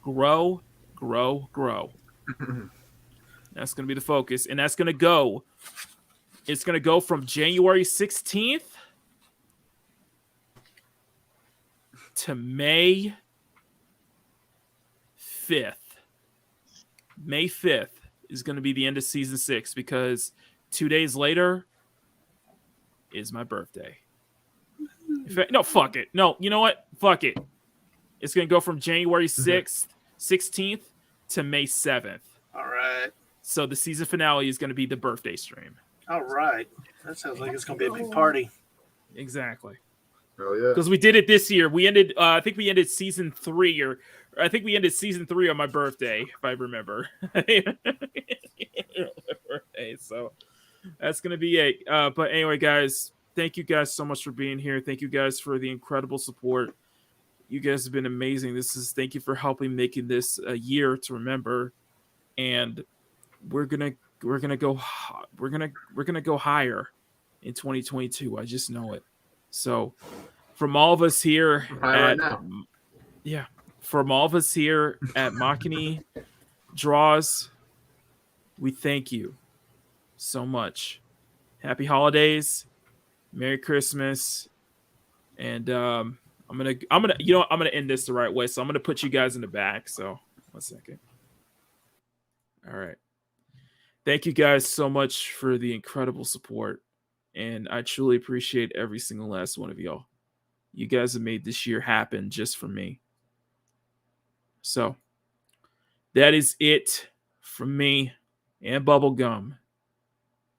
Grow, grow, grow. That's going to be the focus. And that's going to go. It's going to go from January 16th to May 5th. May 5th is going to be the end of season 6 because 2 days later is my birthday. No, fuck it. No, you know what? Fuck it. It's going to go from January 6th, 16th to May 7th. All right. So the season finale is going to be the birthday stream. All right. That sounds like it's going to be a big party. Exactly. Oh, yeah. Because we did it this year. We ended, I think we ended season 3, or I think we ended season 3 on my birthday, if I remember. So that's going to be it. But anyway, guys, thank you guys so much for being here. Thank you guys for the incredible support. You guys have been amazing. Thank you for helping making this a year to remember. And we're gonna go higher in 2022. I just know it. So from all of us here from all of us here at Makini Draws, we thank you so much. Happy holidays, Merry Christmas, and I'm gonna end this the right way. So I'm gonna put you guys in the back. So 1 second. All right. Thank you guys so much for the incredible support. And I truly appreciate every single last one of y'all. You guys have made this year happen just for me. So that is it from me and Bubblegum.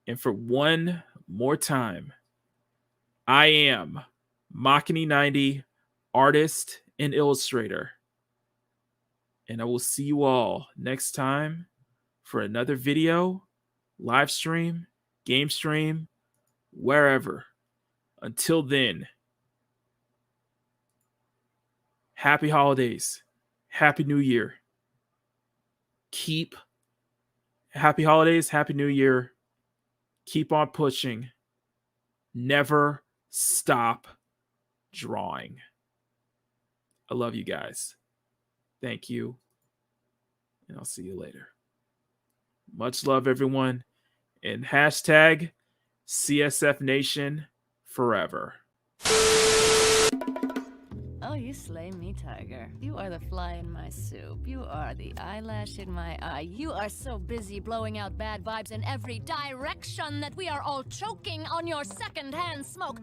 And for one more time, I am Makini90, artist and illustrator. And I will see you all next time for another video, live stream, game stream, wherever. Until then, happy holidays, happy new year. Happy holidays, happy new year. Keep on pushing. Never stop drawing. I love you guys. Thank you. And I'll see you later. Much love, everyone. And hashtag CSF Nation forever. Oh, you slay me, Tiger. You are the fly in my soup. You are the eyelash in my eye. You are so busy blowing out bad vibes in every direction that we are all choking on your secondhand smoke.